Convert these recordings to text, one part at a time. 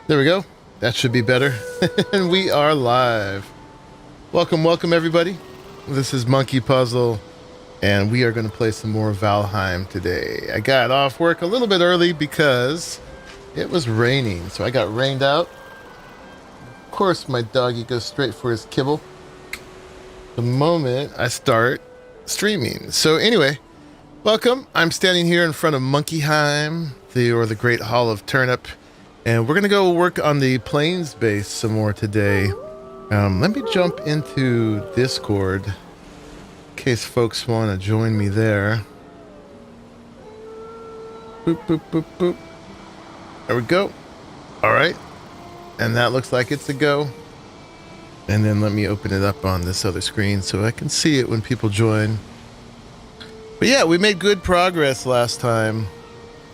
There we go. That should be better. And we are live. Welcome, welcome everybody. This is Monkey Puzzle, and we are going to play some more Valheim today. I got off work a little bit early because it was raining, so I got rained out. Of course, my doggy goes straight for his kibble the moment I start streaming. So anyway, welcome. I'm standing here in front of Monkeyheim, the Great Hall of Turnip. And we're going to go work on the plains base some more today. Let me jump into Discord in case folks want to join me there. Boop, boop, boop, boop. There we go. All right. And that looks like it's a go. And then let me open it up on this other screen so I can see it when people join. But yeah, we made good progress last time.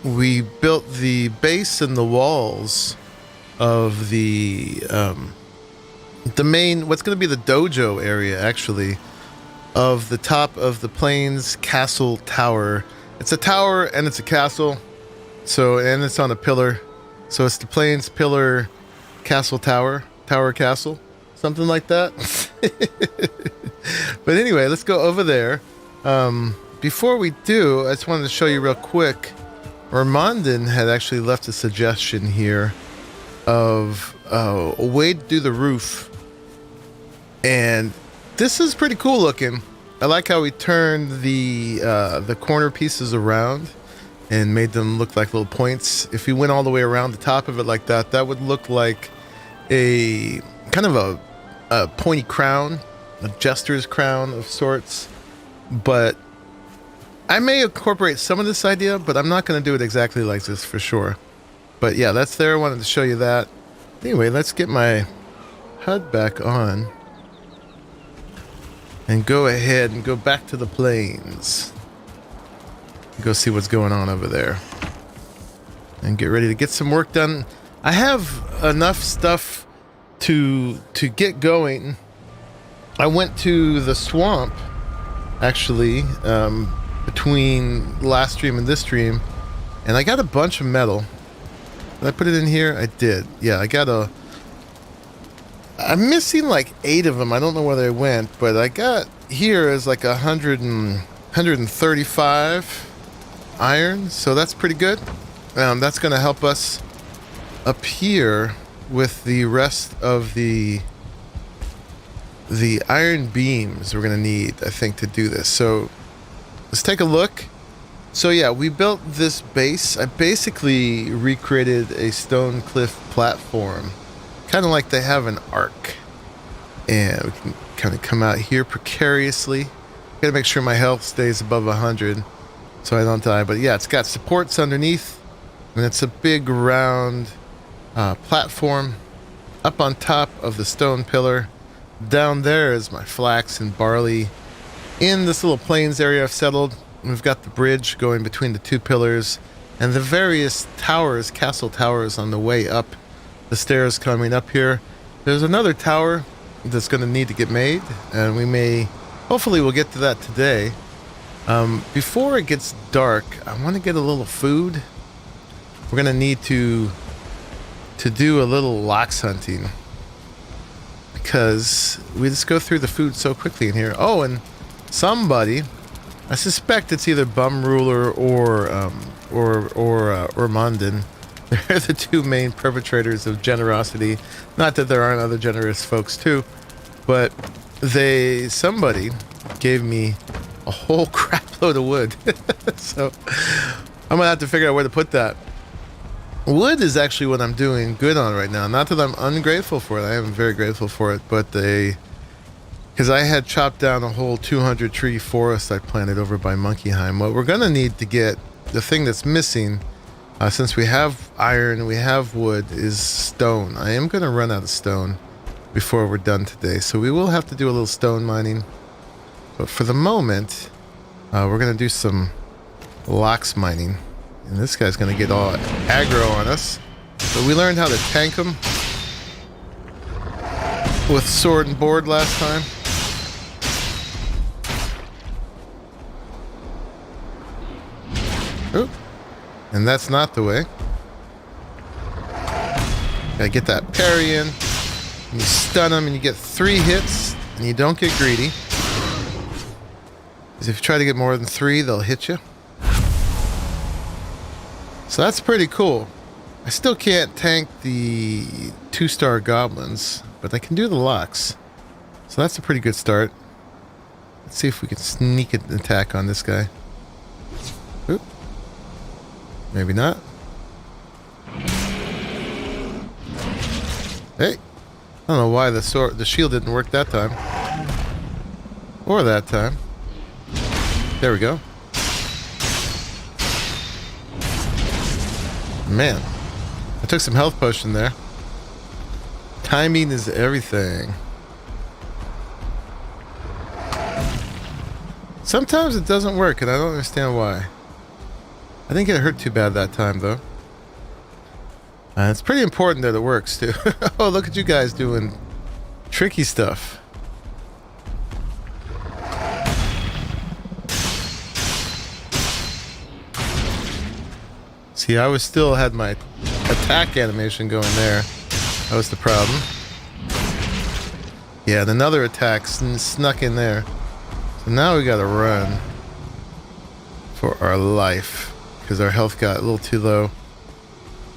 We built the base and the walls of the main, what's going to be the dojo area, actually, of the top of the Plains Castle Tower. It's a tower and it's a castle, and it's on a pillar. So it's the Plains Pillar Castle Tower, Tower Castle, something like that. But anyway, let's go over there. Before we do, I just wanted to show you real quick. Armandin had actually left a suggestion here of a way to do the roof, and this is pretty cool looking. I like how we turned the corner pieces around and made them look like little points. If you went all the way around the top of it like that, that would look like a kind of a pointy crown, a jester's crown of sorts. But I may incorporate some of this idea, but I'm not going to do it exactly like this for sure. But yeah, that's there. I wanted to show you that. Anyway, let's get my HUD back on and go ahead and go back to the plains. Go see what's going on over there and get ready to get some work done. I have enough stuff to get going. I went to the swamp, actually, between last stream and this stream, and I got a bunch of metal. Did I put it in here? I did. Yeah, I'm missing like 8 of them. I don't know where they went, but I got here is like 135 iron, so that's pretty good. That's going to help us up here with the rest of the iron beams we're going to need, I think, to do this. So let's take a look. So yeah, we built this base. I basically recreated a stone cliff platform, kind of like they have an arc. And we can kind of come out here precariously. Gotta make sure my health stays above 100 so I don't die. But yeah, it's got supports underneath, and it's a big round platform up on top of the stone pillar. Down there is my flax and barley. In this little plains area I've settled, we've got the bridge going between the 2 pillars and the various towers, castle towers on the way up, the stairs coming up here. There's another tower that's going to need to get made, and hopefully we'll get to that today. Before it gets dark, I want to get a little food. We're going to need to do a little lox hunting because we just go through the food so quickly in here. Oh, and somebody, I suspect it's either Bum Ruler or Mandin. They're the 2 main perpetrators of generosity. Not that there aren't other generous folks too, but somebody gave me a whole crap load of wood. So I'm gonna have to figure out where to put that. Wood is actually what I'm doing good on right now. Not that I'm ungrateful for it. I am very grateful for it, but because I had chopped down a whole 200 tree forest I planted over by Monkeyheim. What we're going to need to get, the thing that's missing, since we have iron and we have wood, is stone. I am going to run out of stone before we're done today, so we will have to do a little stone mining. But for the moment, we're going to do some lox mining. And this guy's going to get all aggro on us. But we learned how to tank him with sword and board last time. Oop. And that's not the way. Gotta get that parry in. And you stun them and you get 3 hits and you don't get greedy. Because if you try to get more than 3, they'll hit you. So that's pretty cool. I still can't tank the 2-star goblins, but I can do the locks. So that's a pretty good start. Let's see if we can sneak an attack on this guy. Oop. Maybe not. Hey. I don't know why the shield didn't work that time. Or that time. There we go. Man. I took some health potion there. Timing is everything. Sometimes it doesn't work, and I don't understand why. I didn't get hurt too bad that time, though. It's pretty important that it works, too. Oh, look at you guys doing tricky stuff. See, I still had my attack animation going there. That was the problem. Yeah, and another attack snuck in there. So now we gotta run for our life because our health got a little too low.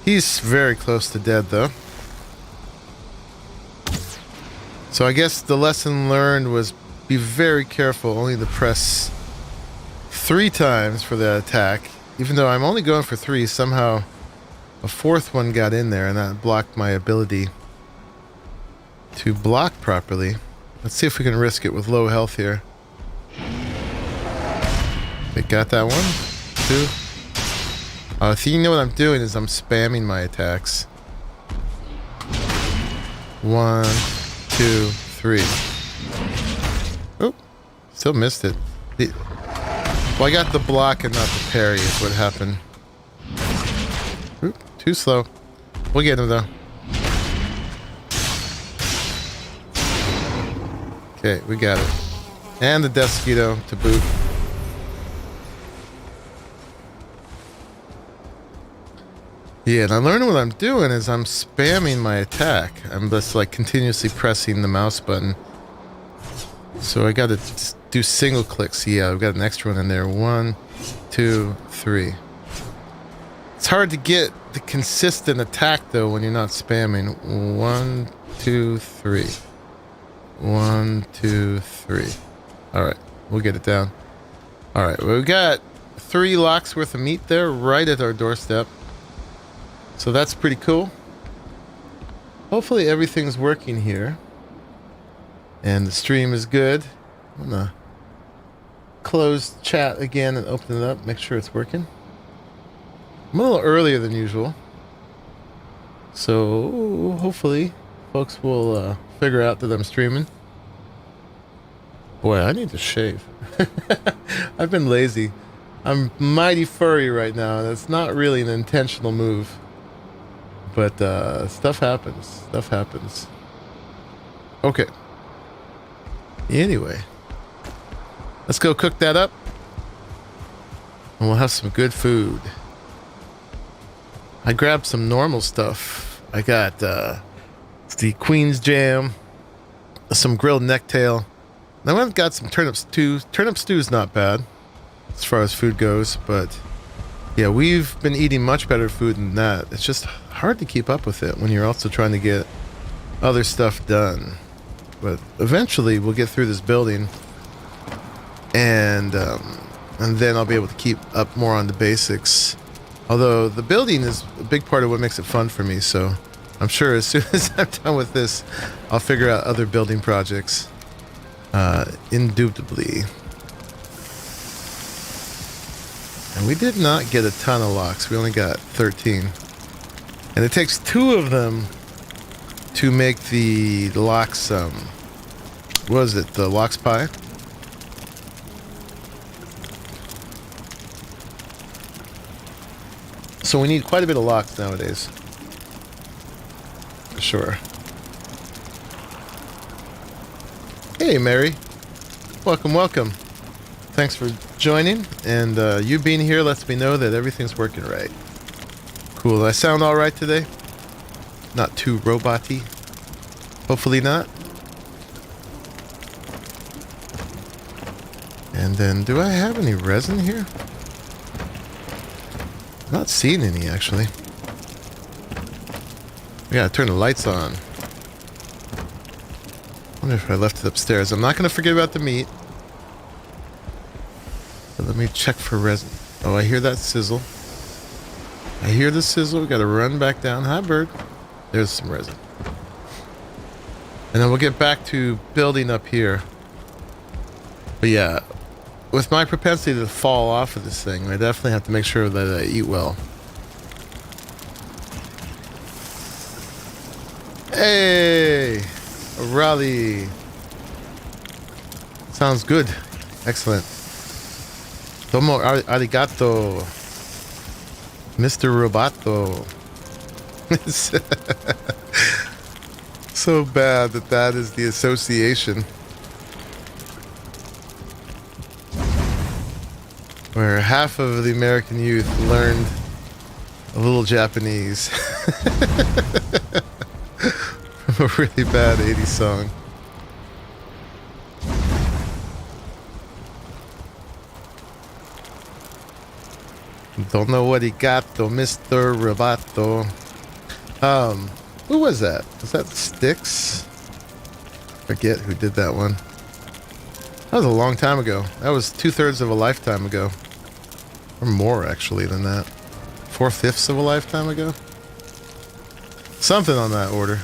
He's very close to dead, though. So I guess the lesson learned was be very careful only to press 3 times for the attack. Even though I'm only going for 3, somehow a 4th one got in there and that blocked my ability to block properly. Let's see if we can risk it with low health here. Okay, got that one. 2. I think you know what I'm doing is I'm spamming my attacks. 1, 2, 3. Oh, still missed it. Well, I got the block and not the parry is what happened. Oop, too slow. We'll get him though. Okay, we got it. And the Death Mosquito to boot. Yeah, and I'm learning what I'm doing is I'm spamming my attack. I'm just like continuously pressing the mouse button. So I gotta do single clicks. Yeah, I've got an extra one in there. 1, 2, 3. It's hard to get the consistent attack though when you're not spamming. 1, 2, 3. 1, 2, 3. Alright, we'll get it down. Alright, well, we got 3 locks worth of meat there right at our doorstep. So that's pretty cool. Hopefully everything's working here. And the stream is good. I'm gonna close chat again and open it up, make sure it's working. I'm a little earlier than usual. So hopefully folks will figure out that I'm streaming. Boy, I need to shave. I've been lazy. I'm mighty furry right now, and it's not really an intentional move. But stuff happens. Stuff happens. Okay. Anyway. Let's go cook that up. And we'll have some good food. I grabbed some normal stuff. I got the Queen's Jam. Some grilled necktail. And I went and got some turnip stew. Turnip stew is not bad as far as food goes, but yeah, we've been eating much better food than that. It's just hard to keep up with it when you're also trying to get other stuff done. But eventually we'll get through this building and then I'll be able to keep up more on the basics. Although the building is a big part of what makes it fun for me, so I'm sure as soon as I'm done with this, I'll figure out other building projects. Indubitably. And we did not get a ton of locks. We only got 13. And it takes 2 of them to make the locks, what is it? The locks pie? So we need quite a bit of locks nowadays. For sure. Hey, Mary. Welcome, welcome. Thanks for joining, and you being here lets me know that everything's working right. Cool. Did I sound all right today? not too robot-y. Hopefully not. And then, do I have any resin here? I'm not seeing any, actually. We gotta turn the lights on. I wonder if I left it upstairs. I'm not gonna forget about the meat. But let me check for resin. Oh, I hear that sizzle. I hear the sizzle. We gotta run back down. Hi, bird. There's some resin. And then we'll get back to building up here. But yeah, with my propensity to fall off of this thing, I definitely have to make sure that I eat well. Hey! A rally! Sounds good. Excellent. Domo arigato. Mr. Roboto. So bad that that is the association. Where half of the American youth learned a little Japanese from a really bad 80s song. Don't know what he got though, Mr. Roboto. Who was that? Was that Styx? Forget who did that one. That was a long time ago. That was 2/3 of a lifetime ago. Or more, actually, than that. 4/5 of a lifetime ago? Something on that order.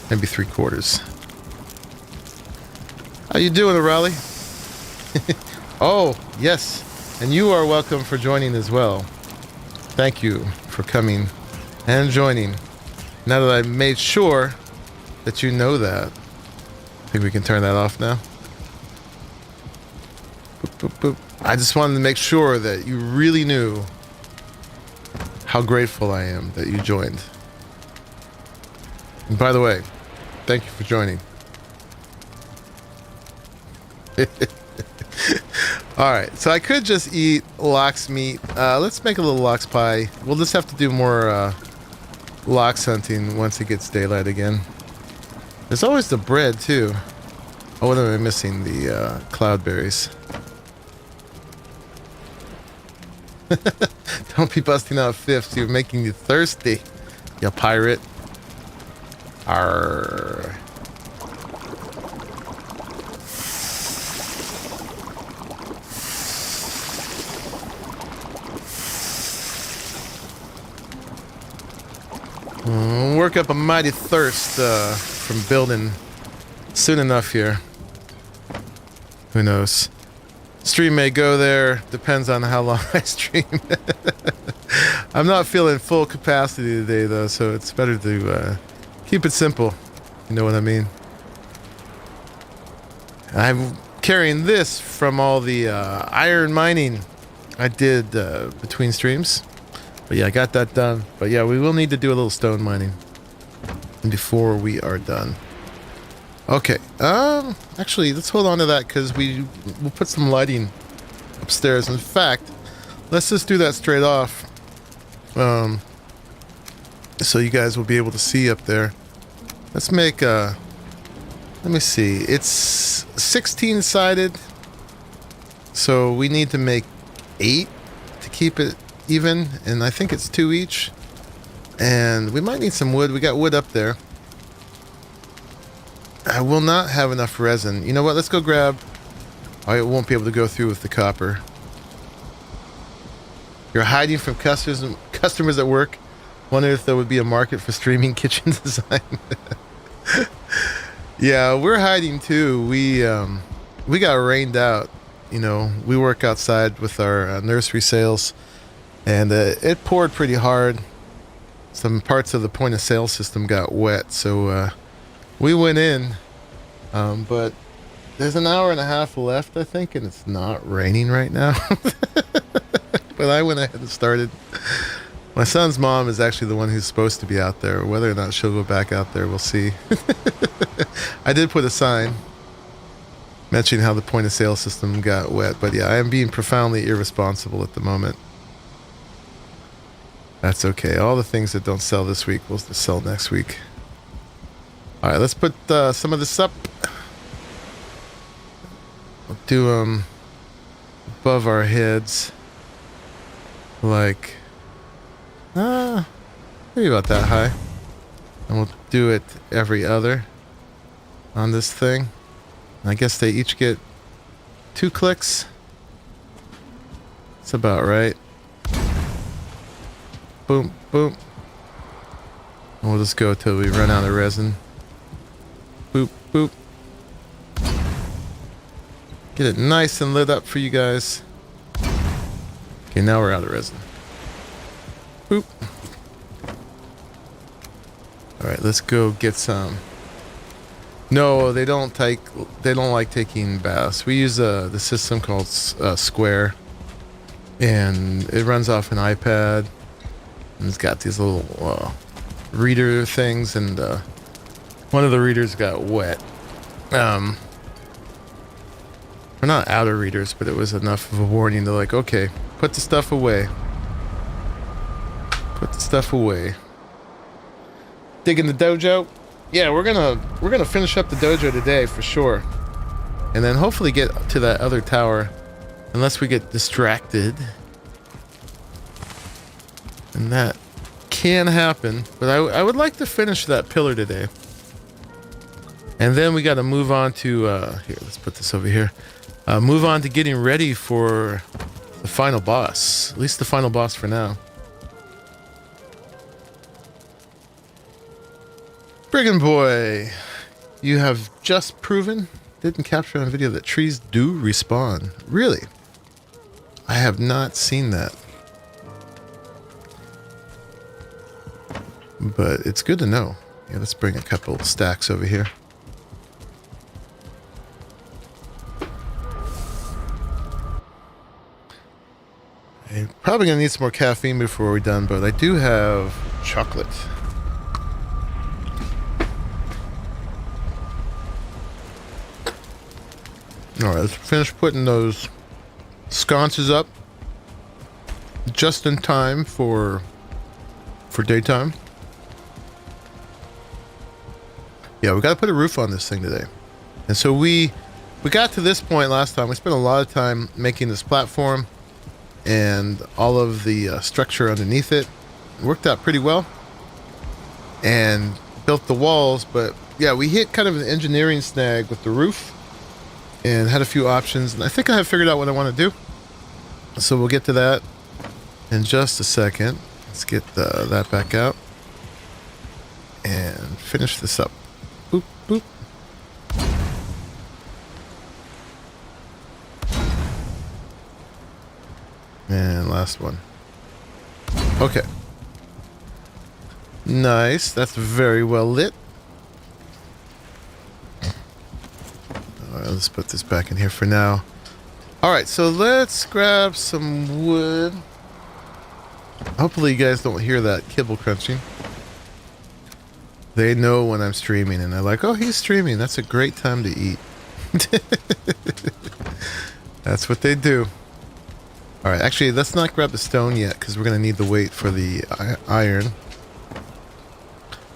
Maybe 3/4. How you doing, Raleigh? Oh, yes. And you are welcome for joining as well. Thank you for coming and joining. Now that I've made sure that you know that. I think we can turn that off now. Boop, boop, boop. I just wanted to make sure that you really knew how grateful I am that you joined. And by the way, thank you for joining. Alright, so I could just eat lox meat. Let's make a little lox pie. We'll just have to do more lox hunting once it gets daylight again. There's always the bread, too. Oh, what am I missing? The cloudberries. Don't be busting out fifths. You're making you thirsty, you pirate. Arrgh. Work up a mighty thirst from building soon enough here. Who knows? Stream may go there. Depends on how long I stream. I'm not feeling full capacity today, though, so it's better to keep it simple. You know what I mean? I'm carrying this from all the iron mining I did between streams. But yeah, I got that done. But yeah, we will need to do a little stone mining before we are done. Okay. Actually, let's hold on to that because we'll put some lighting upstairs. In fact, let's just do that straight off. So you guys will be able to see up there. Let's make let me see. It's 16-sided. So we need to make 8 to keep it even, and I think it's 2 each. And we might need some wood. We got wood up there. I will not have enough resin. You know what? Let's go grab... I won't be able to go through with the copper. You're hiding from customers at work. Wonder if there would be a market for streaming kitchen design. Yeah, we're hiding too. We got rained out. You know, we work outside with our nursery sales, and it poured pretty hard. Some parts of the point of sale system got wet, so we went in. But there's an hour and a half left, I think, and it's not raining right now. But I went ahead and started. My son's mom is actually the one who's supposed to be out there. Whether or not she'll go back out there, we'll see. I did put a sign mentioning how the point of sale system got wet. But yeah, I am being profoundly irresponsible at the moment. That's okay. All the things that don't sell this week will sell next week. All right, let's put some of this up. We'll do them above our heads, like maybe about that high, and we'll do it every other on this thing. And I guess they each get 2 clicks. That's about right. Boom, boom. And we'll just go till we run out of resin. Boop, boop. Get it nice and lit up for you guys. Okay, now we're out of resin. Boop. Alright, let's go get some. No, they don't like taking baths. We use the system called Square. And it runs off an iPad. And it's got these little reader things, and one of the readers got wet. We're not outer readers, but it was enough of a warning to like, okay, put the stuff away. Put the stuff away. Digging the dojo. Yeah, we're gonna finish up the dojo today for sure, and then hopefully get to that other tower, unless we get distracted. And that can happen, but I would like to finish that pillar today. And then we got to move on to, here, let's put this over here. Move on to getting ready for the final boss. At least the final boss for now. Brigand Boy, you have just proven, didn't capture on video, that trees do respawn. Really? I have not seen that. But it's good to know. Yeah, let's bring a couple stacks over here. I'm probably gonna need some more caffeine before we're done, but I do have chocolate. Alright, let's finish putting those sconces up just in time for daytime. Yeah, we got to put a roof on this thing today. And so we got to this point last time. We spent a lot of time making this platform and all of the structure underneath it. It worked out pretty well. And built the walls, but yeah, we hit kind of an engineering snag with the roof and had a few options. And I think I have figured out what I want to do. So we'll get to that in just a second. Let's get that back out and finish this up. Boop, boop. And last one. Okay. Nice. That's very well lit. Alright, let's put this back in here for now. Alright, so let's grab some wood. Hopefully you guys don't hear that kibble crunching. They know when I'm streaming, and they're like, oh, he's streaming. That's a great time to eat. That's what they do. Alright, actually, let's not grab the stone yet, because we're going to need the weight for the iron.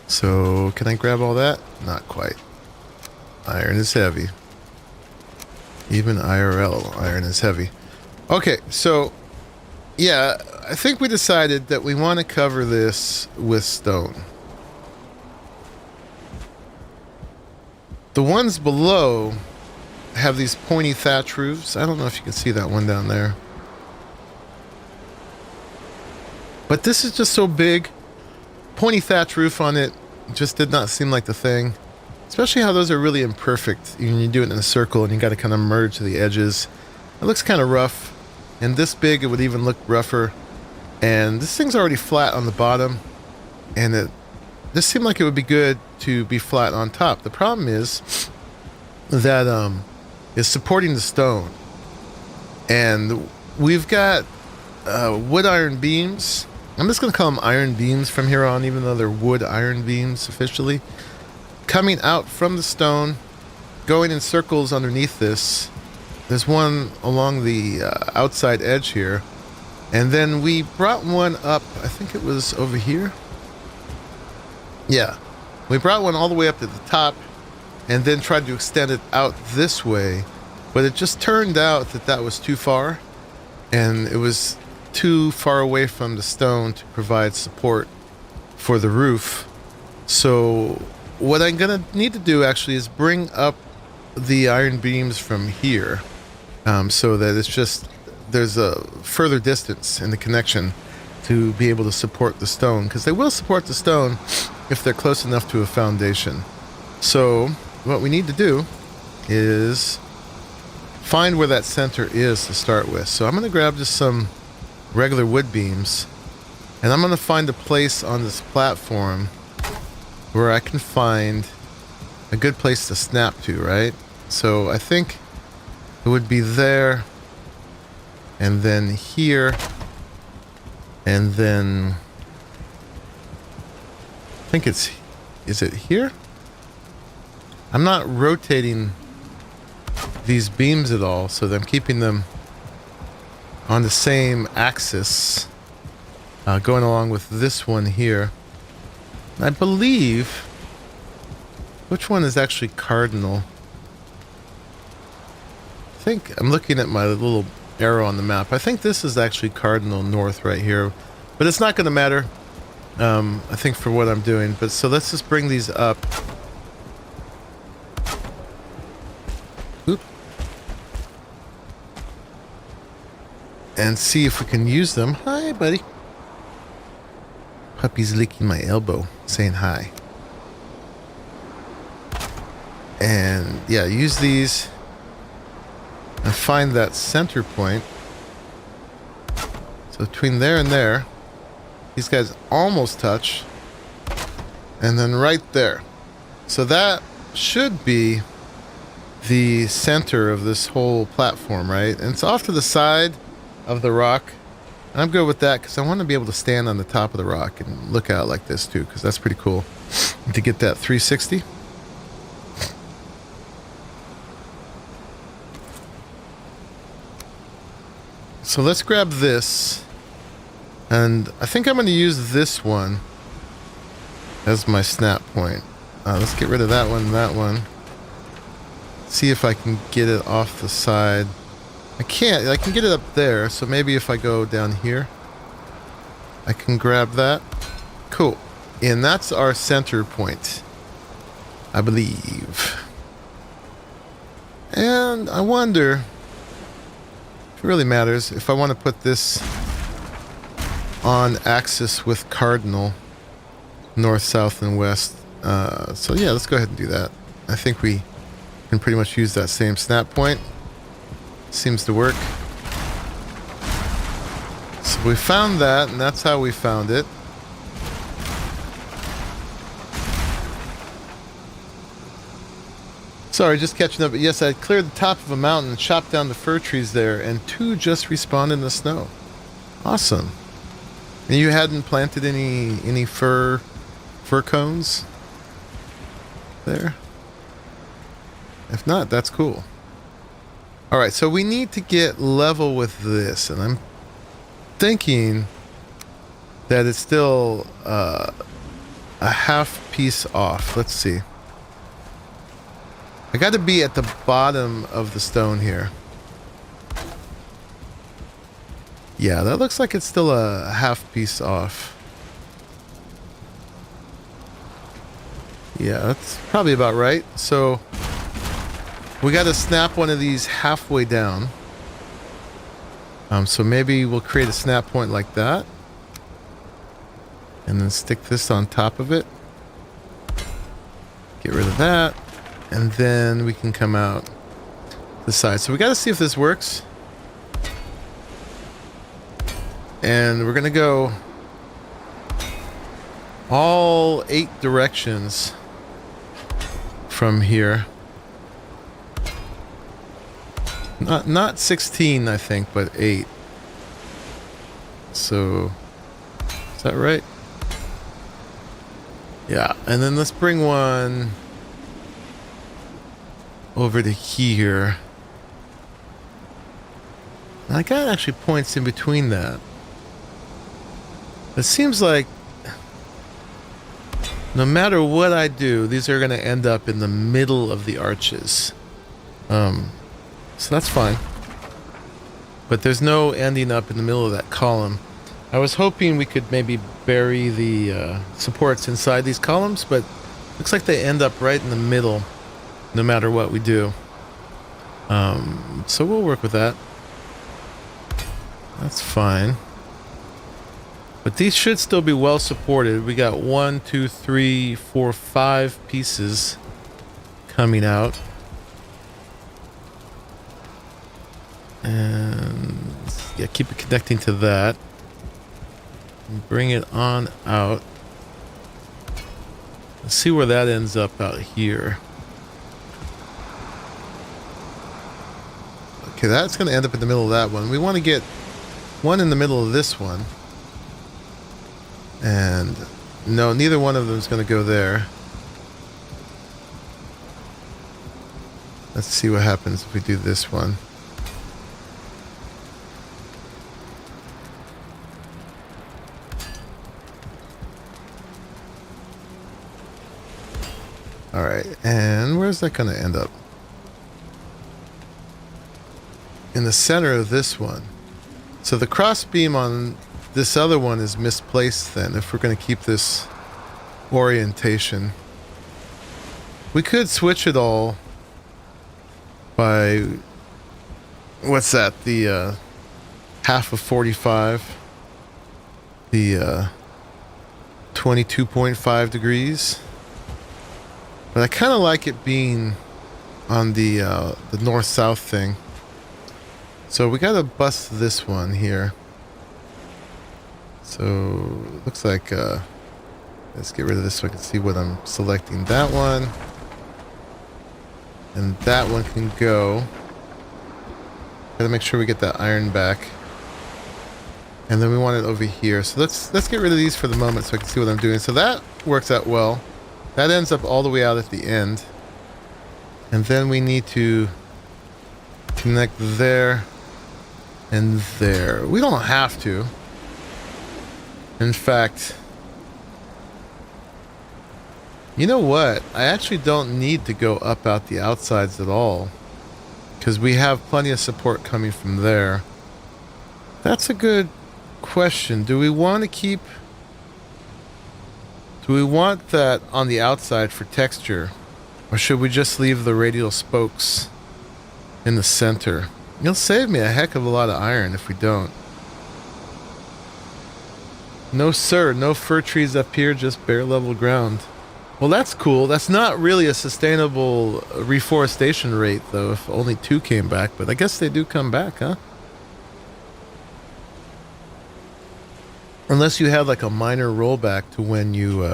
So, can I grab all that? Not quite. Iron is heavy. Even IRL, iron is heavy. Okay, so, yeah, I think we decided that we want to cover this with stone. The ones below have these pointy thatch roofs. I don't know if you can see that one down there. But this is just so big. Pointy thatch roof on it just did not seem like the thing. Especially how those are really imperfect. When you do it in a circle and you got to kind of merge to the edges. It looks kind of rough. And this big, it would even look rougher. And this thing's already flat on the bottom. And this seemed like it would be good to be flat on top. The problem is that is supporting the stone. And we've got wood iron beams. I'm just going to call them iron beams from here on, even though they're wood iron beams officially. Coming out from the stone, going in circles underneath this. There's one along the outside edge here. And then we brought one up, I think it was over here. Yeah, we brought one all the way up to the top and then tried to extend it out this way. But it just turned out that that was too far, and it was too far away from the stone to provide support for the roof. So what I'm gonna need to do actually is bring up the iron beams from here, so that it's just, there's a further distance in the connection to be able to support the stone, because they will support the stone if they're close enough to a foundation. So what we need to do is find where that center is to start with. So I'm going to grab just some regular wood beams, and I'm going to find a place on this platform where I can find a good place to snap to, right? So I think it would be there, and then here, and then I think it's, is it here? I'm not rotating these beams at all, so I'm keeping them on the same axis, going along with this one here. I believe, which one is actually cardinal? I think I'm looking at my little arrow on the map. I think this is actually cardinal north right here, but it's not going to matter, I think, for what I'm doing. But so let's just bring these up. Oop. And see if we can use them. Hi, buddy. Puppy's licking my elbow, saying hi. And yeah, use these and find that center point. So between there and there, these guys almost touch. And then right there. So that should be the center of this whole platform, right? And it's off to the side of the rock. And I'm good with that because I want to be able to stand on the top of the rock and look out like this too, because that's pretty cool to get that 360. So let's grab this, and I think I'm going to use this one as my snap point. Let's get rid of that one and that one. See if I can get it off the side. I can't. I can get it up there, so maybe if I go down here, I can grab that. Cool. And that's our center point, I believe. And I wonder, if it really matters, if I want to put this on axis with cardinal, north, south, and west. So yeah, let's go ahead and do that. I think we can pretty much use that same snap point. Seems to work. So we found that, and that's how we found it. Sorry, just catching up. But yes, I cleared the top of a mountain, chopped down the fir trees there, and 2 just respawned in the snow. Awesome. And you hadn't planted any fir cones there? If not, that's cool. All right, so we need to get level with this, and I'm thinking that it's still a half piece off. Let's see. I got to be at the bottom of the stone here. Yeah, that looks like it's still a half piece off. Yeah, that's probably about right. So we got to snap one of these halfway down. So maybe we'll create a snap point like that. And then stick this on top of it. Get rid of that. And then we can come out the side. So we got to see if this works. And we're going to go all 8 directions from here. Not 16, I think, but 8. So, is that right? Yeah, and then let's bring one over to here. And I got actually points in between that. It seems like no matter what I do, these are going to end up in the middle of the arches. So that's fine. But there's no ending up in the middle of that column. I was hoping we could maybe bury the supports inside these columns, but looks like they end up right in the middle no matter what we do. So we'll work with that. That's fine. But these should still be well supported. We got 1, 2, 3, 4, 5 pieces coming out. And yeah, keep it connecting to that. And bring it on out. Let's see where that ends up out here. Okay, that's going to end up in the middle of that one. We want to get one in the middle of this one. And no, neither one of them is going to go there. Let's see what happens if we do this one. All right, and where's that going to end up? In the center of this one. So the cross beam on this other one is misplaced then, if we're going to keep this orientation. We could switch it all by, what's that, the half of 45, the 22.5 degrees. But I kind of like it being on the north-south thing. So we got to bust this one here. So looks like let's get rid of this so I can see what I'm selecting. That one and that one can go. Gotta make sure we get that iron back. And then we want it over here. So let's get rid of these for the moment so I can see what I'm doing. So that works out well. That ends up all the way out at the end. And then we need to connect there and there. We don't have to. In fact, you know what? I actually don't need to go up out the outsides at all, because we have plenty of support coming from there. That's a good question. Do we want to keep... Do we want that on the outside for texture? Or should we just leave the radial spokes in the center? You'll save me a heck of a lot of iron if we don't. No sir, no fir trees up here, just bare level ground. Well, that's cool. That's not really a sustainable reforestation rate, though, if only 2 came back. But I guess they do come back, huh? Unless you had like a minor rollback to when you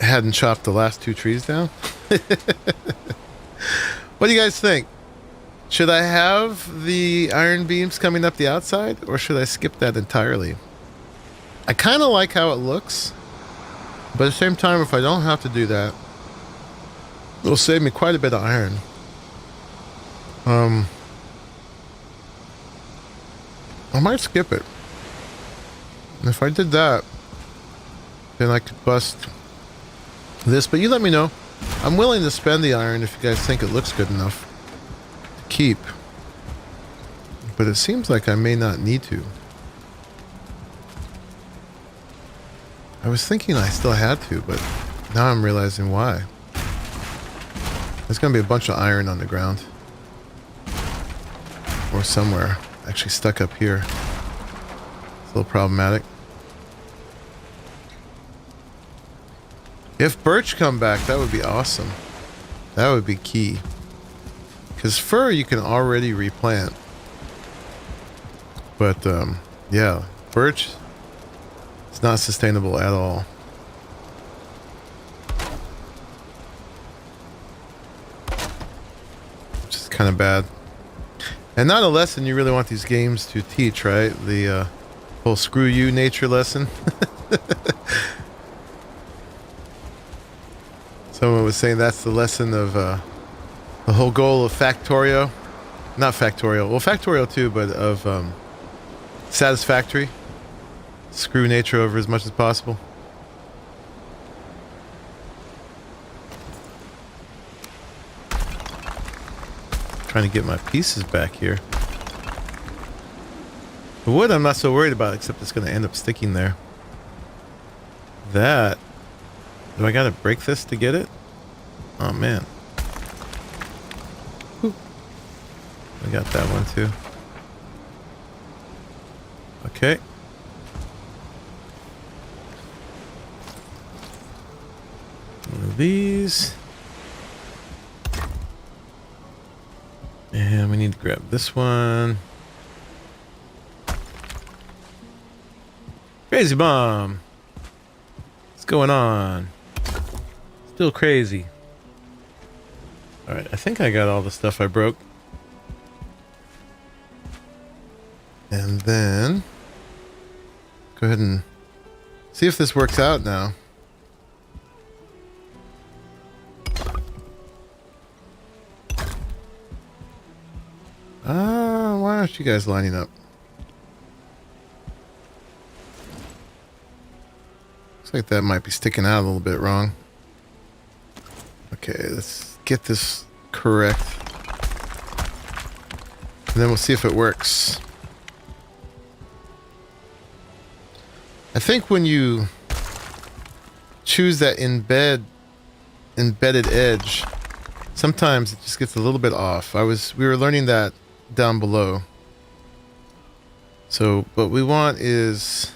hadn't chopped the last 2 trees down. What do you guys think? Should I have the iron beams coming up the outside, or should I skip that entirely? I kind of like how it looks, but at the same time, if I don't have to do that, it'll save me quite a bit of iron. I might skip it. And if I did that, then I could bust this, but you let me know. I'm willing to spend the iron if you guys think it looks good enough to keep. But it seems like I may not need to. I was thinking I still had to, but now I'm realizing why. There's going to be a bunch of iron on the ground. Or somewhere. Actually stuck up here. It's a little problematic. If birch come back, that would be awesome. That would be key. Because fir you can already replant. But, yeah, birch, it's not sustainable at all. Which is kind of bad. And not a lesson you really want these games to teach, right? The whole screw you nature lesson. Someone was saying that's the lesson of the whole goal of Factorio. Not Factorial. Well, Factorial too, but of Satisfactory. Screw nature over as much as possible. Trying to get my pieces back here. The wood I'm not so worried about, except it's going to end up sticking there. That... Do I got to break this to get it? Oh, man. Whew. I got that one, too. Okay. One of these. And we need to grab this one. Crazy bomb. What's going on? Still crazy. Alright, I think I got all the stuff I broke. And then... Go ahead and see if this works out now. Why aren't you guys lining up? Looks like that might be sticking out a little bit wrong. Okay, let's get this correct. And then we'll see if it works. I think when you choose that embedded edge, sometimes it just gets a little bit off. We were learning that down below. So what we want is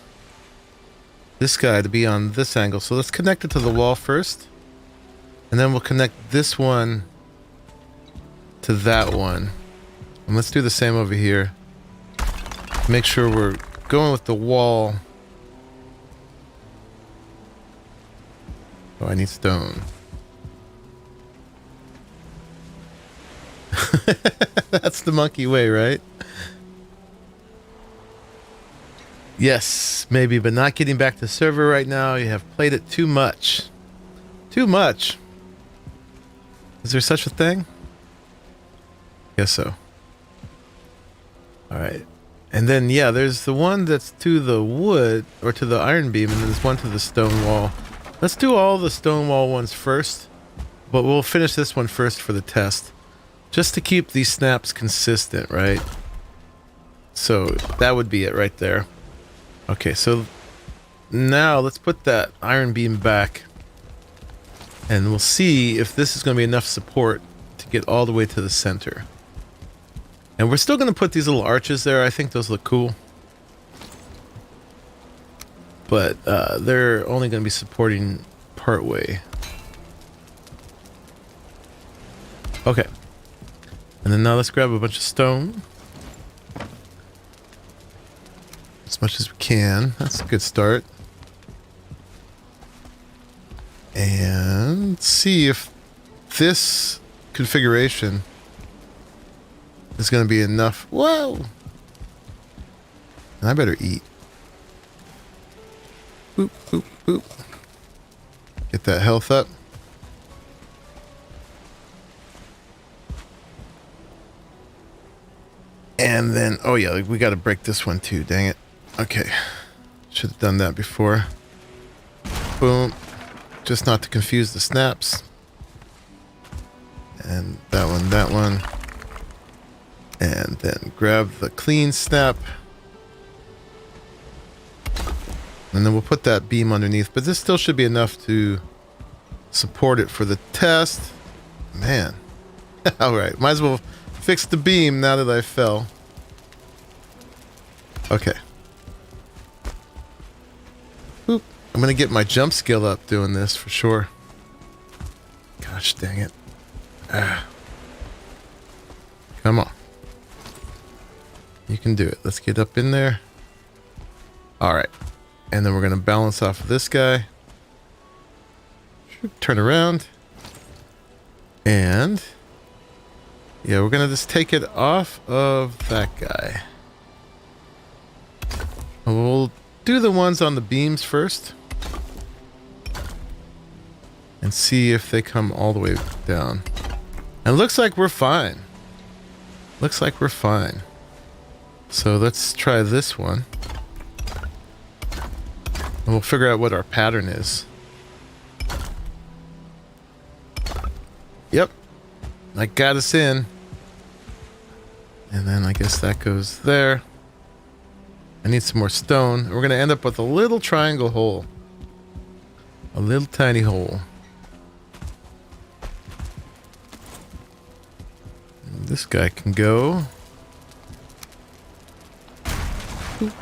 this guy to be on this angle. So let's connect it to the wall first. And then we'll connect this one to that one. And let's do the same over here. Make sure we're going with the wall. Oh, I need stone. That's the monkey way, right? Yes, maybe, but not getting back to server right now. You have played it too much. Too much. Is there such a thing? Guess so. Alright. And then, yeah, there's the one that's to the wood, or to the iron beam, and then there's one to the stone wall. Let's do all the stone wall ones first, but we'll finish this one first for the test. Just to keep these snaps consistent, right? So that would be it right there. Okay, so now let's put that iron beam back. And we'll see if this is going to be enough support to get all the way to the center. And we're still going to put these little arches there. I think those look cool. But they're only going to be supporting part way. Okay. And then now let's grab a bunch of stone. As much as we can. That's a good start. And see if this configuration is going to be enough. Whoa! And I better eat. Boop, boop, boop. Get that health up. And then, oh yeah, we got to break this one too, dang it. Okay. Should have done that before. Boom. Just not to confuse the snaps. And that one, that one. And then grab the clean snap. And then we'll put that beam underneath. But this still should be enough to support it for the test. Man. Alright, might as well fix the beam now that I fell. Okay. Boop. I'm gonna get my jump skill up doing this for sure. Gosh dang it. Ah. Come on. You can do it. Let's get up in there. Alright. And then we're gonna balance off of this guy. Turn around. And yeah, we're gonna just take it off of that guy. And we'll do the ones on the beams first. And see if they come all the way down. And it looks like we're fine. Looks like we're fine. So let's try this one. we'll figure out what our pattern is. Yep. I got us in. And then I guess that goes there. I need some more stone. We're going to end up with a little triangle hole. A little tiny hole. And this guy can go. Oop.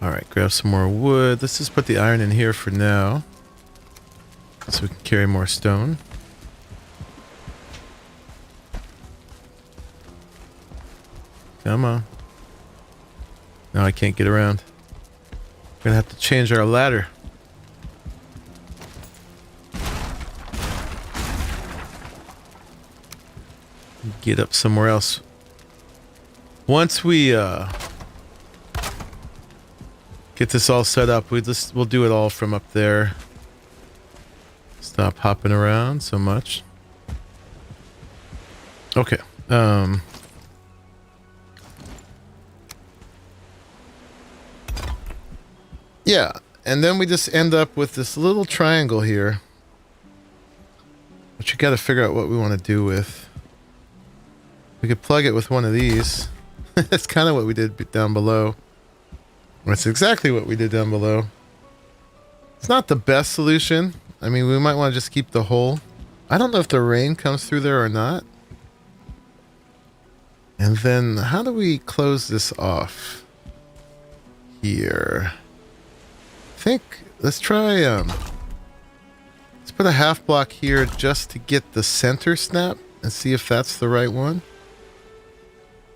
Alright, grab some more wood. Let's just put the iron in here for now. So we can carry more stone. Come on. No, I can't get around. We're gonna have to change our ladder. Get up somewhere else. Once we get this all set up, we'll do it all from up there. Stop hopping around so much. Okay. Yeah, and then we just end up with this little triangle here, which you got to figure out what we want to do with. We could plug it with one of these. That's kind of what we did down below. That's exactly what we did down below. It's not the best solution. I mean, we might want to just keep the hole. I don't know if the rain comes through there or not. And then how do we close this off? Here. I think, let's try, let's put a half block here just to get the center snap and see if that's the right one.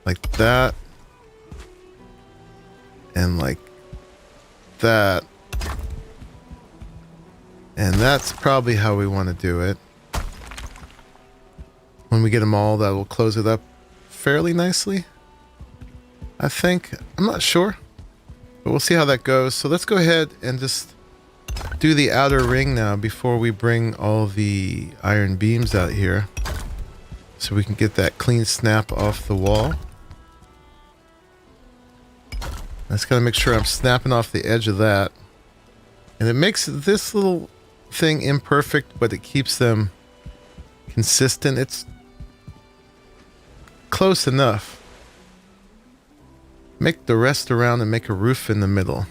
Like that. And like that. And that's probably how we want to do it. When we get them all, that will close it up fairly nicely. I think. I'm not sure. But we'll see how that goes. So let's go ahead and just do the outer ring now before we bring all the iron beams out here. So we can get that clean snap off the wall. I just gotta make sure I'm snapping off the edge of that. And it makes this little thing imperfect, but it keeps them consistent. It's close enough. Make the rest around and make a roof in the middle.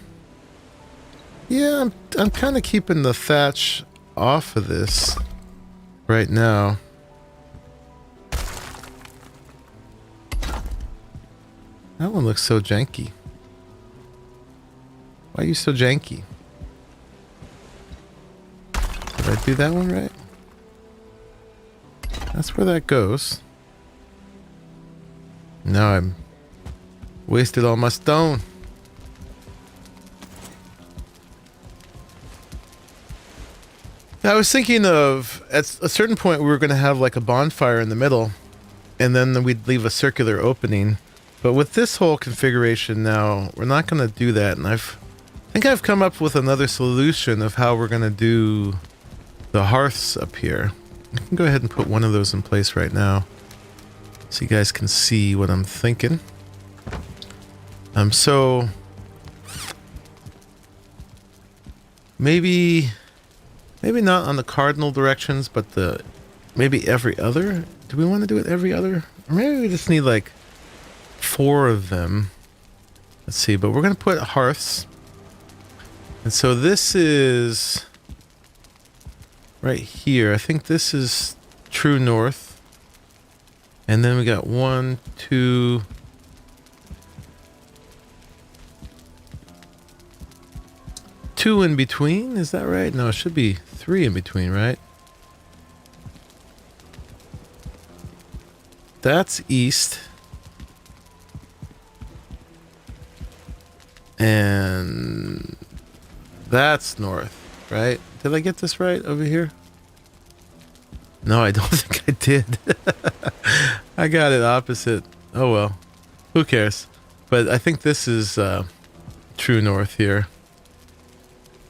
Yeah, I'm kind of keeping the thatch off of this right now. That one looks so janky. Why are you so janky? Did I do that one right? That's where that goes. Now I'm wasted all my stone. I was thinking of, at a certain point, we were going to have like a bonfire in the middle, and then we'd leave a circular opening. But with this whole configuration now, we're not going to do that. And I think I've come up with another solution of how we're going to do the hearths up here. I can go ahead and put one of those in place right now, so you guys can see what I'm thinking. So maybe not on the cardinal directions, but maybe every other. Do we want to do it every other? Or maybe we just need like 4 of them. Let's see, but we're going to put hearths. And so this is right here. I think this is true north. And then we got 1, 2... 2 in between, is that right? No, it should be 3 in between, right? That's east. And that's north, right? Did I get this right over here? No, I don't think I did. I got it opposite. Oh well, who cares? But I think this is true north here.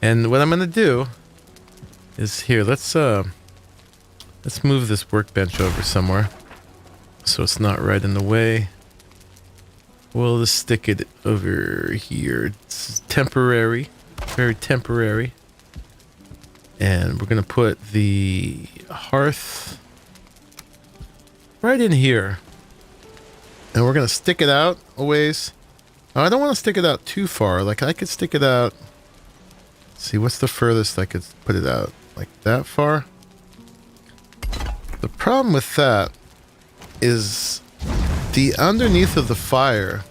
And what I'm gonna do is here. Let's move this workbench over somewhere so it's not right in the way. We'll just stick it over here. It's temporary, very temporary. And we're gonna put the hearth right in here. And we're gonna stick it out a ways. Oh, I don't want to stick it out too far. Like I could stick it out. Let's see, what's the furthest I could put it out? Like that far? The problem with that is the underneath of the fire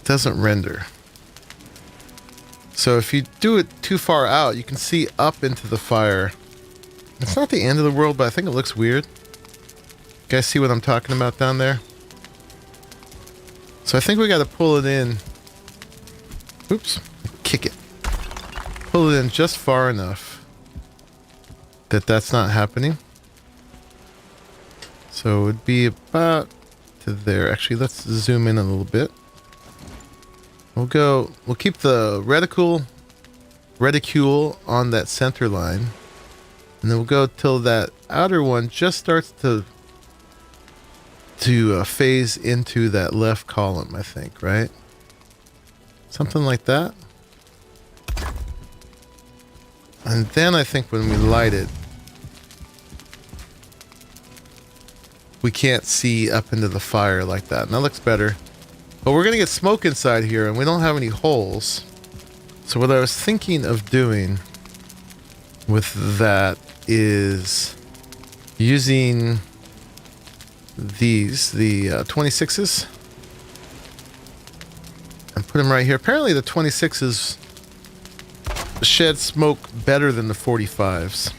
doesn't render. So if you do it too far out, you can see up into the fire. It's not the end of the world, but I think it looks weird. You guys see what I'm talking about down there? So I think we got to pull it in. Oops. Kick it. Pull it in just far enough that that's not happening. So it would be about to there. Actually, let's zoom in a little bit. We'll keep the reticule on that center line. And then we'll go till that outer one just starts to phase into that left column, I think, right? Something like that. And then I think when we light it, we can't see up into the fire like that. And that looks better. But we're going to get smoke inside here, and we don't have any holes. So what I was thinking of doing with that is using these, the 26s, and put them right here. Apparently the 26s shed smoke better than the 45s. So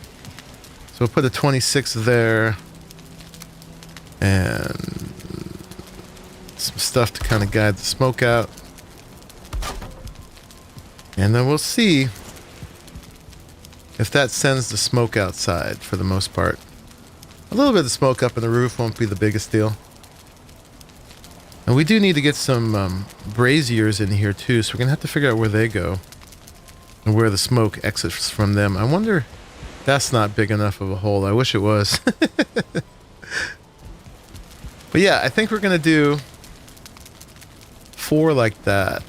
we'll put a 26 there, and some stuff to kind of guide the smoke out. And then we'll see if that sends the smoke outside for the most part. A little bit of smoke up in the roof won't be the biggest deal. And we do need to get some braziers in here too, so we're going to have to figure out where they go and where the smoke exits from them. I wonder, that's not big enough of a hole. I wish it was. But yeah, I think we're going to do 4 like that.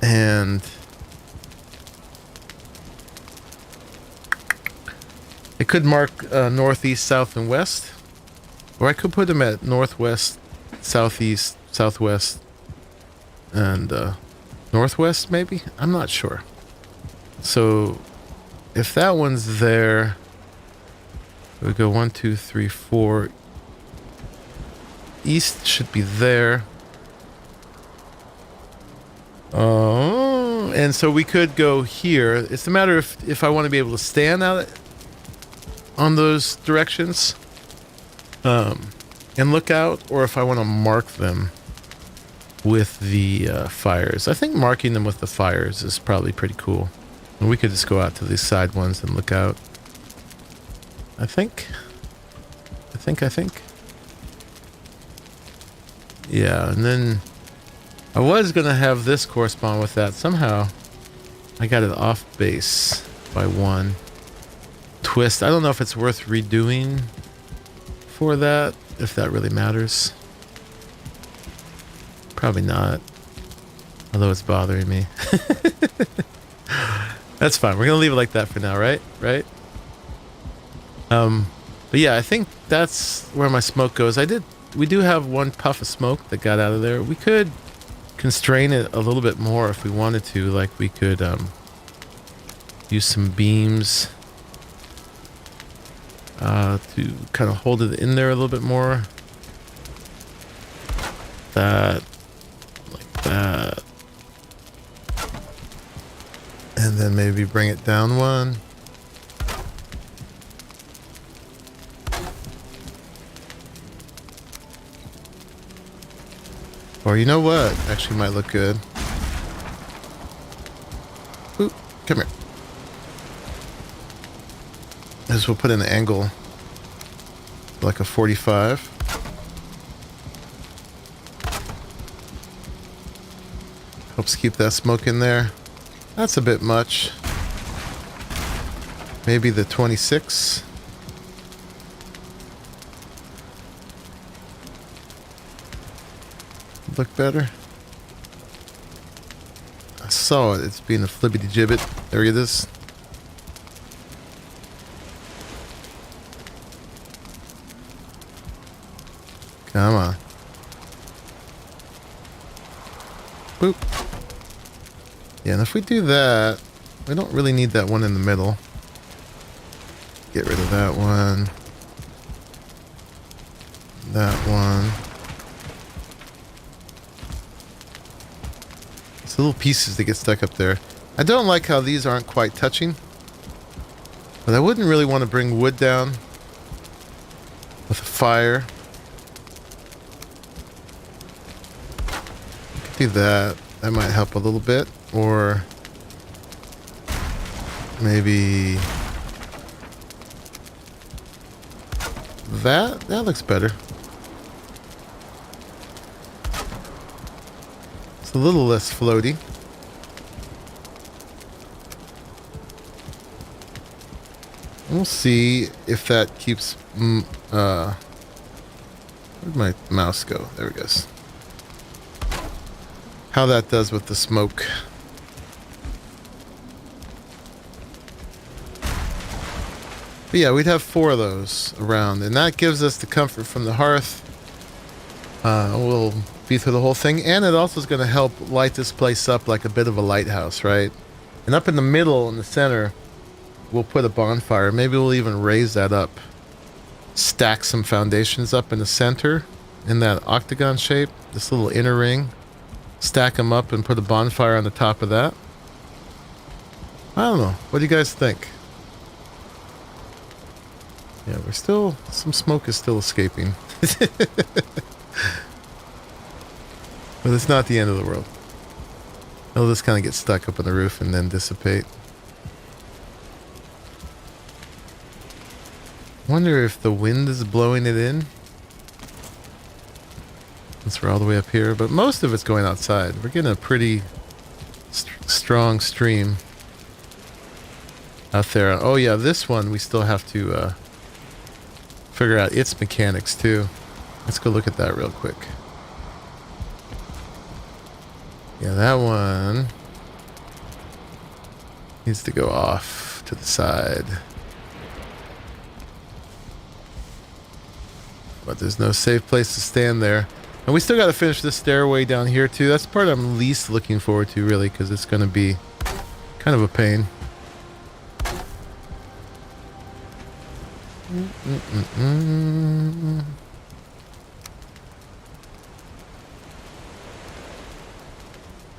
And it could mark northeast, south, and west. Or I could put them at northwest, southeast, southwest, and northwest, maybe? I'm not sure. So if that one's there, we go 1, 2, 3, 4. East should be there. Oh, and so we could go here. It's a matter of if I want to be able to stand out on those directions and look out, or if I want to mark them with the fires. I think marking them with the fires is probably pretty cool. And we could just go out to these side ones and look out. I think. Yeah, and then I was going to have this correspond with that. Somehow I got it off base by 1 twist. I don't know if it's worth redoing for that, if that really matters. Probably not. Although it's bothering me. That's fine. We're going to leave it like that for now, right? Right? But yeah, I think that's where my smoke goes. We do have 1 puff of smoke that got out of there. We could constrain it a little bit more if we wanted to. Like we could use some beams to kind of hold it in there a little bit more. That, like that. And then maybe bring it down 1. Or you know what? Actually might look good. Ooh, come here. This will put an angle like a 45. Helps keep that smoke in there. That's a bit much. Maybe the 26. look better. I saw it. It's being a flibbity gibbet. There it is. Come on. Boop. Yeah, and if we do that, we don't really need that one in the middle. Get rid of that one. That one. It's little pieces that get stuck up there. I don't like how these aren't quite touching. But I wouldn't really want to bring wood down with a fire. Do that. That might help a little bit. Or maybe that looks better. It's a little less floaty. We'll see if that keeps where'd my mouse go? There it goes. How that does with the smoke. But yeah, we'd have 4 of those around, and that gives us the comfort from the hearth. We'll be through the whole thing, and it also is going to help light this place up like a bit of a lighthouse, right? And up in the middle, in the center, we'll put a bonfire. Maybe we'll even raise that up. Stack some foundations up in the center, in that octagon shape, this little inner ring. Stack them up and put a bonfire on the top of that. I don't know. What do you guys think? Yeah, we're still... some smoke is still escaping. But it's not the end of the world. It'll just kind of get stuck up on the roof and then dissipate. Wonder if the wind is blowing it in. Since we're all the way up here, but most of it's going outside. We're getting a pretty strong stream out there. Oh yeah, this one we still have to figure out its mechanics too. Let's go look at that real quick. Yeah, that one needs to go off to the side. But there's no safe place to stand there. And we still got to finish this stairway down here too. That's the part I'm least looking forward to really, because it's going to be kind of a pain.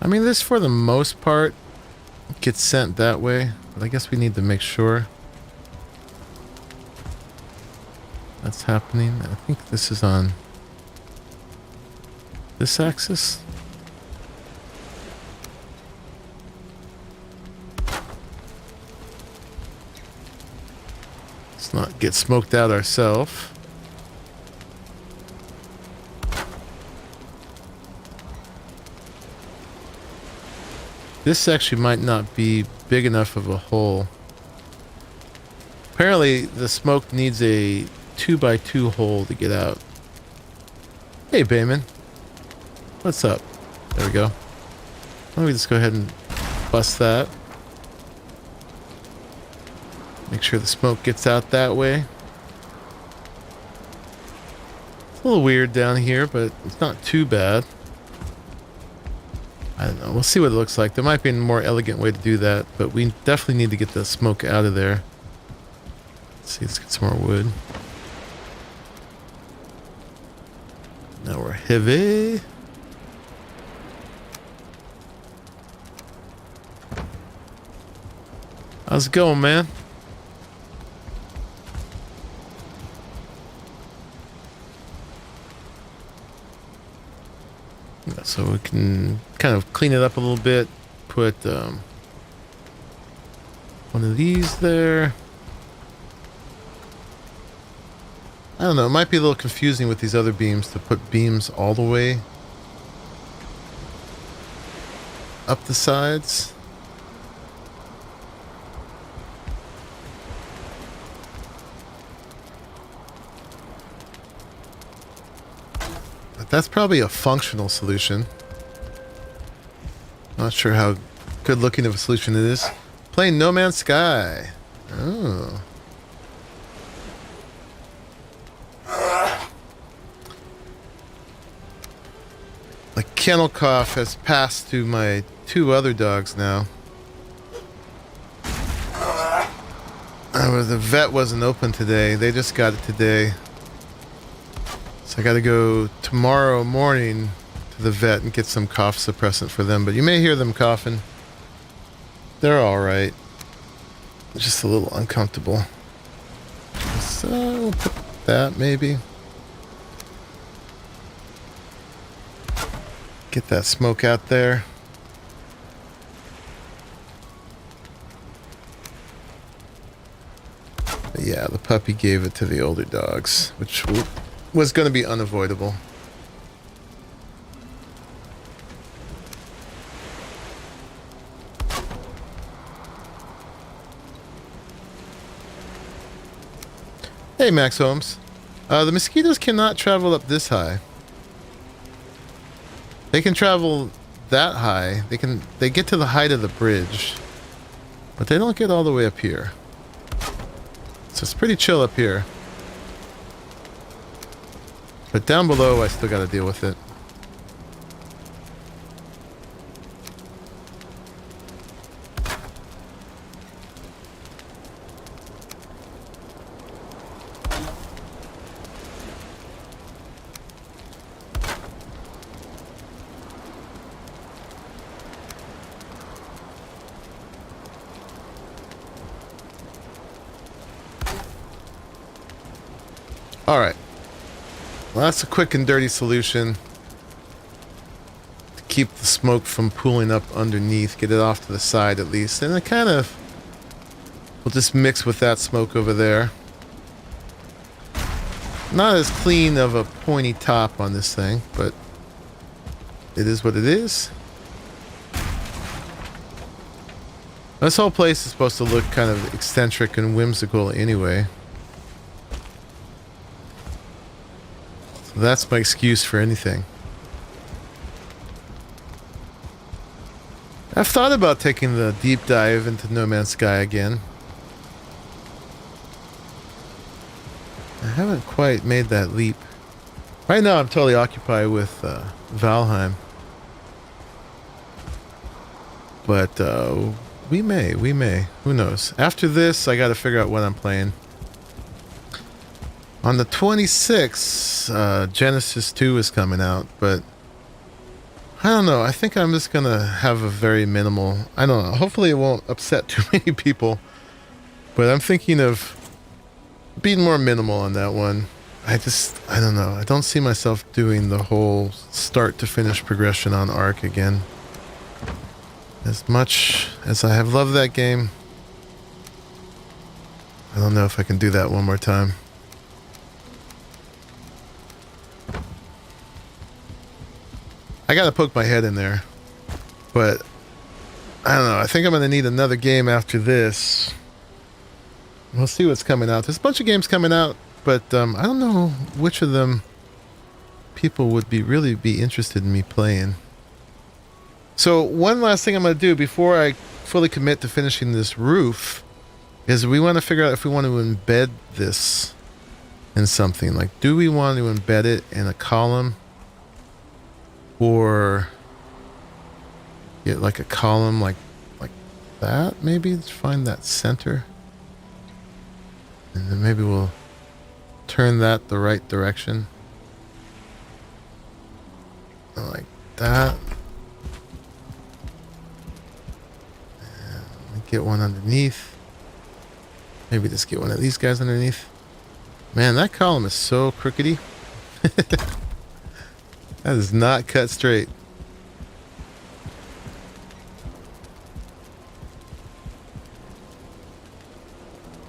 I mean, this for the most part gets sent that way, but I guess we need to make sure that's happening. I think this is on this axis. Let's not get smoked out ourselves. This actually might not be big enough of a hole. Apparently the smoke needs a 2x2 hole to get out. Hey Bayman. What's up? There we go. Why don't we just go ahead and bust that. Make sure the smoke gets out that way. It's a little weird down here, but it's not too bad. I don't know. We'll see what it looks like. There might be a more elegant way to do that, but we definitely need to get the smoke out of there. Let's see, let's get some more wood. Now we're heavy. How's it going, man? So we can kind of clean it up a little bit. Put one of these there. I don't know. It might be a little confusing with these other beams to put beams all the way up the sides. But That's probably a functional solution. Not sure how good looking of a solution it is. Playing No Man's Sky. Oh. The kennel cough has passed to my 2 other dogs now. The vet wasn't open today. They just got it today. So I got to go tomorrow morning to the vet and get some cough suppressant for them. But you may hear them coughing. They're all right. Just a little uncomfortable. So we'll put that maybe. Get that smoke out there. But yeah, the puppy gave it to the older dogs, which was going to be unavoidable. Hey, Max Holmes. The mosquitoes cannot travel up this high. They can travel that high. They get to the height of the bridge, but they don't get all the way up here. So it's pretty chill up here. But down below, I still got to deal with it. All right. Well, that's a quick and dirty solution to keep the smoke from pooling up underneath. Get it off to the side at least. And it kind of will just mix with that smoke over there. Not as clean of a pointy top on this thing, but it is what it is. This whole place is supposed to look kind of eccentric and whimsical anyway. So that's my excuse for anything. I've thought about taking the deep dive into No Man's Sky again. I haven't quite made that leap. Right now I'm totally occupied with Valheim. But we may. Who knows? After this, I gotta figure out what I'm playing. On the 26th, Genesis 2 is coming out, but I don't know. I think I'm just gonna have a very minimal... I don't know. Hopefully it won't upset too many people. But I'm thinking of being more minimal on that one. I don't know. I don't see myself doing the whole start to finish progression on Ark again. As much as I have loved that game, I don't know if I can do that one more time. I gotta poke my head in there, but I don't know. I think I'm gonna need another game after this. We'll see what's coming out. There's a bunch of games coming out, but I don't know which of them people would really be interested in me playing. So one last thing I'm gonna do before I fully commit to finishing this roof is we want to figure out if we want to embed this in something. Like, do we want to embed it in a column? Or get like a column like that, maybe? Let's find that center. And then maybe we'll turn that the right direction. Like that. And let me get one underneath. Maybe just get one of these guys underneath. Man, that column is so crookedy. That is not cut straight.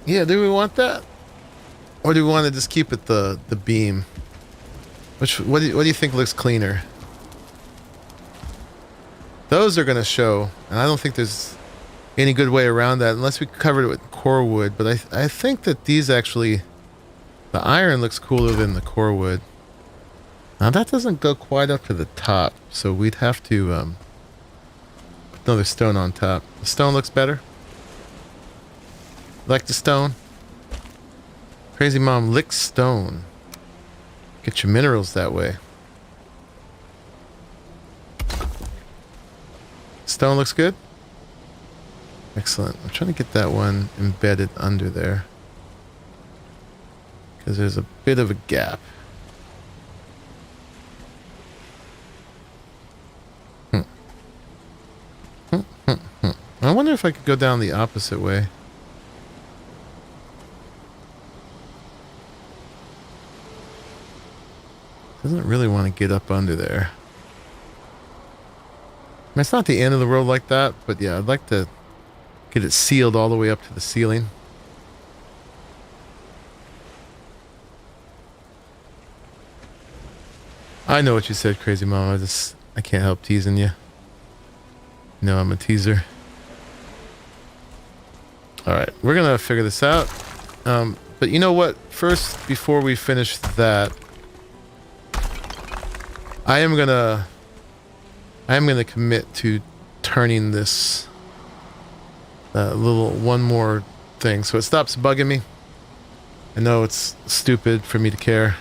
Yeah, do we want that? Or do we want to just keep it the beam? What do you think looks cleaner? Those are going to show, and I don't think there's any good way around that unless we covered it with core wood. But I think that these actually, the iron looks cooler than the core wood. Now that doesn't go quite up to the top, so we'd have to put another stone on top. The stone looks better. Like the stone. Crazy Mom licks stone. Get your minerals that way. Stone looks good. Excellent. I'm trying to get that one embedded under there, because there's a bit of a gap. I wonder if I could go down the opposite way. Doesn't really want to get up under there. I mean, it's not the end of the world like that, but yeah, I'd like to get it sealed all the way up to the ceiling. I know what you said, Crazy Mom. I can't help teasing you. No, I'm a teaser. Alright, we're gonna figure this out. But you know what? First, before we finish that, I am gonna commit to turning this little one more thing so it stops bugging me. I know it's stupid for me to care,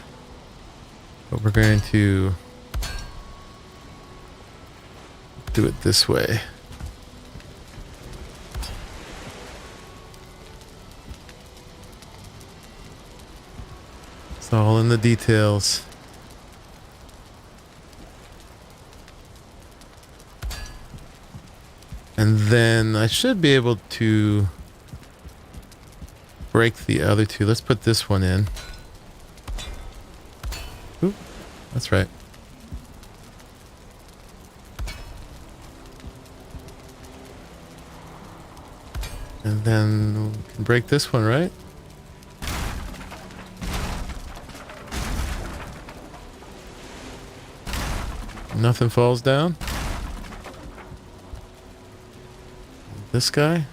but we're going to do it this way. It's all in the details. And then I should be able to break the other two. Let's put this one in. Oop, that's right. And then we can break this one, right? Nothing falls down. This guy.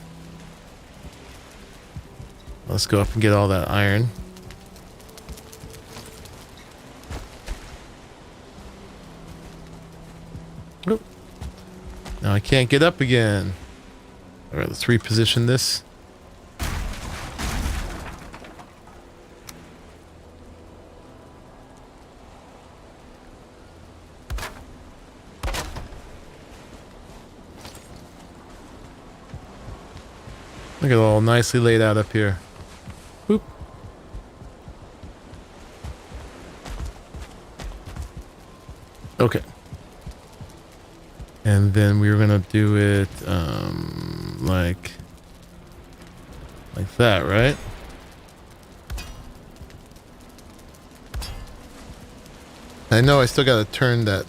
Let's go up and get all that iron. Oop. Now I can't get up again. Alright, let's reposition this. Look at it all nicely laid out up here. Boop. Okay. And then we were gonna do it like that, right? I know I still gotta turn that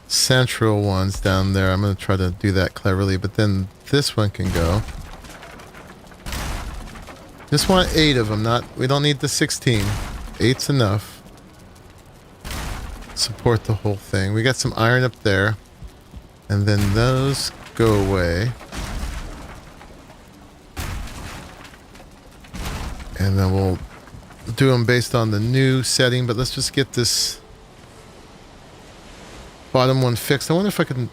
central ones down there. I'm gonna try to do that cleverly, but then this one can go. Just want 8 of them, we don't need the 16. 8's enough. Support the whole thing. We got some iron up there. And then those go away. And then we'll do them based on the new setting, but let's just get this bottom one fixed. I wonder if I can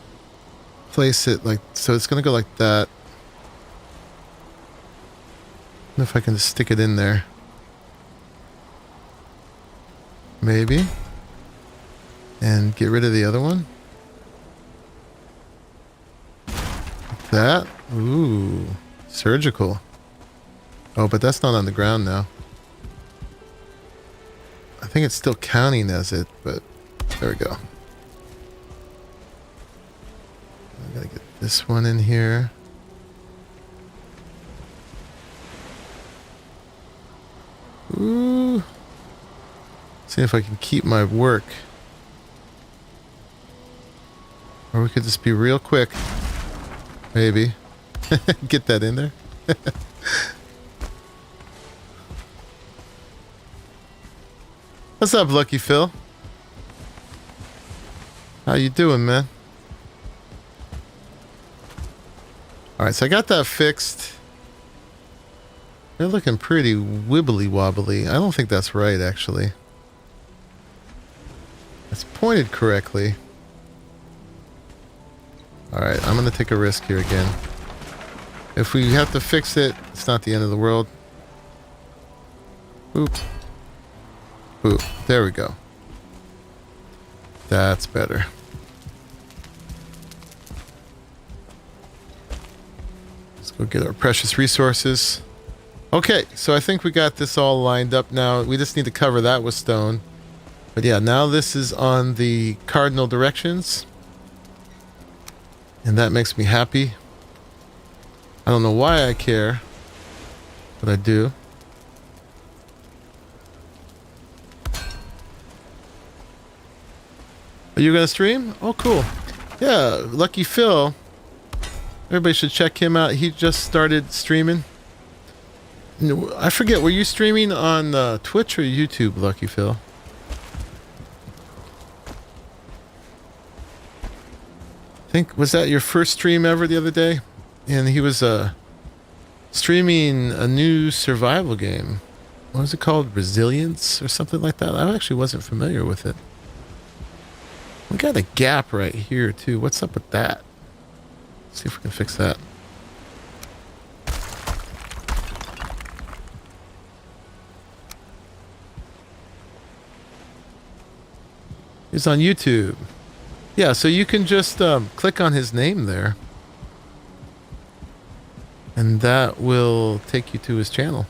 place it like so. It's gonna go like that. I wonder if I can just stick it in there. Maybe. And get rid of the other one. Like that. Ooh. Surgical. Oh, but that's not on the ground now. I think it's still counting as it, but there we go. I gotta get this one in here. Ooh. See if I can keep my work. Or we could just be real quick. Maybe. Get that in there. What's up, Lucky Phil? How you doing, man? Alright, so I got that fixed. They're looking pretty wibbly wobbly. I don't think that's right, actually. it's pointed correctly. Alright, I'm going to take a risk here again. If we have to fix it, it's not the end of the world. Boop. Boop. There we go. That's better. Let's go get our precious resources. Okay, so I think we got this all lined up now. We just need to cover that with stone. But yeah, now this is on the cardinal directions. And that makes me happy. I don't know why I care, but I do. Are you gonna stream? Oh, cool. Yeah, Lucky Phil. Everybody should check him out. He just started streaming. I forget, were you streaming on Twitch or YouTube, Lucky Phil? I think, was that your first stream ever the other day? And he was streaming a new survival game. What was it called? Resilience or something like that? I actually wasn't familiar with it. We got a gap right here too. What's up with that? Let's see if we can fix that. He's on YouTube. Yeah, so you can just click on his name there. And that will take you to his channel.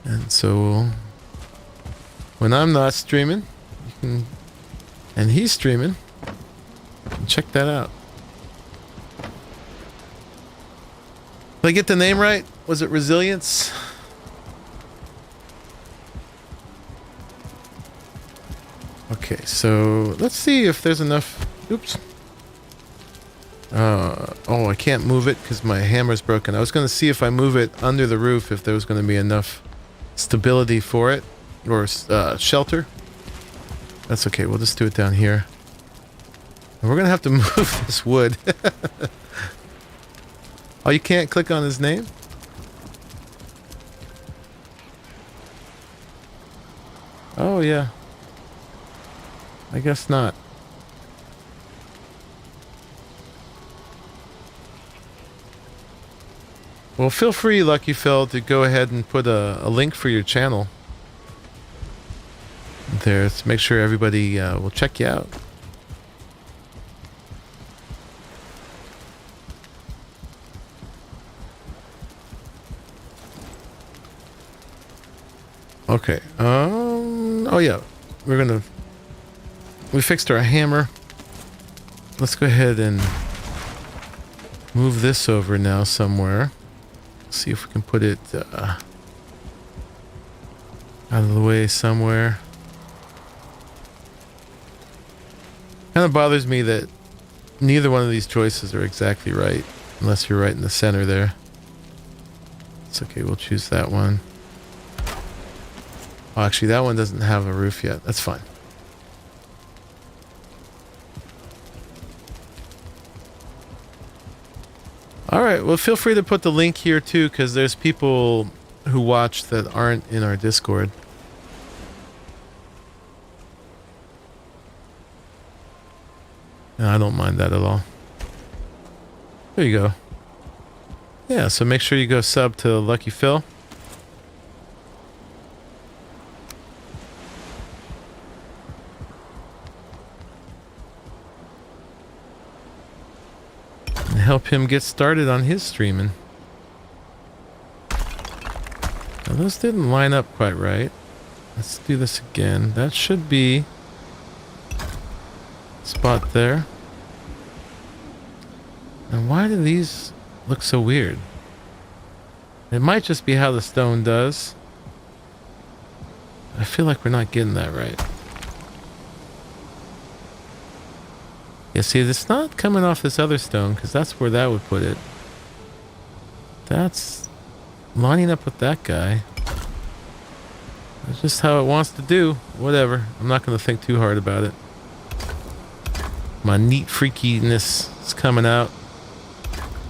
And so when I'm not streaming, you can, and he's streaming, you can check that out. Did I get the name right? Was it Resilience? Okay, so let's see if there's enough. Oops. Oh, I can't move it because my hammer's broken. I was going to see if I move it under the roof if there was going to be enough stability for it, or shelter. That's okay, we'll just do it down here. And we're going to have to move this wood. Oh, you can't click on his name? Oh, yeah. I guess not. Well, feel free, Lucky Phil, to go ahead and put a link for your channel there to make sure everybody will check you out. Okay. Oh yeah, we fixed our hammer. Let's go ahead and move this over now somewhere. See if we can put it out of the way somewhere. Kind of bothers me that neither one of these choices are exactly right, unless you're right in the center there. It's okay, we'll choose that one. Oh, actually, that one doesn't have a roof yet. That's fine. Alright, well, feel free to put the link here too, because there's people who watch that aren't in our Discord. And I don't mind that at all. There you go. Yeah, so make sure you go sub to Lucky Phil. Help him get started on his streaming. Now those didn't line up quite right. Let's do this again. That should be spot there. And why do these look so weird? It might just be how the stone does. I feel like we're not getting that right. Yeah, see, it's not coming off this other stone, because that's where that would put it. That's lining up with that guy. That's just how it wants to do. Whatever. I'm not going to think too hard about it. My neat freakiness is coming out.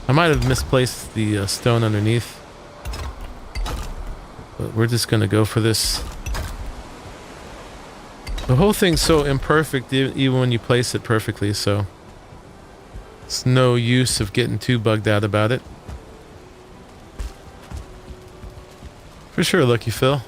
I might have misplaced the stone underneath. But we're just gonna go for this. The whole thing's so imperfect even when you place it perfectly, so it's no use of getting too bugged out about it. For sure, Lucky Phil.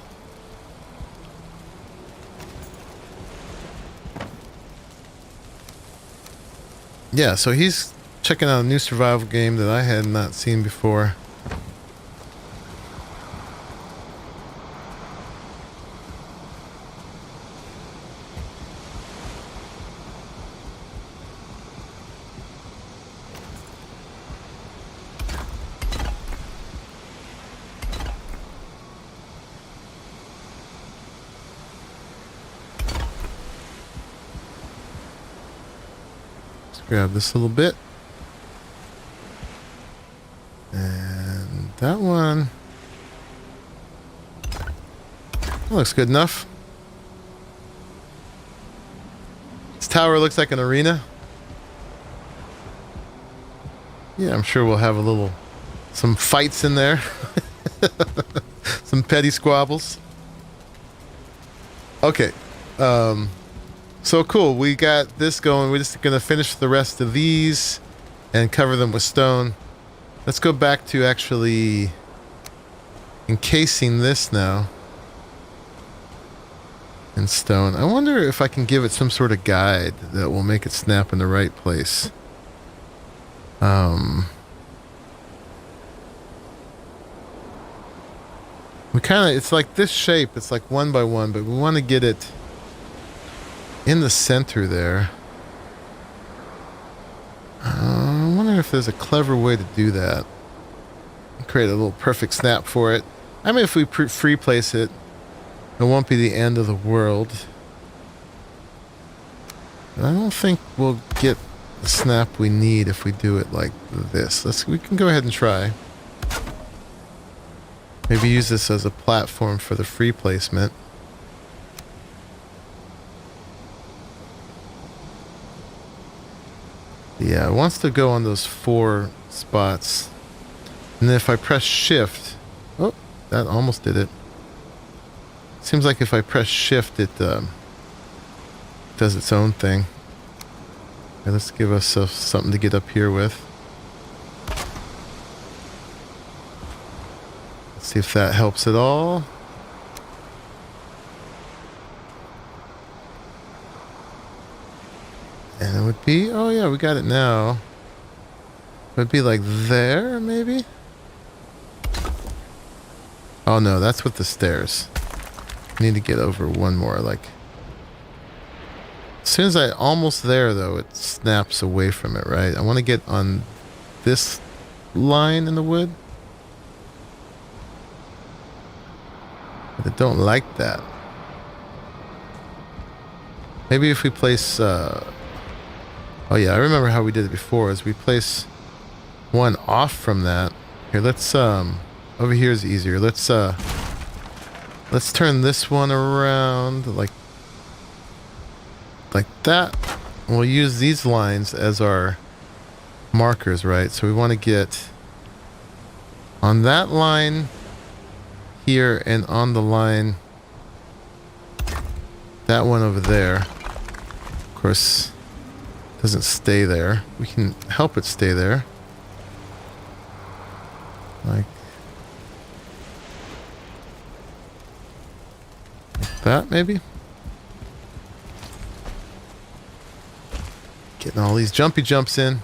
Yeah, so he's checking out a new survival game that I had not seen before. Grab this a little bit. And that one. That looks good enough. This tower looks like an arena. Yeah, I'm sure we'll have some fights in there. Some petty squabbles. Okay. So cool, we got this going. We're just gonna finish the rest of these and cover them with stone. Let's go back to actually encasing this now in stone. I wonder if I can give it some sort of guide that will make it snap in the right place. It's like this shape, it's like 1 by 1, but we want to get it in the center there. I wonder if there's a clever way to do that. Create a little perfect snap for it. I mean, if we free place it, it won't be the end of the world. But I don't think we'll get the snap we need if we do it like this. We can go ahead and try. Maybe use this as a platform for the free placement. Yeah, it wants to go on those 4 spots. And then if I press shift... Oh, that almost did it. Seems like if I press shift, it does its own thing. Okay, let's give us something to get up here with. Let's see if that helps at all. And it would be, oh yeah, we got it now. It would be like there, maybe? Oh no, that's with the stairs. I need to get over one more, like. As soon as I'm almost there, though, it snaps away from it, right? I want to get on this line in the wood. But I don't like that. Maybe if we place, oh yeah, I remember how we did it before, is we place one off from that. Here, let's, over here is easier. Let's turn this one around like that. We'll use these lines as our markers, right? So we want to get on that line here and on the line, that one over there. Of course, doesn't stay there. We can help it stay there. Like that, maybe? Getting all these jumpy jumps in.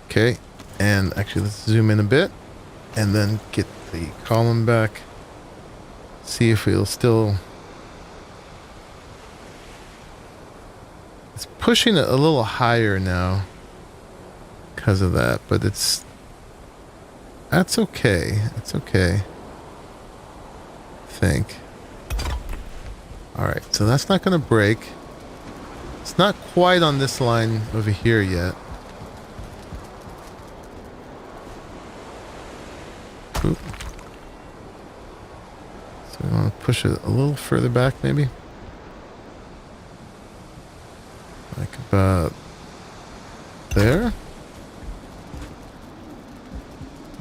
Okay, and actually let's zoom in a bit and then get the column back. See if it'll still... It's pushing it a little higher now because of that, but that's okay. It's okay, I think. Alright, so that's not going to break. It's not quite on this line over here yet. Oop. So we want to push it a little further back, maybe. Like about there.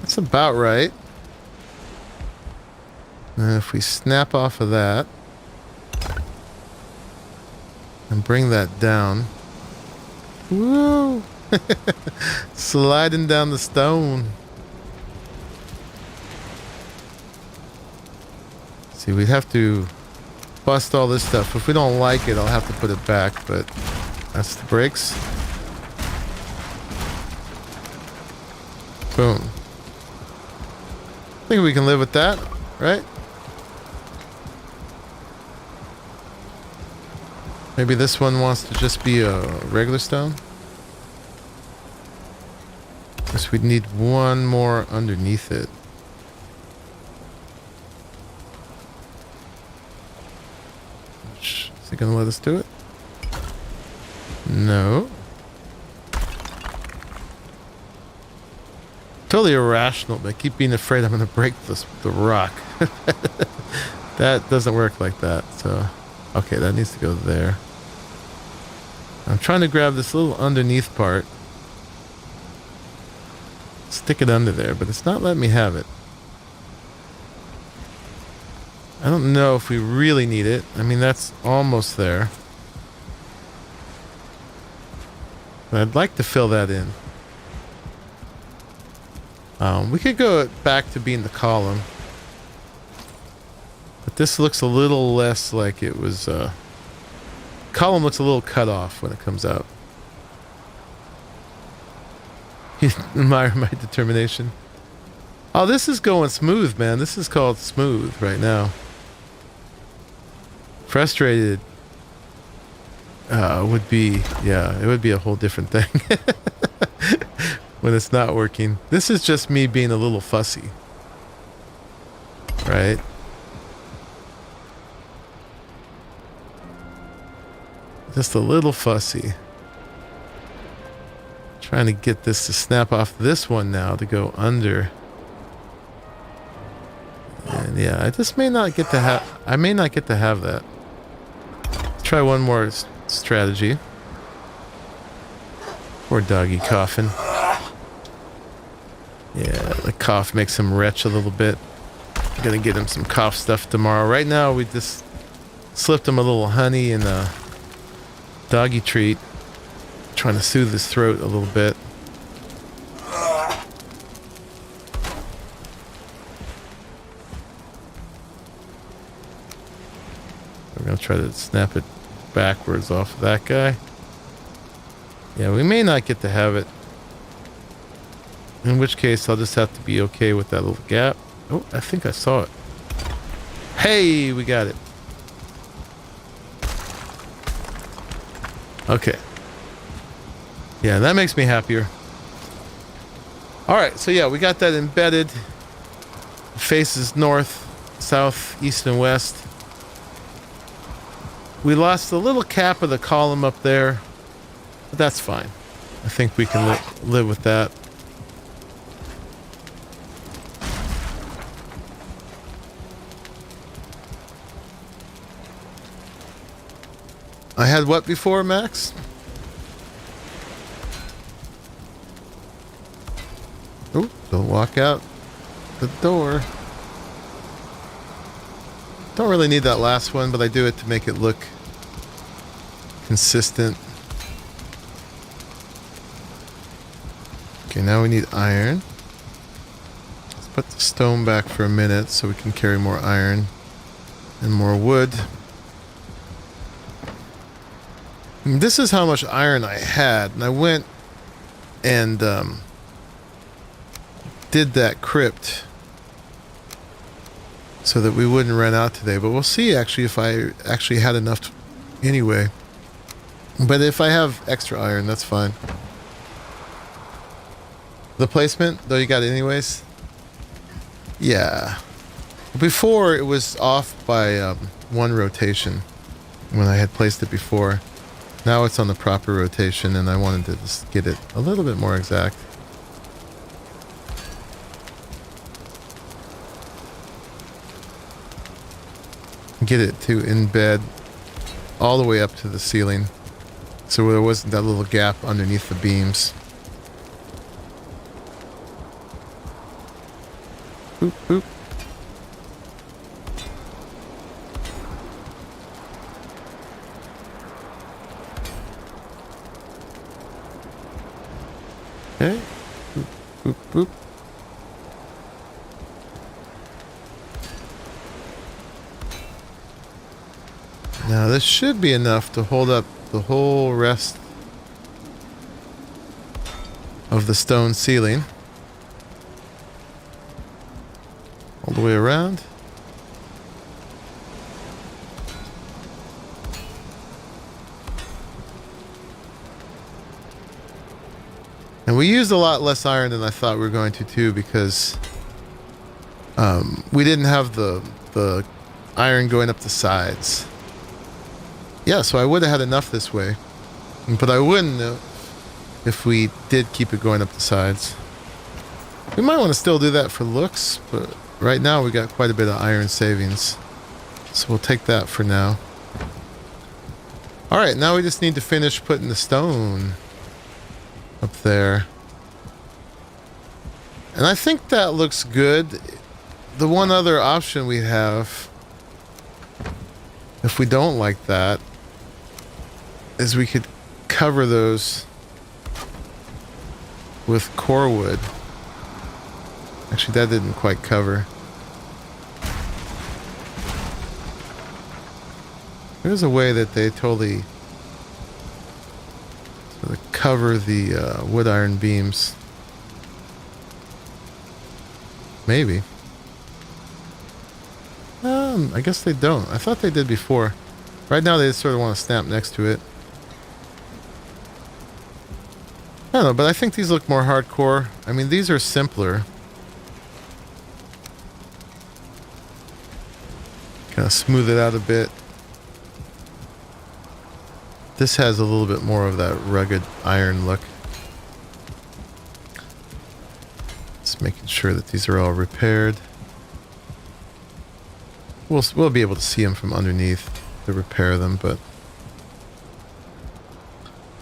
That's about right. And if we snap off of that and bring that down. Woo! Sliding down the stone. See, we'd have to bust all this stuff. If we don't like it, I'll have to put it back, but that's the brakes. Boom. I think we can live with that, right? Maybe this one wants to just be a regular stone. Guess we'd need one more underneath it. Is he gonna let us do it? No. Totally irrational, but I keep being afraid I'm gonna break the rock. That doesn't work like that, so... Okay, that needs to go there. I'm trying to grab this little underneath part. Stick it under there, but it's not letting me have it. I don't know if we really need it. I mean, that's almost there. But I'd like to fill that in. We could go back to being the column. But this looks a little less like it was... column looks a little cut off when it comes out. You admire my determination. Oh, this is going smooth, man. This is called smooth right now. Frustrated would be... Yeah, it would be a whole different thing. When it's not working. This is just me being a little fussy. Right? Just a little fussy. Trying to get this to snap off this one now to go under. And yeah, I just may not get to have... I may not get to have that. Let's try one more strategy. Poor doggy coughing. Yeah, the cough makes him retch a little bit. I'm gonna get him some cough stuff tomorrow. Right now, we just slipped him a little honey and a doggy treat. Trying to soothe his throat a little bit. We're gonna try to snap it backwards off of that guy. Yeah, we may not get to have it. In which case, I'll just have to be okay with that little gap. Oh, I think I saw it. Hey, we got it. Okay. Yeah, that makes me happier. Alright, so yeah, we got that embedded. Faces north, south, east, and west. We lost the little cap of the column up there. But that's fine. I think we can live with that. I had what before, Max? Oh, don't walk out the door. Don't really need that last one, but I do it to make it look consistent. Okay, now we need iron. Let's put the stone back for a minute so we can carry more iron and more wood. And this is how much iron I had, and I went and did that crypt so that we wouldn't run out today. But we'll see actually if I actually had enough anyway. But if I have extra iron, that's fine. The placement, though, you got it anyways? Yeah. Before, it was off by one rotation when I had placed it before. Now it's on the proper rotation, and I wanted to just get it a little bit more exact. Get it to embed all the way up to the ceiling, so there wasn't that little gap underneath the beams. Boop, boop. Okay. Boop, boop, boop. Now this should be enough to hold up the whole rest of the stone ceiling. All the way around. And we used a lot less iron than I thought we were going to too, because we didn't have the iron going up the sides. Yeah, so I would have had enough this way. But I wouldn't if we did keep it going up the sides. We might want to still do that for looks, but right now we got quite a bit of iron savings. So we'll take that for now. Alright, now we just need to finish putting the stone up there. And I think that looks good. The one other option we have, if we don't like that, is we could cover those with core wood. Actually, that didn't quite cover. There's a way that they totally sort of cover the wood iron beams. Maybe. I guess they don't. I thought they did before. Right now they just sort of want to snap next to it. I don't know, but I think these look more hardcore. I mean, these are simpler. Kind of smooth it out a bit. This has a little bit more of that rugged iron look. Just making sure that these are all repaired. We'll be able to see them from underneath to repair them, but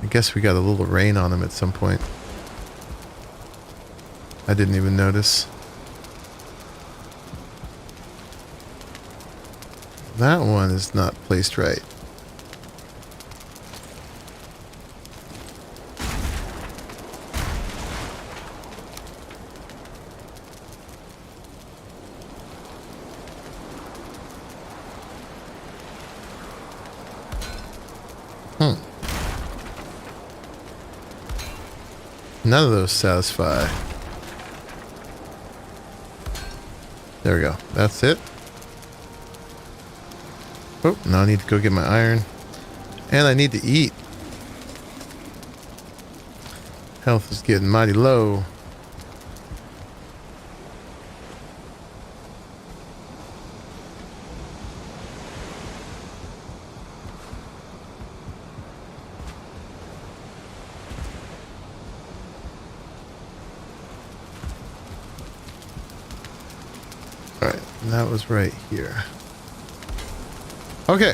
I guess we got a little rain on them at some point. I didn't even notice. That one is not placed right. None of those satisfy. There we go. That's it. Oh, now I need to go get my iron. And I need to eat. Health is getting mighty low. That was right here. Okay,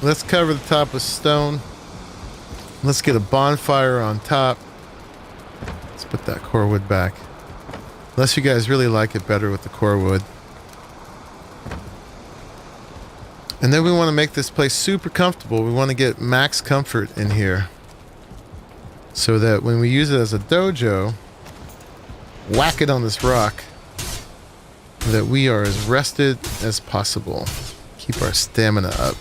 let's cover the top with stone. Let's get a bonfire on top. Let's put that core wood back. Unless you guys really like it better with the core wood. And then we want to make this place super comfortable. We want to get max comfort in here, so that when we use it as a dojo, whack it on this rock, that we are as rested as possible. Keep our stamina up.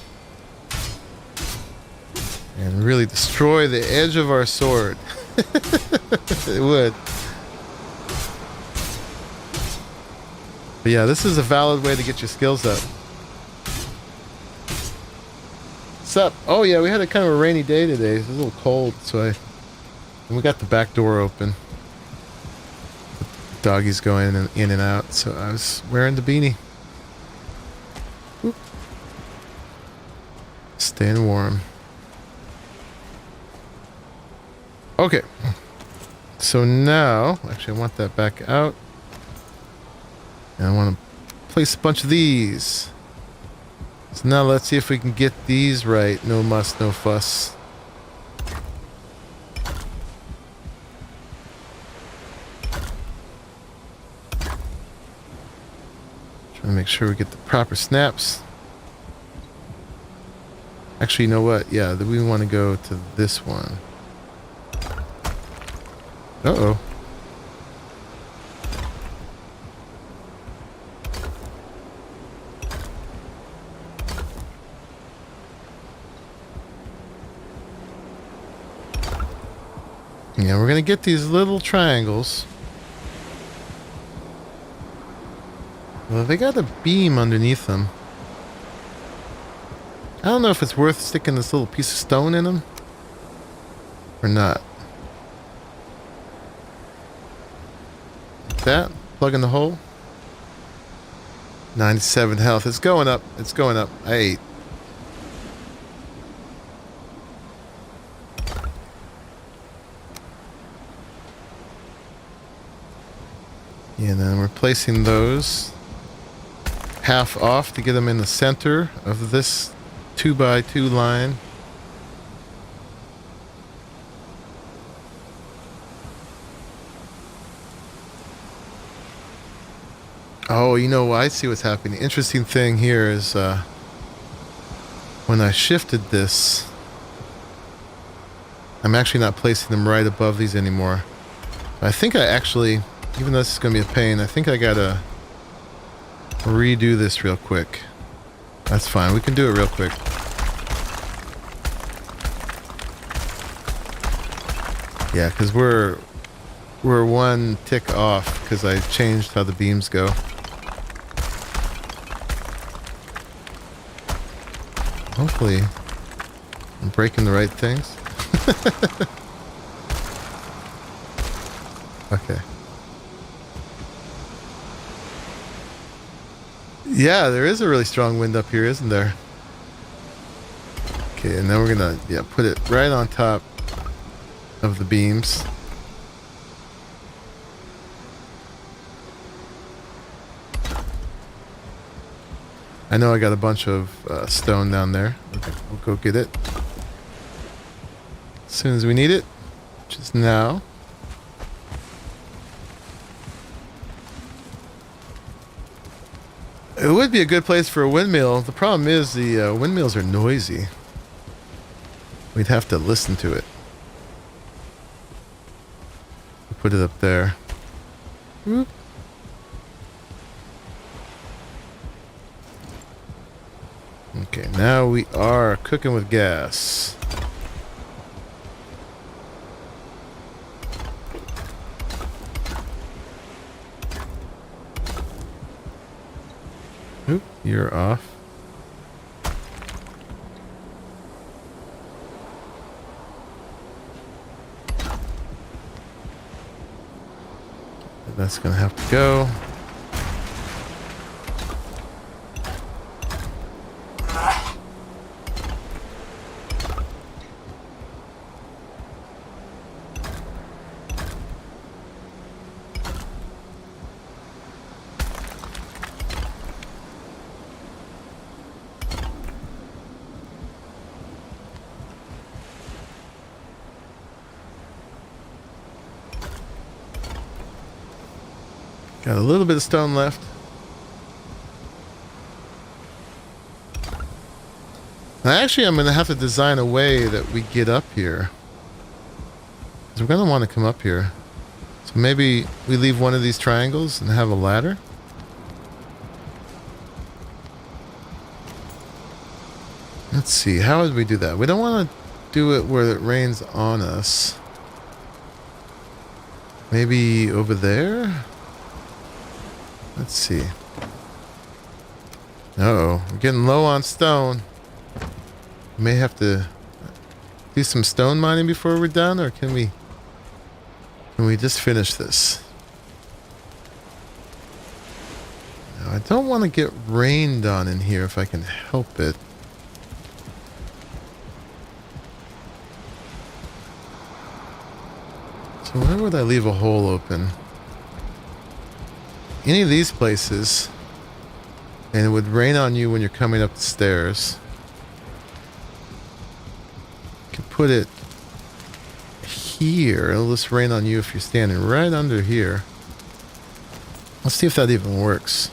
And really destroy the edge of our sword. It would. But yeah, this is a valid way to get your skills up. What's up? Oh yeah, we had a kind of a rainy day today. It was a little cold, so and we got the back door open. Doggies going in and out, so I was wearing the beanie. Oop. Staying warm. Okay. So now, actually I want that back out. And I want to place a bunch of these. So now let's see if we can get these right. No muss, no fuss. Trying to make sure we get the proper snaps. Actually, you know what? Yeah, we want to go to this one. Uh-oh. Yeah, we're gonna get these little triangles. Well, they got a beam underneath them. I don't know if it's worth sticking this little piece of stone in them or not. Like that, plug in the hole. 97 health. It's going up. It's going up. I ate. Yeah, and then we're placing those half off to get them in the center of this 2x2 line. Oh, you know, I see what's happening. The interesting thing here is when I shifted this, I'm actually not placing them right above these anymore. I think I actually, even though this is going to be a pain, I think I got to redo this real quick. That's fine. We can do it real quick. Yeah, because we're one tick off because I changed how the beams go. Hopefully, I'm breaking the right things. Okay. Yeah, there is a really strong wind up here, isn't there? Okay, and then we're gonna, yeah, put it right on top of the beams. I know I got a bunch of stone down there. Okay, we'll go get it as soon as we need it, which is now. It would be a good place for a windmill. The problem is the windmills are noisy. We'd have to listen to it. Put it up there. Whoop. Okay, now we are cooking with gas. Oop, you're off. That's gonna have to go. Got a little bit of stone left. Now, actually, I'm going to have to design a way that we get up here. Because we're going to want to come up here. So maybe we leave one of these triangles and have a ladder. Let's see. How would we do that? We don't want to do it where it rains on us. Maybe over there? Let's see. Uh-oh, we're getting low on stone. We may have to do some stone mining before we're done, or can we just finish this? Now, I don't want to get rained on in here if I can help it. So where would I leave a hole open? Any of these places, and it would rain on you when you're coming up the stairs. You could put it here. It'll just rain on you if you're standing right under here. Let's see if that even works.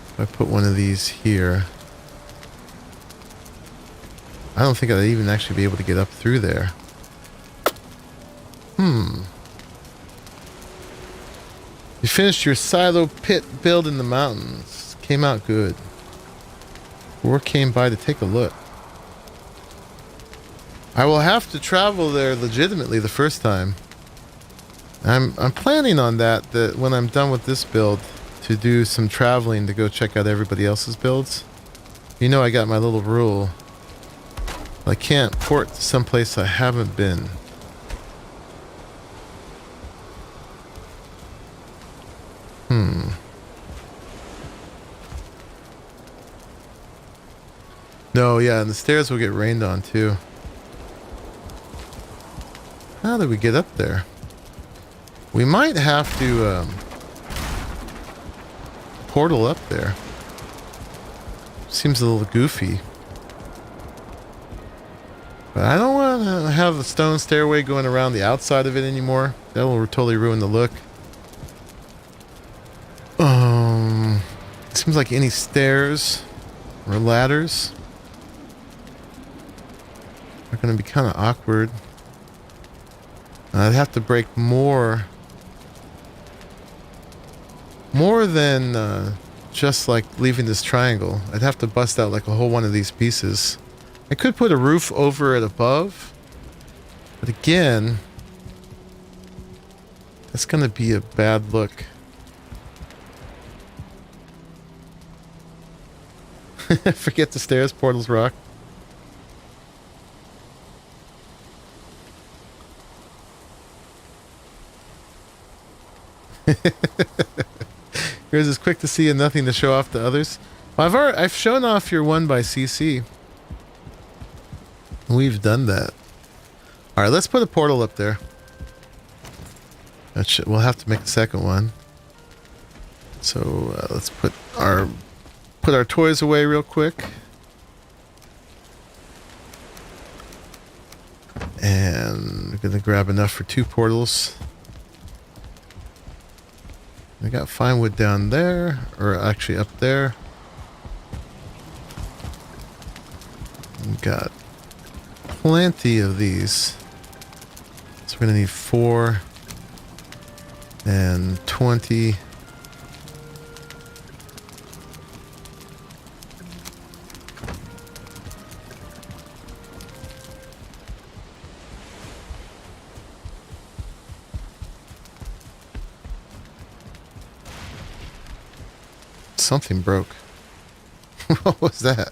If I put one of these here, I don't think I'd even actually be able to get up through there. You finished your silo pit build in the mountains. Came out good. War came by to take a look. I will have to travel there legitimately the first time. I'm planning on that when I'm done with this build to do some traveling to go check out everybody else's builds. You know I got my little rule. I can't port to someplace I haven't been. No, yeah, and the stairs will get rained on too. How did we get up there? We might have to portal up there. Seems a little goofy. But I don't want to have the stone stairway going around the outside of it anymore. That will totally ruin the look. Seems like any stairs or ladders are going to be kind of awkward. I'd have to break more than just like leaving this triangle. I'd have to bust out like a whole one of these pieces. I could put a roof over it above, but again, that's going to be a bad look. Forget the stairs, portals rock. Yours is quick to see and nothing to show off to others. Well, I've shown off your one by CC. We've done that. All right, let's put a portal up there. We'll have to make a second one. So let's put our toys away real quick. And we're gonna grab enough for 2 portals. We got fine wood down there, or actually up there. We got plenty of these. So we're gonna need 4 and 20. Something broke. What was that?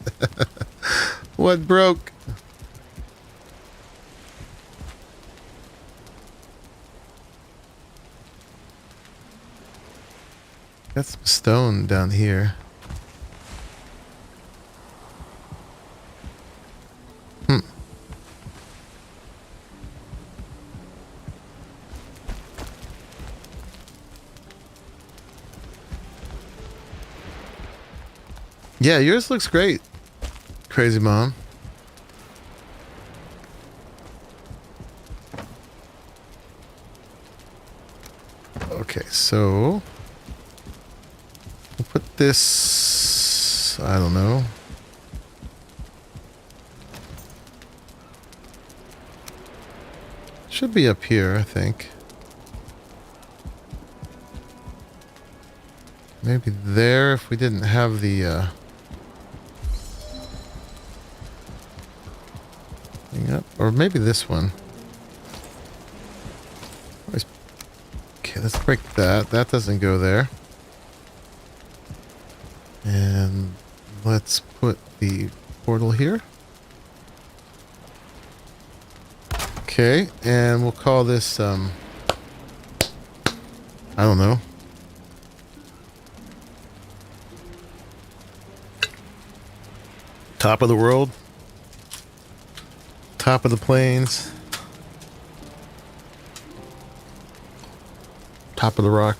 What broke? Got some stone down here. Yeah, yours looks great, Crazy Mom. Okay, so we'll put this, I don't know. Should be up here, I think. Maybe there if we didn't have the Yep. Or maybe this one. Okay, let's break that. That doesn't go there. And let's put the portal here. Okay, and we'll call this, I don't know. Top of the world. Top of the plains. Top of the rock.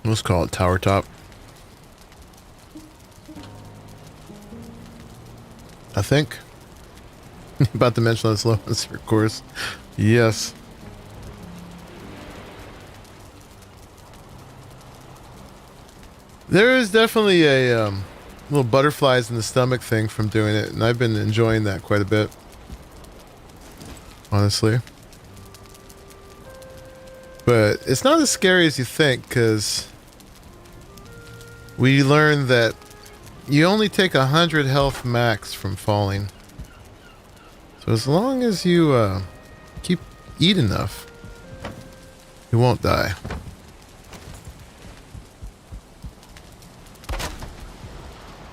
Let's call it Tower Top. I think. About to mention this low, of course. Yes. There is definitely a little butterflies in the stomach thing from doing it, and I've been enjoying that quite a bit. Honestly. But it's not as scary as you think, because we learned that you only take 100 health max from falling. So as long as you eat enough, you won't die.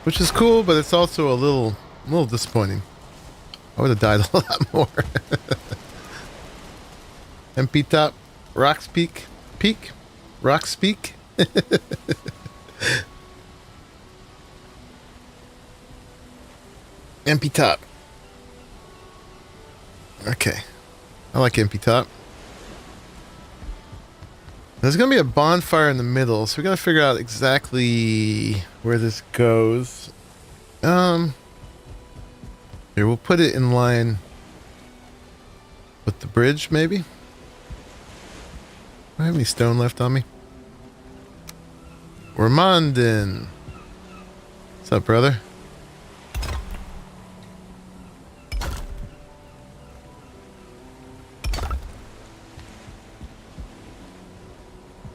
Which is cool, but it's also a little disappointing. I would have died a lot more. MP top, Rocks Peak, Rocks Peak. MP top. Okay, I like MP top. There's gonna be a bonfire in the middle, so we gotta figure out exactly where this goes. Here, we'll put it in line with the bridge, maybe. Do I have any stone left on me? Ramondin. What's up, brother?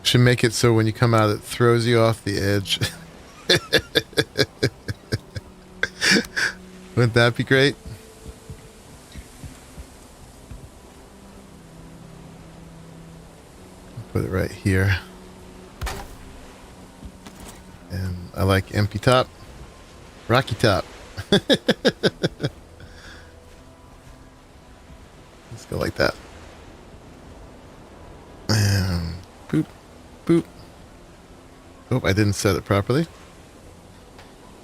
Should make it so when you come out, it throws you off the edge. Wouldn't that be great? Put it right here. And I like MP top. Rocky top. Let's go like that. And boop, boop. Oh, I didn't set it properly.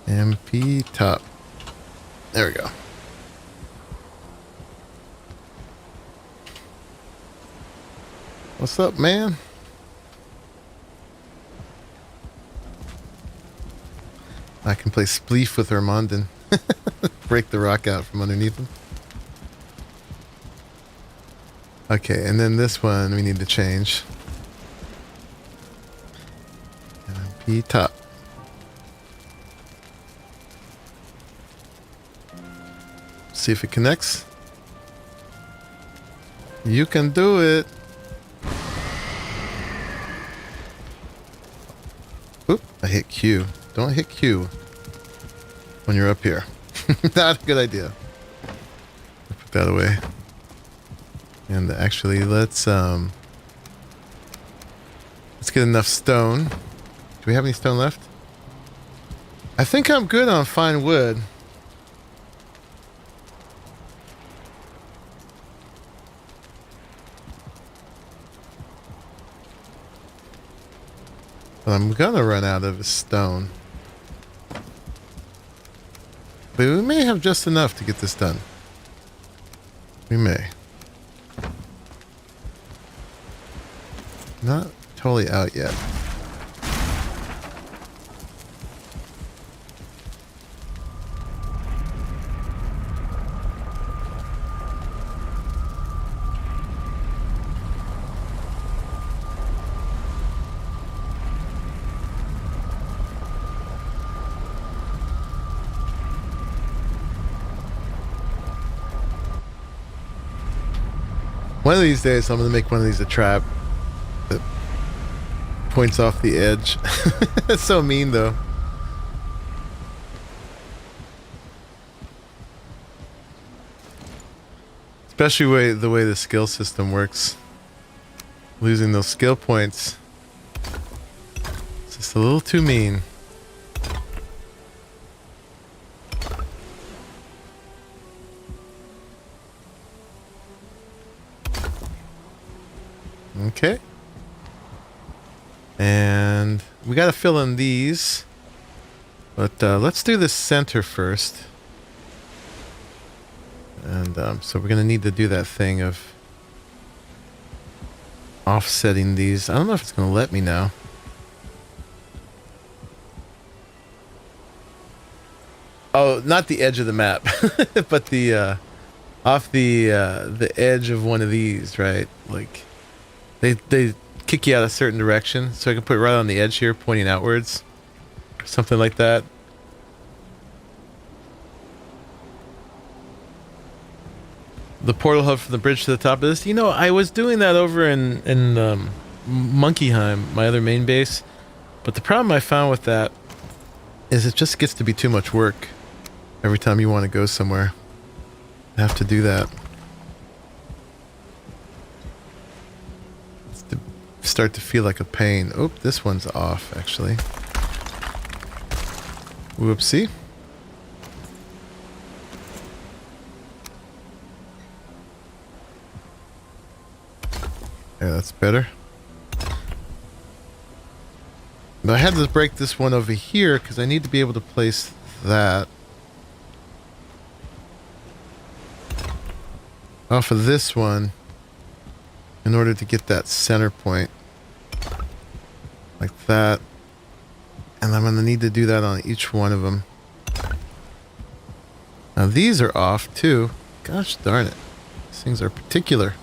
MP top. There we go. What's up, man? I can play Spleef with Armandin. Break the rock out from underneath him. Okay, and then this one we need to change. MP top. See if it connects. You can do it. Oop, I hit Q. Don't hit Q when you're up here. Not a good idea. Put that away. And actually, let's get enough stone. Do we have any stone left? I think I'm good on fine wood. But I'm gonna run out of stone. But we may have just enough to get this done. We may. Not totally out yet. One of these days, I'm going to make one of these a trap that points off the edge. That's so mean, though. Especially the way the skill system works. Losing those skill points. It's just a little too mean. Okay. And we got to fill in these. But let's do the center first. And so we're going to need to do that thing of offsetting these. I don't know if it's going to let me now. Oh, not the edge of the map, but the off the edge of one of these, right? Like they kick you out a certain direction, so I can put it right on the edge here, pointing outwards, something like that. The portal hub from the bridge to the top of this. You know, I was doing that over in Monkeyheim, my other main base, but the problem I found with that is it just gets to be too much work every time you want to go somewhere. I have to do that. It's to start to feel like a pain. Oh, this one's off, actually. Whoopsie. Yeah, that's better. But I had to break this one over here because I need to be able to place that off of this one in order to get that center point like that. And I'm going to need to do that on each one of them. Now these are off too. Gosh darn it. These things are particular.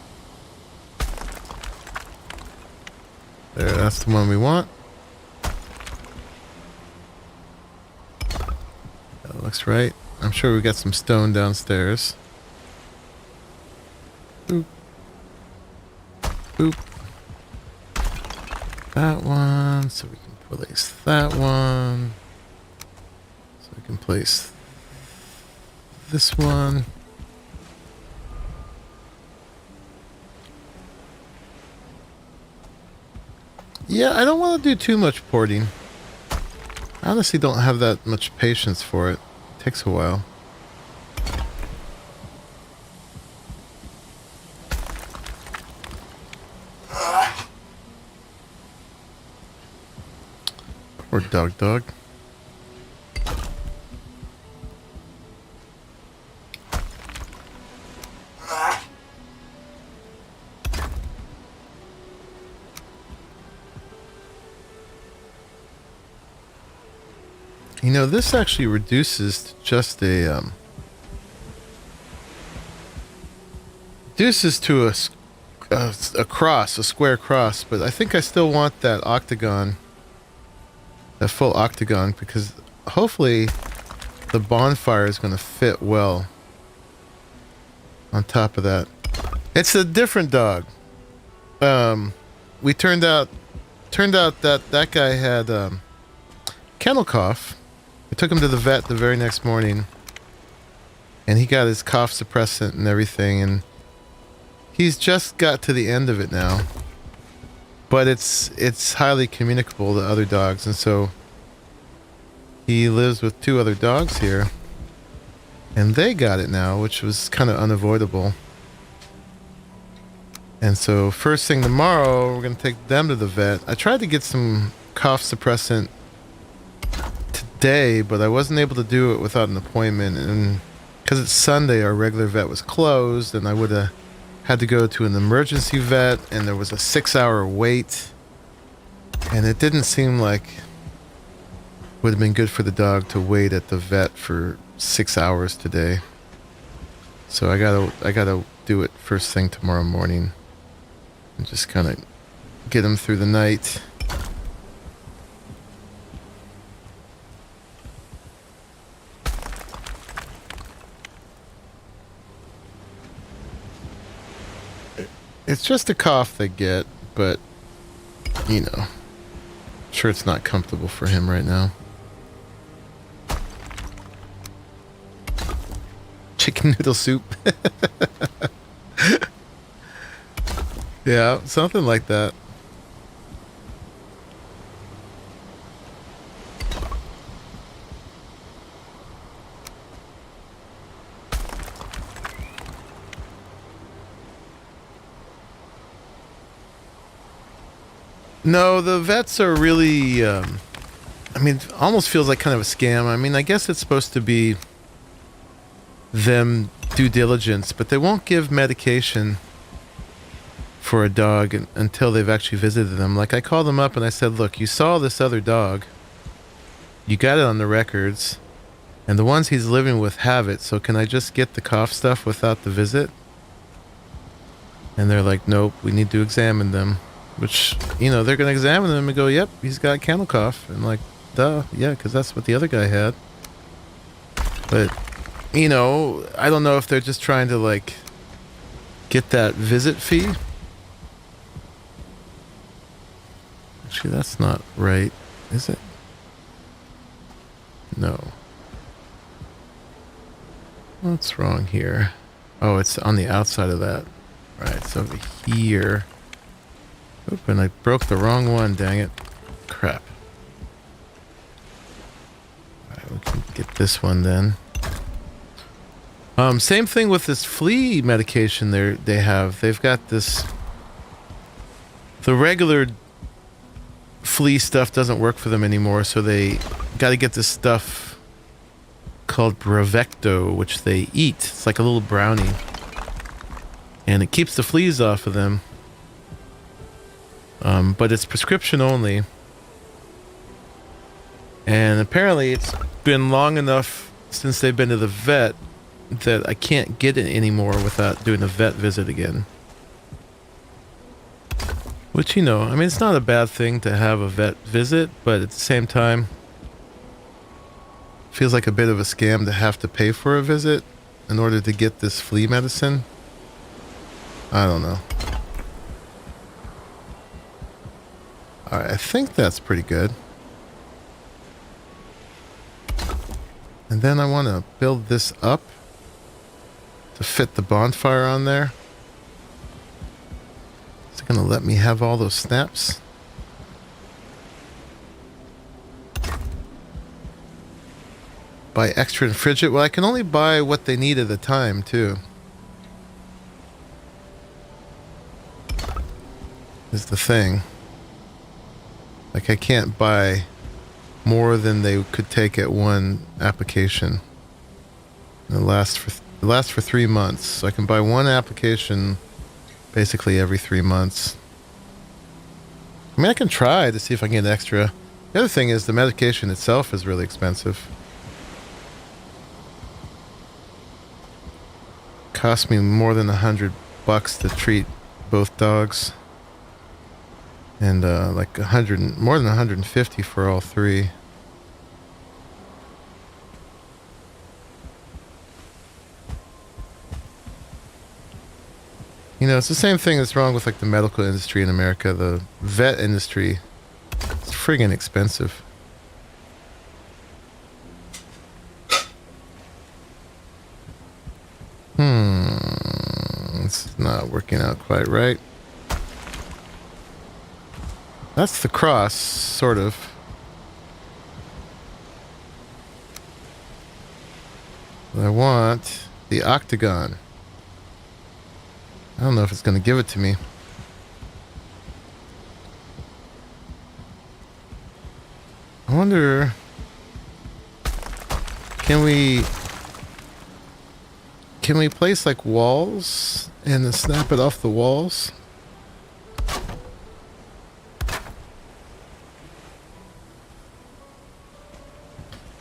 There, that's the one we want. That looks right. I'm sure we got some stone downstairs. Boop. Boop. That one, so we can place that one. So we can place this one. Yeah, I don't want to do too much porting. I honestly don't have that much patience for it. It takes a while. Poor dog. You know, this actually reduces to just a reduces to a cross, a square cross, but I think I still want that octagon, that full octagon, because hopefully the bonfire is going to fit well on top of that. It's a different dog. We turned out that guy had kennel cough. I took him to the vet the very next morning, and he got his cough suppressant and everything, and he's just got to the end of it now. But it's highly communicable to other dogs, and so he lives with 2 other dogs here, and they got it now, which was kind of unavoidable. And so first thing tomorrow, we're going to take them to the vet. I tried to get some cough suppressant today, but I wasn't able to do it without an appointment, and because it's Sunday, our regular vet was closed, and I would have had to go to an emergency vet, and there was a 6-hour wait, and it didn't seem like it would have been good for the dog to wait at the vet for 6 hours today. So I gotta do it first thing tomorrow morning and just kind of get him through the night. It's just a cough they get, but, you know, I'm sure it's not comfortable for him right now. Chicken noodle soup. Yeah, something like that. No, the vets are really, I mean, it almost feels like kind of a scam. I mean, I guess it's supposed to be them due diligence, but they won't give medication for a dog until they've actually visited them. Like, I called them up and I said, look, you saw this other dog. You got it on the records, and the ones he's living with have it, so can I just get the cough stuff without the visit? And they're like, nope, we need to examine them. Which, you know, they're going to examine them and go, yep, he's got kennel cough. And like, duh, yeah, because that's what the other guy had. But, you know, I don't know if they're just trying to, like, get that visit fee. Actually, that's not right, is it? No. What's wrong here? Oh, it's on the outside of that. Right, so over here. Oop, and I broke the wrong one, dang it. Crap. Alright, we can get this one then. Same thing with this flea medication they have. They've got this... The regular flea stuff doesn't work for them anymore, so they got to get this stuff called Bravecto, which they eat. It's like a little brownie. And it keeps the fleas off of them. But it's prescription only. And apparently it's been long enough since they've been to the vet that I can't get it anymore without doing a vet visit again. Which, you know, I mean, it's not a bad thing to have a vet visit, but at the same time, feels like a bit of a scam to have to pay for a visit in order to get this flea medicine. I don't know. Alright, I think that's pretty good. And then I want to build this up to fit the bonfire on there. Is it going to let me have all those snaps? Buy extra and fridge it? Well, I can only buy what they need at a time, too. Is the thing. Like, I can't buy more than they could take at one application. And it lasts for 3 months. So I can buy one application basically every 3 months. I mean, I can try to see if I can get extra. The other thing is the medication itself is really expensive. Cost me more than $100 to treat both dogs. And like more than 150 for all three. You know, it's the same thing that's wrong with like the medical industry in America. The vet industry, it's friggin' expensive. This is not working out quite right. That's the cross, sort of. I want the octagon. I don't know if it's going to give it to me. I wonder... Can we place like walls and then snap it off the walls?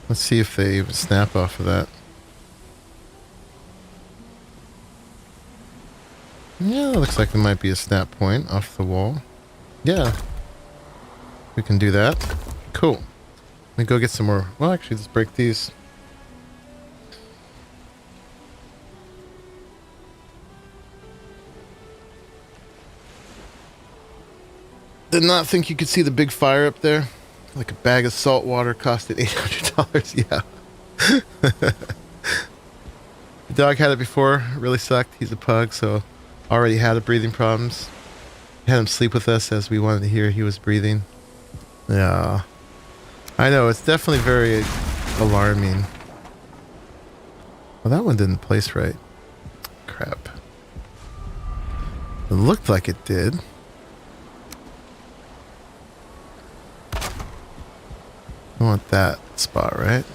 Let's see if they even snap off of that. Yeah, looks like there might be a snap point off the wall. Yeah. We can do that. Cool. Let me go get some more. Well, actually, let's break these. Did not think you could see the big fire up there. Like a bag of salt water costed $800. Yeah. The dog had it before. It really sucked. He's a pug, so already had breathing problems. Had him sleep with us as we wanted to hear he was breathing. Yeah. I know, it's definitely very alarming. Well, that one didn't place right. Crap. It looked like it did. I want that spot, right?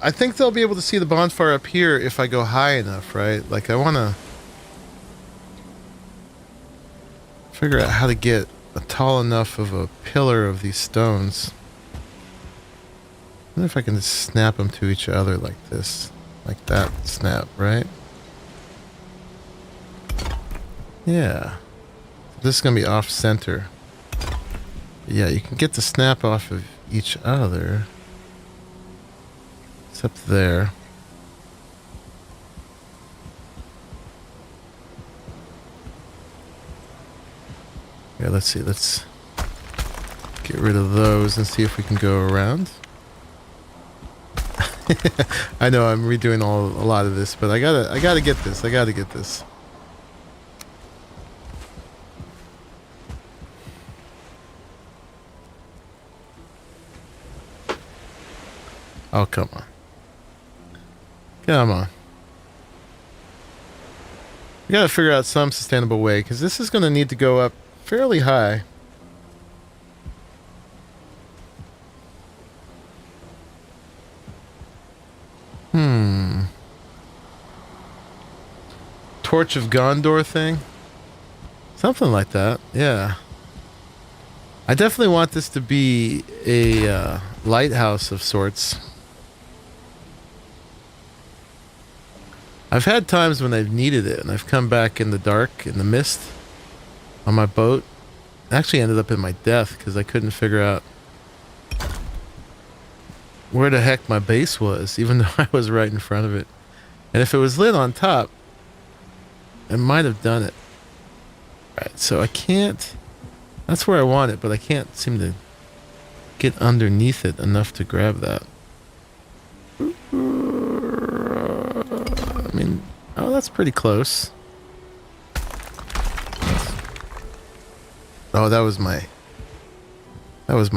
I think they'll be able to see the bonfire up here if I go high enough, right? Like, I want to figure out how to get a tall enough of a pillar of these stones. I wonder if I can just snap them to each other like this. Like that snap, right? Yeah. This is going to be off center. Yeah, you can get the snap off of each other. Except there. Yeah, let's see. Let's get rid of those and see if we can go around. I know I'm redoing a lot of this, but I gotta get this. I gotta get this. Oh, come on. Come on. We gotta figure out some sustainable way, because this is gonna need to go up fairly high. Torch of Gondor thing? Something like that, yeah. I definitely want this to be a lighthouse of sorts. I've had times when I've needed it and I've come back in the dark, in the mist, on my boat. I actually ended up in my death because I couldn't figure out where the heck my base was, even though I was right in front of it. And if it was lit on top, it might have done it. Right, so I can't... That's where I want it, but I can't seem to get underneath it enough to grab that. I mean, oh, that's pretty close. Oh, that was my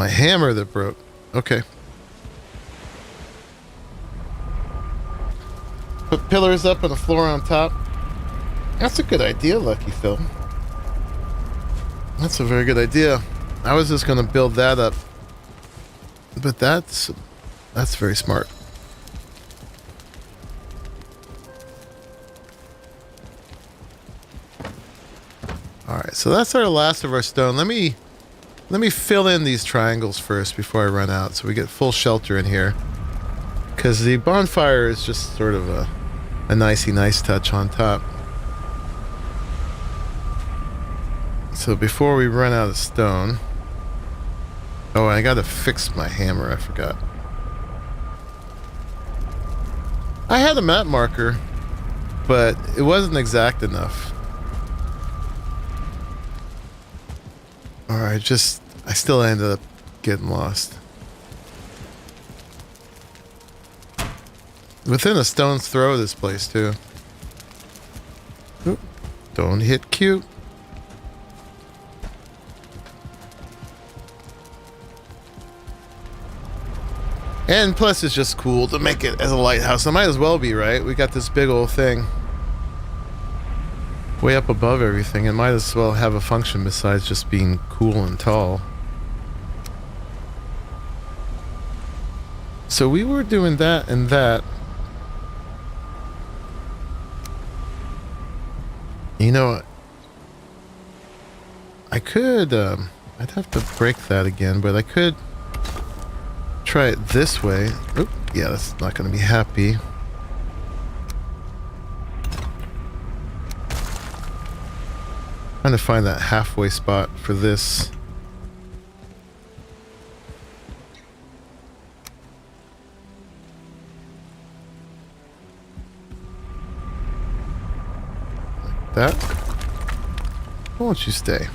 hammer that broke. Okay. Put pillars up and a floor on top. That's a good idea, Lucky Phil. That's a very good idea. I was just going to build that up. But that's very smart. Alright, so that's our last of our stone. Let me fill in these triangles first before I run out so we get full shelter in here. Because the bonfire is just sort of a nicey nice touch on top. So before we run out of stone... Oh, I gotta fix my hammer, I forgot. I had a map marker, but it wasn't exact enough. Or I still ended up getting lost. Within a stone's throw of this place, too. Oop, don't hit Q. And plus, it's just cool to make it as a lighthouse. It might as well be, right? We got this big old thing way up above everything. It might as well have a function besides just being cool and tall. So we were doing that and that. You know, I could, I'd have to break that again, but I could try it this way. Oop, yeah, that's not going to be happy. Trying to find that halfway spot for this. Like that. Why don't you stay?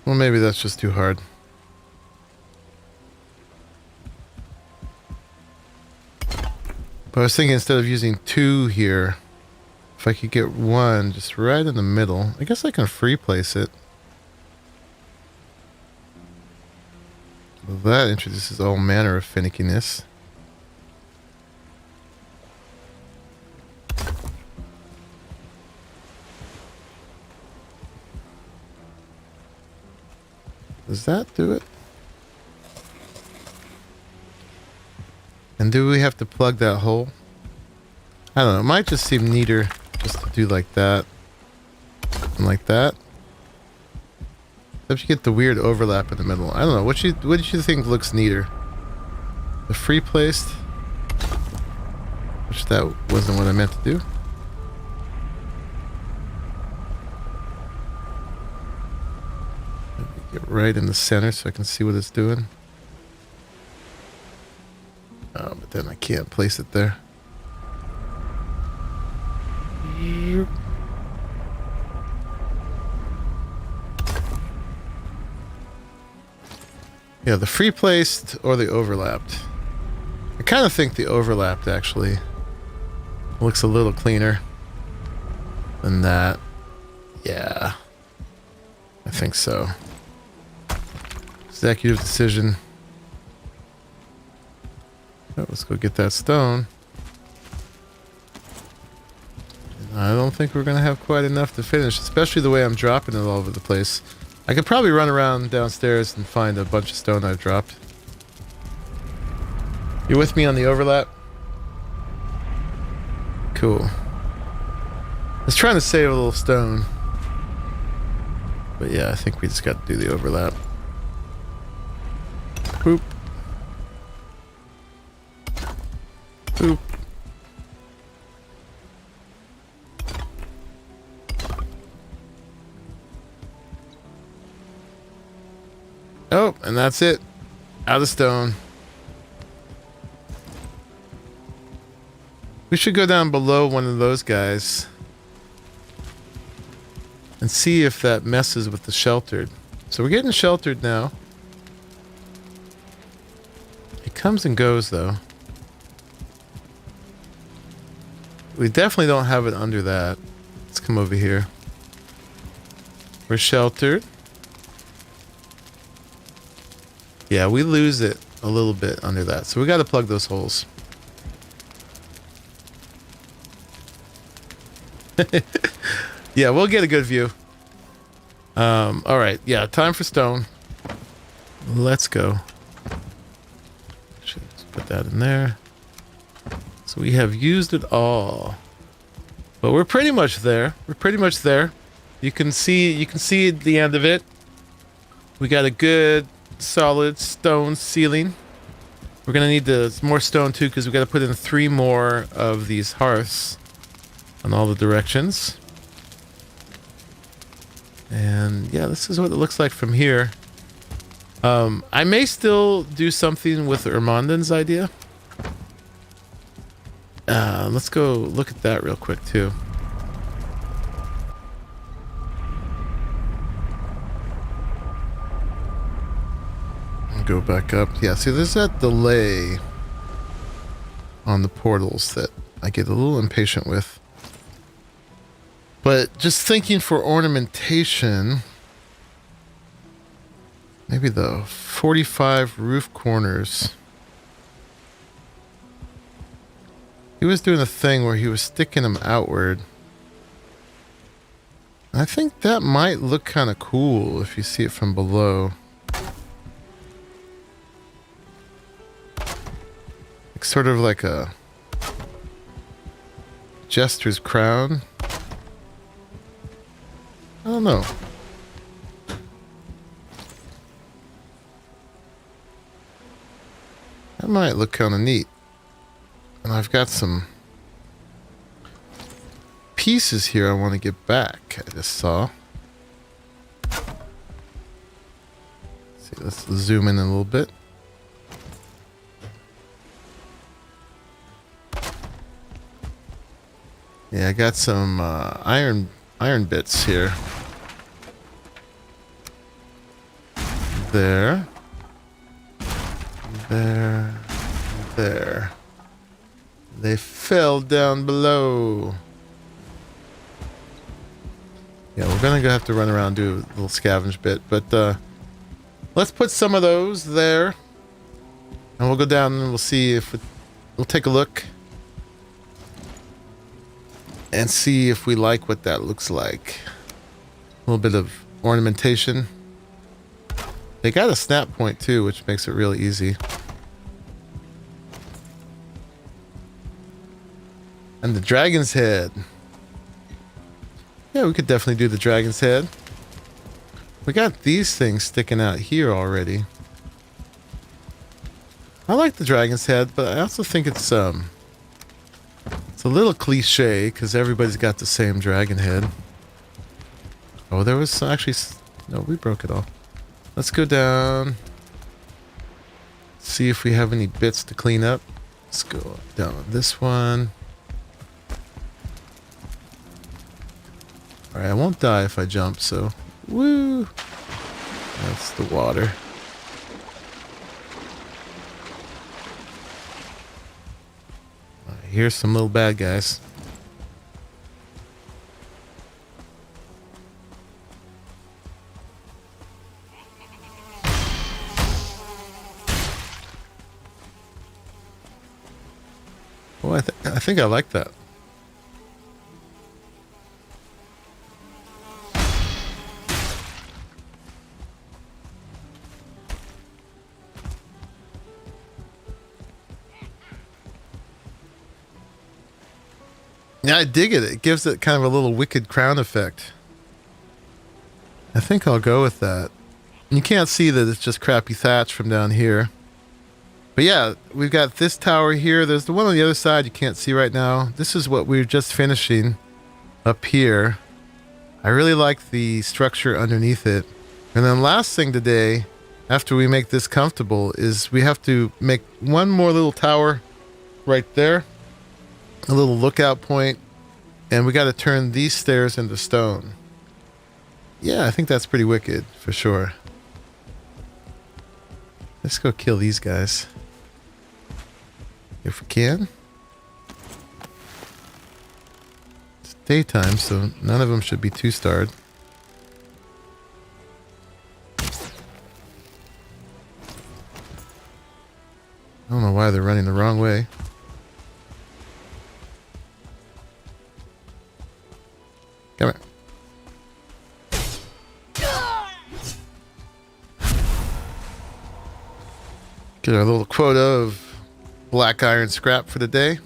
Well, maybe that's just too hard. But I was thinking instead of using 2 here, if I could get 1 just right in the middle. I guess I can free place it. Well, that introduces all manner of finickiness. Does that do it? And do we have to plug that hole? I don't know. It might just seem neater just to do like that. And like that. Except you get the weird overlap in the middle. I don't know. What did you think looks neater? The free placed? Which that wasn't what I meant to do. Get right in the center so I can see what it's doing. but then I can't place it there. Yeah, the free placed or the overlapped. I kind of think the overlapped actually looks a little cleaner than that. Yeah, I think so. Executive decision. Oh, let's go get that stone. I don't think we're gonna have quite enough to finish, especially the way I'm dropping it all over the place. I could probably run around downstairs and find a bunch of stone I've dropped. You with me on the overlap? Cool. I was trying to save a little stone. But yeah, I think we just got to do the overlap. Boop. Boop. Oh, and that's it. Out of stone. We should go down below one of those guys and see if that messes with the sheltered. So we're getting sheltered now. It comes and goes though. We definitely don't have it under that. Let's come over here. We're sheltered. Yeah, we lose it a little bit under that. So we got to plug those holes. Yeah, we'll get a good view. All right. Yeah, time for stone. Let's go. Let's put that in there. So we have used it all. But we're pretty much there. We're pretty much there. You can see the end of it. We got a good solid stone ceiling. We're gonna need more stone too, because we got to put in 3 more of these hearths on all the directions. And yeah, this is what it looks like from here. I may still do something with Ermonden's idea. Let's go look at that real quick too. Go back up. Yeah, see, there's that delay on the portals that I get a little impatient with. But just thinking for ornamentation, maybe the 45 roof corners. He was doing a thing where he was sticking them outward. I think that might look kind of cool if you see it from below. Sort of like a jester's crown. I don't know. That might look kind of neat. And I've got some pieces here I want to get back. I just saw. Let's see, let's zoom in a little bit. Yeah, I got some iron bits here. There. There. There. They fell down below. Yeah, we're gonna have to run around and do a little scavenge bit, but let's put some of those there. And we'll go down and we'll see if we'll take a look. And see if we like what that looks like. A little bit of ornamentation. They got a snap point too, which makes it really easy. And the dragon's head. Yeah, we could definitely do the dragon's head. We got these things sticking out here already. I like the dragon's head, but I also think it's a little cliche because everybody's got the same dragon head. Oh, there was actually... No, we broke it all. Let's go down. See if we have any bits to clean up. Let's go down this one. Alright, I won't die if I jump, so... Woo! That's the water. Here's some little bad guys. Well, I think I like that. Yeah, I dig it. It gives it kind of a little wicked crown effect. I think I'll go with that. You can't see that it's just crappy thatch from down here. But yeah, we've got this tower here. There's the one on the other side you can't see right now. This is what we're just finishing up here. I really like the structure underneath it. And then last thing today, after we make this comfortable, is we have to make one more little tower right there. A little lookout point. And we got to turn these stairs into stone. Yeah, I think that's pretty wicked, for sure. Let's go kill these guys. If we can. It's daytime, so none of them should be too starved. I don't know why they're running the wrong way. Come here. Get our little quota of black iron scrap for the day.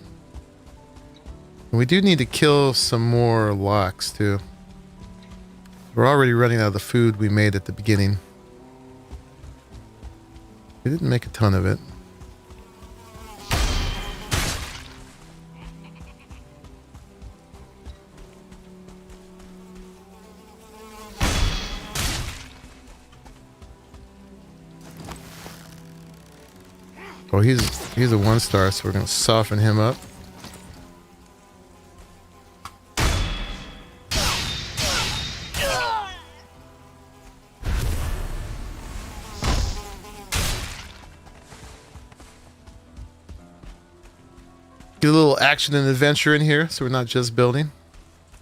And we do need to kill some more locks too. We're already running out of the food we made at the beginning. We didn't make a ton of it. Oh, he's a 1-star, so we're gonna soften him up. Get a little action and adventure in here, so we're not just building.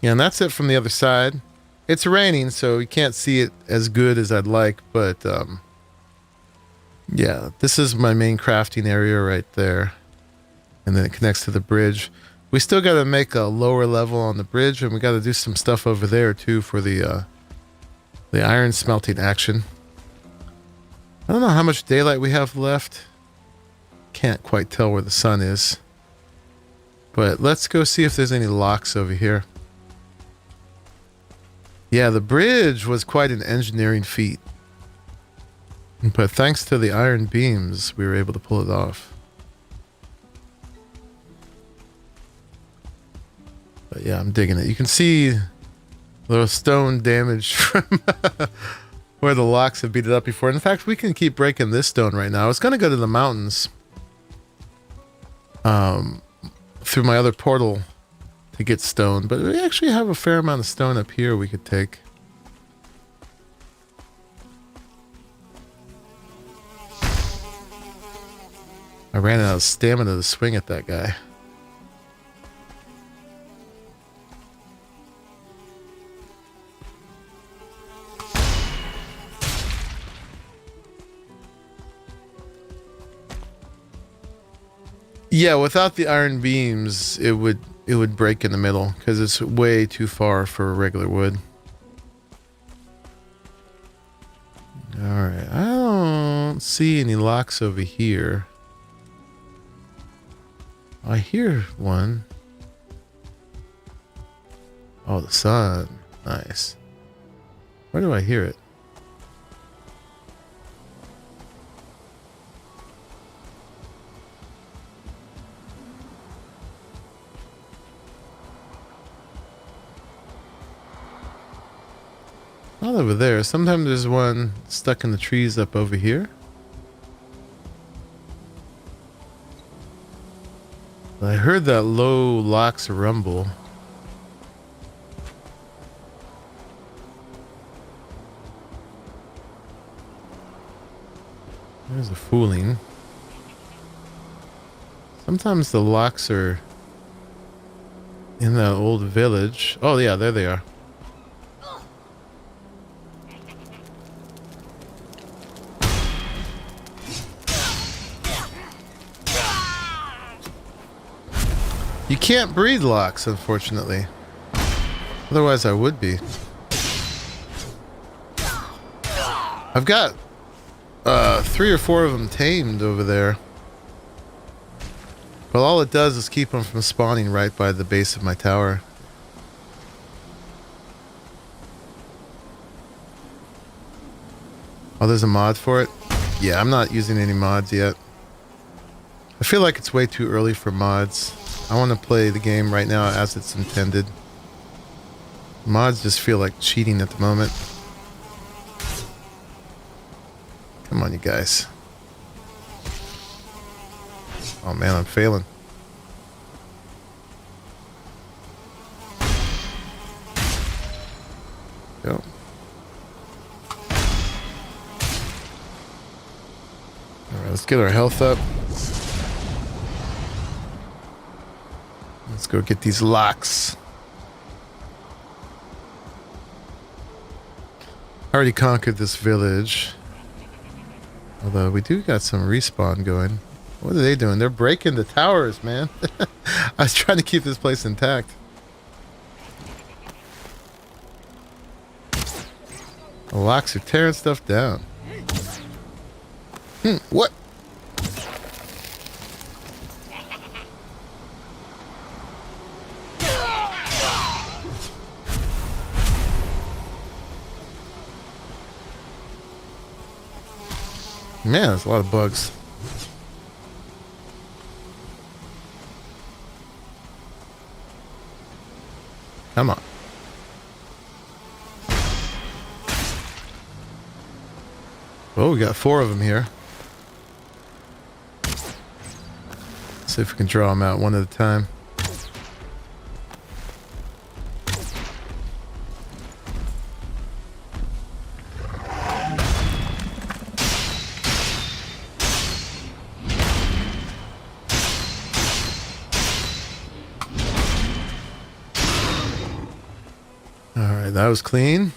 Yeah, and that's it from the other side. It's raining, so you can't see it as good as I'd like, but yeah, this is my main crafting area right there. And then it connects to the bridge. We still got to make a lower level on the bridge, and we got to do some stuff over there too for the iron smelting action. I don't know how much daylight we have left. Can't quite tell where the sun is. But let's go see if there's any locks over here. Yeah, the bridge was quite an engineering feat. But thanks to the iron beams, we were able to pull it off. But yeah, I'm digging it. You can see a little stone damage from where the locks have beat it up before. In fact, we can keep breaking this stone right now. I was going to go to the mountains through my other portal to get stone, but we actually have a fair amount of stone up here we could take. I ran out of stamina to swing at that guy. Yeah, without the iron beams, it would break in the middle because it's way too far for regular wood. All right, I don't see any locks over here. I hear one. Oh, the sun. Nice. Where do I hear it? Not over there. Sometimes there's one stuck in the trees up over here. I heard that low locks rumble. There's a fooling. Sometimes the locks are in that old village. Oh yeah, there they are. You can't breed locks, unfortunately. Otherwise I would be. I've got 3 or 4 of them tamed over there. But all it does is keep them from spawning right by the base of my tower. Oh, there's a mod for it? Yeah, I'm not using any mods yet. I feel like it's way too early for mods. I want to play the game right now as it's intended. Mods just feel like cheating at the moment. Come on, you guys. Oh man, I'm failing. Go. Alright, let's get our health up. Let's go get these locks. I already conquered this village. Although we do got some respawn going. What are they doing? They're breaking the towers, man. I was trying to keep this place intact. The locks are tearing stuff down. What? Man, there's a lot of bugs. Come on. Oh, we got 4 of them here. Let's see if we can draw them out one at a time. Alright, that was clean.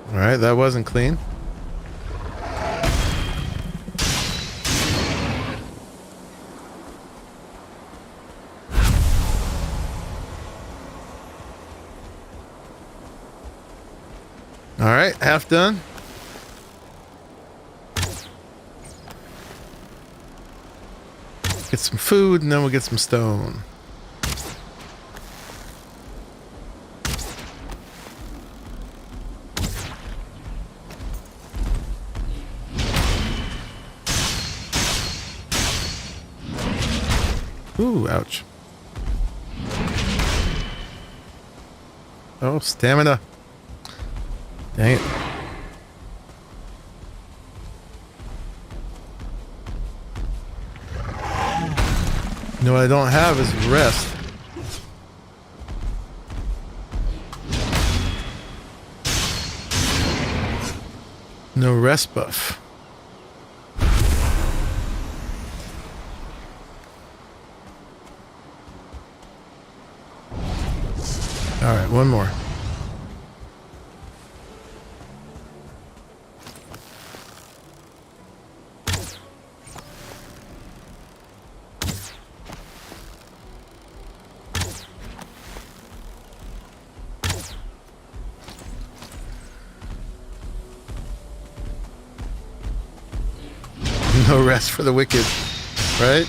Alright, that wasn't clean. Alright, half done. Get some food and then we'll get some stone. Ooh, ouch. Oh, stamina. Dang it. You know what I don't have is rest. No rest buff. Alright, one more. No rest for the wicked, right?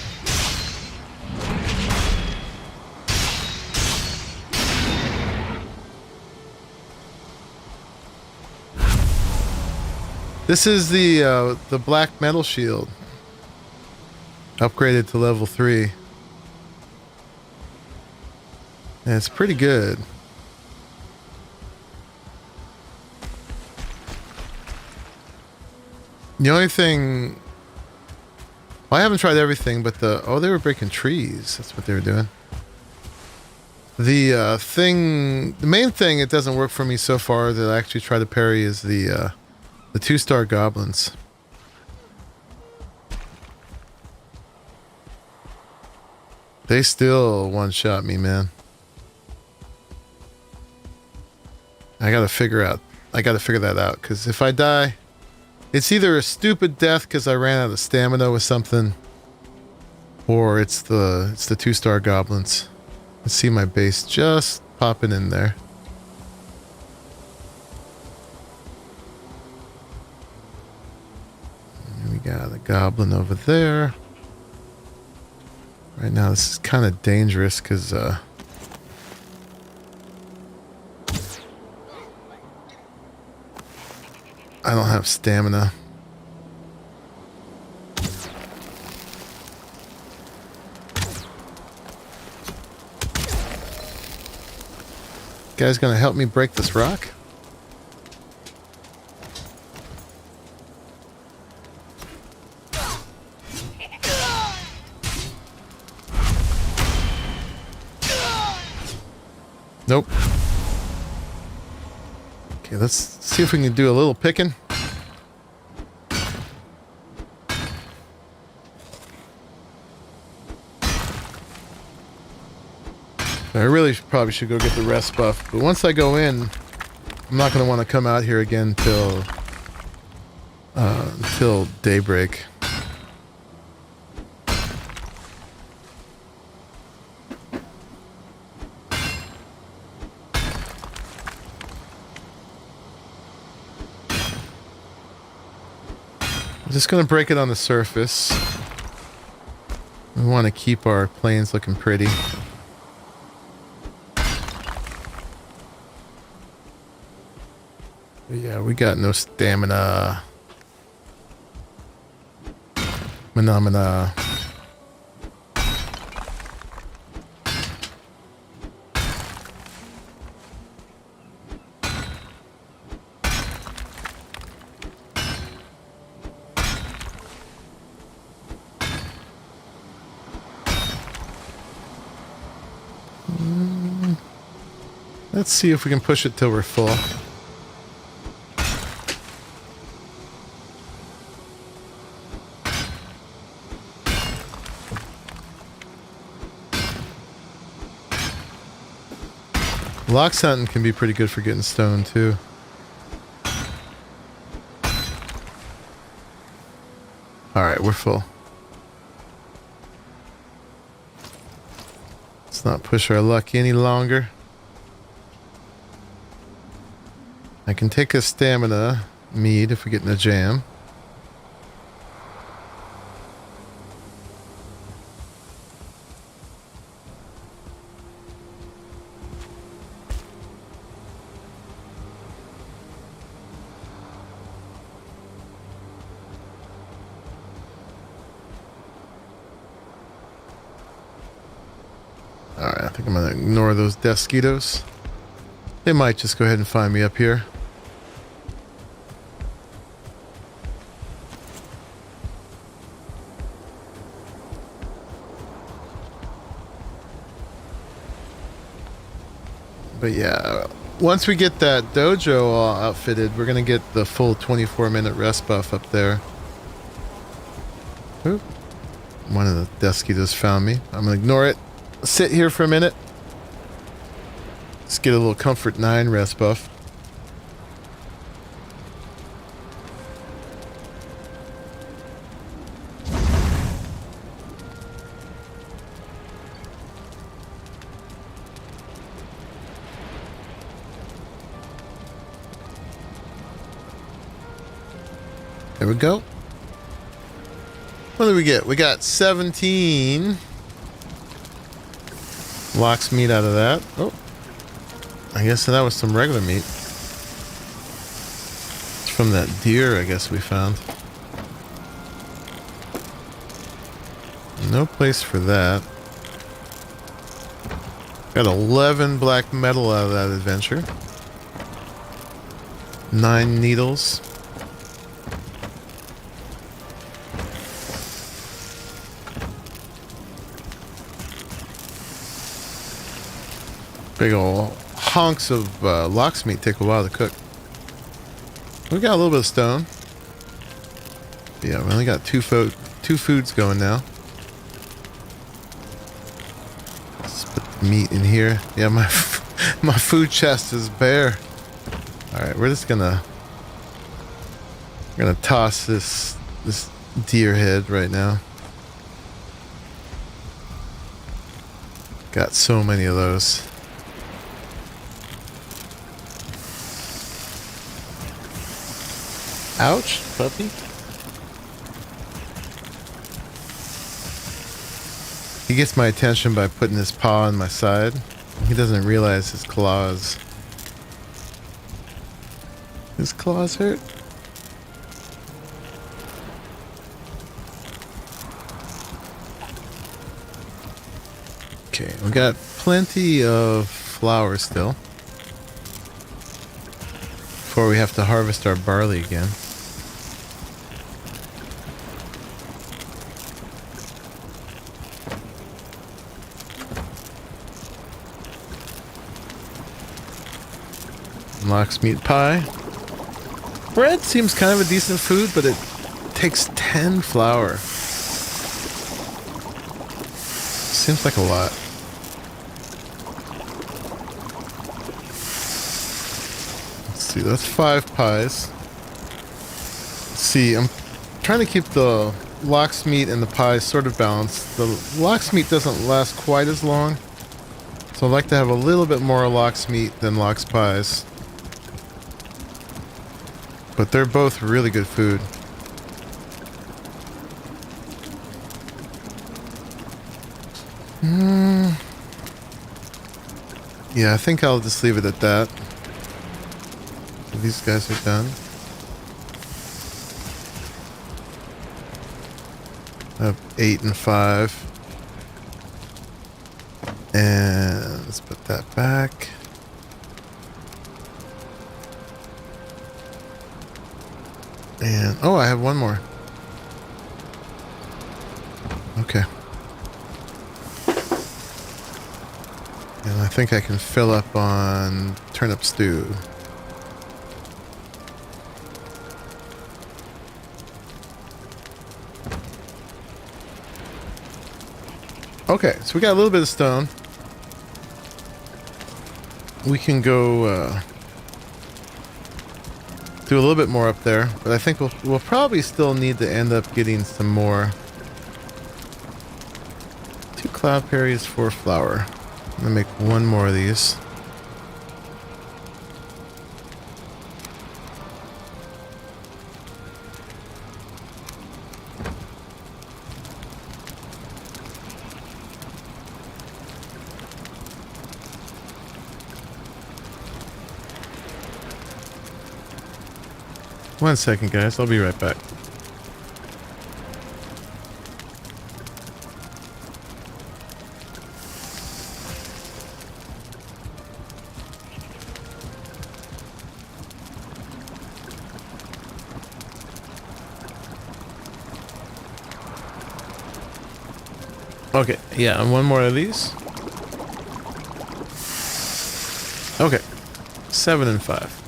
This is the black metal shield. Upgraded to level 3. And it's pretty good. The only thing... Well, I haven't tried everything, but the... Oh, they were breaking trees. That's what they were doing. The main thing it doesn't work for me so far that I actually try to parry is the 2-star goblins. They still one-shot me, man. I gotta figure that out, because if I die, it's either a stupid death because I ran out of stamina with something, or it's the 2-star goblins. Let's see my base just popping in there. And we got a goblin over there. Right now this is kind of dangerous because I don't have stamina. Guys gonna help me break this rock? Nope. Okay, let's see if we can do a little picking. I really probably should go get the rest buff, but once I go in, I'm not going to want to come out here again until daybreak. I'm just going to break it on the surface. We want to keep our planes looking pretty. Yeah, we got no stamina. Phenomena. Let's see if we can push it till we're full. Lox hunting can be pretty good for getting stone too. Alright, we're full. Let's not push our luck any longer. I can take a stamina mead if we get in a jam. Alright, I think I'm going to ignore those Deskitos. They might just go ahead and find me up here. But yeah, once we get that dojo all outfitted, we're going to get the full 24-minute rest buff up there. Oop. One of the Deskitos found me. I'm going to ignore it. Sit here for a minute. Let's get a little Comfort 9 rest buff. There we go. What did we get? We got 17 Lox meat out of that. Oh, I guess that was some regular meat. Let's from that deer, I guess we found. No place for that. Got 11 black metal out of that adventure. 9 needles. Big ol' honks of lox meat take a while to cook. We got a little bit of stone. Yeah, we only got two foods going now. Let's put the meat in here. Yeah, my food chest is bare. All right, we're just gonna toss this deer head right now. Got so many of those. Ouch, puppy. He gets my attention by putting his paw on my side. He doesn't realize his claws. His claws hurt? Okay, we got plenty of flour still. Before we have to harvest our barley again. Lox meat pie. Bread seems kind of a decent food, but it takes 10 flour. Seems like a lot. Let's see, that's 5 pies. Let's see, I'm trying to keep the lox meat and the pies sort of balanced. The lox meat doesn't last quite as long, so I'd like to have a little bit more lox meat than lox pies. But they're both really good food. Yeah, I think I'll just leave it at that. These guys are done. I have 8 and 5. And let's put that back. And, oh, I have one more. Okay. And I think I can fill up on turnip stew. Okay, so we got a little bit of stone. We can go do a little bit more up there, but I think we'll probably still need to end up getting some more. 2 cloudberries, 4 flour. I'm gonna make 1 more of these. One second, guys. I'll be right back. Okay, yeah, and 1 more of these. Okay, 7 and 5.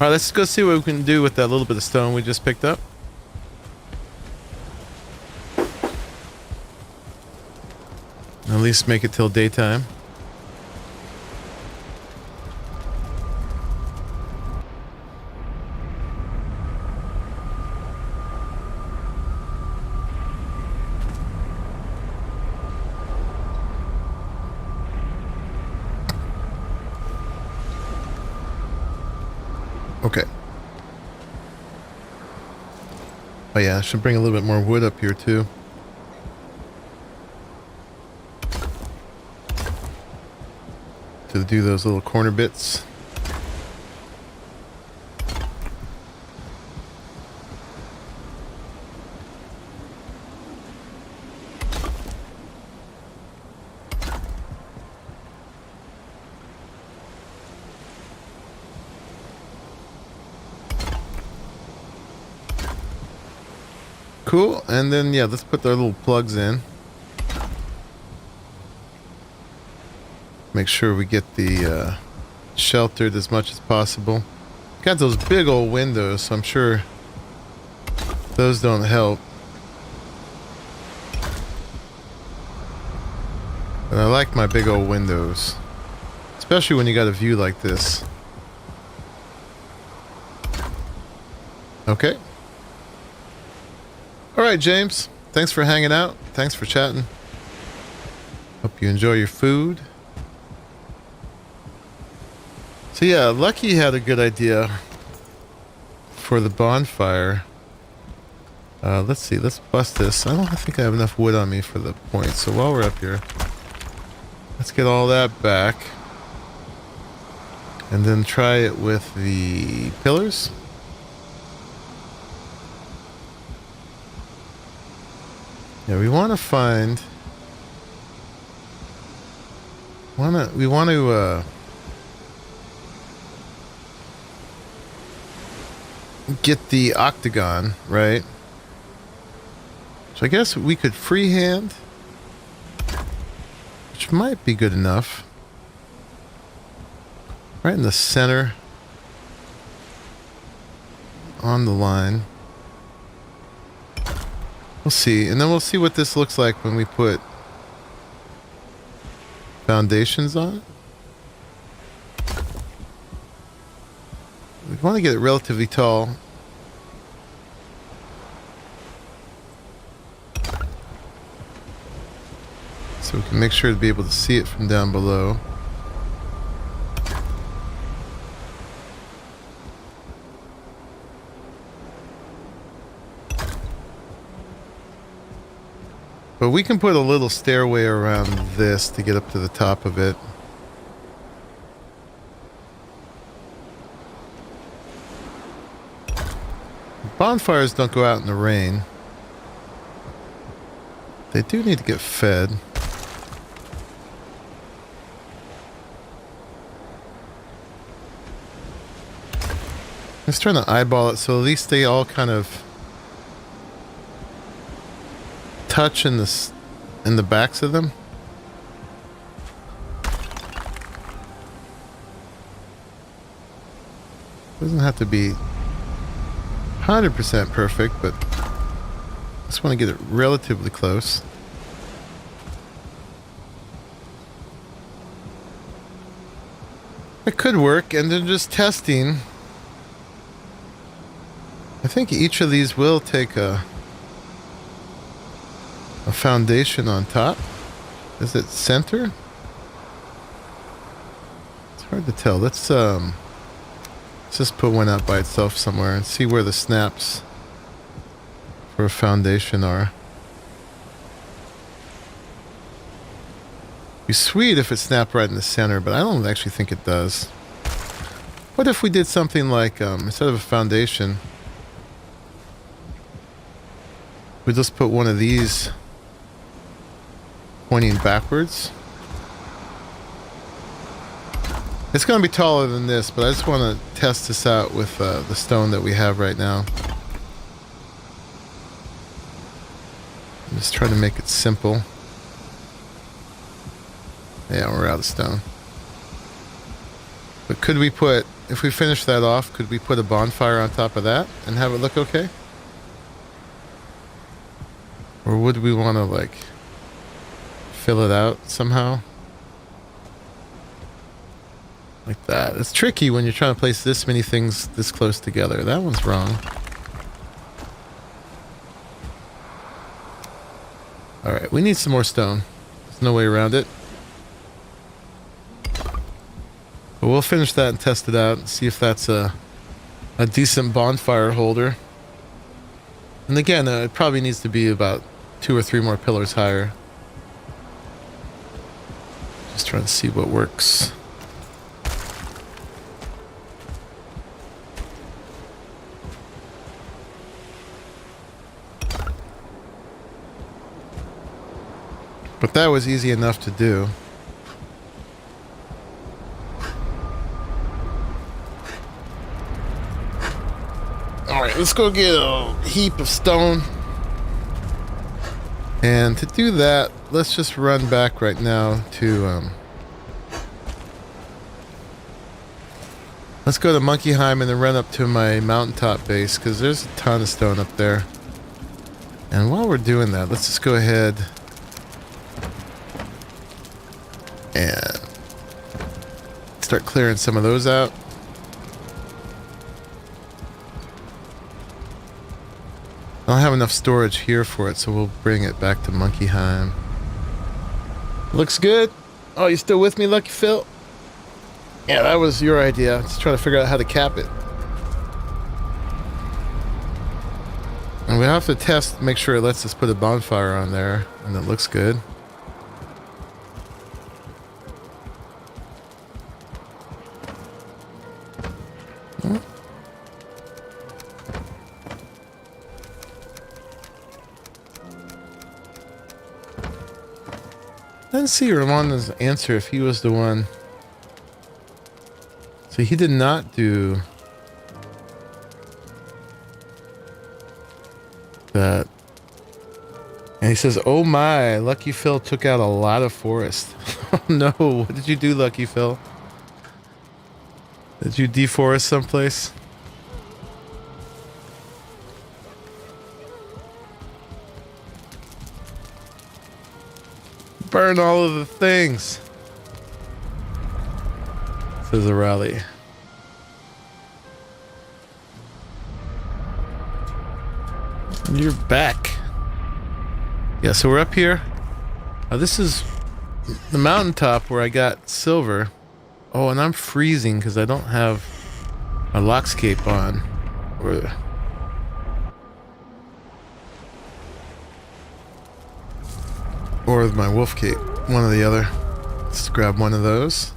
All right, let's go see what we can do with that little bit of stone we just picked up. At least make it till daytime. Okay. Oh yeah, I should bring a little bit more wood up here too. To do those little corner bits. Cool. And then, yeah, let's put our little plugs in. Make sure we get the sheltered as much as possible. Got those big old windows, so I'm sure those don't help. But I like my big old windows. Especially when you got a view like this. Okay. Alright, James. Thanks for hanging out. Thanks for chatting. Hope you enjoy your food. So yeah, Lucky had a good idea for the bonfire. Let's see. Let's bust this. I don't think I have enough wood on me for the point. So while we're up here, let's get all that back. And then try it with the pillars. Yeah, we want to find... We want to get the octagon, right? So I guess we could freehand, which might be good enough. Right in the center. On the line. We'll see. And then we'll see what this looks like when we put foundations on it. We want to get it relatively tall. So we can make sure to be able to see it from down below. But we can put a little stairway around this to get up to the top of it. Bonfires don't go out in the rain. They do need to get fed. I'm just trying to eyeball it so at least they all kind of touch in the backs of them. Doesn't have to be 100% perfect, but just want to get it relatively close. It could work, and then just testing. I think each of these will take a foundation on top. Is it center? It's hard to tell. Let's just put one out by itself somewhere and see where the snaps for a foundation are. It'd be sweet if it snapped right in the center, but I don't actually think it does. What if we did something like, instead of a foundation, we just put one of these pointing backwards? It's going to be taller than this, but I just want to test this out with the stone that we have right now. I'm just trying to make it simple. Yeah, we're out of stone. But could we put, if we finish that off, could we put a bonfire on top of that and have it look okay? Or would we want to, like, fill it out somehow? Like that. It's tricky when you're trying to place this many things this close together. That one's wrong. Alright, we need some more stone. There's no way around it. But we'll finish that and test it out and see if that's a decent bonfire holder. And again, it probably needs to be about 2 or 3 more pillars higher. Just trying to see what works. But that was easy enough to do. Alright, let's go get a heap of stone. And to do that, let's just run back right now to let's go to Monkeyheim and then run up to my mountaintop base, because there's a ton of stone up there. And while we're doing that, let's just go ahead and start clearing some of those out. I don't have enough storage here for it, so we'll bring it back to Monkeyheim. Looks good. Oh, you still with me, Lucky Phil? Yeah, that was your idea. Just trying to figure out how to cap it. And we have to test, make sure it lets us put a bonfire on there, and it looks good. I didn't see Ramonda's answer if he was the one. So he did not do that. And he says, oh my, Lucky Phil took out a lot of forest. Oh no, what did you do, Lucky Phil? Did you deforest someplace? Burn all of the things, says a rally. You're back. Yeah, so we're up here. This is the mountaintop where I got silver. Oh, and I'm freezing because I don't have a lockscape on. Or with my wolf cape, one or the other. Let's grab one of those.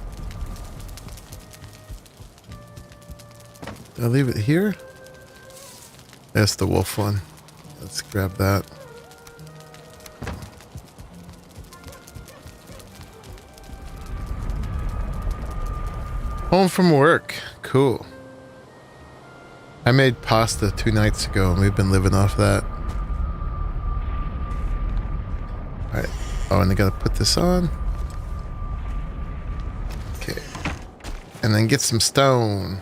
Did I leave it here? That's the wolf one. Let's grab that. Home from work. Cool. I made pasta 2 nights ago and we've been living off that. Alright. Oh, and I gotta put this on. Okay. And then get some stone.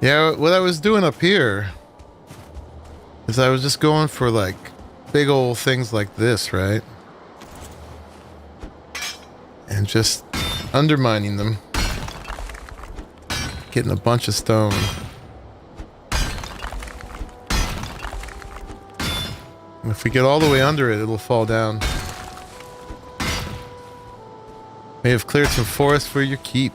Yeah, what I was doing up here is I was just going for like big old things like this, right? And just undermining them. Getting a bunch of stone. And if we get all the way under it, it'll fall down. May have cleared some forest for your keep.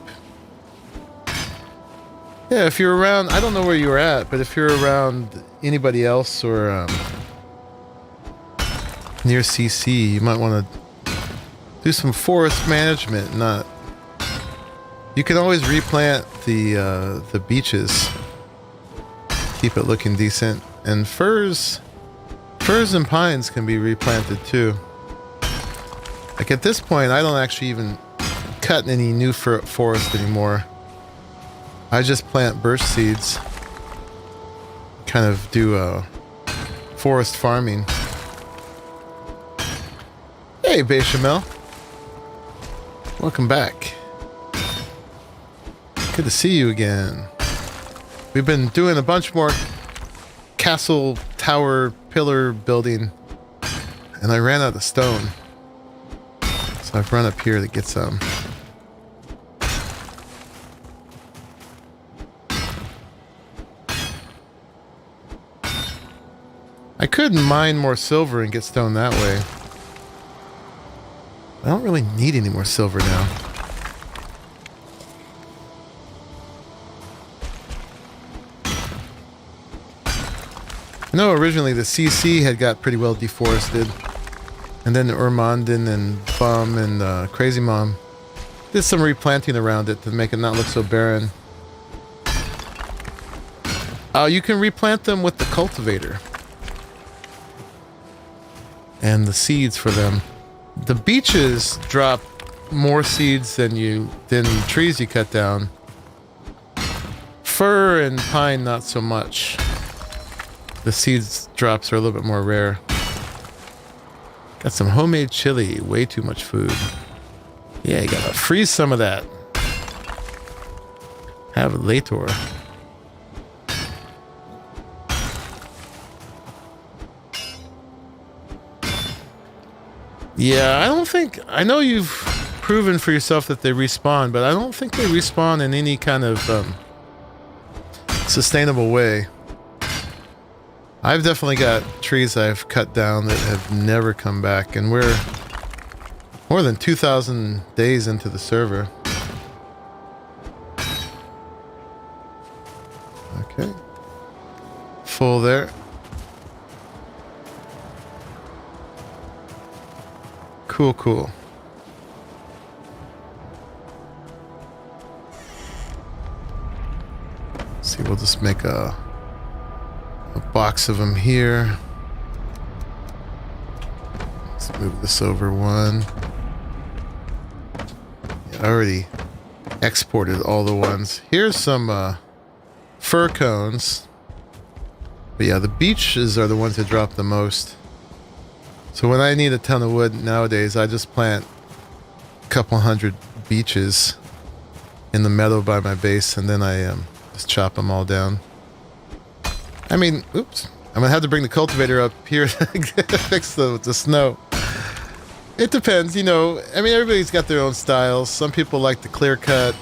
Yeah, if you're around, I don't know where you were at, but if you're around anybody else or near CC, you might want to do some forest management. You can always replant the beaches, keep it looking decent, and firs and pines can be replanted too. Like at this point, I don't actually even cut any new forest anymore. I just plant birch seeds. Kind of do forest farming. Hey, Bechamel. Welcome back. Good to see you again. We've been doing a bunch more castle, tower, pillar building, and I ran out of stone. So I've run up here to get some. I could mine more silver and get stone that way. I don't really need any more silver now. I know originally the CC had got pretty well deforested. And then Urmondin and Bum and Crazy Mom did some replanting around it to make it not look so barren. You can replant them with the cultivator. And the seeds for them. The beeches drop more seeds than trees you cut down. Fir and pine not so much. The seeds drops are a little bit more rare. Got some homemade chili. Way too much food. Yeah, you gotta freeze some of that. Have it later. Yeah, I don't think... I know you've proven for yourself that they respawn, but I don't think they respawn in any kind of sustainable way. I've definitely got trees I've cut down that have never come back, and we're more than 2,000 days into the server. Okay. Full there. Cool, cool. Let's see, we'll just make a box of them here. Let's move this over one. Yeah, I already exported all the ones. Here's some fir cones. But yeah, the beeches are the ones that drop the most. So when I need a ton of wood nowadays, I just plant a couple hundred beeches in the meadow by my base, and then I just chop them all down. I mean, oops. I'm gonna have to bring the cultivator up here to fix the snow. It depends, you know. I mean, everybody's got their own styles. Some people like to clear cut.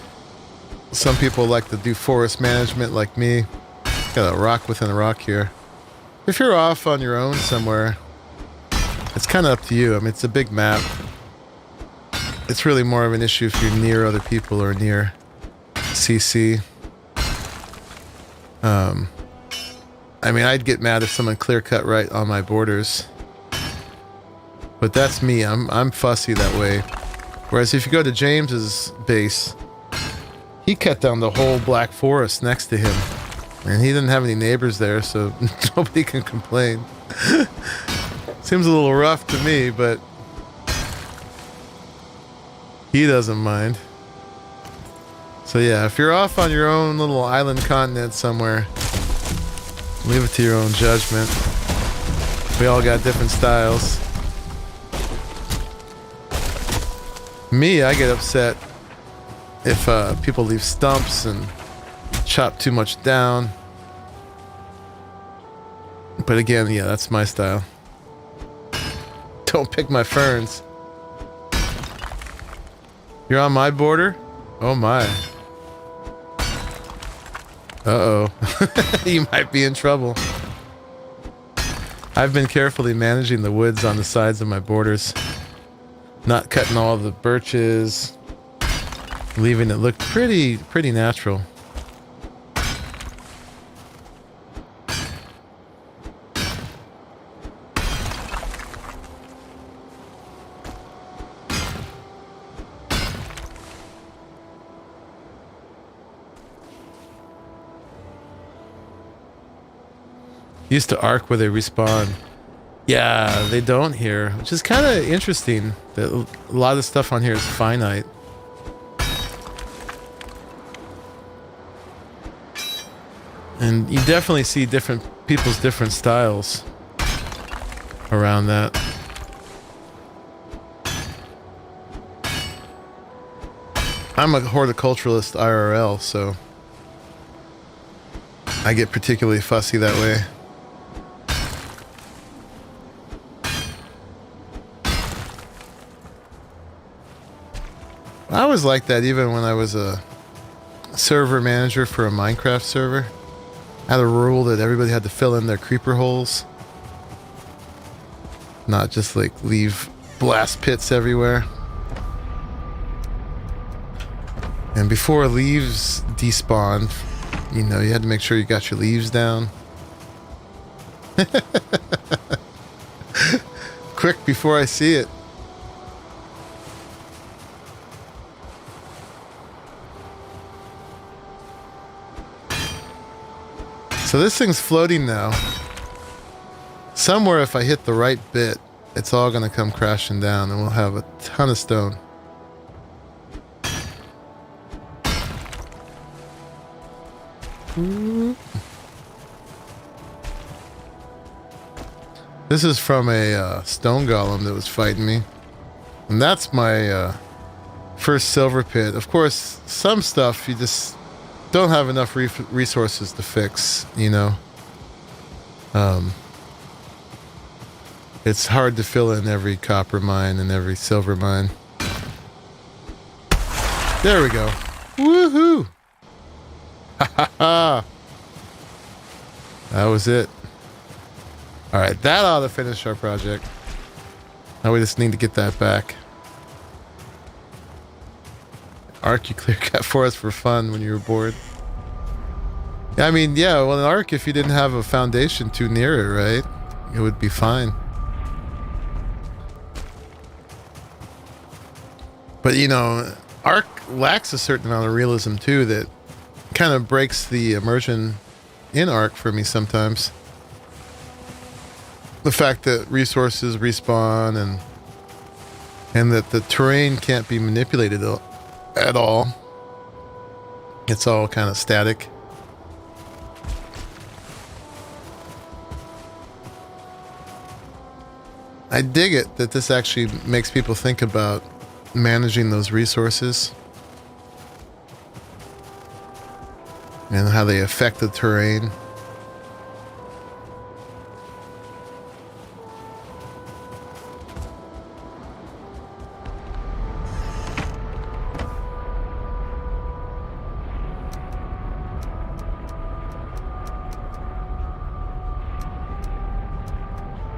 Some people like to do forest management like me. Got a rock within a rock here. If you're off on your own somewhere, it's kind of up to you. I mean, it's a big map. It's really more of an issue if you're near other people or near CC. I mean, I'd get mad if someone clear cut right on my borders. But that's me. I'm fussy that way. Whereas if you go to James's base, he cut down the whole Black Forest next to him. And he didn't have any neighbors there, so nobody can complain. Seems a little rough to me, but he doesn't mind. So yeah, if you're off on your own little island continent somewhere, leave it to your own judgment. We all got different styles. Me, I get upset if people leave stumps and chop too much down. But again, yeah, that's my style. Don't pick my ferns. You're on my border? Oh my. Uh-oh. You might be in trouble. I've been carefully managing the woods on the sides of my borders. Not cutting all the birches. Leaving it look pretty natural. Used to arc where they respawn. Yeah, they don't here, which is kind of interesting that a lot of stuff on here is finite. And you definitely see different people's different styles around that. I'm a horticulturalist IRL, so I get particularly fussy that way. I was like that even when I was a server manager for a Minecraft server. I had a rule that everybody had to fill in their creeper holes. Not just like leave blast pits everywhere. And before leaves despawned, you know, you had to make sure you got your leaves down. Quick before I see it. So this thing's floating now. Somewhere if I hit the right bit, it's all gonna come crashing down and we'll have a ton of stone. This is from a stone golem that was fighting me. And that's my first silver pit. Of course, some stuff you just don't have enough resources to fix, you know. It's hard to fill in every copper mine and every silver mine. There we go. Woohoo! Ha ha ha! That was it. Alright, that ought to finish our project. Now we just need to get that back. Arc you clear cut for us for fun when you were bored. I mean, yeah, well, an arc, if you didn't have a foundation too near it, right? It would be fine. But, you know, arc lacks a certain amount of realism, too, that kind of breaks the immersion in arc for me sometimes. The fact that resources respawn and that the terrain can't be manipulated at all. It's all kind of static. I dig it that this actually makes people think about managing those resources and how they affect the terrain.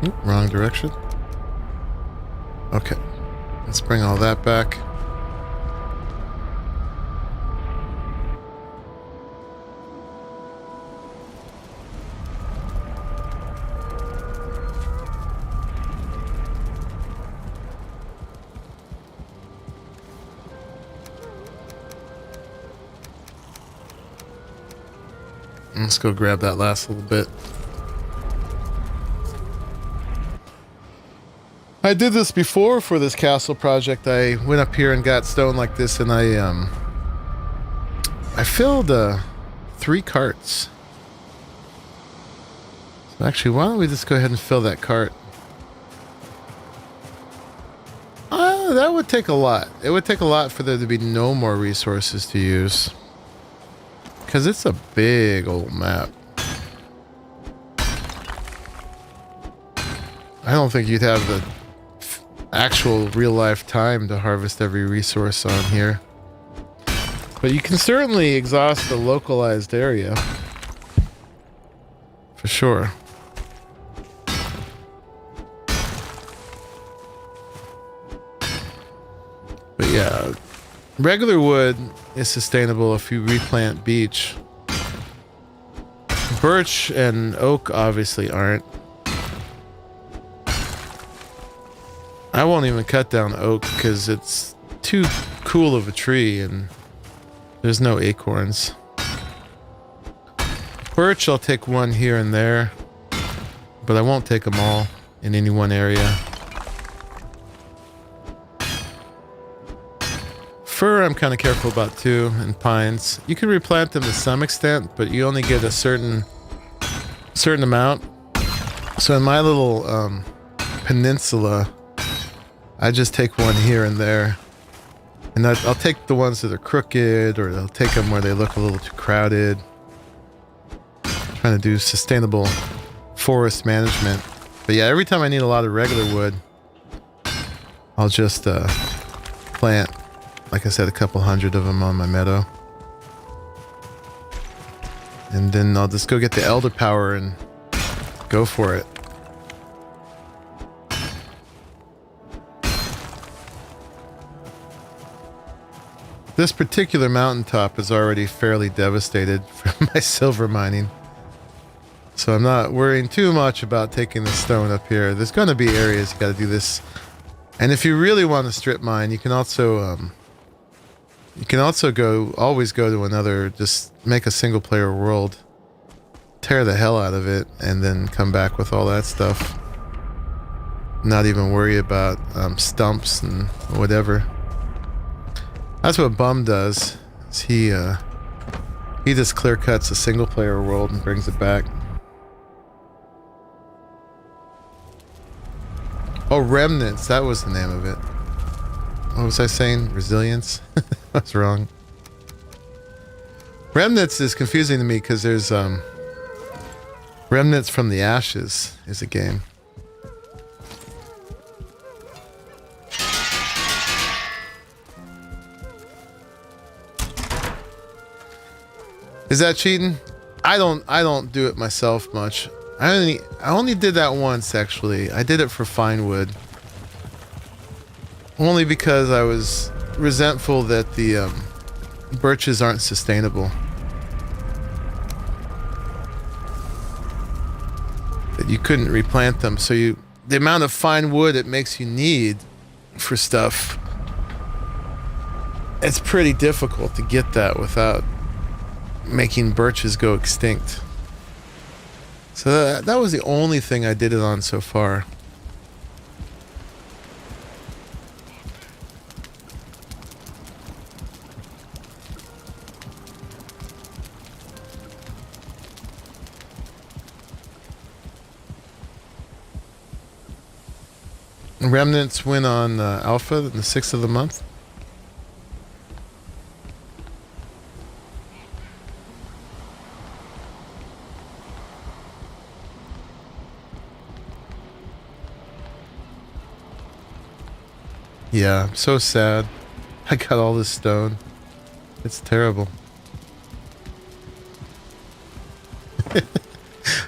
Oop, wrong direction. Okay, let's bring all that back. Let's go grab that last little bit. I did this before for this castle project. I went up here and got stone like this, and I filled 3 carts. So actually, why don't we just go ahead and fill that cart? That would take a lot. It would take a lot for there to be no more resources to use. Because it's a big old map. I don't think you'd have the actual real-life time to harvest every resource on here. But you can certainly exhaust the localized area. For sure. But yeah, regular wood is sustainable if you replant beech. Birch and oak obviously aren't. I won't even cut down oak because it's too cool of a tree and there's no acorns. Birch, I'll take one here and there, but I won't take them all in any one area. Fir, I'm kind of careful about too, and pines. You can replant them to some extent, but you only get a certain amount. So in my little peninsula, I just take one here and there. And I'll take the ones that are crooked, or I'll take them where they look a little too crowded. Trying to do sustainable forest management. But yeah, every time I need a lot of regular wood, I'll just plant, like I said, a couple hundred of them on my meadow. And then I'll just go get the elder power and go for it. This particular mountaintop is already fairly devastated from my silver mining. So I'm not worrying too much about taking the stone up here. There's going to be areas you got to do this. And if you really want to strip mine, you can also always go to another, just make a single player world, tear the hell out of it, and then come back with all that stuff. Not even worry about stumps and whatever. That's what Bum does. Is he just clear cuts a single player world and brings it back. Oh, remnants. That was the name of it. What was I saying? Resilience? I was wrong. Remnants is confusing to me because there's Remnants from the Ashes is a game. Is that cheating? I don't do it myself much. I only did that once actually. I did it for fine wood. Only because I was resentful that the birches aren't sustainable. That you couldn't replant them, so the amount of fine wood it makes you need for stuff, it's pretty difficult to get that without making birches go extinct. So that was the only thing I did it on so far. Remnants went on alpha on the 6th of the month. Yeah, I'm so sad. I got all this stone. It's terrible.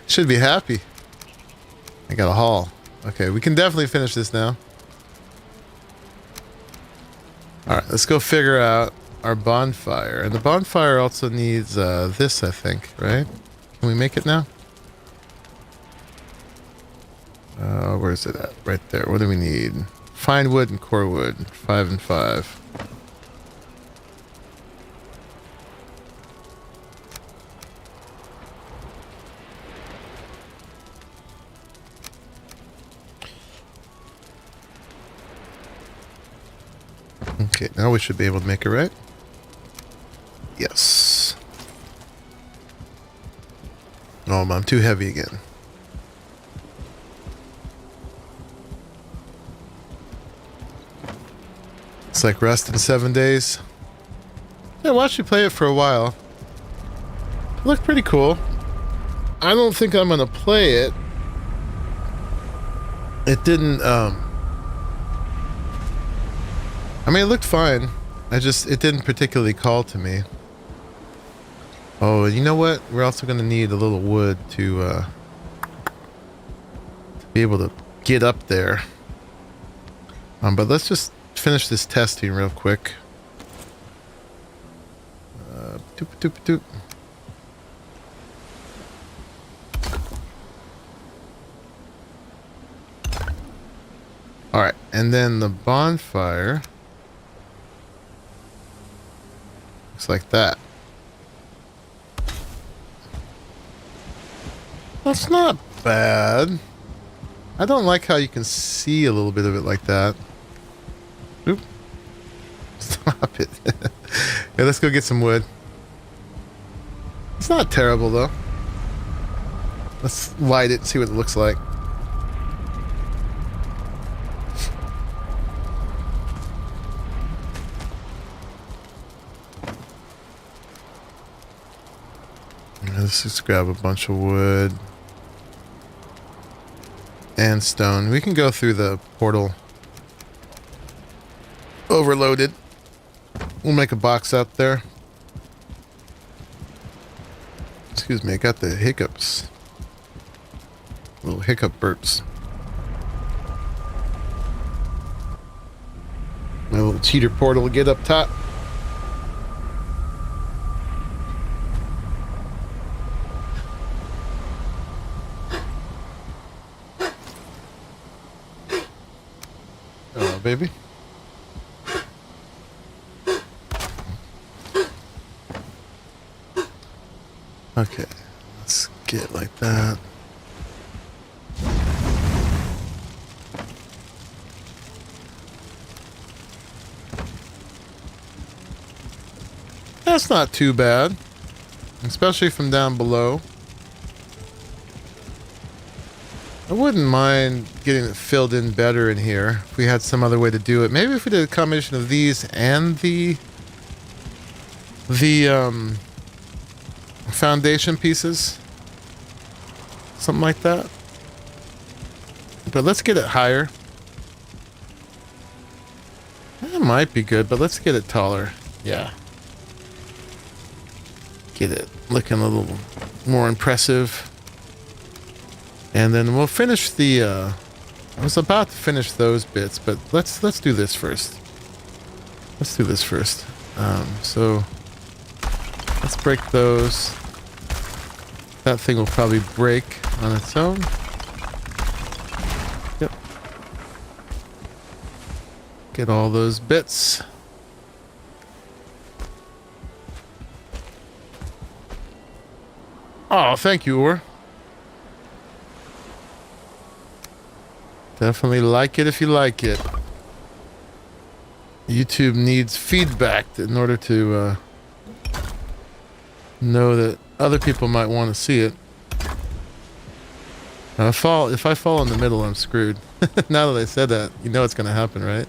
Should be happy. I got a haul. Okay, we can definitely finish this now. Alright, let's go figure out our bonfire. And the bonfire also needs this, I think, right? Can we make it now? Where is it at? Right there. What do we need? Fine wood and core wood. 5 and 5. Okay, now we should be able to make it, right? Yes. Oh, I'm too heavy again. It's like rest in 7 days. Yeah, watch you play it for a while. It looked pretty cool. I don't think I'm gonna play it. It didn't, I mean, it looked fine. It didn't particularly call to me. Oh, you know what? We're also gonna need a little wood to be able to get up there. But let's just finish this testing real quick. Doop, doop, doop. All right, and then the bonfire looks like that. That's not bad. I don't like how you can see a little bit of it like that. Oop. Stop it. Yeah, let's go get some wood. It's not terrible though. Let's light it and see what it looks like. Let's just grab a bunch of wood and stone. We can go through the portal overloaded. We'll make a box out there. Excuse me, I got the hiccups. Little hiccup burps. My little cheater portal will get up top. Baby. Okay, let's get like that. That's not too bad, especially from down below. I wouldn't mind getting it filled in better in here if we had some other way to do it. Maybe if we did a combination of these and the foundation pieces. Something like that. But let's get it higher. That might be good, but let's get it taller. Yeah. Get it looking a little more impressive. And then we'll finish the I was about to finish those bits, but let's do this first. Let's do this first. So let's break those. That thing will probably break on its own. Yep. Get all those bits. Oh, thank you, Or. Definitely like it if you like it. YouTube needs feedback in order to know that other people might want to see it. If I fall in the middle, I'm screwed. Now that I said that, you know it's going to happen, right?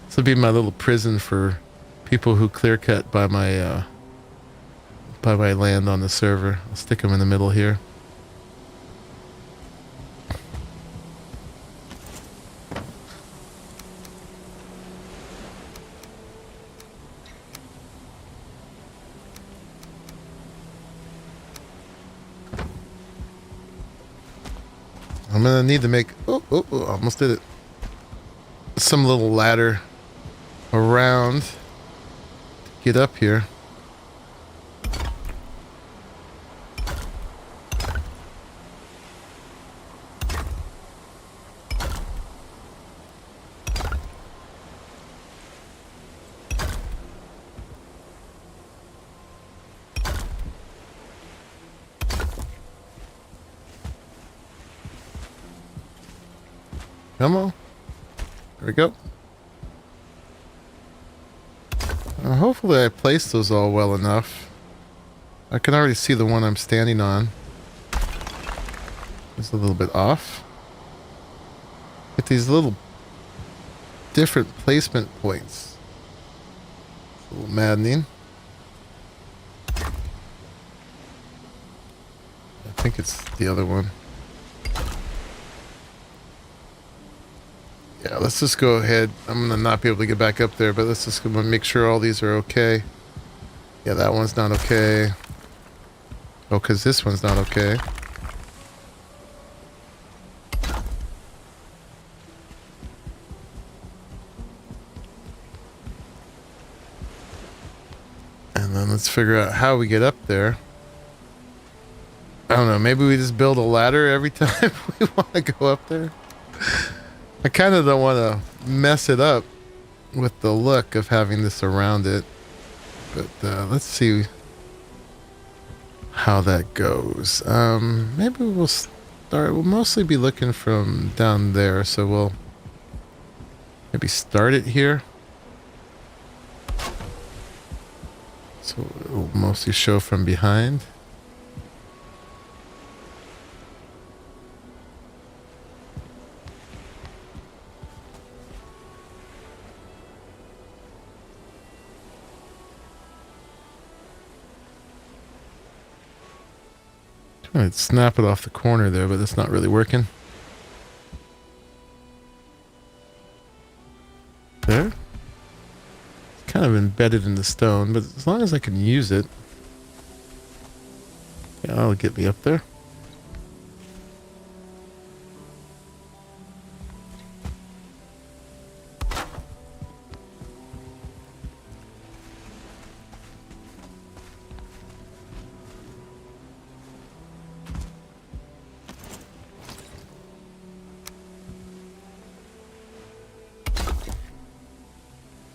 This will be my little prison for people who clear cut by my land on the server. I'll stick them in the middle here. I'm gonna need to make almost did it. Some little ladder around to get up here. Come on. There we go. Hopefully I placed those all well enough. I can already see the one I'm standing on. It's a little bit off. Get these little different placement points. It's a little maddening. I think it's the other one. Yeah, let's just go ahead. I'm gonna not be able to get back up there, but let's just make sure all these are okay. Yeah, that one's not okay. Oh, because this one's not okay. And then let's figure out how we get up there. I don't know, maybe we just build a ladder every time we want to go up there. I kind of don't want to mess it up with the look of having this around it. But let's see how that goes. Maybe we'll start. We'll mostly be looking from down there. So we'll maybe start it here. So it'll mostly show from behind. I'd snap it off the corner there, but that's not really working. There. It's kind of embedded in the stone, but as long as I can use it, yeah, that'll get me up there.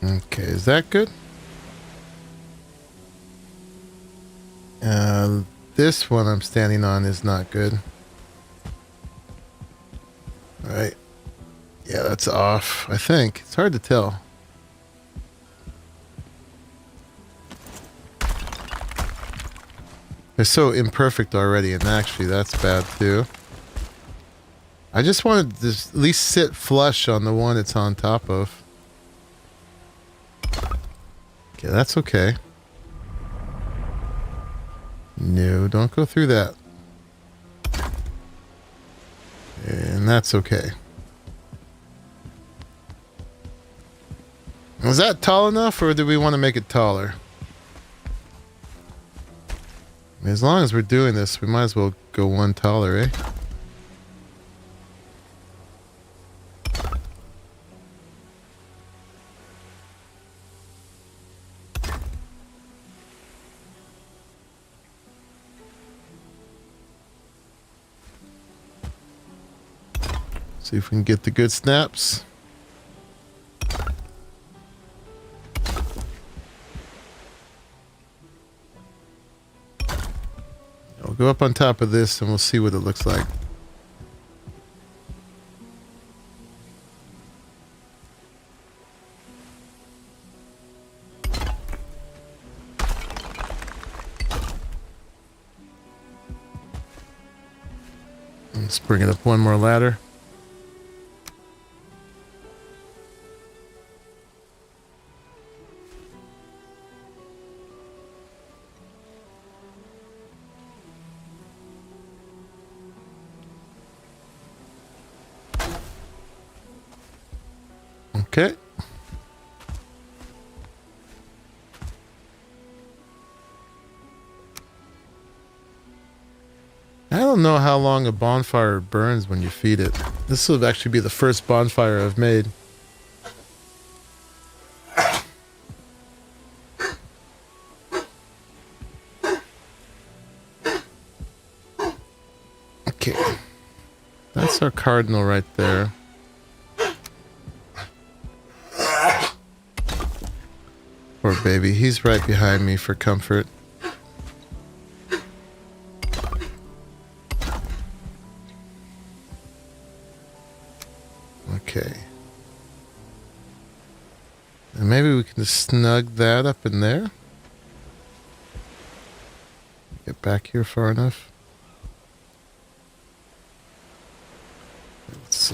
Okay, is that good? This one I'm standing on is not good. All right. Yeah, that's off, I think. It's hard to tell. They're so imperfect already, and actually that's bad too. I just wanted to at least sit flush on the one it's on top of. Okay, that's okay. No, don't go through that. And that's okay. Was that tall enough, or do we want to make it taller? I mean, as long as we're doing this, we might as well go one taller, eh? See if we can get the good snaps. I'll go up on top of this and we'll see what it looks like. Let's bring it up one more ladder. Okay. I don't know how long a bonfire burns when you feed it. This will actually be the first bonfire I've made. Okay. That's our cardinal right there. Poor baby, he's right behind me for comfort. Okay. And maybe we can just snug that up in there. Get back here far enough. Let's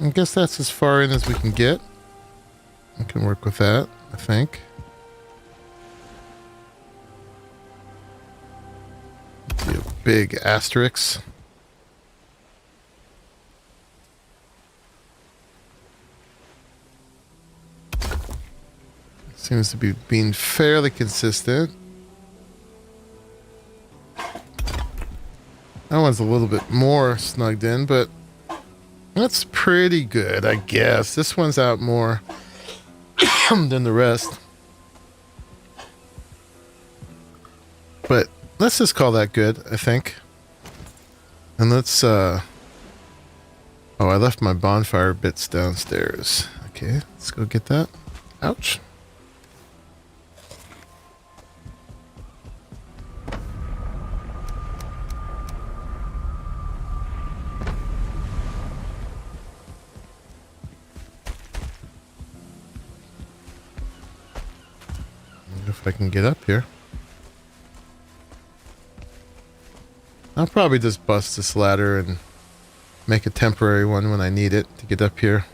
I guess that's as far in as we can get. I can work with that, I think. Do a big asterisk. Seems to be being fairly consistent. That one's a little bit more snugged in, but that's pretty good, I guess. This one's out more than the rest. But let's just call that good, I think. And let's, oh, I left my bonfire bits downstairs. Okay, let's go get that. Ouch. If I can get up here. I'll probably just bust this ladder and make a temporary one when I need it to get up here.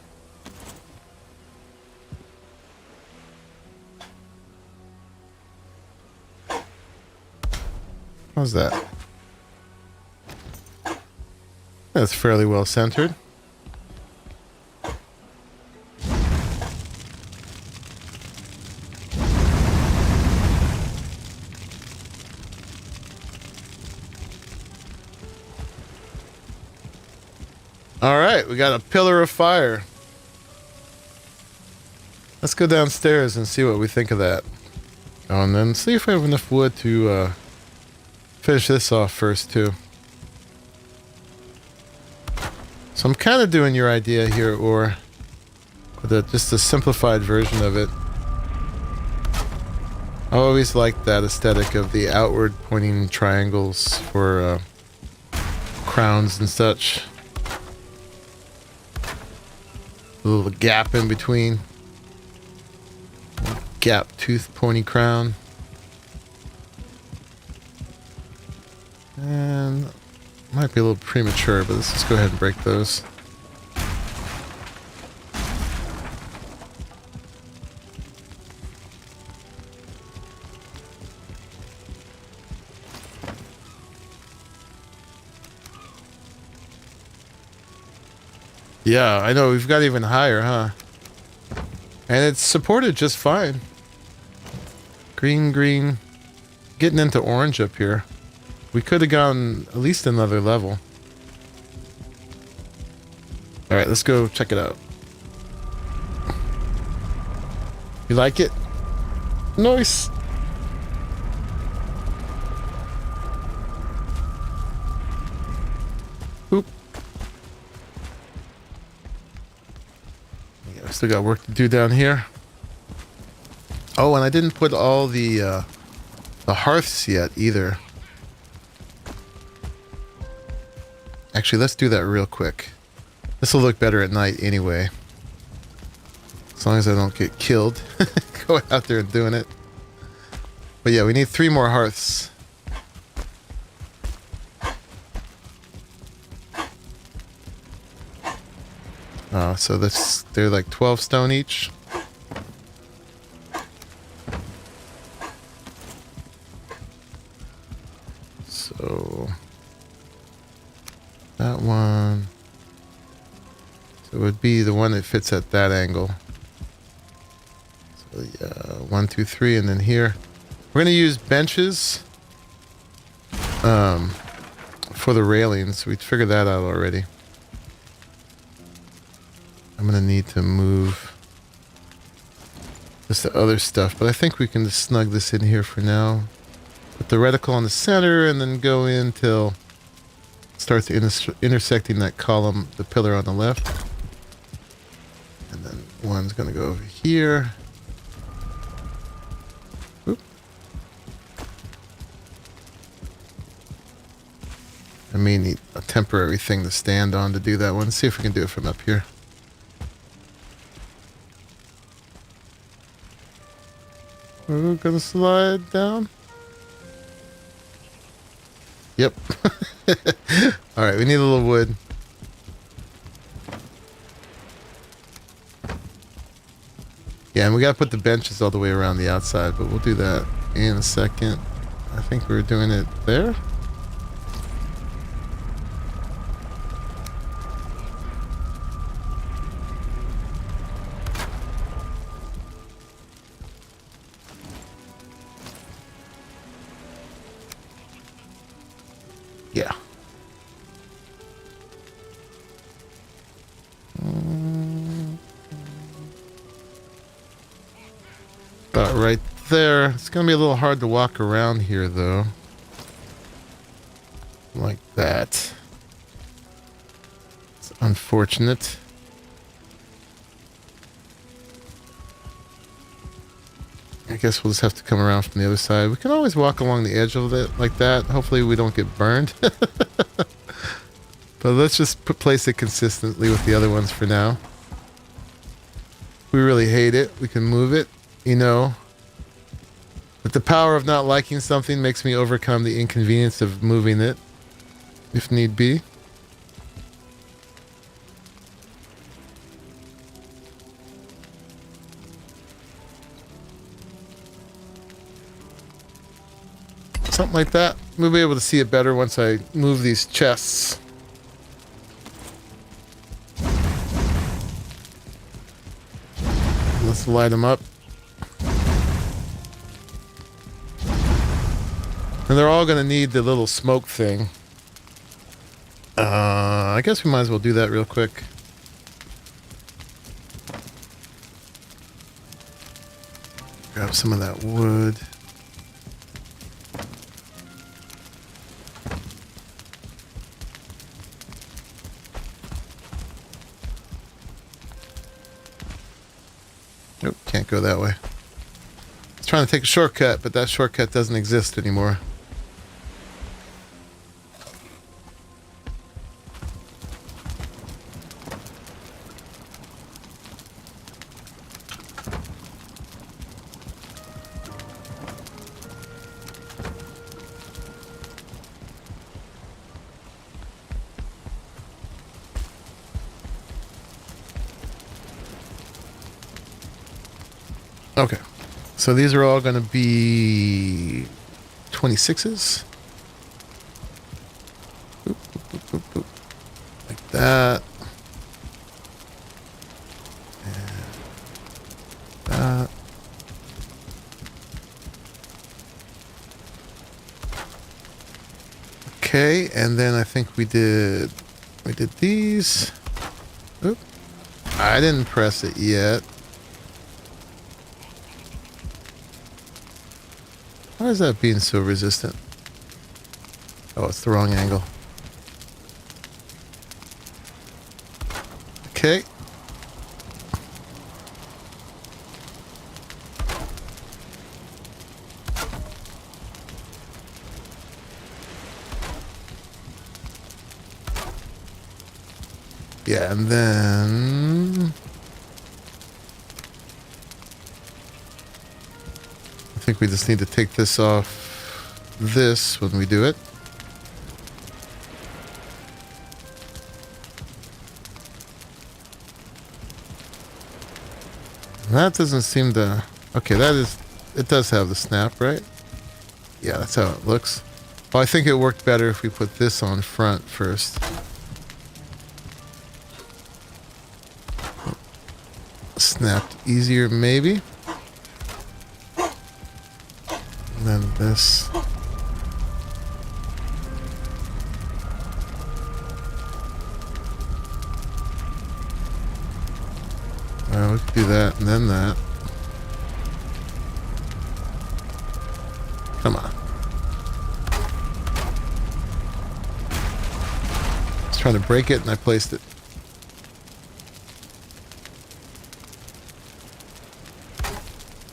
How's that? That's fairly well centered. All right, we got a pillar of fire. Let's go downstairs and see what we think of that. Oh, and then see if we have enough wood to finish this off first, too. So I'm kind of doing your idea here, or just a simplified version of it. I always liked that aesthetic of the outward pointing triangles for crowns and such. A little gap in between. gap tooth pony crown. And might be a little premature, but let's just go ahead and break those. Yeah, I know, we've got even higher, huh? And it's supported just fine. Green, green. Getting into orange up here. We could have gone at least another level. Alright, let's go check it out. You like it? Nice! Oop. Yeah, still got work to do down here. Oh, and I didn't put all the hearths yet either. Actually, let's do that real quick. This will look better at night anyway. As long as I don't get killed. Going out there and doing it. But yeah, we need 3 more hearths. So they're like 12 stone each. So that one. So it would be the one that fits at that angle. So yeah, 1, 2, 3, and then here. We're gonna use benches for the railings. We figured that out already. I'm gonna need to move just the other stuff, but I think we can just snug this in here for now. Put the reticle on the center and then go in till it starts intersecting that column, the pillar on the left. And then one's gonna go over here. Oop. I may need a temporary thing to stand on to do that one. Let's see if we can do it from up here. We're gonna slide down. Yep. Alright, we need a little wood. Yeah, and we gotta put the benches all the way around the outside, but we'll do that in a second. I think we're doing it there. Yeah. About right there. It's gonna be a little hard to walk around here though. Like that. It's unfortunate. I guess we'll just have to come around from the other side. We can always walk along the edge of it like that. Hopefully we don't get burned. But let's just place it consistently with the other ones for now. If we really hate it, we can move it, you know. But the power of not liking something makes me overcome the inconvenience of moving it, if need be. Something like that. We'll be able to see it better once I move these chests. Let's light them up. And they're all going to need the little smoke thing. I guess we might as well do that real quick. Grab some of that wood. Nope, can't go that way. I was trying to take a shortcut, but that shortcut doesn't exist anymore. Okay. So these are all going to be 26s. Boop, boop, boop, boop, boop. Like that. And that. Okay, and then I think we did these. Oop. I didn't press it yet. Why is that being so resistant? Oh, it's the wrong angle. Okay. Yeah, and then I think we just need to take this off this when we do it. That doesn't seem to... Okay, that is... It does have the snap, right? Yeah, that's how it looks. Well, I think it worked better if we put this on front first. Snapped easier, maybe. And then this. Well, we could do that and then that. Come on. I was trying to break it and I placed it.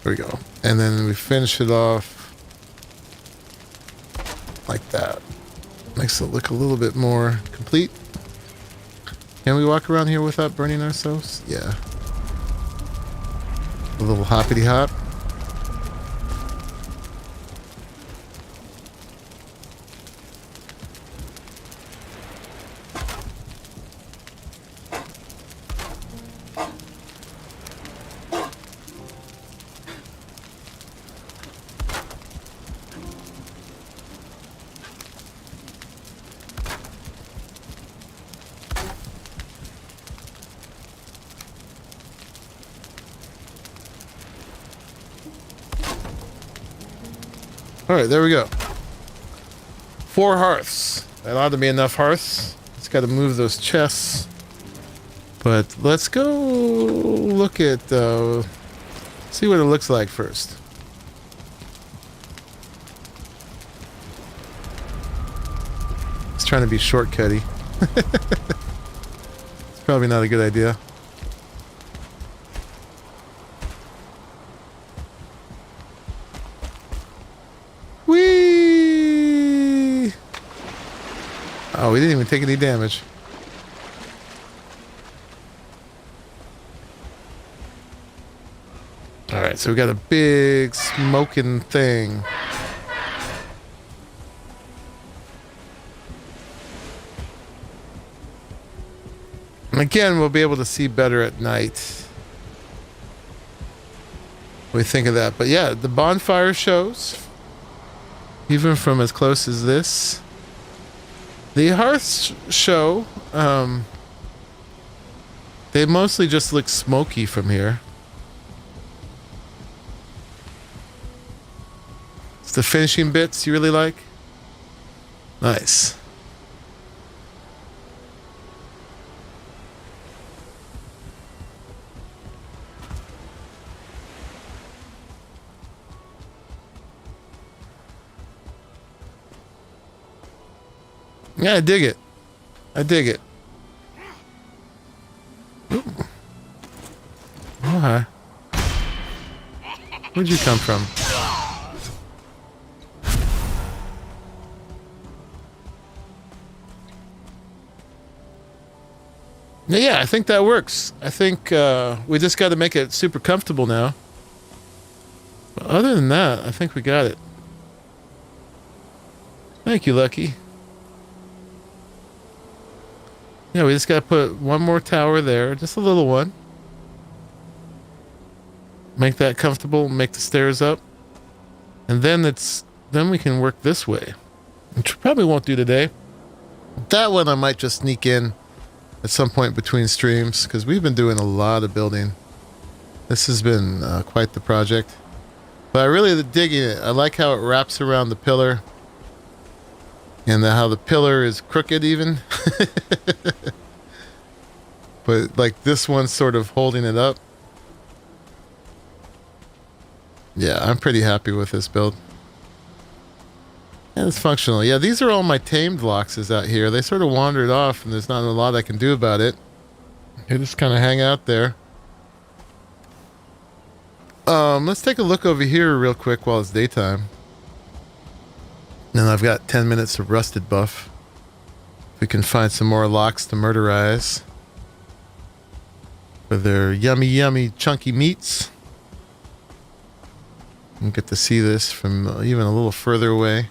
There we go. And then we finish it off like that. Makes it look a little bit more complete. Can we walk around here without burning ourselves? Yeah. A little hoppity hop. All right, there we go. 4 hearths. That ought to be enough hearths. Just got to move those chests. But let's go look at, see what it looks like first. It's trying to be shortcutty. It's probably not a good idea. Whee! Oh, we didn't even take any damage. Alright, so we got a big smoking thing. And again, we'll be able to see better at night. What do we think of that? But yeah, the bonfire shows. Even from as close as this. The hearths show. They mostly just look smoky from here. It's the finishing bits you really like? Nice. Yeah, I dig it. I dig it. Ooh. Oh, hi. Where'd you come from? Yeah, I think that works. I think we just got to make it super comfortable now. But other than that, I think we got it. Thank you, Lucky. Yeah, we just got to put one more tower there. Just a little one. Make that comfortable, make the stairs up. And then we can work this way, which we probably won't do today. That one I might just sneak in at some point between streams, because we've been doing a lot of building. This has been quite the project. But I really digging it. I like how it wraps around the pillar. And how the pillar is crooked even. But like this one's sort of holding it up. Yeah, I'm pretty happy with this build. And it's functional. Yeah, these are all my tamed loxes out here. They sort of wandered off and there's not a lot I can do about it. They just kind of hang out there. Let's take a look over here real quick while it's daytime. And I've got 10 minutes of rusted buff. If we can find some more locks to murderize. For their yummy, yummy, chunky meats. You get to see this from even a little further away.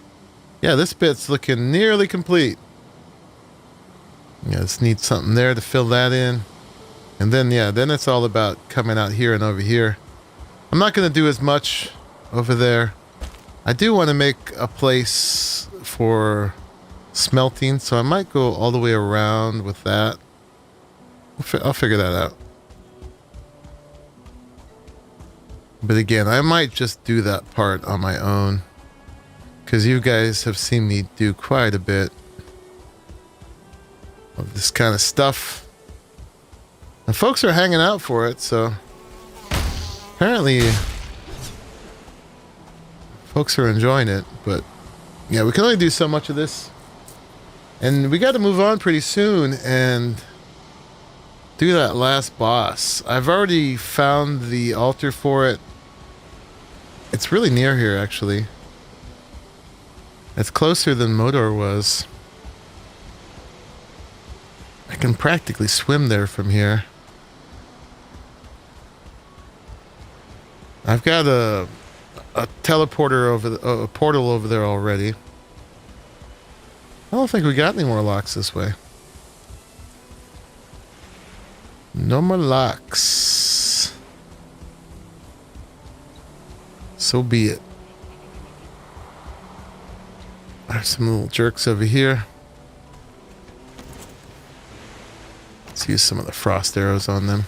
Yeah, this bit's looking nearly complete. Yeah, just need something there to fill that in. And then, yeah, then it's all about coming out here and over here. I'm not going to do as much over there. I do want to make a place for smelting, so I might go all the way around with that. I'll figure that out. But again, I might just do that part on my own, because you guys have seen me do quite a bit of this kind of stuff. And folks are hanging out for it, so apparently folks are enjoying it. But yeah, we can only do so much of this. And we got to move on pretty soon and do that last boss. I've already found the altar for it. It's really near here, actually. It's closer than Motherboard was. I can practically swim there from here. I've got a teleporter over a portal over there already. I don't think we got any more locks this way. No more locks. So be it. There's some little jerks over here. Let's use some of the frost arrows on them.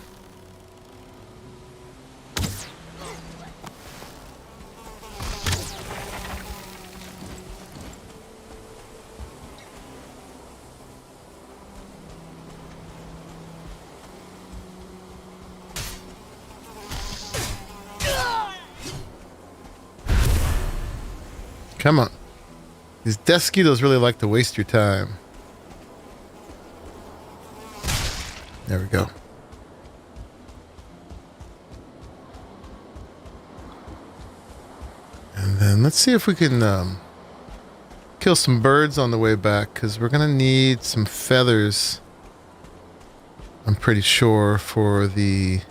Come on. These mosquitoes really like to waste your time. There we go. And then let's see if we can kill some birds on the way back, because we're going to need some feathers. I'm pretty sure for the...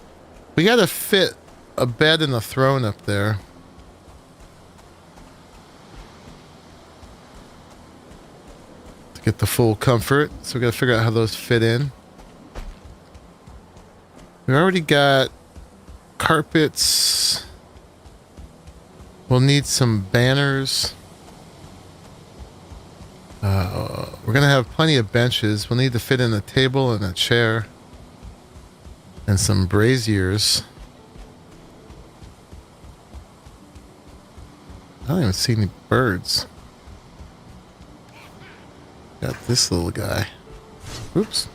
We got to fit a bed and a throne up there. Get the full comfort, so we gotta figure out how those fit in. We already got carpets. We'll need some banners. We're gonna have plenty of benches. We'll need to fit in a table and a chair and some braziers. I don't even see any birds. Got this little guy. Oops.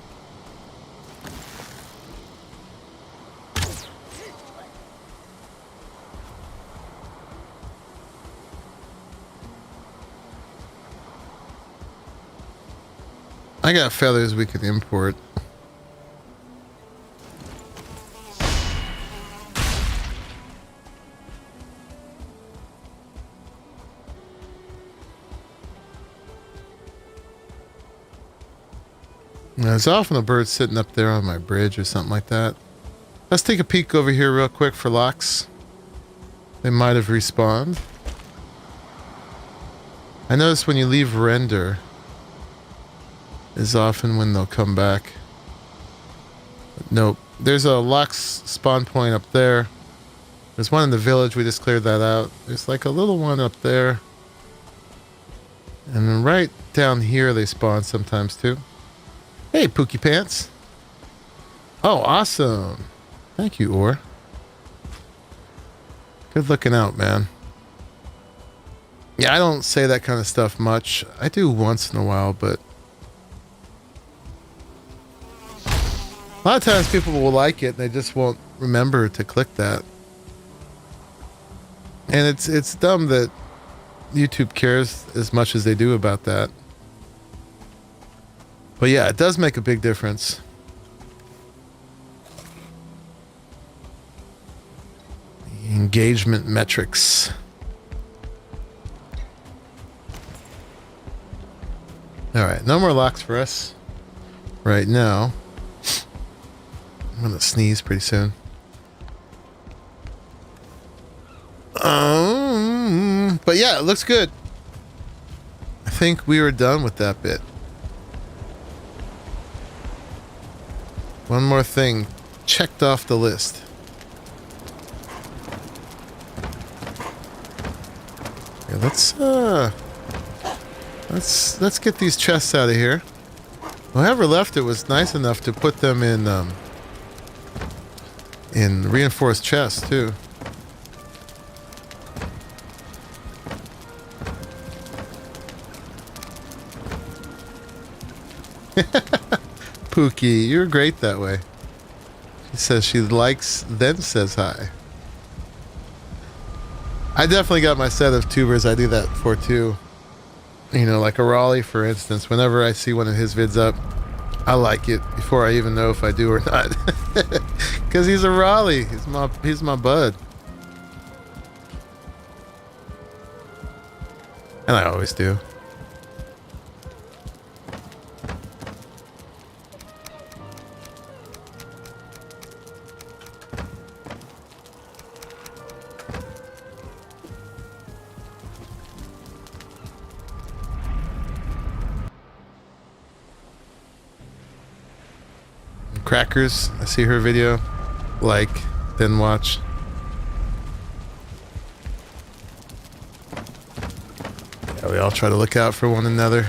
I got feathers we can import. There's often a bird sitting up there on my bridge or something like that. Let's take a peek over here real quick for locks. They might have respawned. I notice when you leave render is often when they'll come back. But nope. There's a locks spawn point up there. There's one in the village. We just cleared that out. There's like a little one up there. And then right down here they spawn sometimes too. Hey, Pookie Pants. Oh, awesome. Thank you, Or. Good looking out, man. Yeah, I don't say that kind of stuff much. I do once in a while, but a lot of times people will like it and they just won't remember to click that. And it's dumb that YouTube cares as much as they do about that. But yeah, it does make a big difference. Engagement metrics. Alright, no more locks for us right now. I'm gonna sneeze pretty soon. But yeah, it looks good. I think we were done with that bit. One more thing checked off the list. Yeah, let's get these chests out of here. Whoever left it was nice enough to put them in reinforced chests too. Pookie, you're great that way. She says she likes, then says hi. I definitely got my set of tubers I do that for too. You know, like a Raleigh, for instance. Whenever I see one of his vids up, I like it before I even know if I do or not. Because he's a Raleigh. He's my bud. And I always do. Crackers, I see her video. Like, then watch. Yeah, we all try to look out for one another.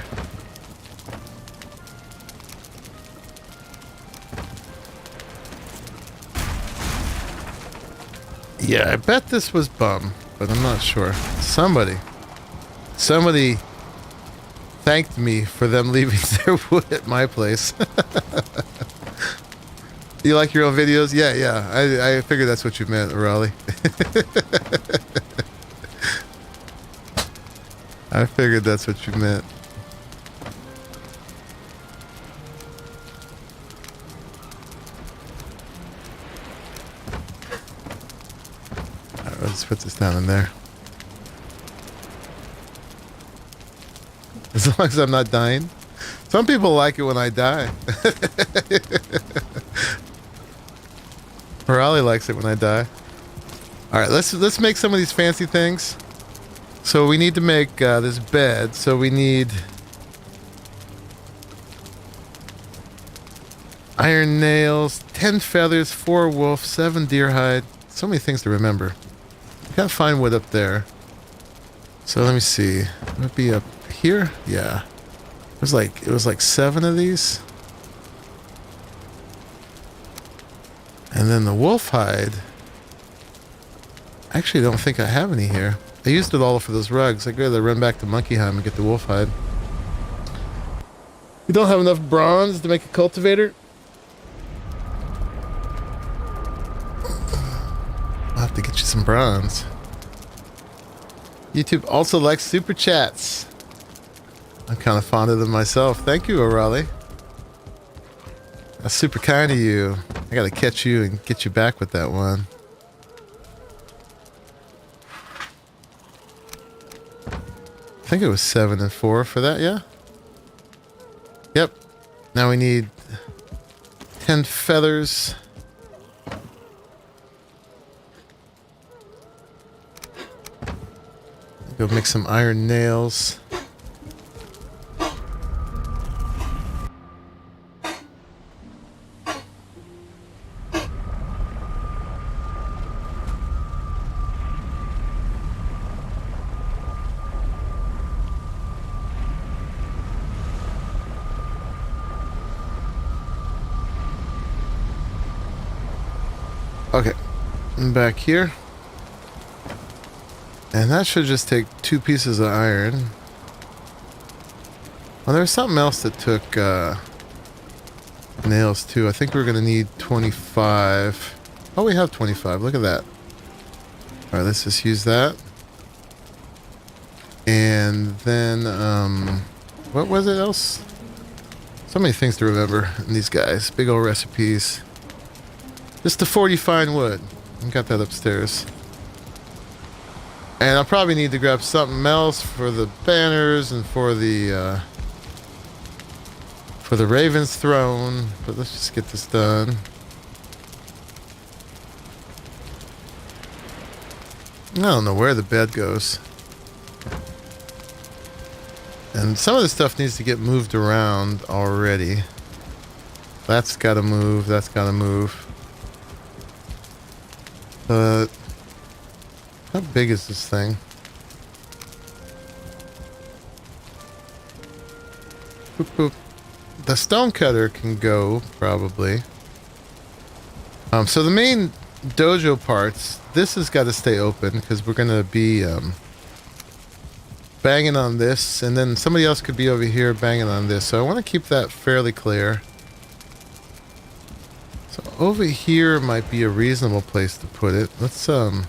Yeah, I bet this was Bum, but I'm not sure. Somebody thanked me for them leaving their wood at my place. You like your own videos? Yeah. I figured that's what you meant, Raleigh. I figured that's what you meant. Alright, let's put this down in there. As long as I'm not dying. Some people like it when I die. Raleigh likes it when I die. Alright, let's make some of these fancy things. So we need to make this bed. So we need iron nails, 10 feathers, 4 wolf, 7 deer hide. So many things to remember. Got fine wood up there. So let me see. Would it be up here? Yeah. It was like 7 of these. And then the wolf hide. I actually don't think I have any here. I used it all for those rugs. I gotta run back to Monkeyheim and get the wolf hide. We don't have enough bronze to make a cultivator. I'll have to get you some bronze. YouTube also likes super chats. I'm kind of fond of them myself. Thank you, O'Reilly. That's super kind of you. I gotta catch you and get you back with that one. I think it was 7 and 4 for that, yeah? Yep. Now we need 10 feathers. Go make some iron nails. back here. And that should just take 2 pieces of iron. Well, there's something else that took nails too. I think we're going to need 25. Oh, we have 25. Look at that. Alright, let's just use that. And then, what was it else? So many things to remember in these guys. Big old recipes. Just the 40 fine wood. I got that upstairs. And I'll probably need to grab something else for the banners and for the Raven's throne. But let's just get this done. I don't know where the bed goes. And some of the stuff needs to get moved around already. That's got to move. That's got to move. But how big is this thing? Boop, boop. The stone cutter can go, probably. So the main dojo parts, this has got to stay open because we're going to be banging on this, and then somebody else could be over here banging on this. So I want to keep that fairly clear. So over here might be a reasonable place to put it. Let's oops.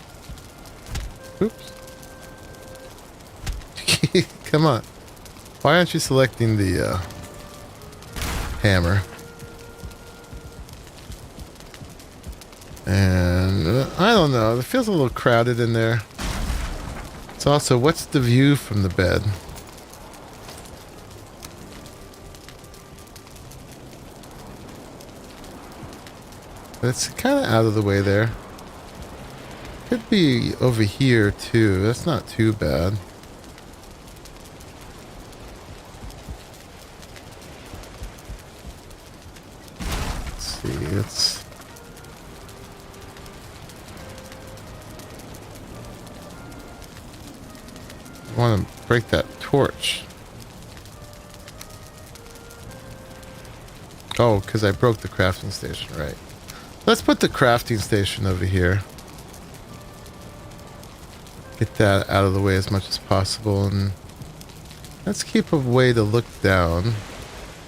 Come on. Why aren't you selecting the hammer? And I don't know. It feels a little crowded in there. It's also, what's the view from the bed? It's kind of out of the way there. Could be over here too. That's not too bad. Let's see. Let's... I want to break that torch. Oh, because I broke the crafting station, right. Let's put the crafting station over here. Get that out of the way as much as possible, and let's keep a way to look down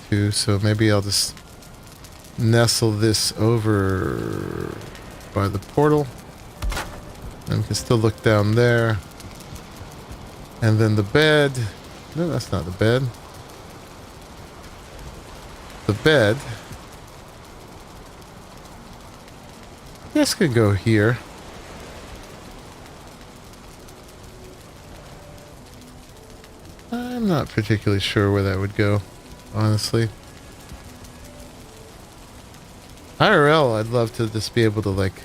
too, so maybe I'll just nestle this over by the portal, and we can still look down there. And then the bed, no, that's not the bed. The bed, this could go here. I'm not particularly sure where that would go, honestly. IRL, I'd love to just be able to, like,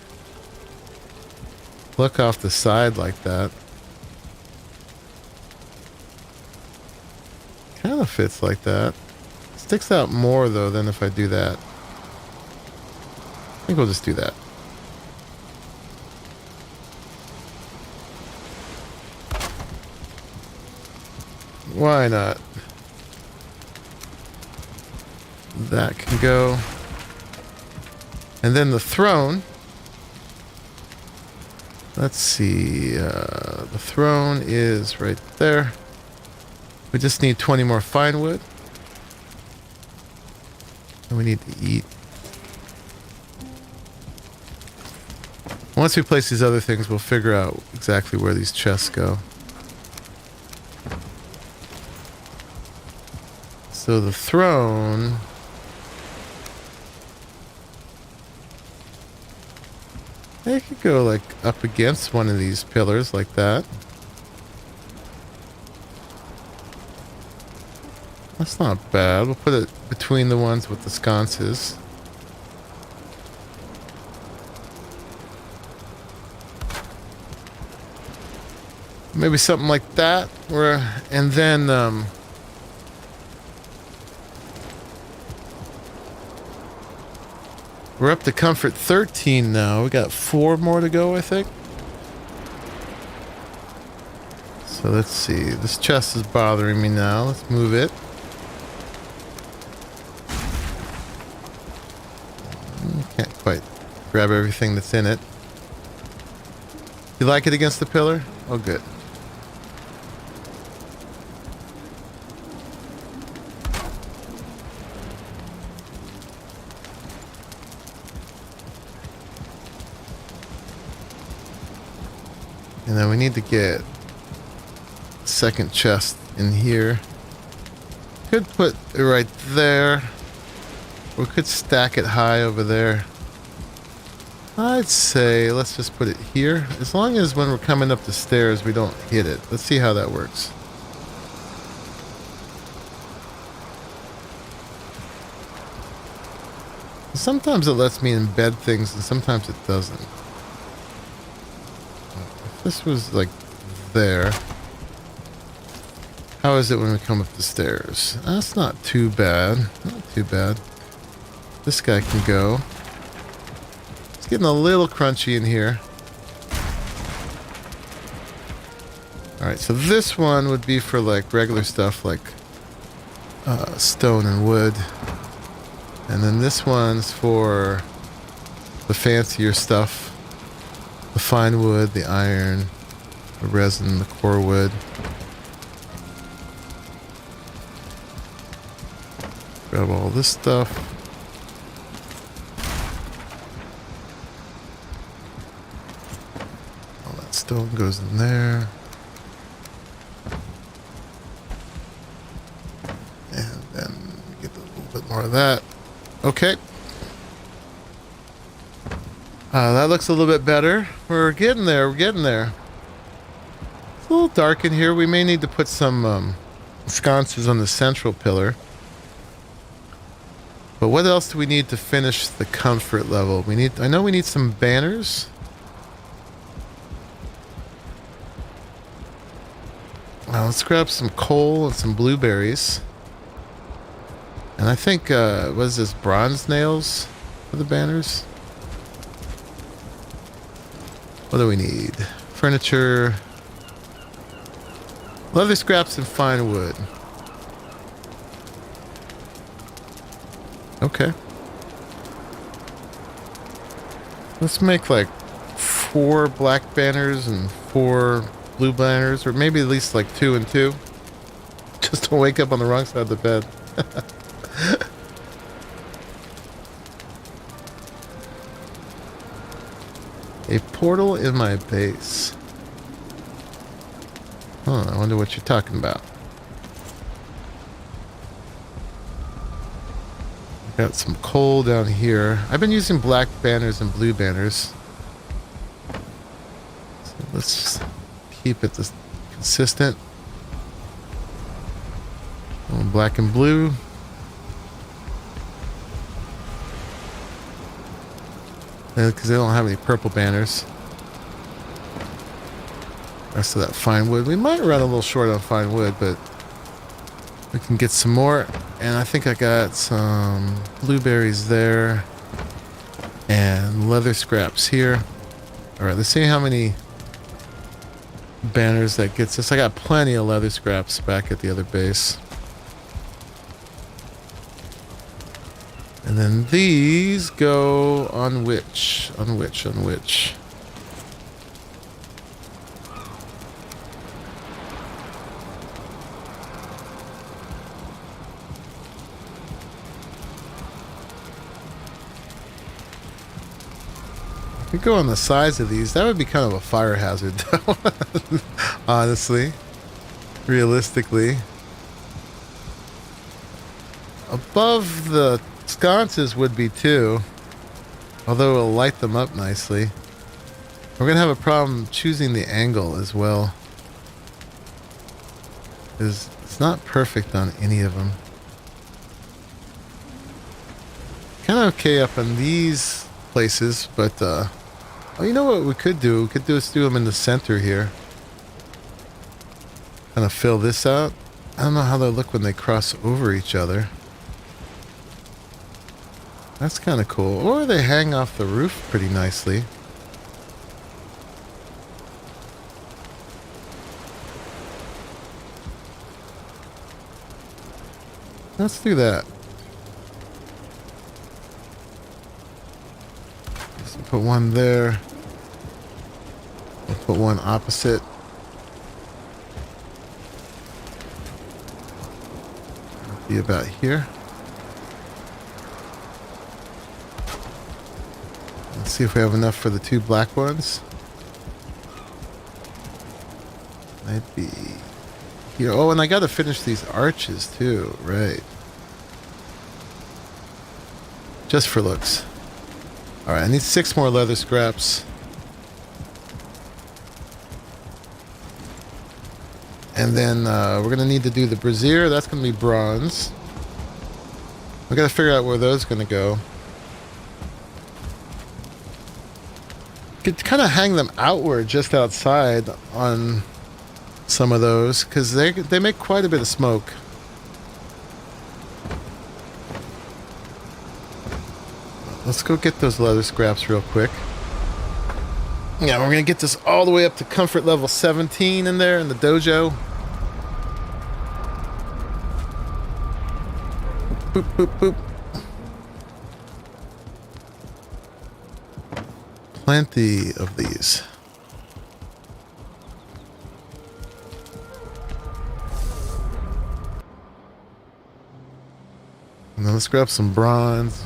look off the side like that. Kind of fits like that. Sticks out more, though, than if I do that. I think we'll just do that. Why not? That can go. And then the throne. Let's see. The throne is right there. We just need 20 more fine wood. And we need to eat. Once we place these other things, we'll figure out exactly where these chests go. So the throne... It could go like up against one of these pillars like that. That's not bad. We'll put it between the ones with the sconces. Maybe something like that. And then we're up to comfort 13 now. We got 4 more to go, I think. So let's see. This chest is bothering me now. Let's move it. Can't quite grab everything that's in it. You like it against the pillar? Oh, good. And then we need to get a second chest in here. Could put it right there. Or we could stack it high over there. I'd say let's just put it here. As long as when we're coming up the stairs we don't hit it. Let's see how that works. Sometimes it lets me embed things and sometimes it doesn't. If this was like there. How is it when we come up the stairs? That's not too bad. Not too bad. This guy can go. It's getting a little crunchy in here. Alright, so this one would be for like regular stuff like stone and wood. And then this one's for the fancier stuff. The fine wood, the iron, the resin, the core wood. Grab all this stuff. All that stone goes in there. And then get a little bit more of that. Okay. That looks a little bit better. We're getting there. We're getting there. It's a little dark in here. We may need to put some sconces on the central pillar. But what else do we need to finish the comfort level? I know we need some banners. Let's grab some coal and some blueberries. And I think, what is this, bronze nails for the banners? What do we need? Furniture. Leather scraps and fine wood. Okay. Let's make like 4 black banners and 4 blue banners, or maybe at least like 2 and 2. Just don't wake up on the wrong side of the bed. A portal in my base. Huh, I wonder what you're talking about. Got some coal down here. I've been using black banners and blue banners. So let's keep it this consistent. Black and blue. Because they don't have any purple banners. Rest of that fine wood. We might run a little short on fine wood, but we can get some more. And I think I got some blueberries there. And leather scraps here. Alright, let's see how many banners that gets us. I got plenty of leather scraps back at the other base. And then these go on which? On which? On which? If we go on the sides of these, that would be kind of a fire hazard, though. Honestly. Realistically. Above the sconces would be too. Although it'll light them up nicely. We're going to have a problem choosing the angle as well. Because it's not perfect on any of them. Kind of okay up on these places, but oh, you know what we could do? We could do them in the center here. Kind of fill this out. I don't know how they'll look when they cross over each other. That's kind of cool. Or they hang off the roof pretty nicely. Let's do that. Let's put one there. Put one opposite. Be about here. Let's see if we have enough for the two black ones. Might be here. Oh, and I gotta finish these arches too, right? Just for looks. Alright, I need 6 more leather scraps. And then we're gonna need to do the brazier. That's gonna be bronze. We gotta figure out where those are gonna go. Could kind of hang them outward just outside on some of those, because they make quite a bit of smoke. Let's go get those leather scraps real quick. Yeah, we're gonna get this all the way up to comfort level 17 in there in the dojo. Boop, boop, boop. Plenty of these. And then let's grab some bronze,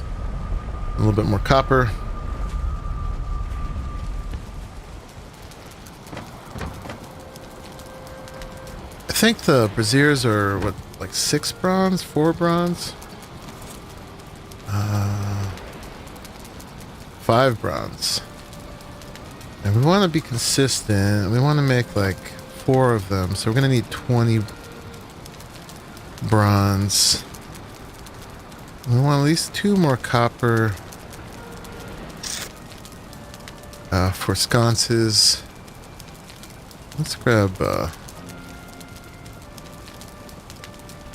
a little bit more copper. I think the braziers are, what, like 6 bronze, 4 bronze? 5 bronze. And we want to be consistent. We want to make like 4 of them. So we're going to need 20 bronze. We want at least 2 more copper for sconces. Let's grab,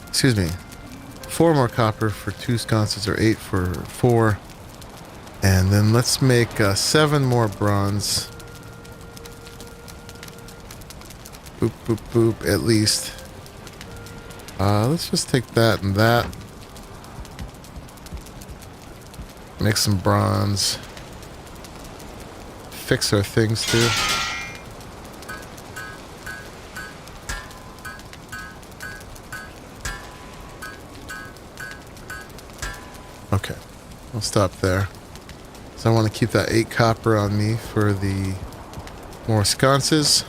excuse me, 4 more copper for 2 sconces, or 8 for 4. And then let's make 7 more bronze. Boop, boop, boop, at least. Let's just take that and that. Make some bronze. Fix our things too. Okay, I'll stop there. So I want to keep that 8 copper on me for the more sconces.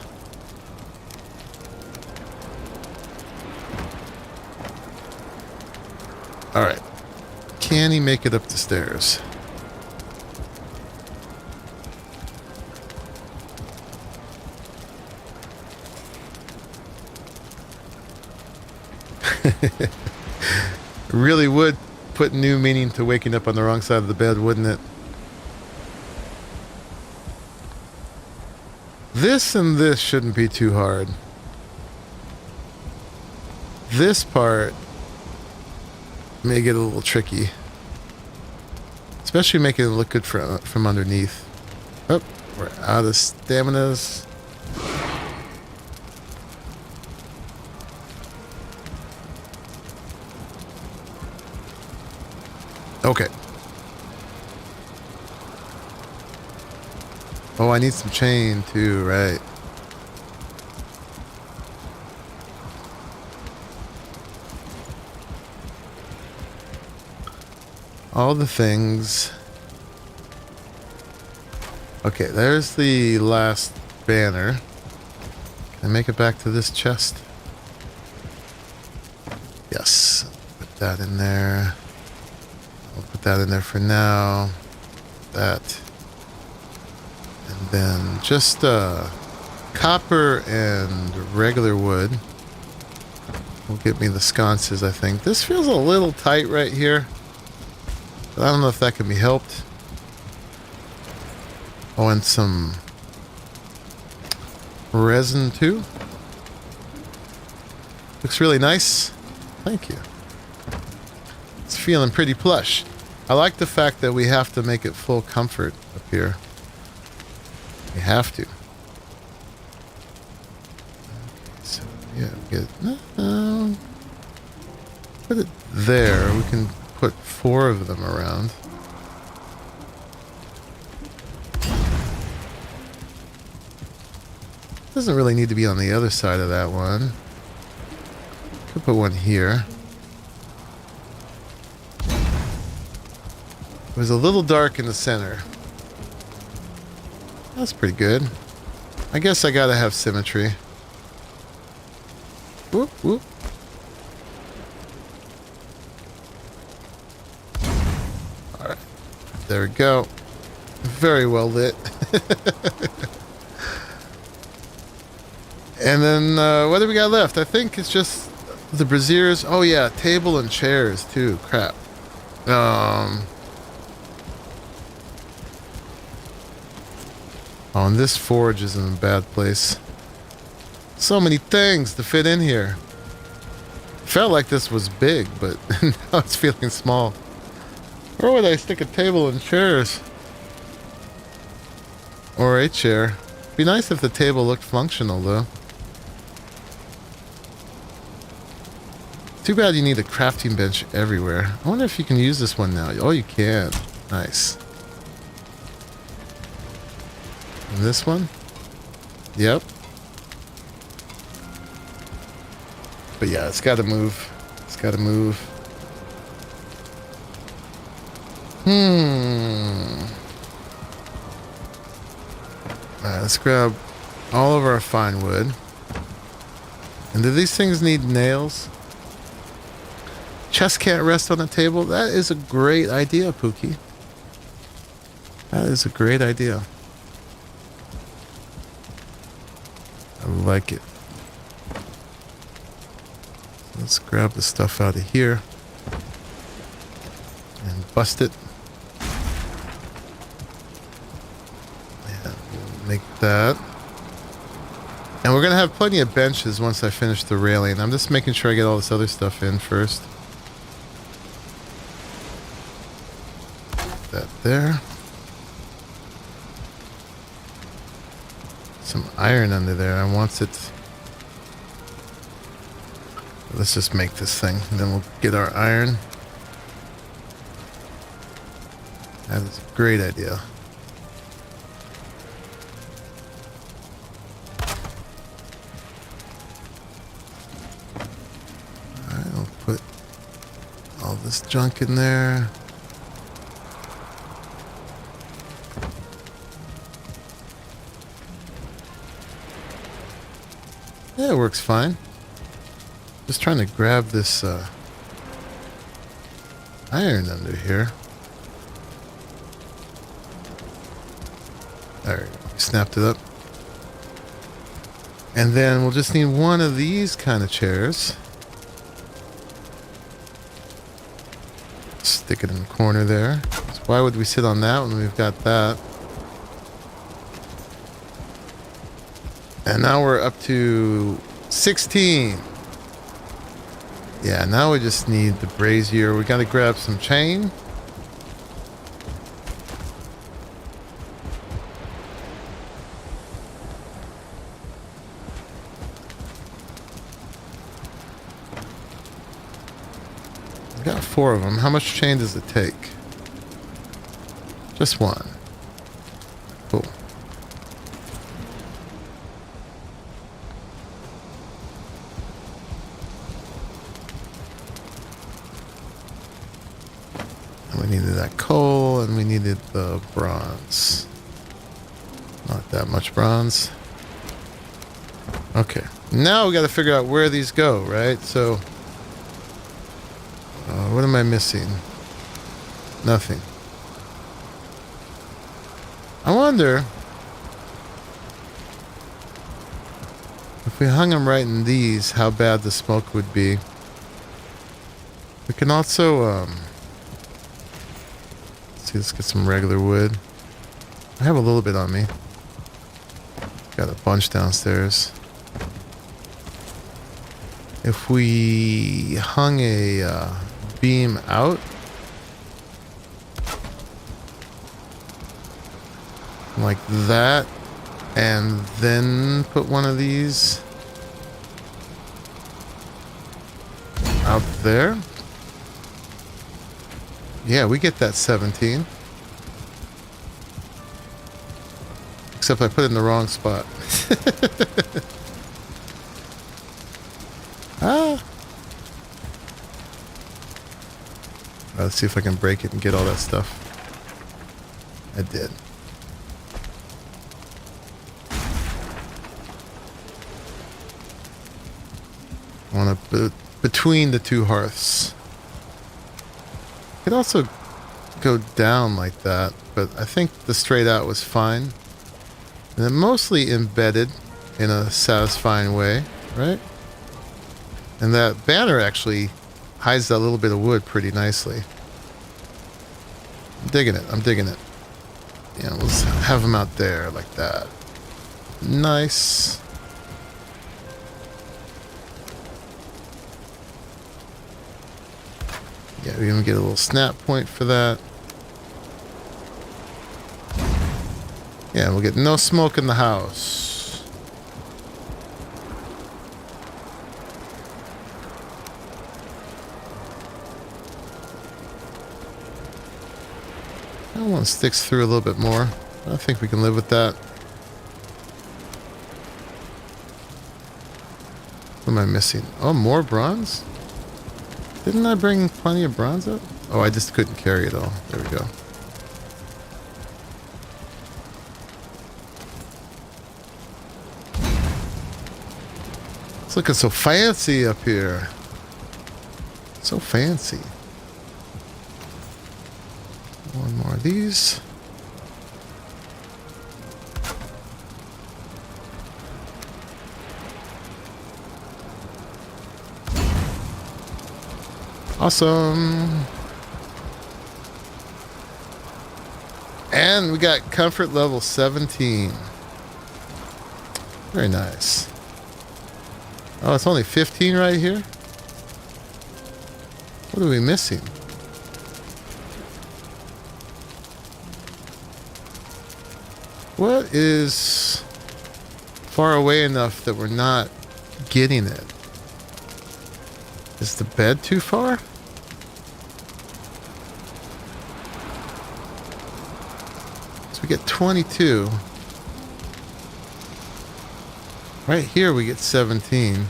Alright. Can he make it up the stairs? Really would put new meaning to waking up on the wrong side of the bed, wouldn't it? This and this shouldn't be too hard. This part may get a little tricky. Especially making it look good from underneath. Oh, we're out of staminas. Okay. Oh, I need some chain too, right? All the things. Okay, there's the last banner. Can I make it back to this chest? Yes. Put that in there. I'll put that in there for now. That. And then just copper and regular wood will get me the sconces, I think. This feels a little tight right here. But I don't know if that can be helped. Oh, and some resin too. Looks really nice. Thank you. It's feeling pretty plush. I like the fact that we have to make it full comfort up here. We have to. Okay, so yeah, get put it there. We can put 4 of them around. doesn't really need to be on the other side of that one. Could put one here. It was a little dark in the center. That's pretty good. I guess I gotta have symmetry. Whoop, whoop. Alright. There we go. Very well lit. And then, what do we got left? I think it's just the braziers. Oh yeah, table and chairs too. Crap. Oh, and this forge is in a bad place. So many things to fit in here. Felt like this was big, but now it's feeling small. Where would I stick a table and chairs? Or a chair. Be nice if the table looked functional, though. Too bad you need a crafting bench everywhere. I wonder if you can use this one now. Oh, you can. Nice. And this one? Yep. But yeah, it's gotta move. It's gotta move. Alright, let's grab all of our fine wood. And do these things need nails? Chest can't rest on the table? That is a great idea, Pookie. That is a great idea. I like it. Let's grab the stuff out of here and bust it. Yeah, we'll make that. And we're going to have plenty of benches once I finish the railing. I'm just making sure I get all this other stuff in first. That there. Some iron under there. I want it. Let's just make this thing, and then we'll get our iron. That is a great idea. Alright, I'll put all this junk in there. Yeah, it works fine. Just trying to grab this iron under here. There we go. We snapped it up. And then we'll just need one of these kind of chairs. Stick it in the corner there. So why would we sit on that when we've got that? And now we're up to 16. Yeah, now we just need the brazier. We gotta grab some chain. We got 4 of them. How much chain does it take? Just 1. Cool. We needed that coal, and we needed the bronze. Not that much bronze. Okay. Now we got to figure out where these go, right? So, what am I missing? Nothing. I wonder if we hung them right in these, how bad the smoke would be. We can also, let's get some regular wood. I have a little bit on me. Got a bunch downstairs. If we hung a beam out, like that, and then put one of these out there. Yeah, we get that 17. Except I put it in the wrong spot. Ah! Let's see if I can break it and get all that stuff. I did. I want to put between the two hearths. Could also go down like that, but I think the straight out was fine. And then mostly embedded in a satisfying way, right? And that banner actually hides that little bit of wood pretty nicely. I'm digging it. I'm digging it. Yeah, let's have them out there like that. Nice. Yeah, we're gonna get a little snap point for that. Yeah, we'll get no smoke in the house. That one sticks through a little bit more. I think we can live with that. What am I missing? Oh, more bronze? Didn't I bring plenty of bronze up? Oh, I just couldn't carry it all. There we go. It's looking so fancy up here. So fancy. One more of these. Awesome. And we got comfort level 17. Very nice. Oh, it's only 15 right here? What are we missing? What is far away enough that we're not getting it? Is the bed too far? So we get 22. Right here we get 17.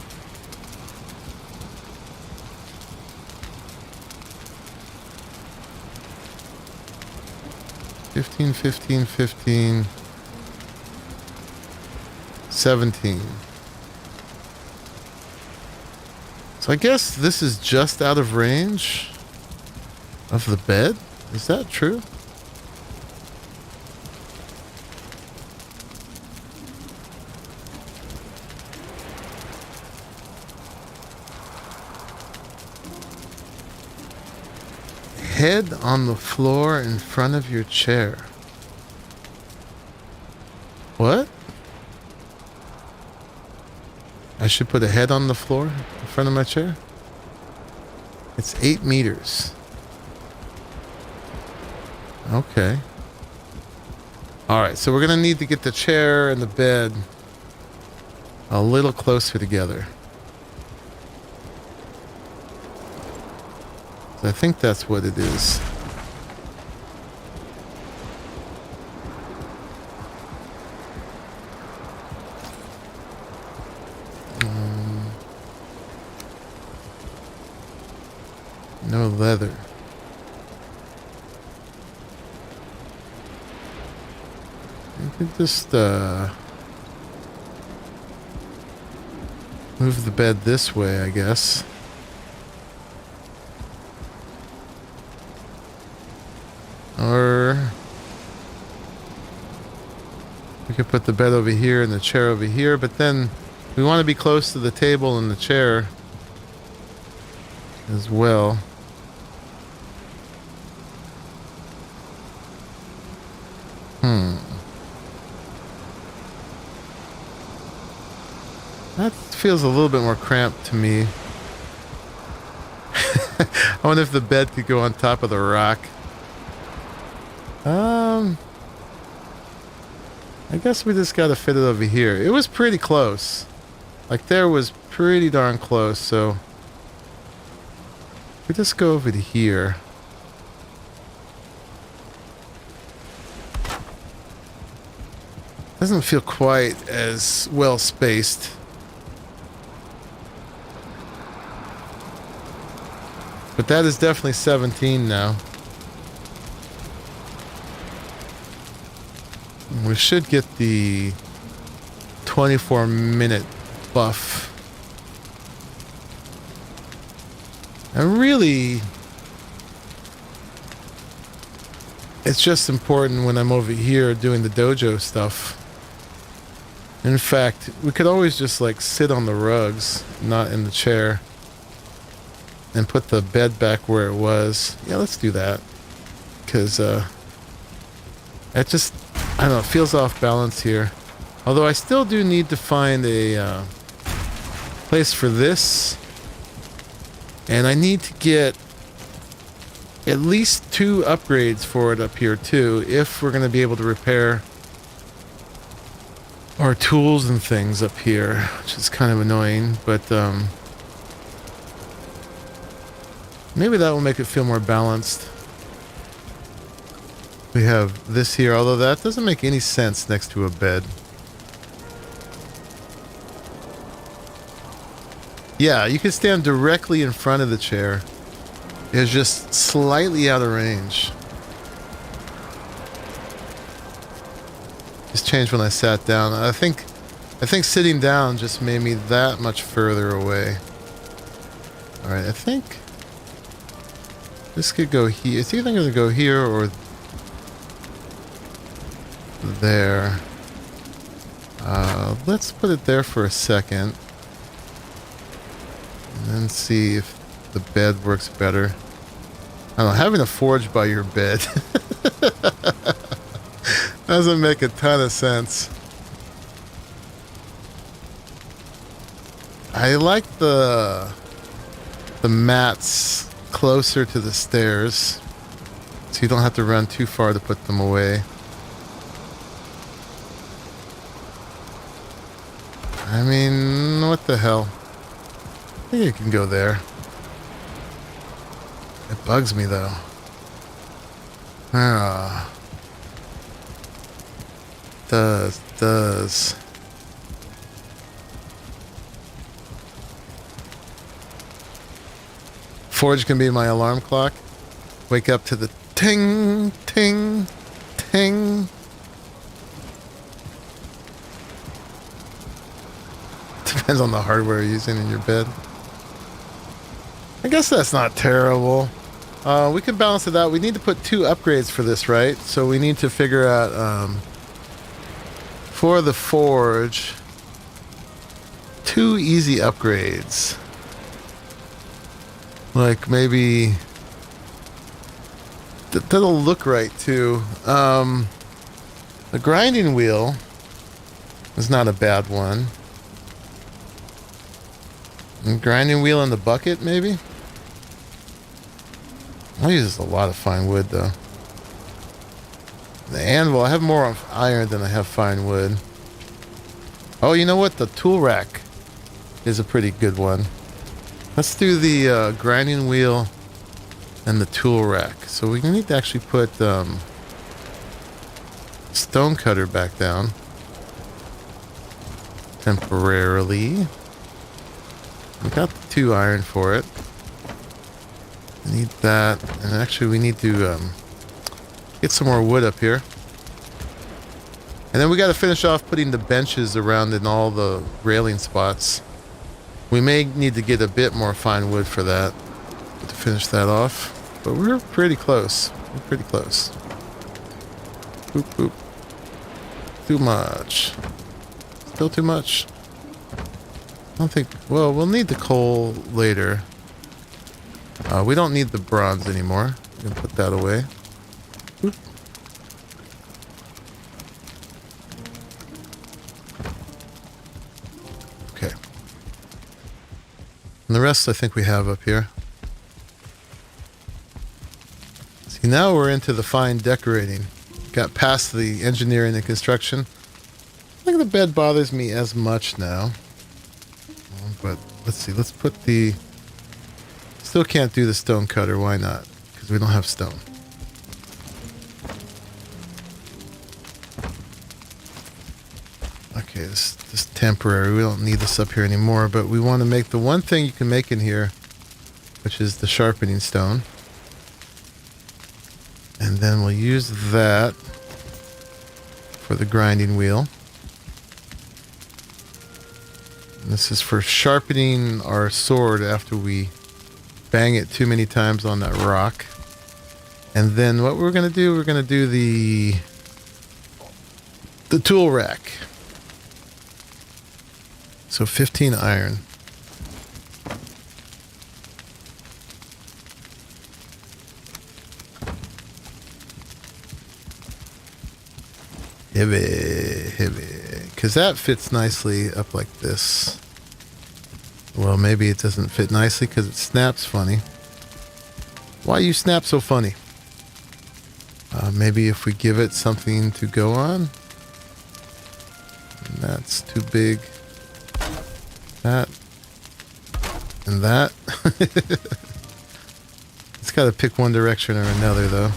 $15, $15, $15, $17. So I guess this is just out of range of the bed? Is that true? Head on the floor in front of your chair. What? I should put a head on the floor in front of my chair? It's 8 meters. Okay. Alright, so we're going to need to get the chair and the bed a little closer together. I think that's what it is. No leather. You could just move the bed this way, I guess. Or we could put the bed over here and the chair over here, but then we want to be close to the table and the chair as well. That feels a little bit more cramped to me. I wonder if the bed could go on top of the rock. I guess we just gotta fit it over here. It was pretty close. Like, there was pretty darn close, so we just go over to here. Doesn't feel quite as well spaced. But that is definitely 17 now. We should get the 24-minute buff. And really, it's just important when I'm over here doing the dojo stuff. In fact, we could always just like sit on the rugs, not in the chair, and put the bed back where it was. Yeah, let's do that. Because it just, I don't know, it feels off balance here. Although I still do need to find a place for this. And I need to get at least 2 upgrades for it up here too, if we're going to be able to repair our tools and things up here, which is kind of annoying, but maybe that will make it feel more balanced. We have this here, although that doesn't make any sense next to a bed. Yeah, you can stand directly in front of the chair. It's just slightly out of range. Just changed when I sat down. I think sitting down just made me that much further away. Alright, I think this could go here. It's either going to go here or there. Let's put it there for a second. And then see if the bed works better. I don't know, having a forge by your bed doesn't make a ton of sense. I like the mats closer to the stairs, so you don't have to run too far to put them away. I mean, what the hell? I think it can go there. It bugs me though. Ah. Does. Forge can be my alarm clock. Wake up to the ting, ting, ting. Depends on the hardware you're using in your bed. I guess that's not terrible. We can balance it out. We need to put 2 upgrades for this, right? So we need to figure out, for the forge, 2 easy upgrades. Like maybe that'll look right too. The grinding wheel is not a bad one. And grinding wheel in the bucket, maybe? I use a lot of fine wood, though. The anvil, I have more of iron than I have fine wood. Oh, you know what? The tool rack is a pretty good one. Let's do the grinding wheel and the tool rack. So we need to actually put stone cutter back down. Temporarily. We got the 2 iron for it. Need that, and actually we need to get some more wood up here. And then we got to finish off putting the benches around in all the railing spots. We may need to get a bit more fine wood for that to finish that off, but we're pretty close. We're pretty close. Boop, boop. Too much. Still too much. I don't think... Well, we'll need the coal later. We don't need the bronze anymore. We can put that away. Oop. Okay. And the rest I think we have up here. See, now we're into the fine decorating. Got past the engineering and construction. I think the bed bothers me as much now. But let's see. Let's put the... Still can't do the stone cutter. Why not? Because we don't have stone. Okay, this temporary. We don't need this up here anymore. But we want to make the one thing you can make in here, which is the sharpening stone. And then we'll use that for the grinding wheel. And this is for sharpening our sword after we bang it too many times on that rock. And then what we're going to do, we're going to do the tool rack. So 15 iron. Heavy. Because that fits nicely up like this. Well, maybe it doesn't fit nicely because it snaps funny. Why you snap so funny? Maybe if we give it something to go on. And that's too big. That. And that. It's got to pick one direction or another, though.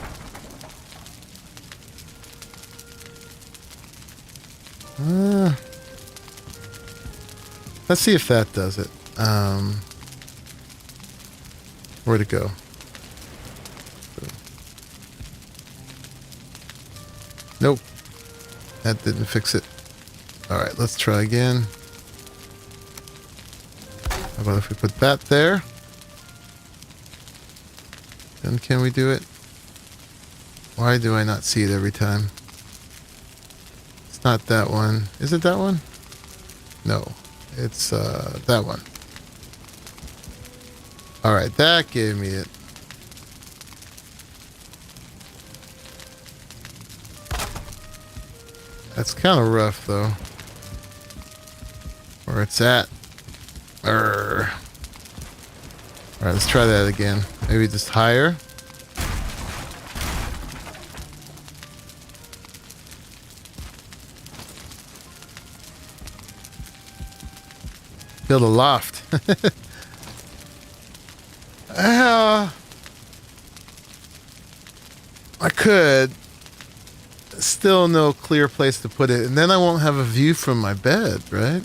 Let's see if that does it. Where'd it go? Nope. That didn't fix it. Alright, let's try again. How about if we put that there? Then can we do it? Why do I not see it every time? It's not that one. Is it that one? No. It's that one. Alright, that gave me it. That's kind of rough, though. Where it's at. Alright, let's try that again. Maybe just higher. Build a loft. I could. Still no clear place to put it. And then I won't have a view from my bed, right?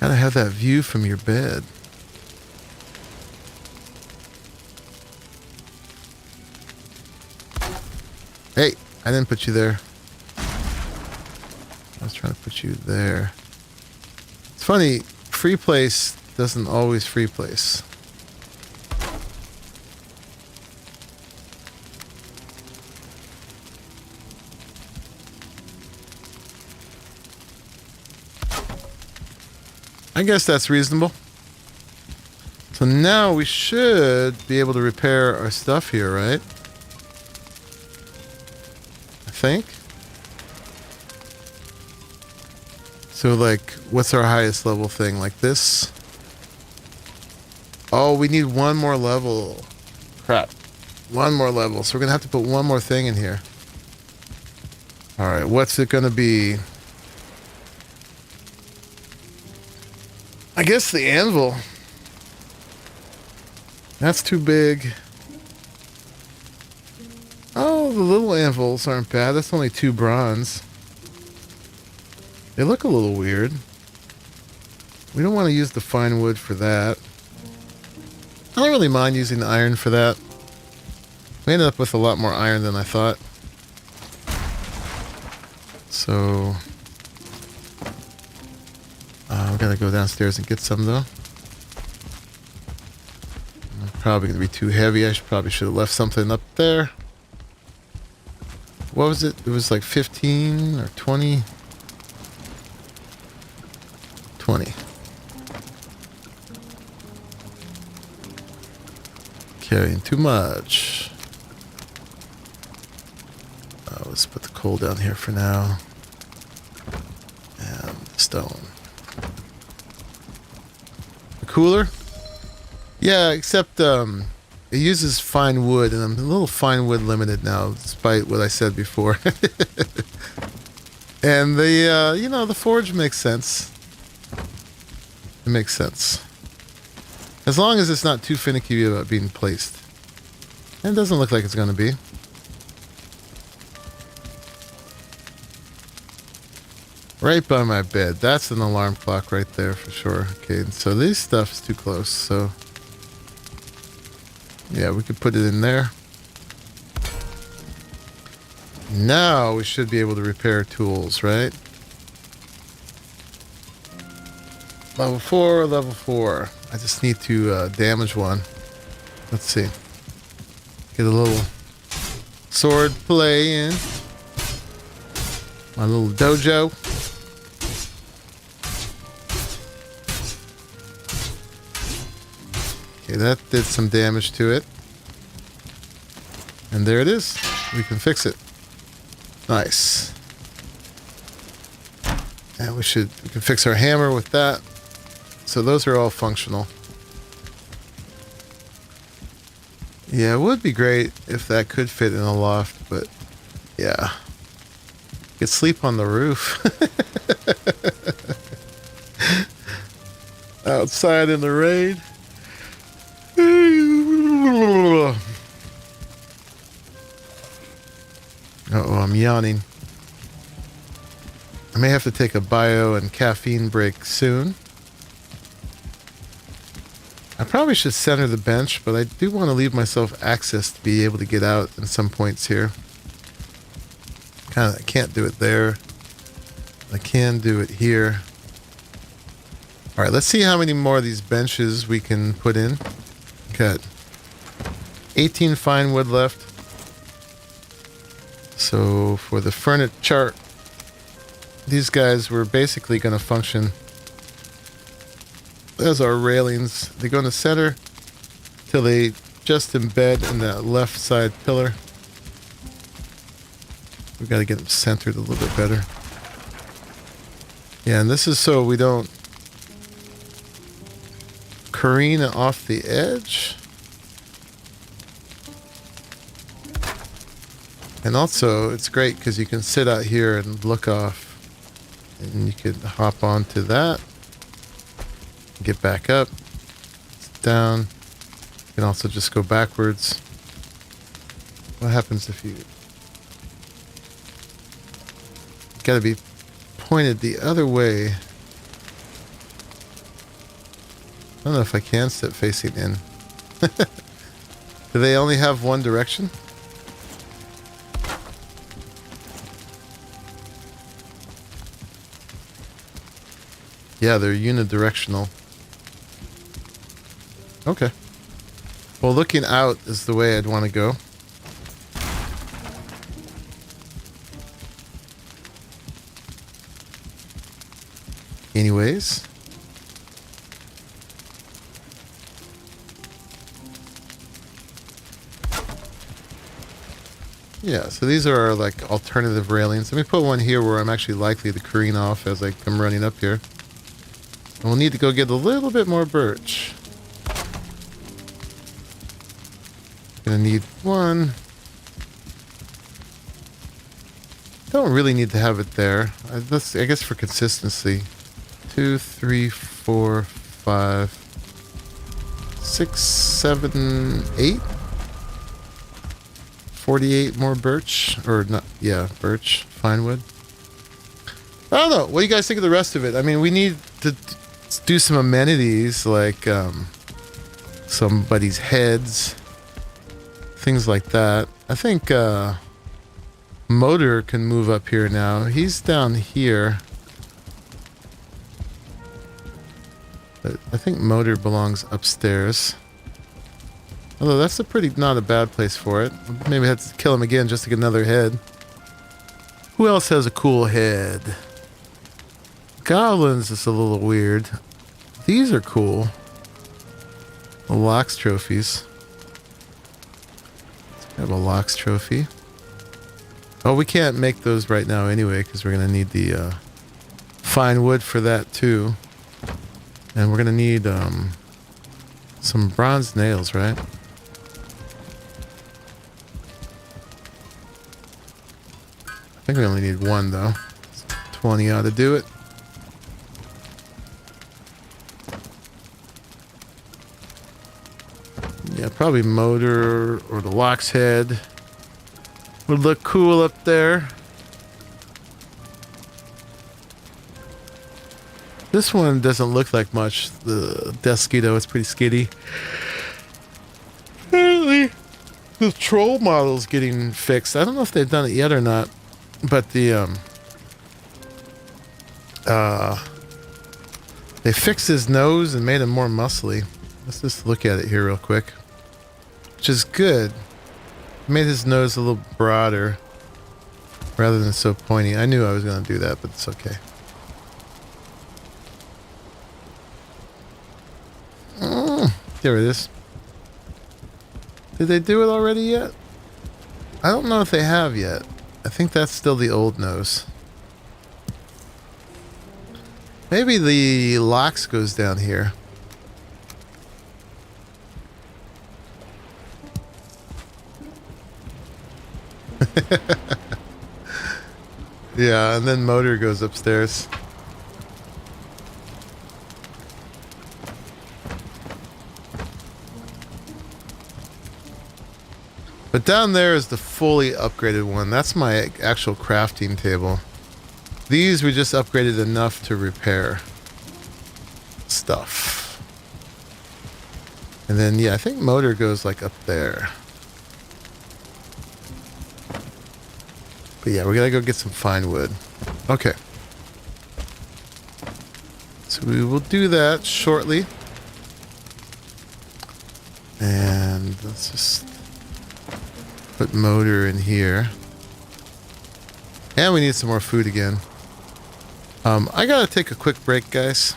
Gotta have that view from your bed. Hey, I didn't put you there. I was trying to put you there. It's funny, free place doesn't always free place. I guess that's reasonable. So now we should be able to repair our stuff here, right? I think. So like, what's our highest level thing? Like this? Oh, we need one more level. Crap. One more level. So we're going to have to put one more thing in here. Alright, what's it going to be? I guess the anvil. That's too big. Oh, the little anvils aren't bad. That's only 2 bronze. They look a little weird. We don't want to use the fine wood for that. I don't really mind using the iron for that. We ended up with a lot more iron than I thought. So... I've got to go downstairs and get some, though. Probably going to be too heavy. I probably should have left something up there. What was it? It was like 15 or 20. 20. Carrying too much. Let's put the coal down here for now. And stone. The cooler? Yeah, except it uses fine wood, and I'm a little fine wood limited now, despite what I said before. And the, you know, the forge makes sense. It makes sense. As long as it's not too finicky about being placed. And it doesn't look like it's going to be. Right by my bed. That's an alarm clock right there for sure. Okay, so this stuff's too close, so... yeah, we could put it in there. Now we should be able to repair tools, right? Level 4, level 4. I just need to damage one. Let's see. Get a little sword play in. My little dojo. Okay, that did some damage to it. And there it is. We can fix it. Nice. And we can fix our hammer with that. So those are all functional. Yeah, it would be great if that could fit in a loft, but yeah. You could sleep on the roof. Outside in the rain. Uh-oh, I'm yawning. I may have to take a bio and caffeine break soon. I probably should center the bench, but I do want to leave myself access to be able to get out in some points here. I can't do it there. I can do it here. All right, let's see how many more of these benches we can put in. Got 18 fine wood left. So for the furniture chart, these guys were basically going to function as our railings. They go in the center till they just embed in that left side pillar. We've got to get them centered a little bit better. Yeah, and this is so we don't careen off the edge. And also, it's great because you can sit out here and look off. And you could hop onto that. Get back up. Down. You can also just go backwards. What happens if you... got to be pointed the other way. I don't know if I can sit facing in. Do they only have one direction? Yeah, they're unidirectional. Okay. Well, looking out is the way I'd want to go. Anyways. Yeah, so these are our, like, alternative railings. Let me put one here where I'm actually likely to careen off as I come running up here. And we'll need to go get a little bit more birch. Gonna need one. Don't really need to have it there. I guess for consistency. 2, 3, 4, 5, 6, 7, 8. 48 more birch. Or not, yeah, birch. Fine wood. I don't know. What do you guys think of the rest of it? I mean, we need to do some amenities like somebody's heads. Things like that. I think Motor can move up here now. He's down here. But I think Motor belongs upstairs. Although that's not a bad place for it. Maybe I have to kill him again just to get another head. Who else has a cool head? Goblins is a little weird. These are cool. The Lox trophies. I have a Lox trophy. Oh, we can't make those right now anyway because we're going to need the fine wood for that too. And we're going to need some bronze nails, right? I think we only need one though. 20 ought to do it. Yeah, probably Motor or the Lox head would look cool up there. This one doesn't look like much. The Desquito is pretty skitty. Apparently, the troll model's getting fixed. I don't know if they've done it yet or not, but the they fixed his nose and made him more muscly. Let's just look at it here real quick, which is good. Made his nose a little broader rather than so pointy. I knew I was going to do that, but it's okay. There it is. Did they do it already yet? I don't know if they have yet. I think that's still the old nose. Maybe the locks goes down here. Yeah, and then motor goes upstairs. But down there is the fully upgraded one. That's my actual crafting table. These we just upgraded enough to repair stuff. And then, yeah, I think motor goes like up there. But yeah, we gotta go get some fine wood. Okay. So we will do that shortly. And let's just put motor in here. And we need some more food again. I gotta take a quick break, guys.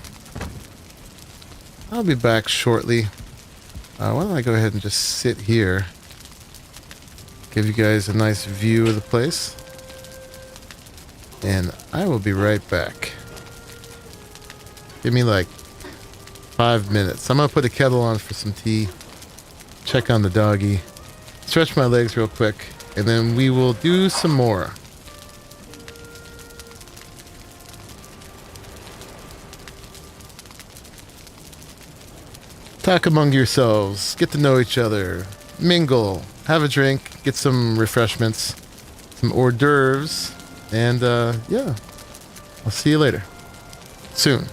I'll be back shortly. Why don't I go ahead and just sit here. Give you guys a nice view of the place. And I will be right back. Give me like 5 minutes. I'm gonna put a kettle on for some tea. Check on the doggy. Stretch my legs real quick. And then we will do some more. Talk among yourselves. Get to know each other. Mingle. Have a drink. Get some refreshments. Some hors d'oeuvres. And, yeah. I'll see you later. Soon.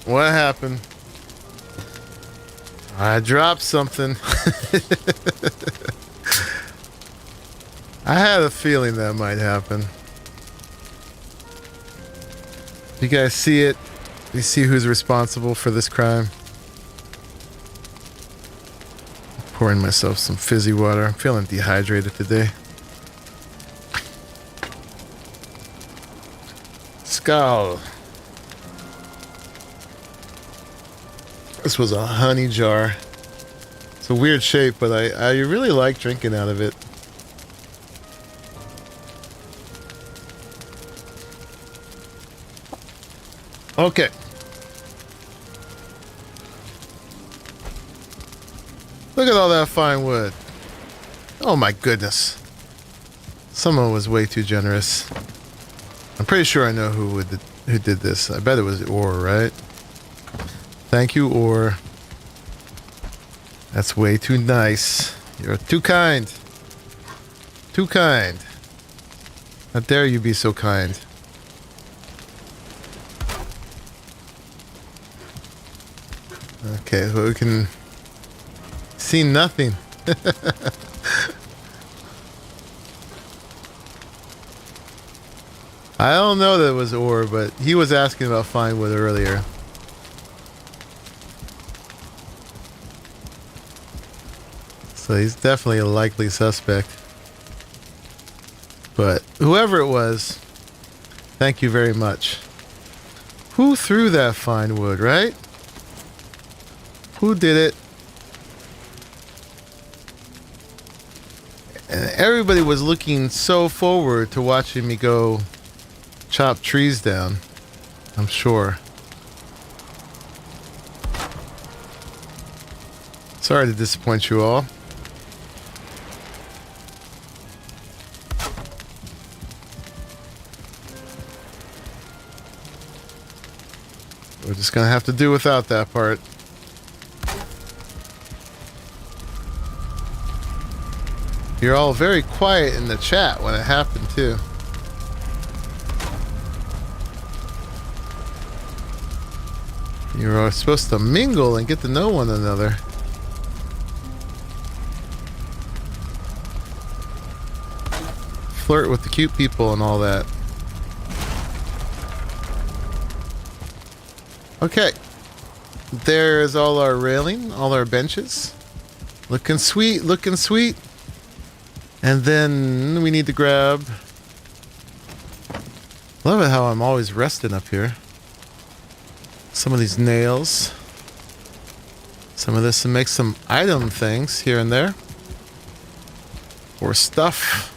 What happened? I dropped something. I had a feeling that might happen. You guys see it? You see who's responsible for this crime? Pouring myself some fizzy water. I'm feeling dehydrated today. Skull. This was a honey jar. It's a weird shape, but I really like drinking out of it. Okay. Look at all that fine wood. Oh my goodness. Someone was way too generous. I'm pretty sure I know who did this. I bet it was Or, right? Thank you, Or. That's way too nice. You're too kind. Too kind. How dare you be so kind? Okay, well, we can see nothing. I don't know that it was Or, but he was asking about fine wood earlier. So he's definitely a likely suspect. But whoever it was, thank you very much. Who threw that fine wood, right? Who did it? And everybody was looking so forward to watching me go chop trees down, I'm sure. Sorry to disappoint you all. We're just gonna have to do without that part. You're all very quiet in the chat when it happened, too. You're supposed to mingle and get to know one another. Flirt with the cute people and all that. Okay. There's all our railing, all our benches. Looking sweet, looking sweet. And then we need to grab... Love it how I'm always resting up here. Some of these nails. Some of this to make some item things here and there. Or stuff.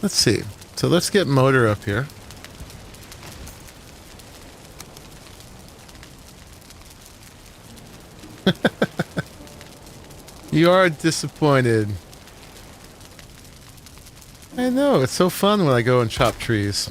Let's see. So let's get motor up here. You are disappointed. I know, it's so fun when I go and chop trees.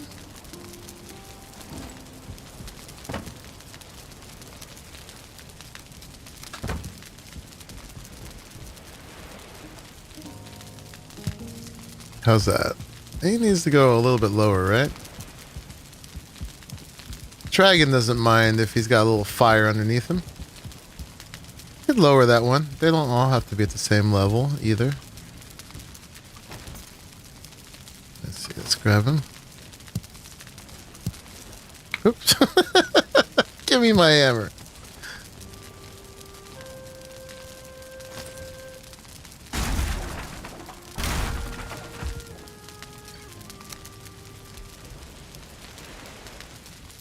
How's that? He needs to go a little bit lower, right? Dragon doesn't mind if he's got a little fire underneath him. Could lower that one. They don't all have to be at the same level either. Let's see, let's grab him. Oops. Give me my hammer.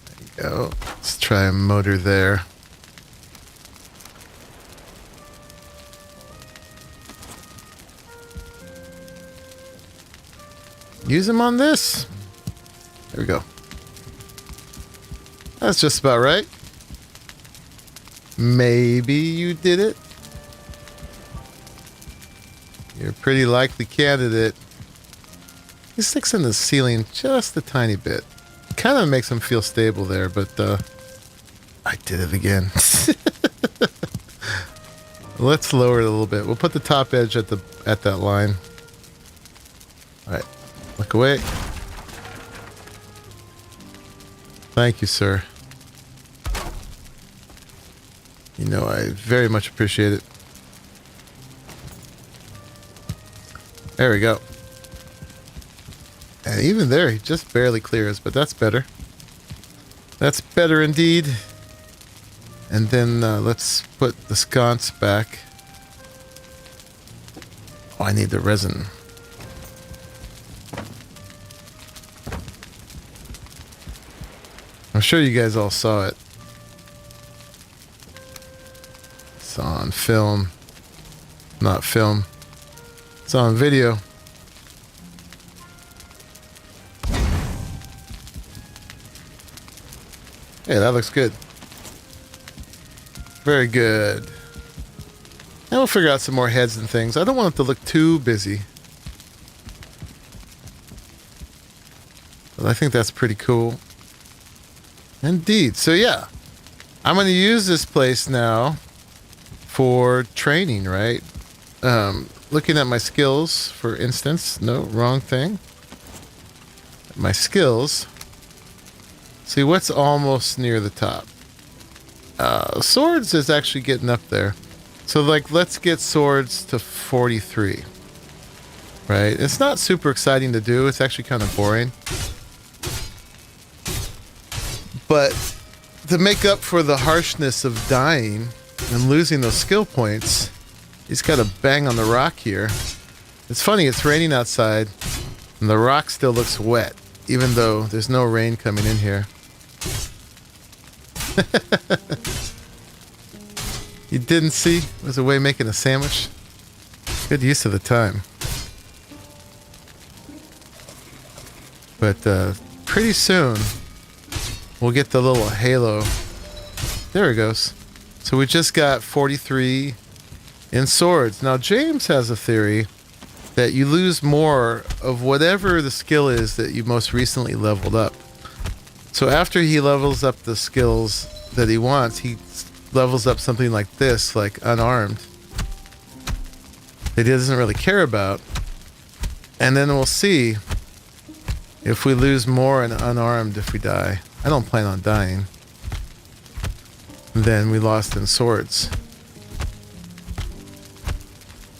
There you go. Let's try a motor there. Use them on this. There we go. That's just about right. Maybe you did it. You're a pretty likely candidate. He sticks in the ceiling just a tiny bit. Kind of makes him feel stable there, but I did it again. Let's lower it a little bit. We'll put the top edge at that line. All right. Look away. Thank you, sir. You know, I very much appreciate it. There we go. And even there, he just barely clears, but that's better. That's better indeed. And then let's put the sconce back. Oh, I need the resin. I'm sure you guys all saw it. It's on film. Not film. It's on video. Hey, that looks good. Very good. And we'll figure out some more heads and things. I don't want it to look too busy. But I think that's pretty cool. Indeed. So yeah, I'm going to use this place now for training, right? Looking at my skills, for instance. No, wrong thing. My skills. See what's almost near the top. Swords is actually getting up there. So like, let's get swords to 43. Right? It's not super exciting to do. It's actually kind of boring. But to make up for the harshness of dying and losing those skill points, he's got to bang on the rock here. It's funny, it's raining outside and the rock still looks wet, even though there's no rain coming in here. You didn't see? Was away making a sandwich. Good use of the time. But pretty soon we'll get the little halo. There it goes. So we just got 43 in swords. Now James has a theory that you lose more of whatever the skill is that you most recently leveled up. So after he levels up the skills that he wants, he levels up something like this, like unarmed, that he doesn't really care about. And then we'll see if we lose more in unarmed if we die. I don't plan on dying. Then we lost in swords.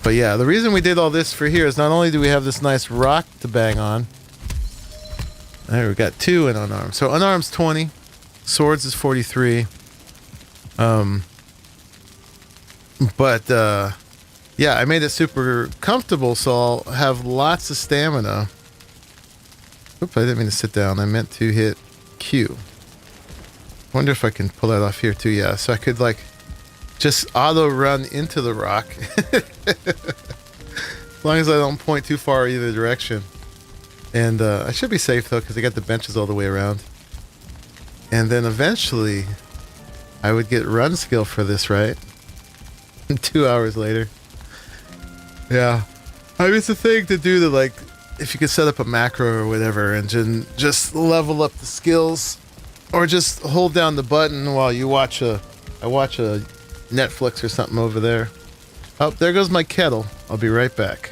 But yeah, the reason we did all this for here is not only do we have this nice rock to bang on. There, we got 2 in unarmed. So unarmed's 20. Swords is 43. Yeah, I made it super comfortable, so I'll have lots of stamina. Oop, I didn't mean to sit down. I meant to hit Q. Wonder if I can pull that off here too. Yeah, so I could like just auto run into the rock. As long as I don't point too far either direction. And I should be safe though, because I got the benches all the way around. And then eventually I would get run skill for this, right? 2 hours later. Yeah. I mean, it's a thing to do to, like, if you could set up a macro or whatever and just level up the skills, or just hold down the button while you watch I watch a Netflix or something over there. Oh, there goes my kettle. I'll be right back.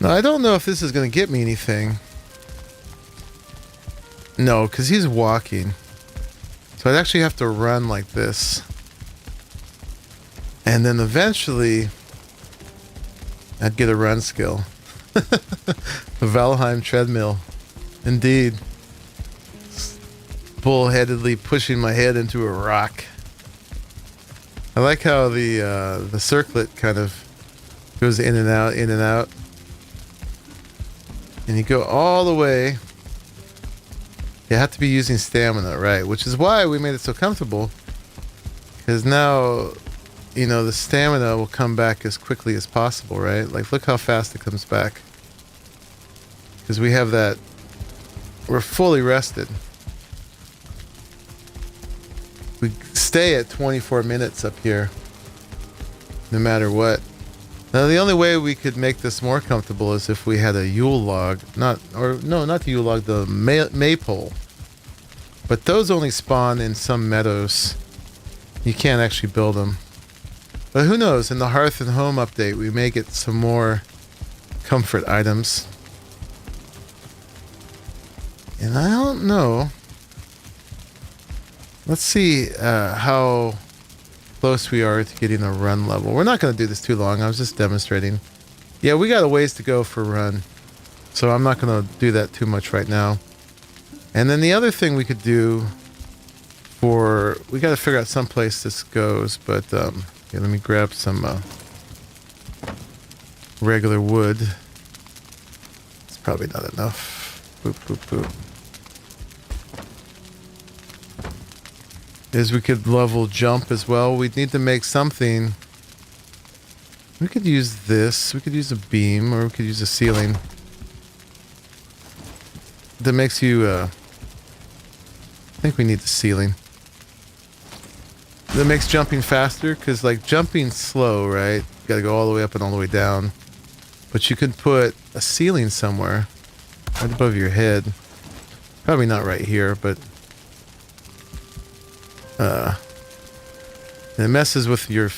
Now, I don't know if this is going to get me anything. No, because he's walking. So I'd actually have to run like this. And then eventually, I'd get a run skill. The Valheim treadmill. Indeed. Bullheadedly pushing my head into a rock. I like how the circlet kind of goes in and out, in and out. And you go all the way. You have to be using stamina, right? Which is why we made it so comfortable. Because now, you know, the stamina will come back as quickly as possible, right? Like, look how fast it comes back. Because we have that. We're fully rested. We stay at 24 minutes up here. No matter what. Now, the only way we could make this more comfortable is if we had a Yule log. Not the Yule log, the maypole. But those only spawn in some meadows. You can't actually build them. But who knows, in the Hearth and Home update, we may get some more comfort items. And I don't know. Let's see how close we are to getting a run level. We're not going to do this too long. I was just demonstrating. Yeah, we got a ways to go for run. So I'm not going to do that too much right now. And then the other thing we could do we got to figure out someplace this goes, but okay, let me grab some regular wood. It's probably not enough. Boop, boop, boop. Is we could level jump as well. We'd need to make something. We could use this. We could use a beam, or we could use a ceiling. That makes you, I think we need the ceiling. That makes jumping faster, because like jumping's slow, right? You gotta go all the way up and all the way down. But you could put a ceiling somewhere, right above your head. Probably not right here, but it messes with your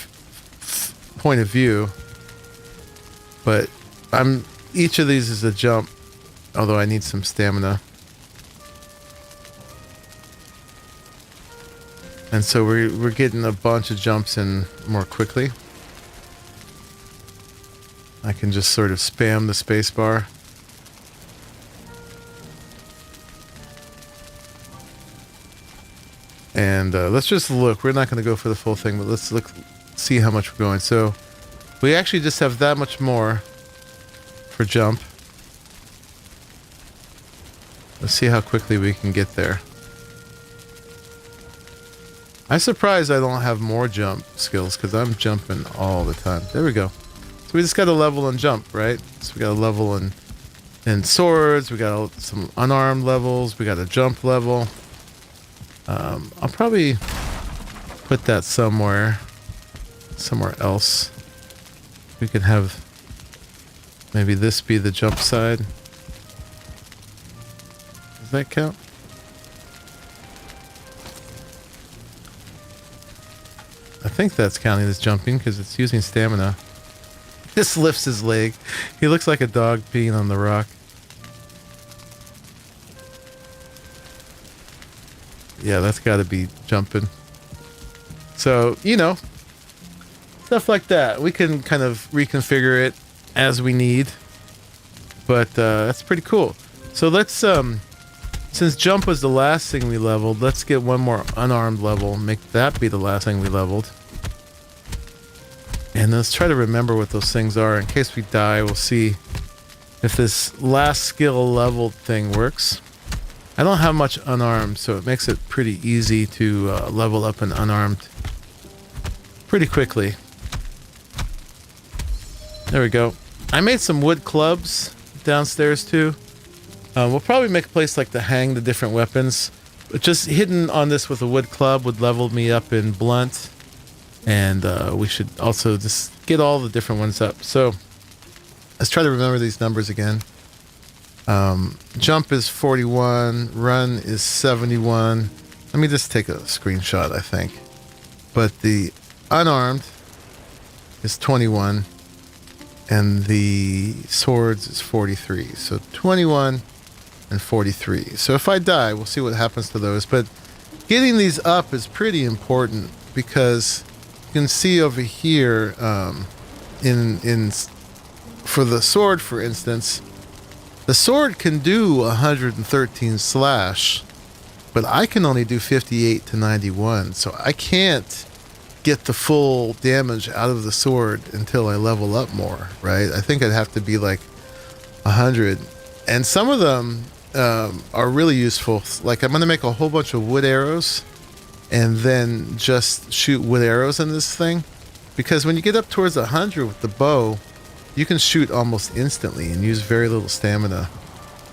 point of view. But each of these is a jump, although I need some stamina. And so we're getting a bunch of jumps in more quickly. I can just sort of spam the space bar. And let's just look. We're not going to go for the full thing, but let's look, see how much we're going. So we actually just have that much more for jump. Let's see how quickly we can get there. I'm surprised I don't have more jump skills, because I'm jumping all the time. There we go. So we just got a level and jump, right? So we got a level in swords. We got some unarmed levels. We got a jump level. I'll probably put that somewhere else. We could have maybe this be the jump side. Does that count? I think that's counting as jumping because it's using stamina. This lifts his leg. He looks like a dog peeing on the rock. Yeah, that's got to be jumping. So, you know, stuff like that. We can kind of reconfigure it as we need. But that's pretty cool. So let's, since jump was the last thing we leveled, let's get one more unarmed level. Make that be the last thing we leveled. And let's try to remember what those things are. In case we die, we'll see if this last skill leveled thing works. I don't have much unarmed, so it makes it pretty easy to level up an unarmed pretty quickly. There we go. I made some wood clubs downstairs too. We'll probably make a place like to hang the different weapons. But just hidden on this with a wood club would level me up in blunt. And we should also just get all the different ones up. So let's try to remember these numbers again. Jump is 41. Run is 71. Let me just take a screenshot, I think. But the unarmed is 21. And the swords is 43. So 21 and 43. So if I die, we'll see what happens to those. But getting these up is pretty important because you can see over here for the sword, for instance, the sword can do 113 slash, but I can only do 58 to 91. So I can't get the full damage out of the sword until I level up more, right? I think I'd have to be like 100. And some of them are really useful. Like I'm going to make a whole bunch of wood arrows and then just shoot wood arrows in this thing. Because when you get up towards 100 with the bow, you can shoot almost instantly and use very little stamina,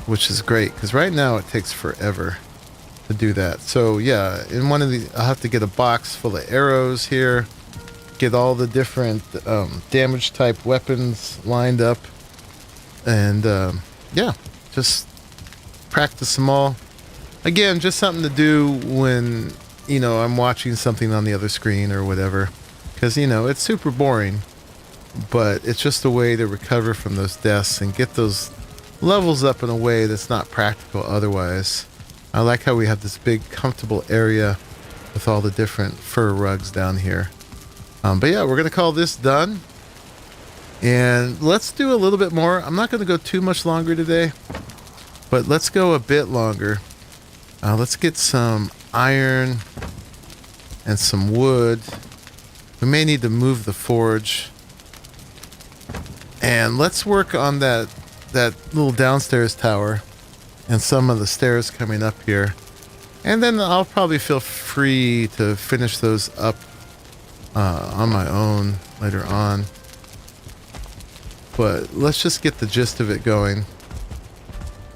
which is great. Because right now it takes forever to do that. So yeah, in one of the, I'll have to get a box full of arrows here, get all the different damage type weapons lined up, and yeah, just practice them all. Again, just something to do when, you know, I'm watching something on the other screen or whatever, because, you know, it's super boring, but it's just a way to recover from those deaths and get those levels up in a way that's not practical otherwise. I like how we have this big comfortable area with all the different fur rugs down here. But yeah, we're going to call this done. And let's do a little bit more. I'm not going to go too much longer today, but let's go a bit longer. Let's get some iron and some wood. We may need to move the forge. And let's work on that little downstairs tower and some of the stairs coming up here. And then I'll probably feel free to finish those up on my own later on. But let's just get the gist of it going.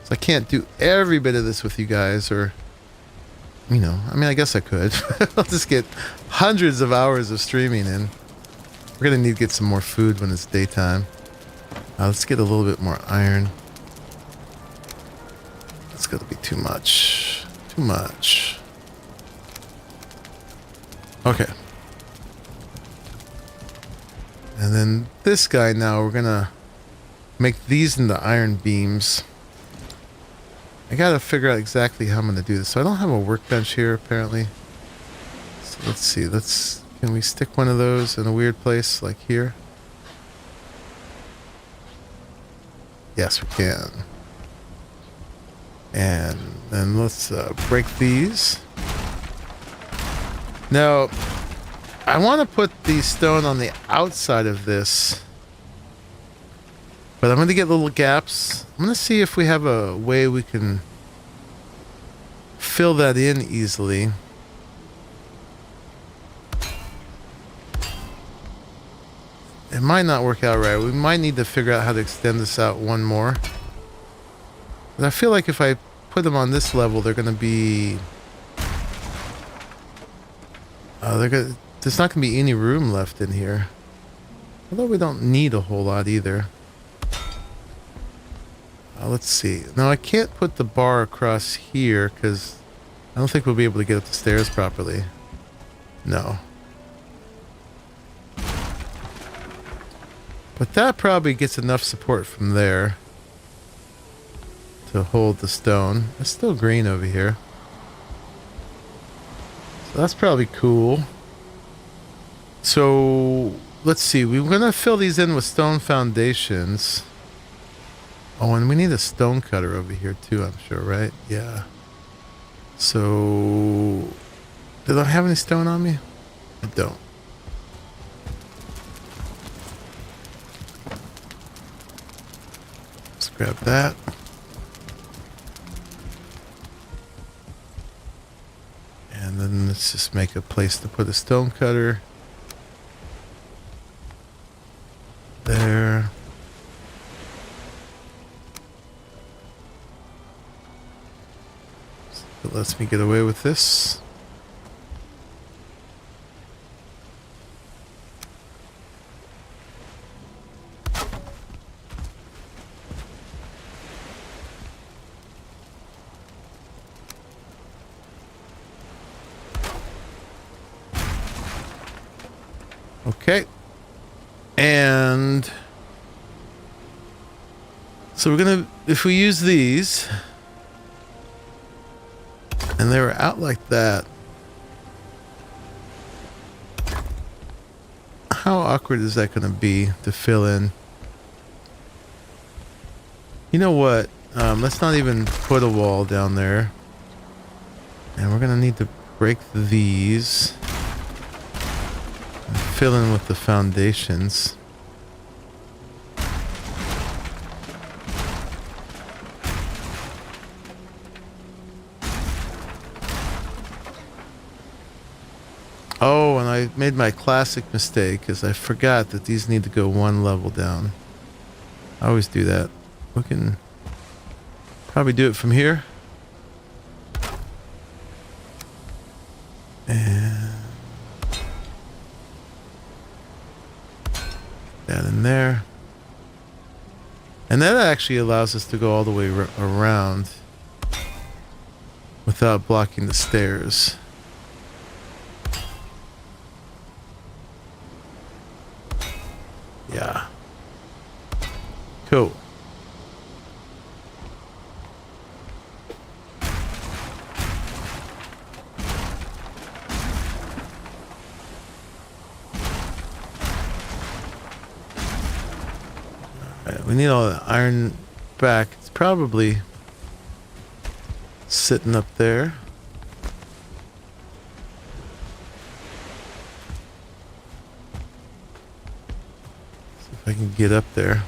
So I can't do every bit of this with you guys, or, you know, I mean, I guess I could. I'll just get hundreds of hours of streaming in. We're going to need to get some more food when it's daytime. Let's get a little bit more iron. It's going to be too much. Too much. Okay. And then this guy now, we're going to make these into iron beams. I got to figure out exactly how I'm going to do this. So I don't have a workbench here, apparently. So let's see. Can we stick one of those in a weird place like here? Yes, we can. And then let's break these. Now, I want to put the stone on the outside of this, but I'm going to get little gaps. I'm going to see if we have a way we can fill that in easily. It might not work out right. We might need to figure out how to extend this out one more. But I feel like if I put them on this level, they're going to be... there's not going to be any room left in here. Although we don't need a whole lot either. Let's see. Now I can't put the bar across here because I don't think we'll be able to get up the stairs properly. No. But that probably gets enough support from there to hold the stone. It's still green over here. So that's probably cool. So let's see. We're going to fill these in with stone foundations. Oh, and we need a stone cutter over here too, I'm sure, right? Yeah. So, did I have any stone on me? I don't. Let's grab that. And then let's just make a place to put a stone cutter. There. It lets me get away with this. Okay. And so we're gonna, if we use these and they were out like that, how awkward is that going to be to fill in? You know what? Let's not even put a wall down there. And we're going to need to break these. fill in with the foundations. Oh, and I made my classic mistake because I forgot that these need to go one level down. I always do that. We can probably do it from here. And that in there. And that actually allows us to go all the way around without blocking the stairs. Yeah. Cool. Alright, we need all the iron back. It's probably sitting up there. If I can get up there.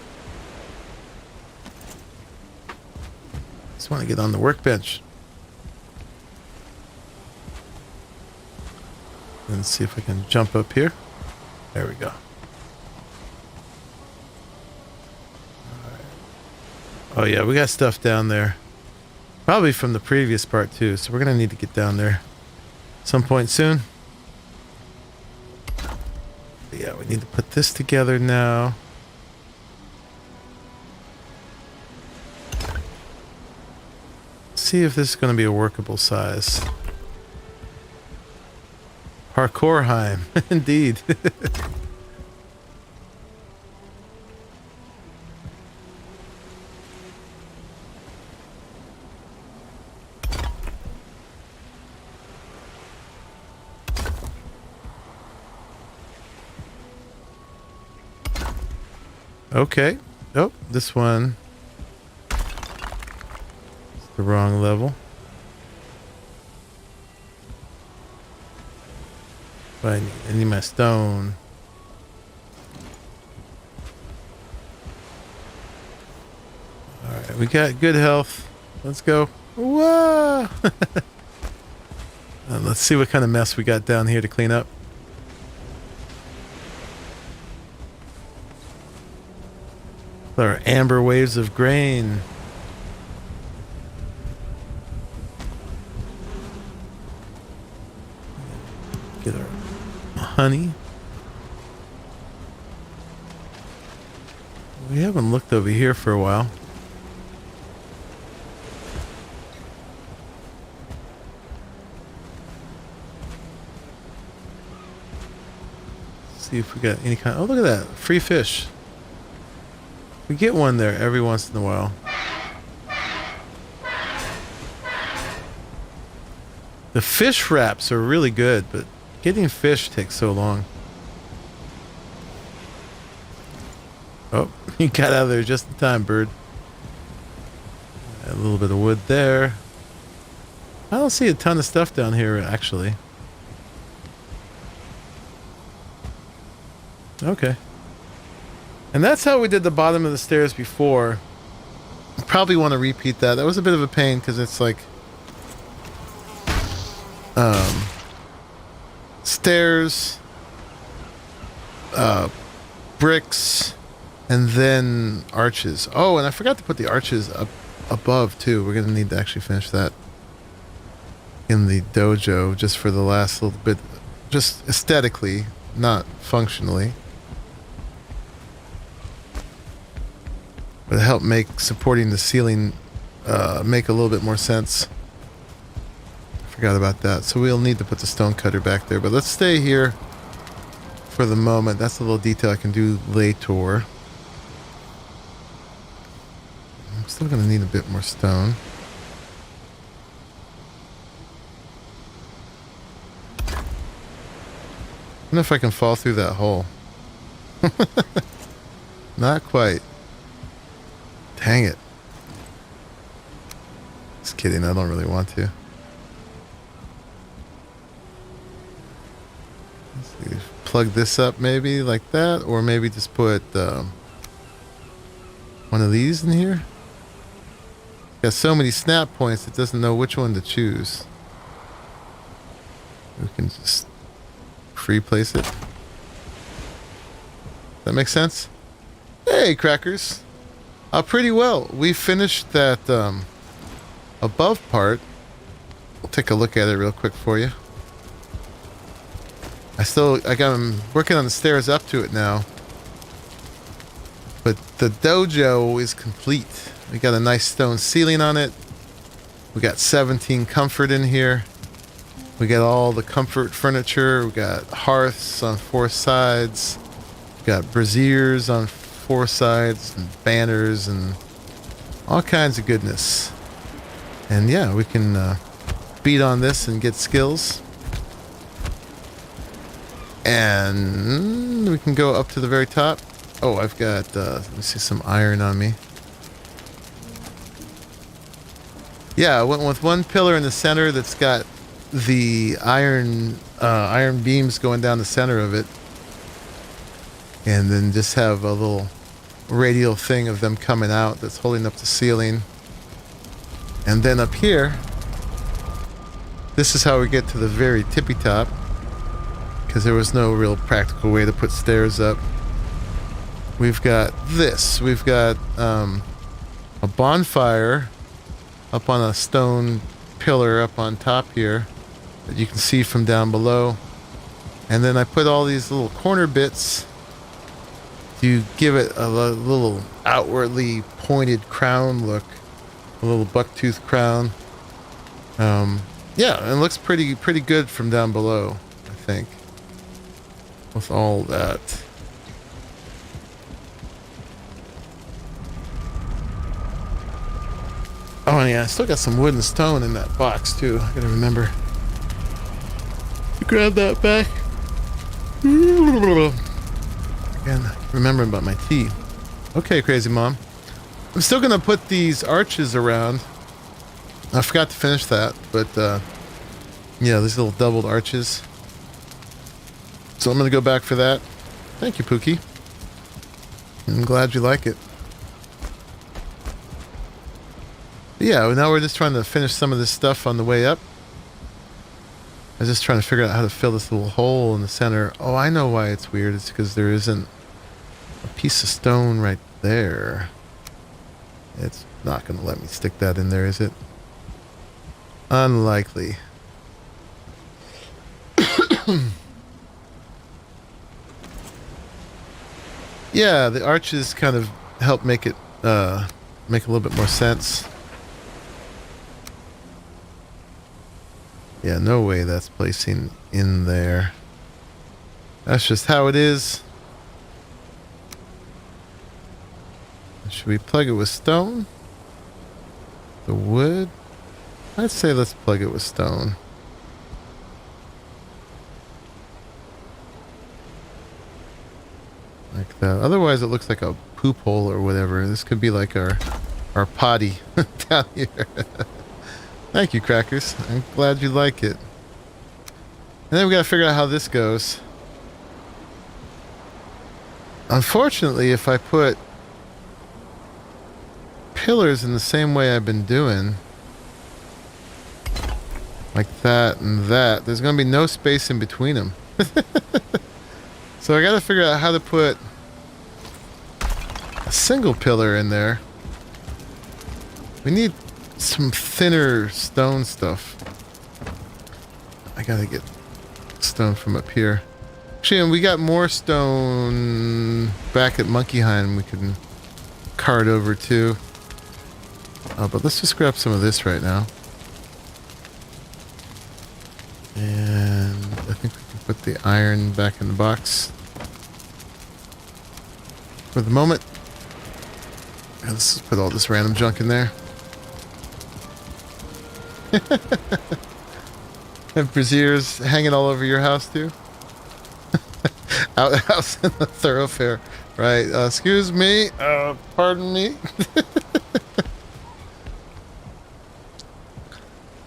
Just want to get on the workbench. And see if I can jump up here. There we go. Alright. Oh yeah, we got stuff down there. Probably from the previous part too, so we're gonna need to get down there some point soon. But yeah, we need to put this together now. See if this is going to be a workable size. Parkourheim, indeed. Okay. Oh, this one. The wrong level. But I need my stone. Alright, we got good health. Let's go. Whoa! Let's see what kind of mess we got down here to clean up. There are amber waves of grain. Get our honey. We haven't looked over here for a while. See if we got any kind. Oh, look at that. Free fish. We get one there every once in a while. The fish wraps are really good, but getting fish takes so long. Oh, you got out of there just in time, bird. A little bit of wood there. I don't see a ton of stuff down here, actually. Okay. And that's how we did the bottom of the stairs before. Probably want to repeat that. That was a bit of a pain because it's like stairs, bricks, and then arches. Oh, and I forgot to put the arches up above too. We're gonna need to actually finish that in the dojo just for the last little bit, just aesthetically, not functionally. But it helped make supporting the ceiling make a little bit more sense. Forgot about that. So we'll need to put the stone cutter back there. But let's stay here for the moment. That's a little detail I can do later. I'm still going to need a bit more stone. I don't know if I can fall through that hole. Not quite. Dang it. Just kidding, I don't really want to. Let's see, plug this up maybe like that, or maybe just put one of these in here. Got so many snap points it doesn't know which one to choose. We can just free place it. That makes sense? Hey, crackers. Pretty well. We finished that above part. We'll take a look at it real quick for you. I'm working on the stairs up to it now. But the dojo is complete. We got a nice stone ceiling on it. We got 17 comfort in here. We got all the comfort furniture. We got hearths on 4 sides. We got braziers on 4 sides, and banners, and all kinds of goodness. And yeah, we can beat on this and get skills. And we can go up to the very top. Oh, I've got, let me see, some iron on me. Yeah, I went with one pillar in the center that's got the iron beams going down the center of it. And then just have a little radial thing of them coming out that's holding up the ceiling. And then up here, this is how we get to the very tippy top, because there was no real practical way to put stairs up. We've got this. We've got a bonfire up on a stone pillar up on top here that you can see from down below. And then I put all these little corner bits to give it a little outwardly pointed crown look, a little bucktooth crown. Yeah, it looks pretty good from down below, I think, with all that. Oh, and yeah, I still got some wood and stone in that box too. I gotta remember to grab that back. Again, remembering about my tea. Okay, crazy mom. I'm still gonna put these arches around. I forgot to finish that, but yeah, these little doubled arches. So I'm gonna go back for that. Thank you, Pookie. I'm glad you like it. But yeah, now we're just trying to finish some of this stuff on the way up. I was just trying to figure out how to fill this little hole in the center. Oh, I know why it's weird. It's because there isn't a piece of stone right there. It's not going to let me stick that in there, is it? Unlikely. Yeah, the arches kind of help make it make a little bit more sense. Yeah, no way that's placing in there. That's just how it is. Should we plug it with stone? The wood? I'd say let's plug it with stone. Like that. Otherwise it looks like a poop hole or whatever. This could be like our potty down here. Thank you, crackers. I'm glad you like it. And then we gotta figure out how this goes. Unfortunately, if I put pillars in the same way I've been doing, like that and that, there's gonna be no space in between them. So I gotta figure out how to put a single pillar in there. We need some thinner stone stuff. I gotta get stone from up here. Actually, and we got more stone back at Monkeyheim we can cart over too. Oh, but let's just grab some of this right now. And I think we can put the iron back in the box for the moment. And let's just put all this random junk in there. Have braziers hanging all over your house too? Outhouse in the thoroughfare. Right. Excuse me. Pardon me.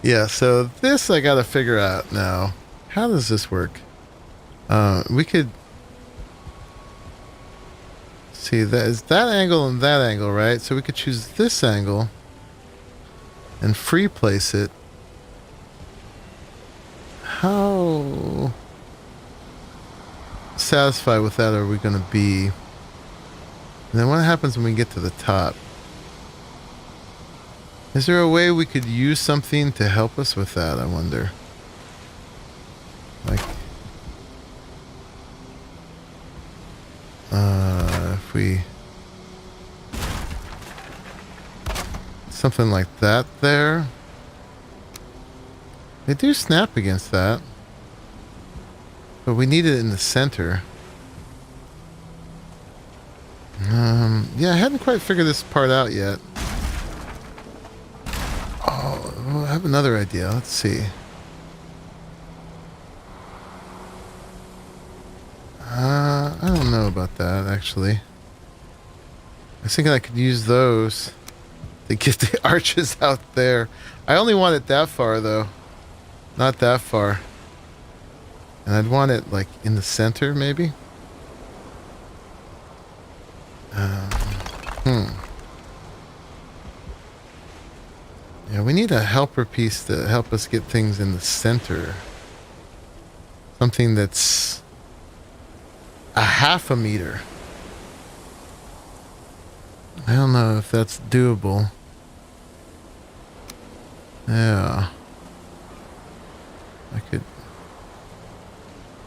Yeah, so this I gotta figure out now. How does this work? We could See, that is that angle and that angle, right? So we could choose this angle and free place it. How satisfied with that are we going to be? And then what happens when we get to the top? Is there a way we could use something to help us with that, I wonder? Like, if we... something like that there. They do snap against that. But we need it in the center. Yeah, I hadn't quite figured this part out yet. Oh, I have another idea. Let's see. I don't know about that, actually. I was thinking I could use those to get the arches out there. I only want it that far, though. Not that far. And I'd want it, like, in the center, maybe? Yeah, we need a helper piece to help us get things in the center. Something that's a half a meter. I don't know if that's doable. Yeah. I could...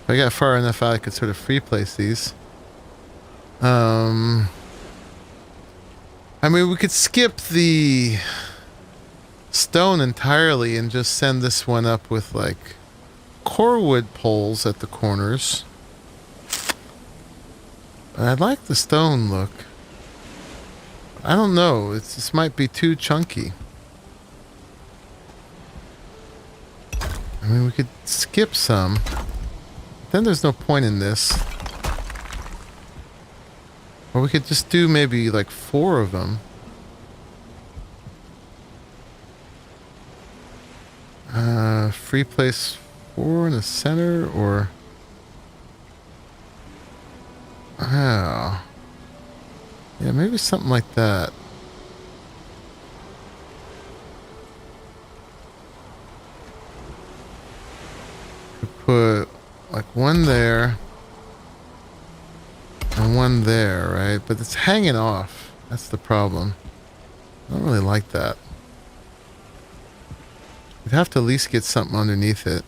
if I got far enough out, I could sort of free place these. I mean, we could skip the stone entirely and just send this one up with, like, core wood poles at the corners. But I like the stone look. I don't know. This might be too chunky. I mean, we could skip some. Then there's no point in this. Or we could just do maybe like 4 of them. Free place 4 in the center, or... oh. Yeah, maybe something like that. Could put like one there and one there, right? But it's hanging off. That's the problem. I don't really like that. We'd have to at least get something underneath it.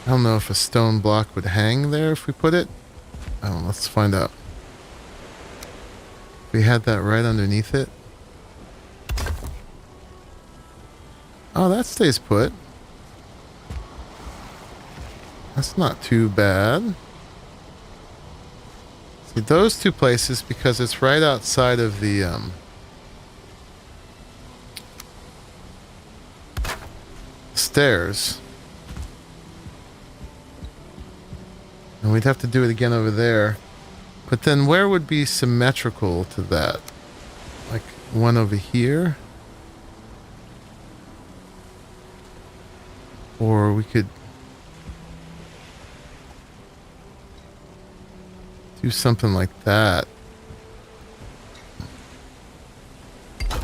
I don't know if a stone block would hang there if we put it. I don't know. Let's find out. If we had that right underneath it. Oh, that stays put. That's not too bad. See, those 2 places, because it's right outside of the stairs. And we'd have to do it again over there. But then where would be symmetrical to that? Like one over here? Or we could do something like that. I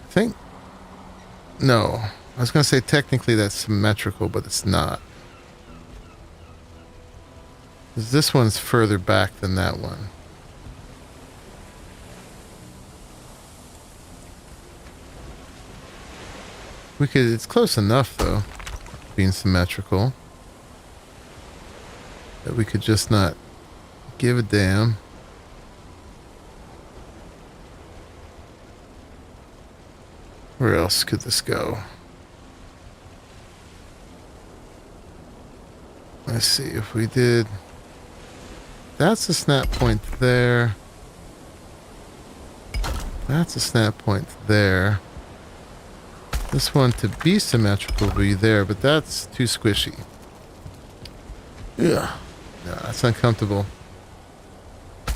think... no. I was going to say technically that's symmetrical, but it's not. 'Cause this one's further back than that one. We could... it's close enough, though, being symmetrical, that we could just not give a damn. Where else could this go? Let's see if we did... that's a snap point there. That's a snap point there. This one to be symmetrical will be there, but that's too squishy. Yeah. No, that's uncomfortable. So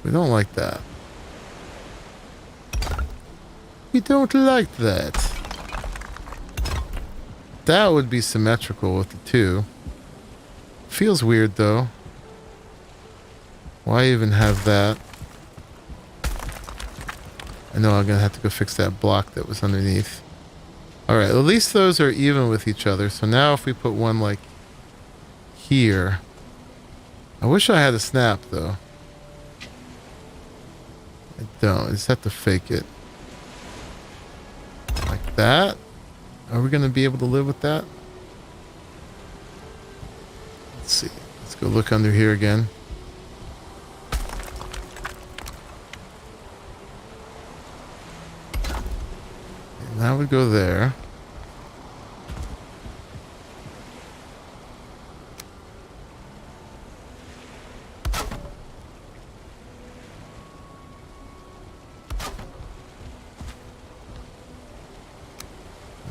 we don't like that. We don't like that. that would be symmetrical with the two. Feels weird though. Why even have that? I know I'm gonna have to go fix that block that was underneath. Alright, at least those are even with each other. So now if we put one like here. I wish I had a snap though. I don't. I just have to fake it. Like that. Are we gonna be able to live with that? Let's see. Let's go look under here again. And that would go there.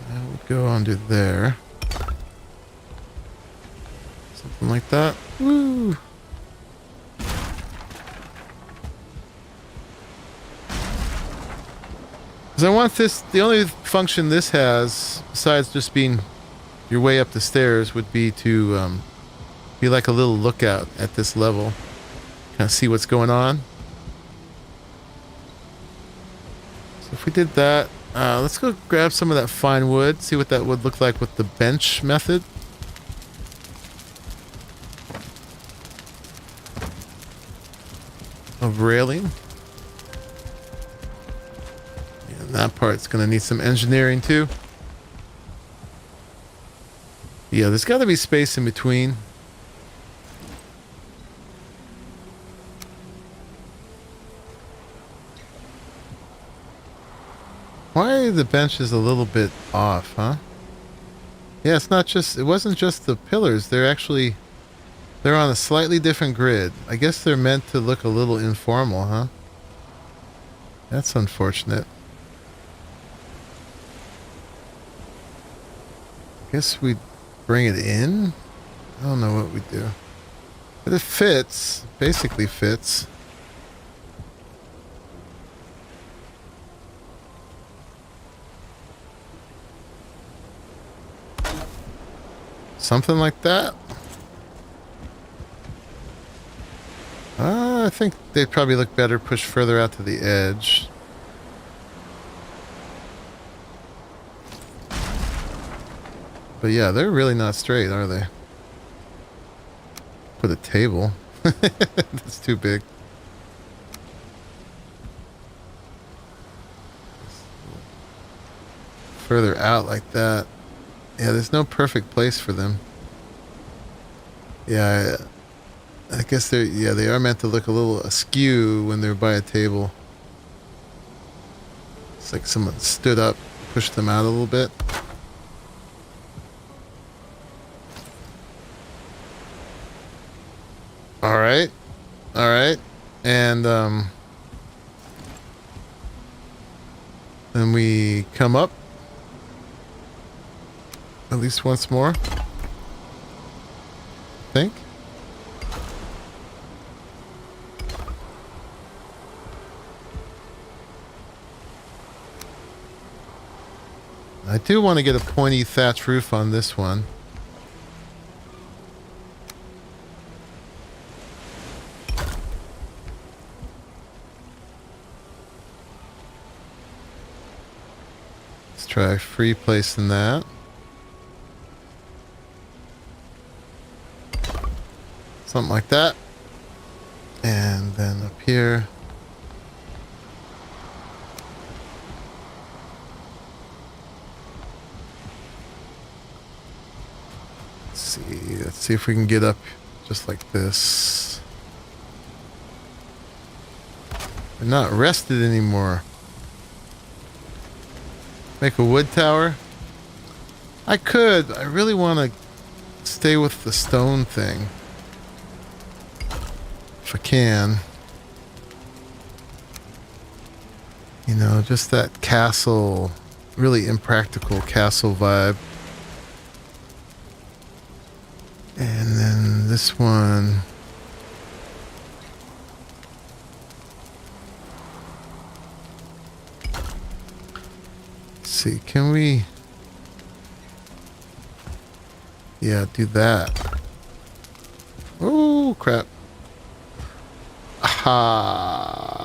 That would go under there. Something like that. Woo! Because I want this, the only function this has, besides just being your way up the stairs, would be to be like a little lookout at this level. Kind of see what's going on. So if we did that, let's go grab some of that fine wood, see what that would look like with the bench method. Of railing. And that part's gonna need some engineering too. Yeah, there's gotta be space in between. Why the bench is a little bit off, huh? Yeah, it's not just, it wasn't just the pillars, they're on a slightly different grid. I guess they're meant to look a little informal, huh? That's unfortunate. Guess we bring it in? I don't know what we do. But it fits. Basically fits. Something like that. I think they'd probably look better pushed further out to the edge. But yeah, they're really not straight, are they? Put a table. That's too big. Further out like that. Yeah, there's no perfect place for them. Yeah, I guess they are meant to look a little askew when they're by a table. It's like someone stood up, pushed them out a little bit. All right. And then we come up at least once more. I think. I do want to get a pointy thatch roof on this one. Let's try free placing that. Something like that. And then up here. Let's see if we can get up just like this. We're not rested anymore. Make a wood tower. I could. I really want to stay with the stone thing. If I can. You know, just that castle, really impractical castle vibe. And then this one. Let's see, can we... Yeah, do that. Oh, crap. Ah.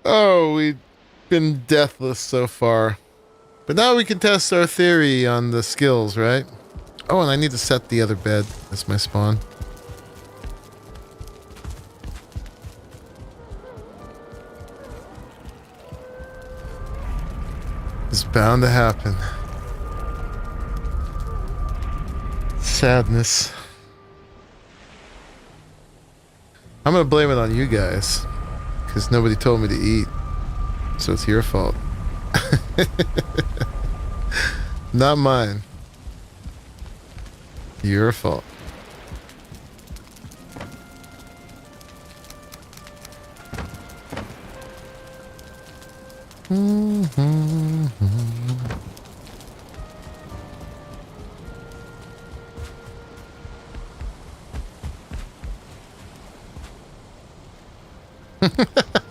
Oh, we've been deathless so far. But now we can test our theory on the skills, right? Oh, and I need to set the other bed. That's my spawn. It's bound to happen. Sadness. I'm gonna blame it on you guys. Because nobody told me to eat. So it's your fault. Not mine. Your fault.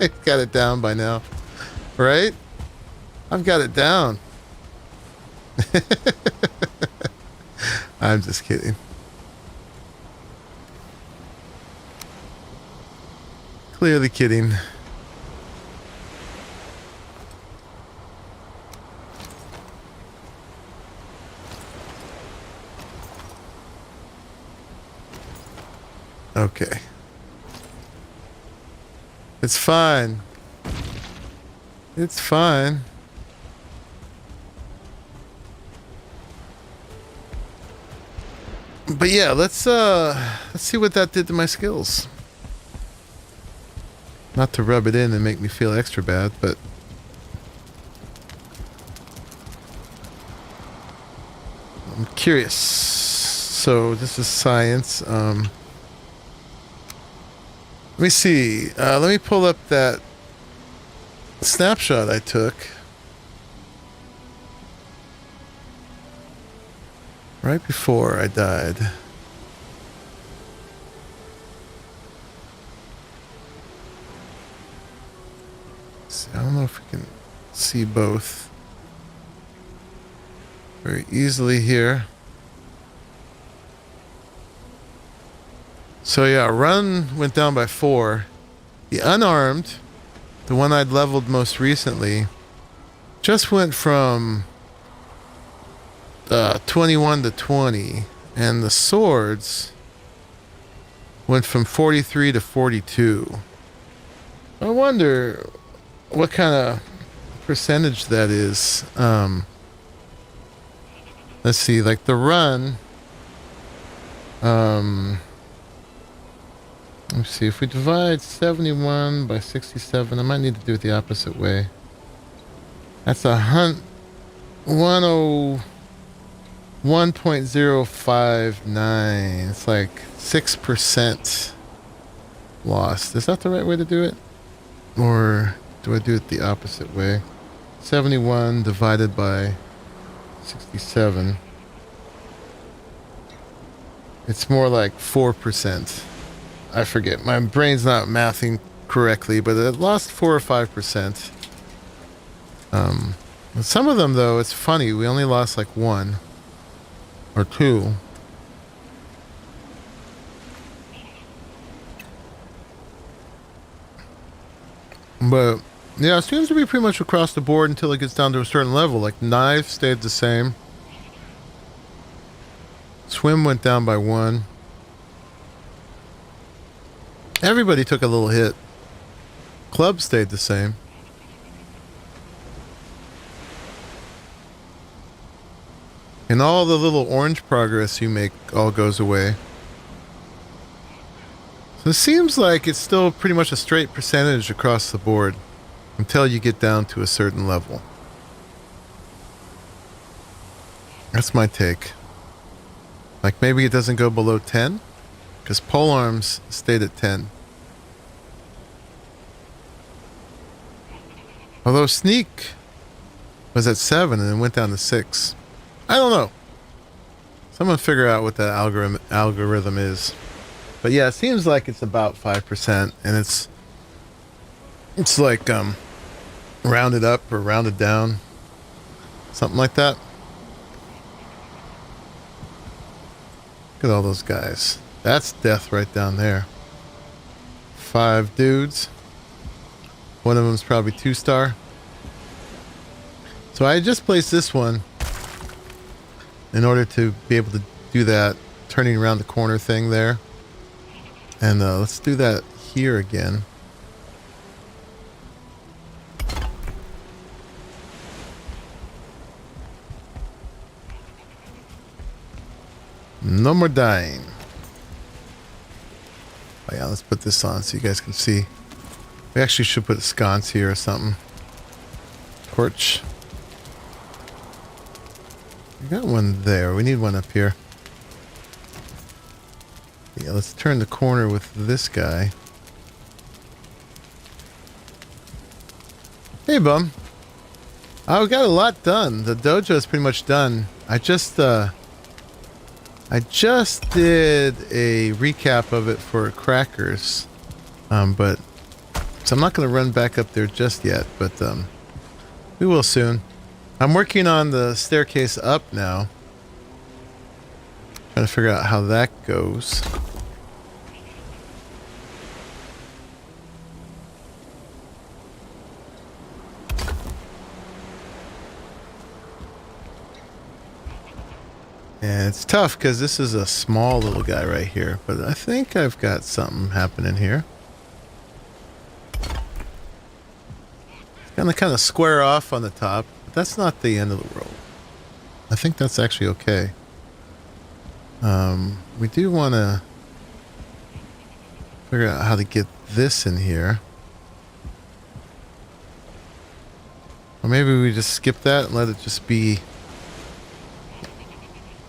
I've got it down by now. Right? I've got it down. I'm just kidding. Clearly kidding. Okay. It's fine. It's fine. But yeah, let's see what that did to my skills. Not to rub it in and make me feel extra bad, but I'm curious. So this is science. Let me see. Let me pull up that snapshot I took right before I died. See, I don't know if we can see both very easily here. So yeah, run went down by 4. The unarmed, the one I'd leveled most recently, just went from 21 to 20, and the swords went from 43 to 42. I wonder what kind of percentage that is. Let's see, like the run. Let's see, if we divide 71 by 67, I might need to do it the opposite way. That's 1.059. It's like 6% lost. Is that the right way to do it? Or do I do it the opposite way? 71 divided by 67. It's more like 4%. I forget. My brain's not mathing correctly, but it lost 4 or 5%. Some of them, though, it's funny. We only lost like 1 or 2. But yeah, it seems to be pretty much across the board until it gets down to a certain level. Like knife stayed the same. Swim went down by 1. Everybody took a little hit. Club stayed the same. And all the little orange progress you make all goes away. So it seems like it's still pretty much a straight percentage across the board until you get down to a certain level. That's my take. Like maybe it doesn't go below 10, because polearms stayed at 10. Although sneak was at 7 and then went down to 6. I don't know. Someone figure out what that algorithm is. But yeah, it seems like it's about 5%, and it's like rounded up or rounded down, something like that. Look at all those guys. That's death right down there. 5 dudes. One of them's probably 2-star. So I just placed this one in order to be able to do that turning around the corner thing there. And let's do that here again. No more dying. Oh yeah, let's put this on so you guys can see. We actually should put a sconce here or something. Torch. We got one there. We need one up here. Yeah, let's turn the corner with this guy. Hey, bum. I got a lot done. The dojo is pretty much done. I just did a recap of it for Crackers. But so I'm not going to run back up there just yet, but we will soon. I'm working on the staircase up now. Trying to figure out how that goes. And it's tough because this is a small little guy right here, but I think I've got something happening here. It's gonna kind of square off on the top, but that's not the end of the world. I think that's actually okay. We do want to figure out how to get this in here. Or maybe we just skip that and let it just be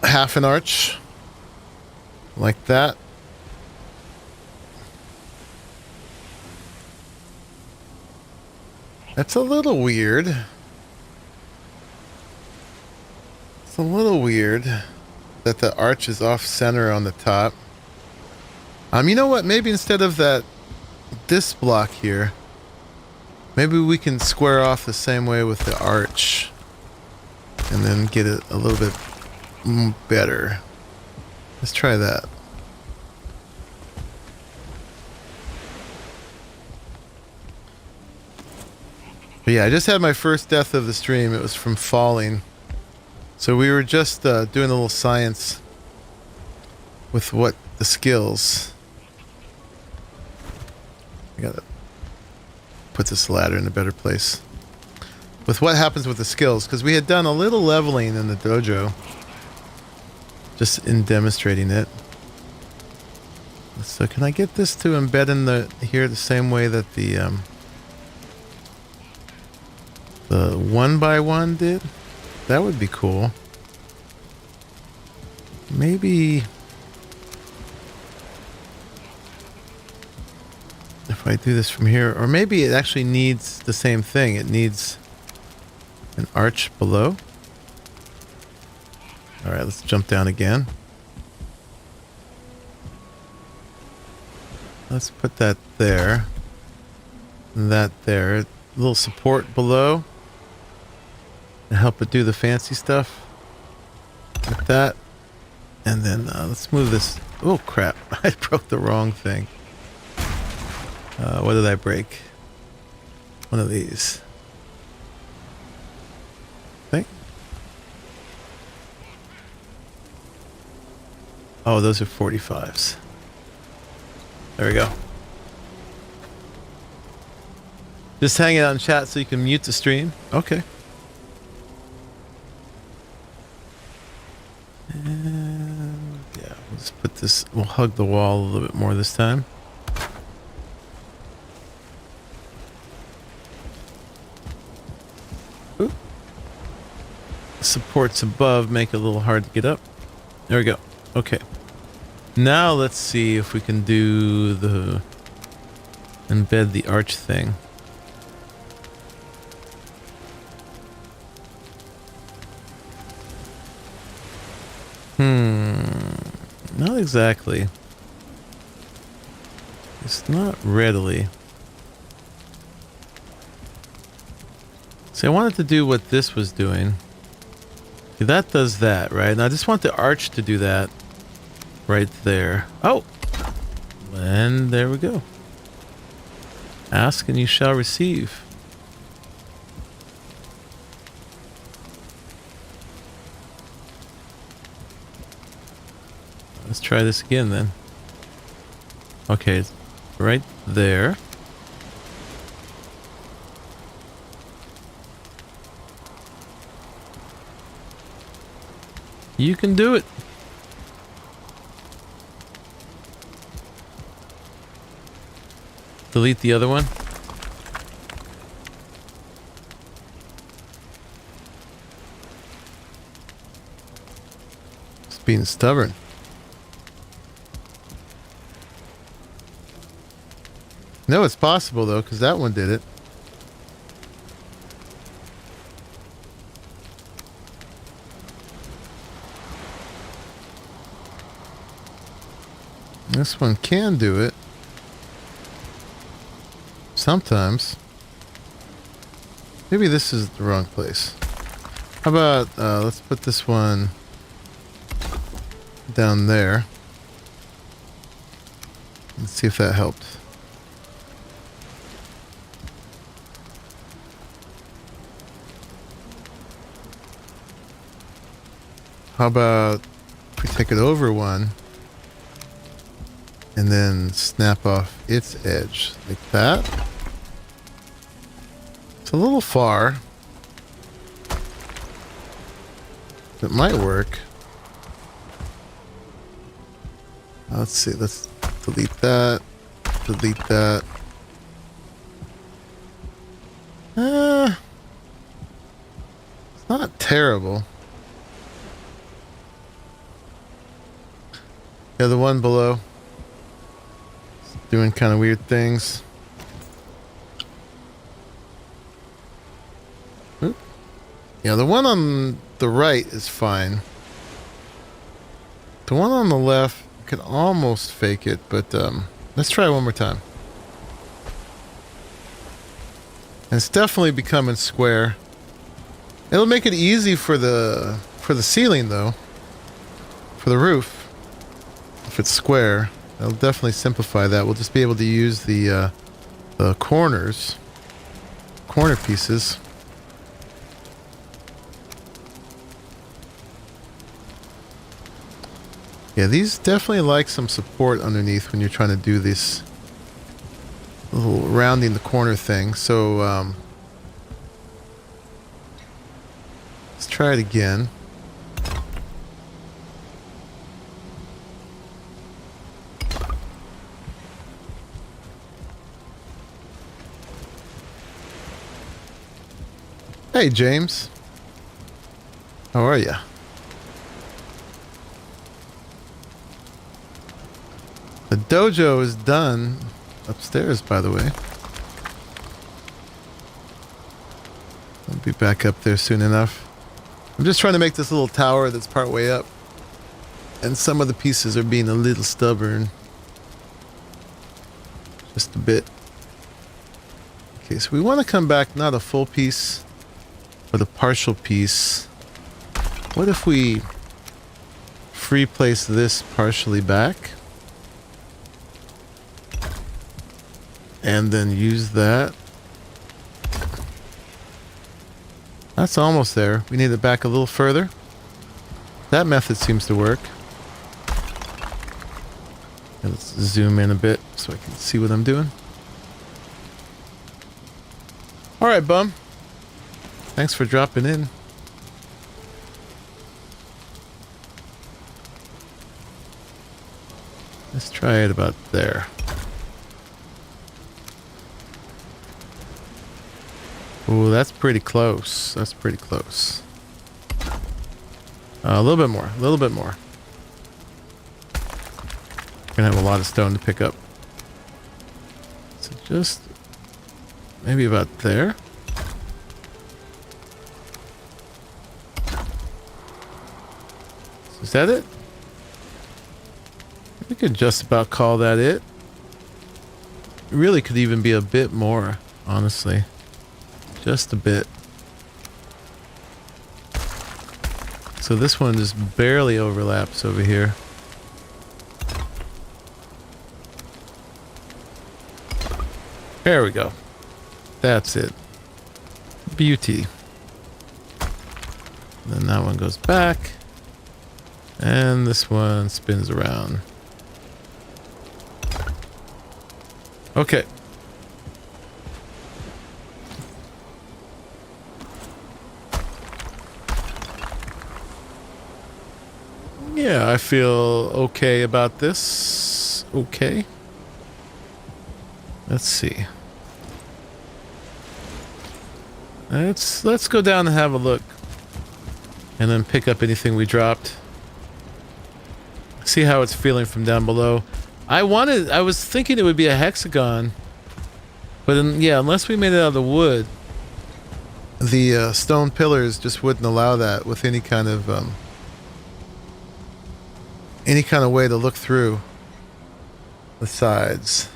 half an arch. Like that. That's a little weird. It's a little weird that the arch is off center on the top. You know what? Maybe instead of this block here, maybe we can square off the same way with the arch and then get it a little bit better. Let's try that. But yeah, I just had my first death of the stream. It was from falling. So we were just doing a little science with what the skills. I gotta put this ladder in a better place. With what happens with the skills, because we had done a little leveling in the dojo, just in demonstrating it. So can I get this to embed in here the same way that the 1x1 did? That would be cool. Maybe if I do this from here, or maybe it actually needs the same thing. It needs an arch below. All right, let's jump down again. Let's put that there. And that there. A little support below. To help it do the fancy stuff. Like that. And then let's move this. Oh, crap. I broke the wrong thing. What did I break? One of these. Think. Oh, those are 45s. There we go. Just hang out in chat so you can mute the stream. Okay. And yeah, we'll just put this, we'll hug the wall a little bit more this time. Ooh. Supports above make it a little hard to get up. There we go. Okay. Now let's see if we can do the embed the arch thing. Not exactly. least not readily. See, I wanted to do what this was doing. See, that does that, right? And I just want the arch to do that right there. Oh! And there we go. Ask and you shall receive. Let's try this again then. Okay, it's right there. You can do it. Delete the other one. It's being stubborn. No, it's possible though, because that one did it. This one can do it. Sometimes. Maybe this is the wrong place. How about, let's put this one down there. Let's see if that helped. How about if we take it over one and then snap off its edge like that? It's a little far. It might work. Let's see, let's delete that. Delete that. It's not terrible. Yeah, the one below. It's doing kind of weird things. Oop. Yeah, the one on the right is fine. The one on the left could almost fake it, but let's try one more time. And it's definitely becoming square. It'll make it easy for the ceiling though. For the roof. If it's square, it'll definitely simplify that. We'll just be able to use the corner pieces. Yeah, these definitely like some support underneath when you're trying to do this little rounding the corner thing. So let's try it again. Hey, James. How are ya? The dojo is done upstairs, by the way. I'll be back up there soon enough. I'm just trying to make this little tower that's part way up. And some of the pieces are being a little stubborn. Just a bit. Okay, so we want to come back, not a full piece, but a partial piece. What if we free place this partially back? And then use that. That's almost there. We need it back a little further. That method seems to work. And let's zoom in a bit so I can see what I'm doing. Alright, bum. Thanks for dropping in. Let's try it about there. Ooh, that's pretty close. That's pretty close. A little bit more. A little bit more. We're gonna have a lot of stone to pick up. So just maybe about there. Is that it? We could just about call that it. really could even be a bit more, honestly. Just a bit. So this one just barely overlaps over here. There we go. That's it. Beauty. Then that one goes back. And this one spins around. Okay. Yeah, I feel okay about this. Okay. Let's see. Let's go down and have a look. And then pick up anything we dropped. See how it's feeling from down below. I was thinking it would be a hexagon. But then, yeah, unless we made it out of the wood, the stone pillars just wouldn't allow that with any kind of way to look through the sides.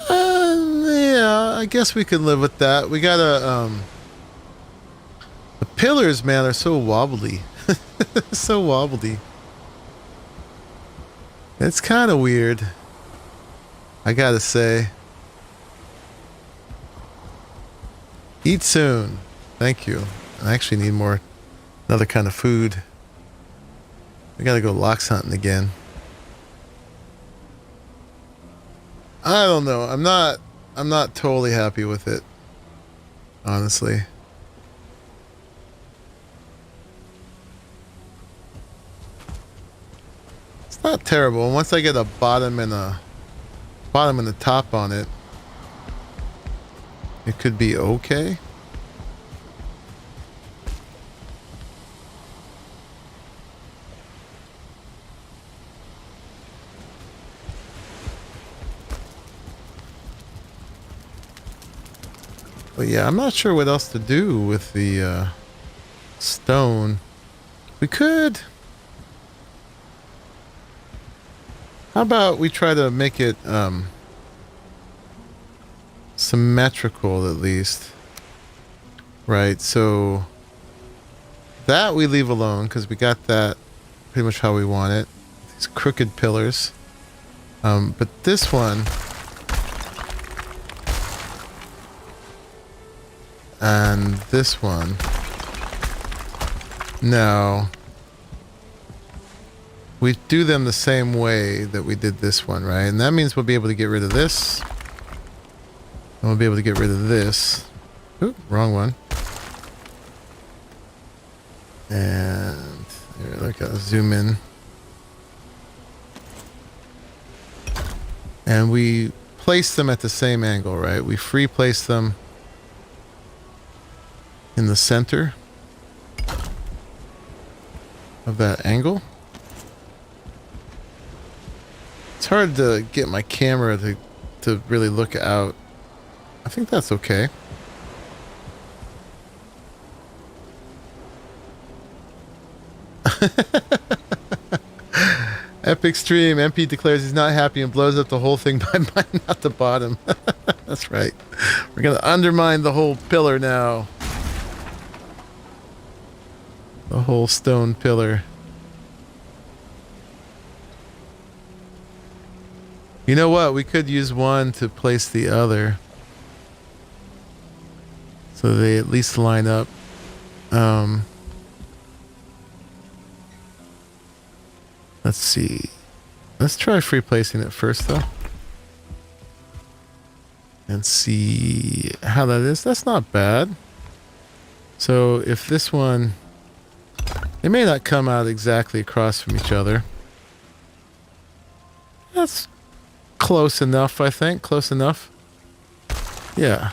Yeah, I guess we could live with that. We gotta, the pillars, man, are so wobbly. So wobbly. It's kind of weird, I gotta say. Eat soon. Thank you. I actually need another kind of food. We gotta go lox hunting again. I don't know. I'm not totally happy with it, honestly. It's not terrible. Once I get a bottom and a top on it, it could be okay. But yeah, I'm not sure what else to do with the stone. We could... How about we try to make it symmetrical at least? Right, so that we leave alone because we got that pretty much how we want it. These crooked pillars. But this one... And this one. No. We do them the same way that we did this one, right? And that means we'll be able to get rid of this. And we'll be able to get rid of this. Oop, wrong one. And here, look, I'll zoom in. And we place them at the same angle, right? We free place them in the center of that angle. It's hard to get my camera to really look out. I think that's okay. Epic stream. MP declares he's not happy and blows up the whole thing by mining out the bottom. That's right. We're gonna undermine the whole pillar now. The whole stone pillar. You know what? We could use one to place the other. So they at least line up. Let's see. Let's try free placing it first though. And see how that is. That's not bad. So if this one... They may not come out exactly across from each other. That's close enough, I think. Close enough. Yeah.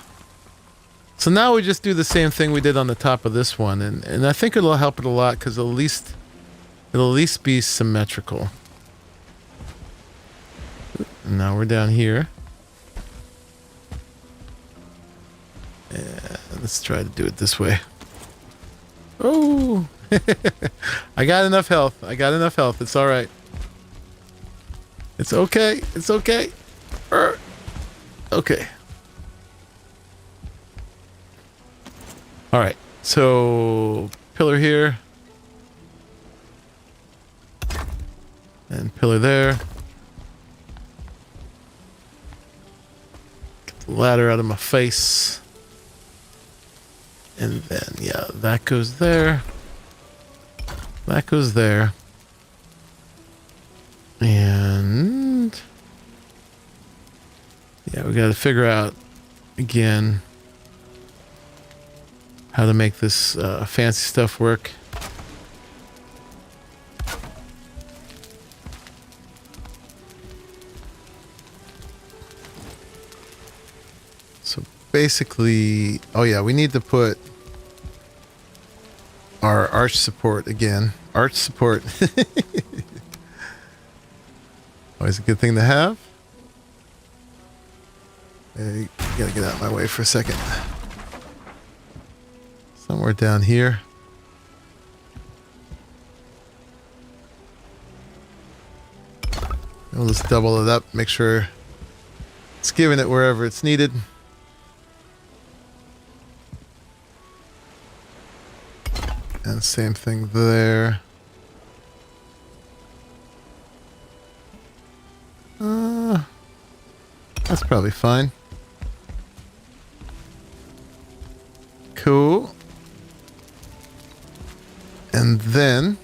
So now we just do the same thing we did on the top of this one. And I think it'll help it a lot because it'll at least be symmetrical. And now we're down here. And let's try to do it this way. Oh! I got enough health. I got enough health. It's all right. It's okay. It's okay. Okay. All right. So pillar here. And pillar there. Get the ladder out of my face. And then, yeah, that goes there. That goes there. And yeah, we got to figure out again how to make this fancy stuff work. So basically, oh yeah, we need to put our arch support again. Arch support. Always a good thing to have. You gotta get out of my way for a second. Somewhere down here. We'll just double it up, make sure it's giving it wherever it's needed. And same thing there. That's probably fine. Cool. And then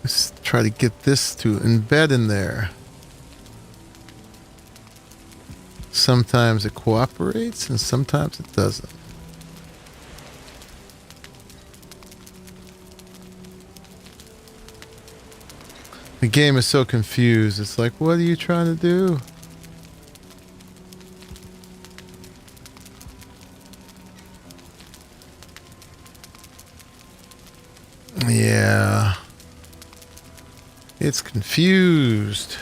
let's try to get this to embed in there. Sometimes it cooperates and sometimes it doesn't. The game is so confused. It's like, what are you trying to do? Yeah. It's confused.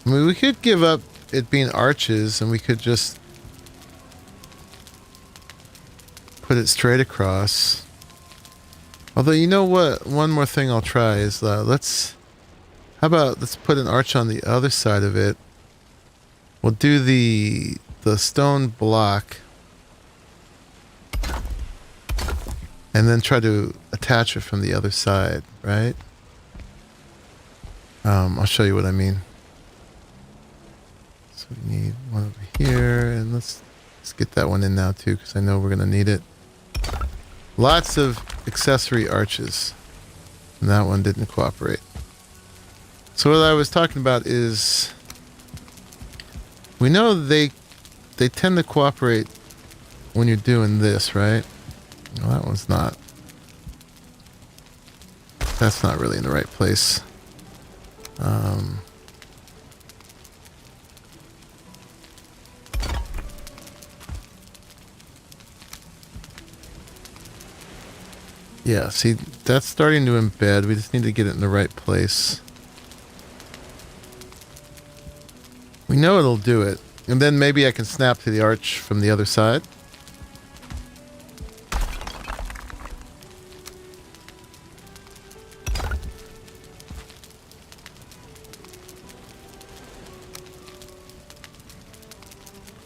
I mean, we could give up it being arches and we could just put it straight across. Although, you know what? One more thing I'll try is let's put an arch on the other side of it. We'll do the stone block and then try to attach it from the other side, right? I'll show you what I mean. So we need one over here, and let's get that one in now too, because I know we're gonna need it. Lots of accessory arches. And that one didn't cooperate. So what I was talking about is we know they tend to cooperate when you're doing this, right? Well, that one's not. That's not really in the right place. Yeah, see, that's starting to embed. We just need to get it in the right place. We know it'll do it. And then maybe I can snap to the arch from the other side.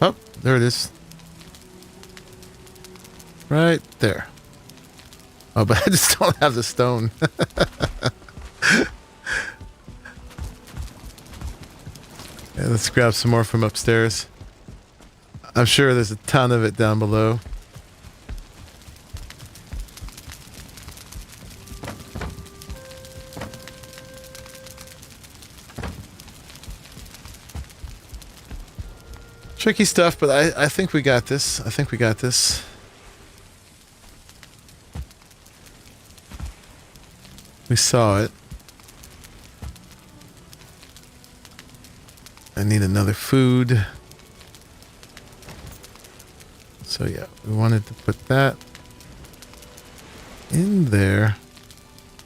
Oh, there it is. Right there. Oh, but I just don't have the stone. Yeah, let's grab some more from upstairs. I'm sure there's a ton of it down below. Tricky stuff, but I think we got this. I think we got this. We saw it. I need another food. So yeah, we wanted to put that in there.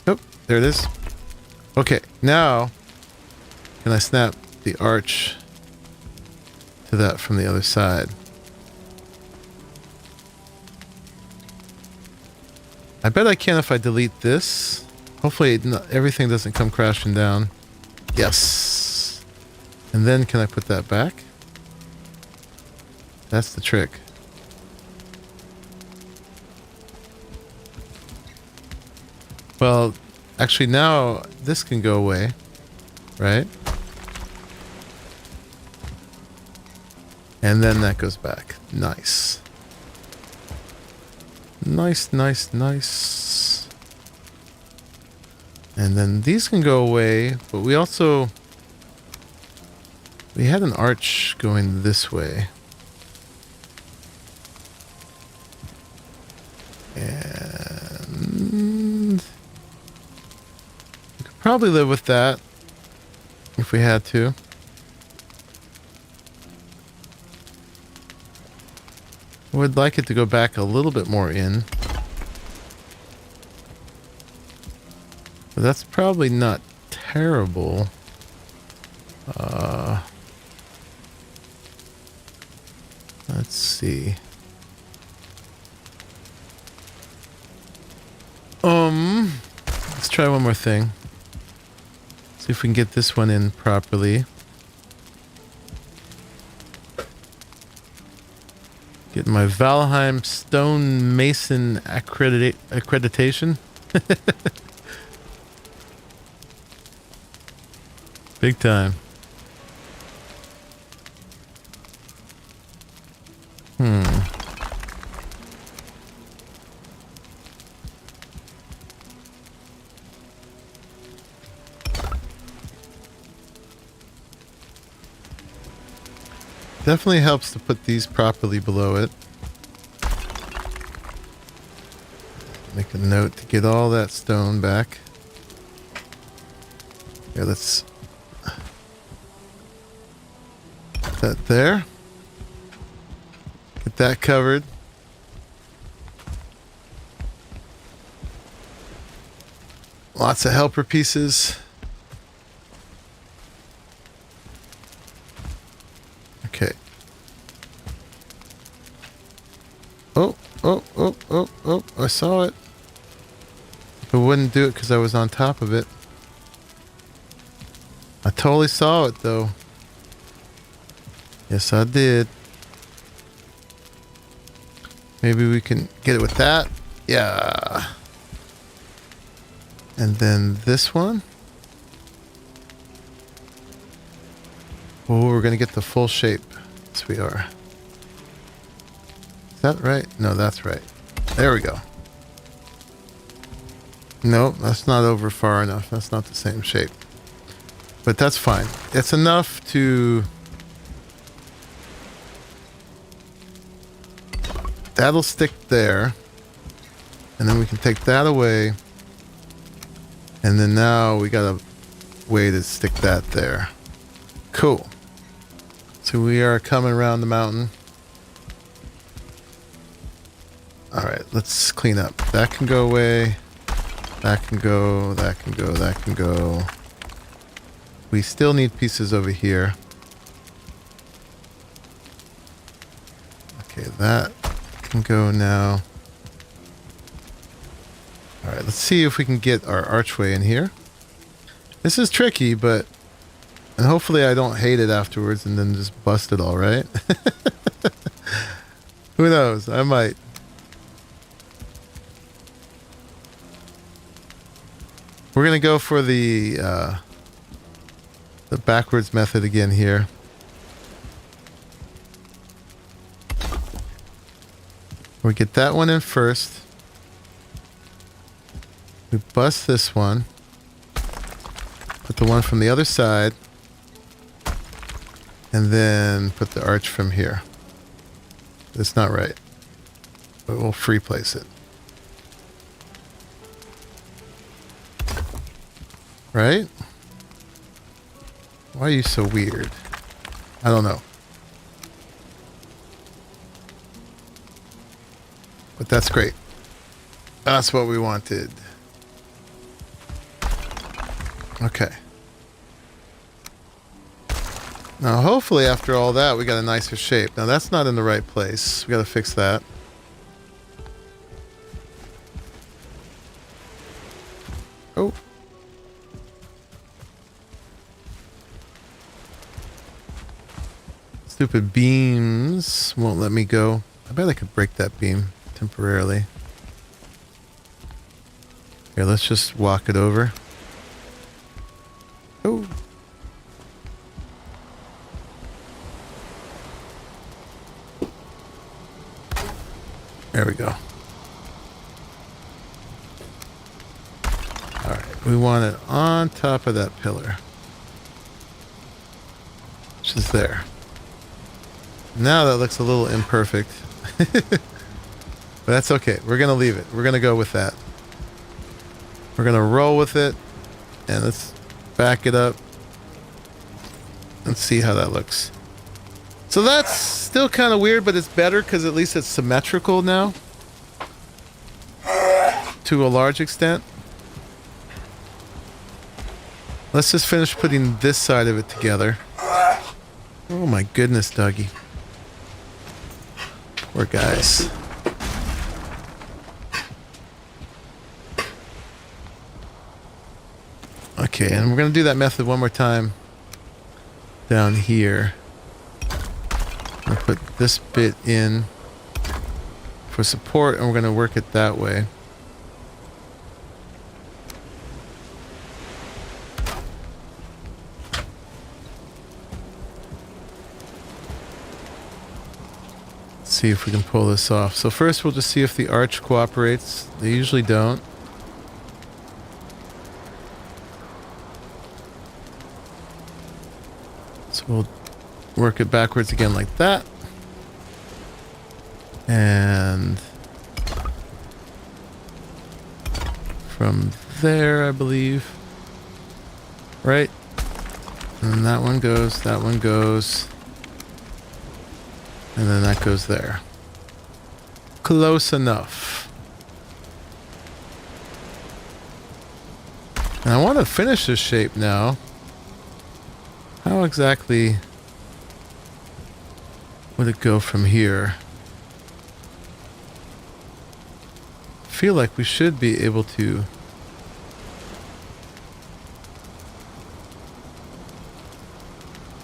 Oh, there it is. Okay, now can I snap the arch to that from the other side? I bet I can if I delete this. Hopefully everything doesn't come crashing down. Yes. And then can I put that back? That's the trick. Well, actually now this can go away, right? And then that goes back. Nice. Nice, nice, nice. And then these can go away, but we had an arch going this way. And we could probably live with that if we had to. I would like it to go back a little bit more in. But that's probably not terrible. Let's see. Let's try one more thing. See if we can get this one in properly. Get my Valheim stone mason accreditation. Big time. Definitely helps to put these properly below it. Make a note to get all that stone back. Yeah, let's put that there. Get that covered. Lots of helper pieces. Okay. Oh, I saw it. I wouldn't do it because I was on top of it. I totally saw it though. Yes, I did. Maybe we can get it with that. Yeah. And then this one. Oh, we're going to get the full shape. Yes, we are. Is that right? No, that's right. There we go. No, that's not over far enough. That's not the same shape. But that's fine. It's enough to... That'll stick there. And then we can take that away. And then now we got a way to stick that there. Cool. So we are coming around the mountain. Alright, let's clean up. That can go away. That can go, that can go, that can go. We still need pieces over here. Okay, that can go now. Alright, let's see if we can get our archway in here. This is tricky, but... And hopefully I don't hate it afterwards and then just bust it all, right? Who knows? I might. We're going to go for the backwards method again here. We get that one in first. We bust this one. Put the one from the other side. And then put the arch from here. It's not right. But we'll free place it. Right? Why are you so weird? I don't know. But that's great. That's what we wanted. Okay. Now hopefully after all that we got a nicer shape. Now that's not in the right place. We got to fix that. Stupid beams won't let me go. I bet I could break that beam temporarily. Here, let's just walk it over. Oh. There we go. Alright, we want it on top of that pillar. Which is there. Now that looks a little imperfect. But that's okay. We're going to leave it. We're going to go with that. We're going to roll with it. And let's back it up. And see how that looks. So that's still kind of weird, but it's better because at least it's symmetrical now. To a large extent. Let's just finish putting this side of it together. Oh my goodness, doggy. Poor guys. Okay, and we're going to do that method one more time down here. I'll put this bit in for support, and we're going to work it that way. Let's see if we can pull this off. So first we'll just see if the arch cooperates. They usually don't. So we'll work it backwards again like that. And from there, I believe. Right? And that one goes, that one goes. And then that goes there. Close enough. And I want to finish this shape now. How exactly would it go from here? I feel like we should be able to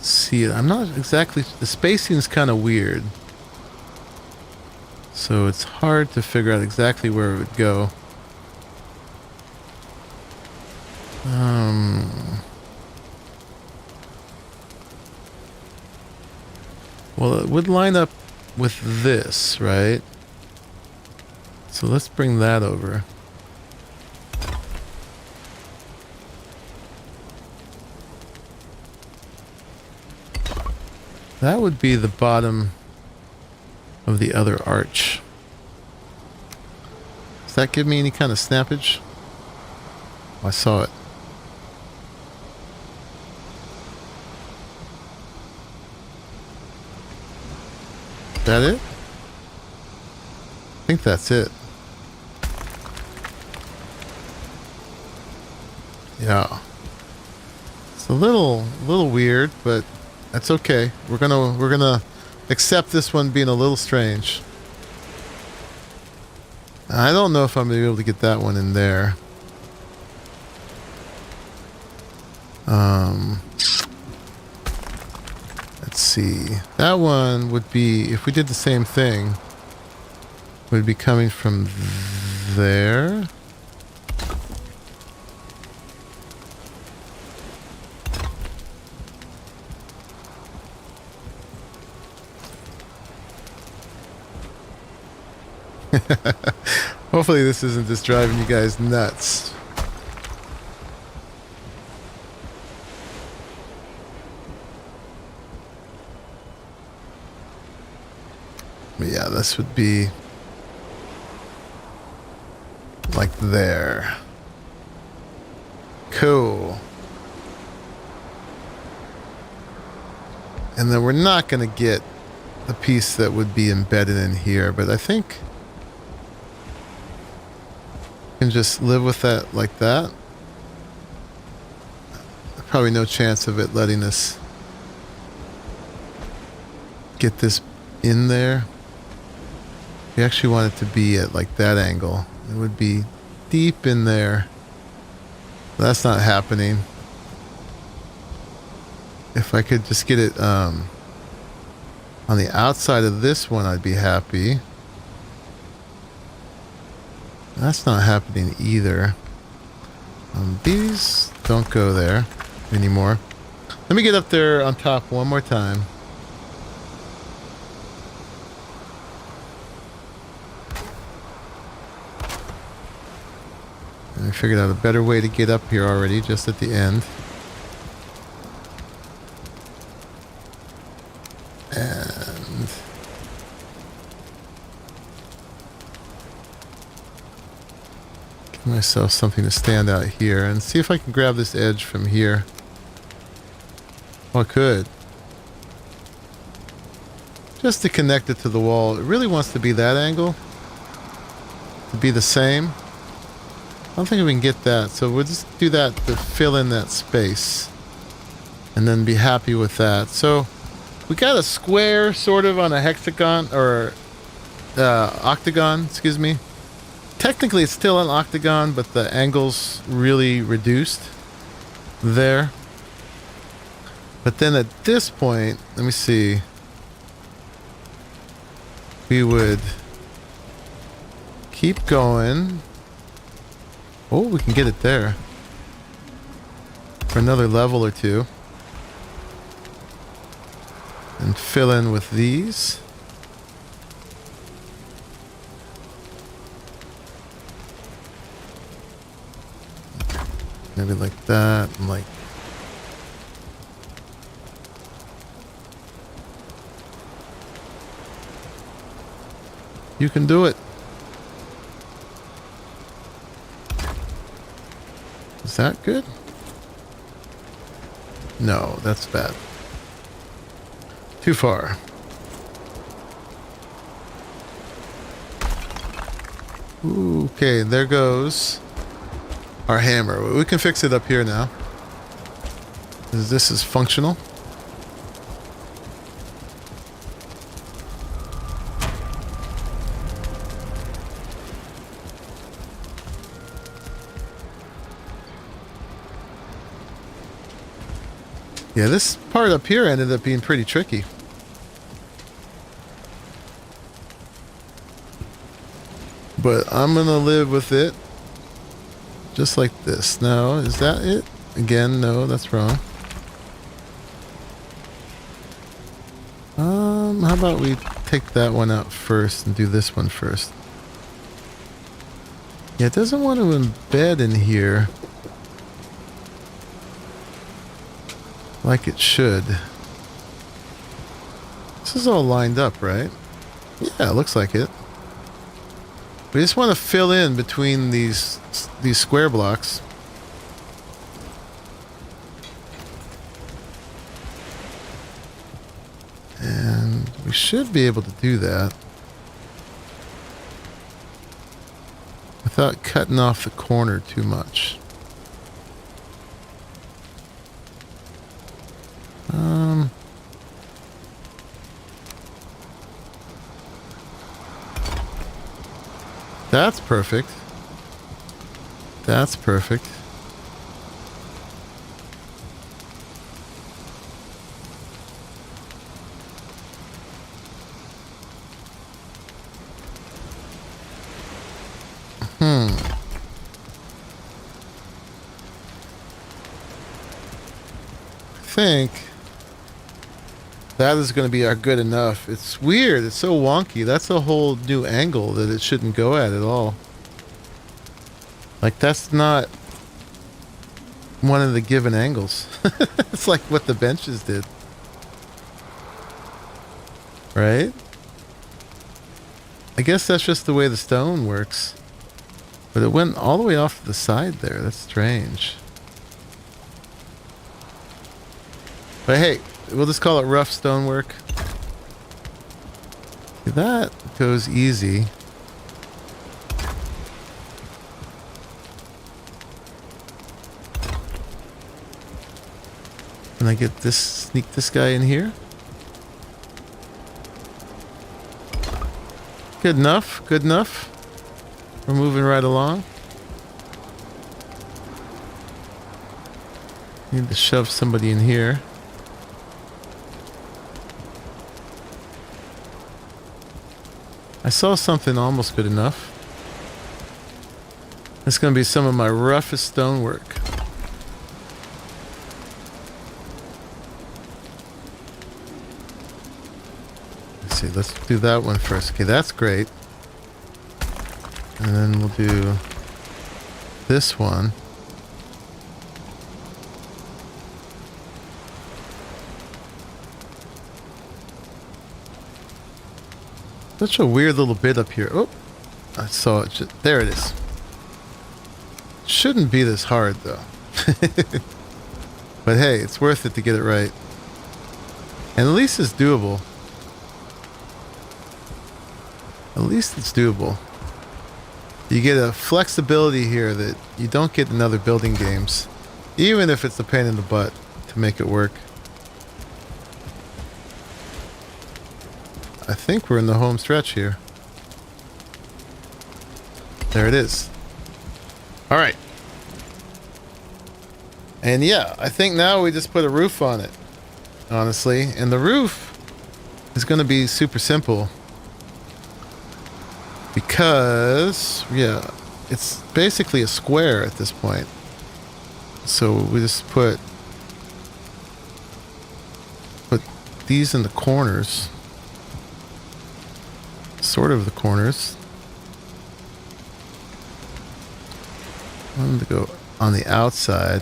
see it. I'm not exactly... The spacing is kind of weird. So it's hard to figure out exactly where it would go. Well, it would line up with this, right? So let's bring that over. That would be the bottom of the other arch. Does that give me any kind of snappage? Oh, I saw it. Is that it? I think that's it. Yeah. It's a little weird, but that's okay. We're gonna accept this one being a little strange. I don't know if I'm gonna be able to get that one in there. Let's see. That one would be, if we did the same thing, would be coming from there. Hopefully this isn't just driving you guys nuts. But yeah, this would be like there. Cool. And then we're not going to get the piece that would be embedded in here, but I think we can just live with that like that. Probably no chance of it letting us get this in there. We actually want it to be at like that angle. It would be deep in there. That's not happening. If I could just get it On the outside of this one, I'd be happy. That's not happening either. These don't go there anymore. Let me get up there on top one more time. I figured out a better way to get up here already, just at the end. And give myself something to stand out here and see if I can grab this edge from here. Oh, I could. Just to connect it to the wall. It really wants to be that angle. To be the same. I don't think we can get that, so we'll just do that to fill in that space. And then be happy with that. So, we got a square sort of on a hexagon, or octagon, excuse me. Technically it's still an octagon, but the angle's really reduced there. But then at this point, let me see. We would keep going. Oh, we can get it there. For another level or two. And fill in with these. Maybe like that, and like... You can do it. Is that good? No, that's bad. Too far. Ooh, okay, there goes our hammer. We can fix it up here now. This is functional. Yeah, this part up here ended up being pretty tricky. But I'm gonna live with it. Just like this. Now, is that it? Again, no, that's wrong. How about we take that one out first and do this one first? Yeah, it doesn't want to embed in here like it should. This is all lined up, right? Yeah, it looks like it. We just want to fill in between these square blocks. And we should be able to do that without cutting off the corner too much. That's perfect. That's perfect. I think that is going to be our good enough. It's weird. It's so wonky. That's a whole new angle that it shouldn't go at all. Like, that's not one of the given angles. It's like what the benches did. Right? I guess that's just the way the stone works. But it went all the way off to the side there. That's strange. But hey, we'll just call it rough stonework. That goes easy. Can I get this, sneak this guy in here? Good enough, good enough. We're moving right along. Need to shove somebody in here. I saw something almost good enough. It's going to be some of my roughest stonework. Let's see, let's do that one first. Okay, that's great. And then we'll do this one. Such a weird little bit up here. Oh, I saw it. There it is. Shouldn't be this hard though. But hey, it's worth it to get it right. And at least it's doable. At least it's doable. You get a flexibility here that you don't get in other building games. Even if it's a pain in the butt to make it work. I think we're in the home stretch here. There it is. All right. And yeah, I think now we just put a roof on it, honestly. And the roof is going to be super simple. Because, yeah, it's basically a square at this point. So we just put these in the corners. Sort of the corners. I want them to go on the outside.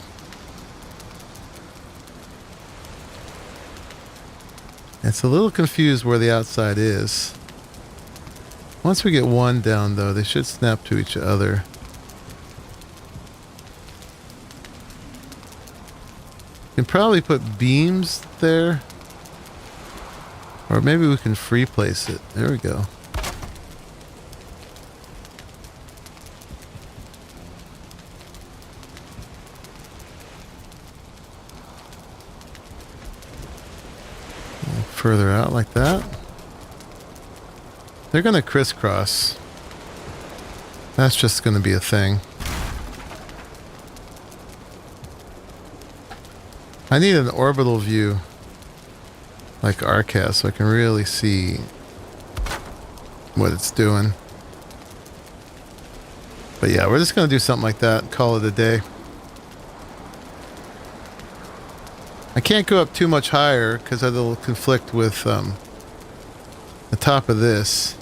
It's a little confused where the outside is. Once we get one down, though, they should snap to each other. You can probably put beams there. Or maybe we can free place it. There we go. Further out like that. They're going to crisscross. That's just going to be a thing. I need an orbital view like Arcas so I can really see what it's doing. But yeah, we're just going to do something like that and call it a day. I can't go up too much higher because it'll conflict with the top of this.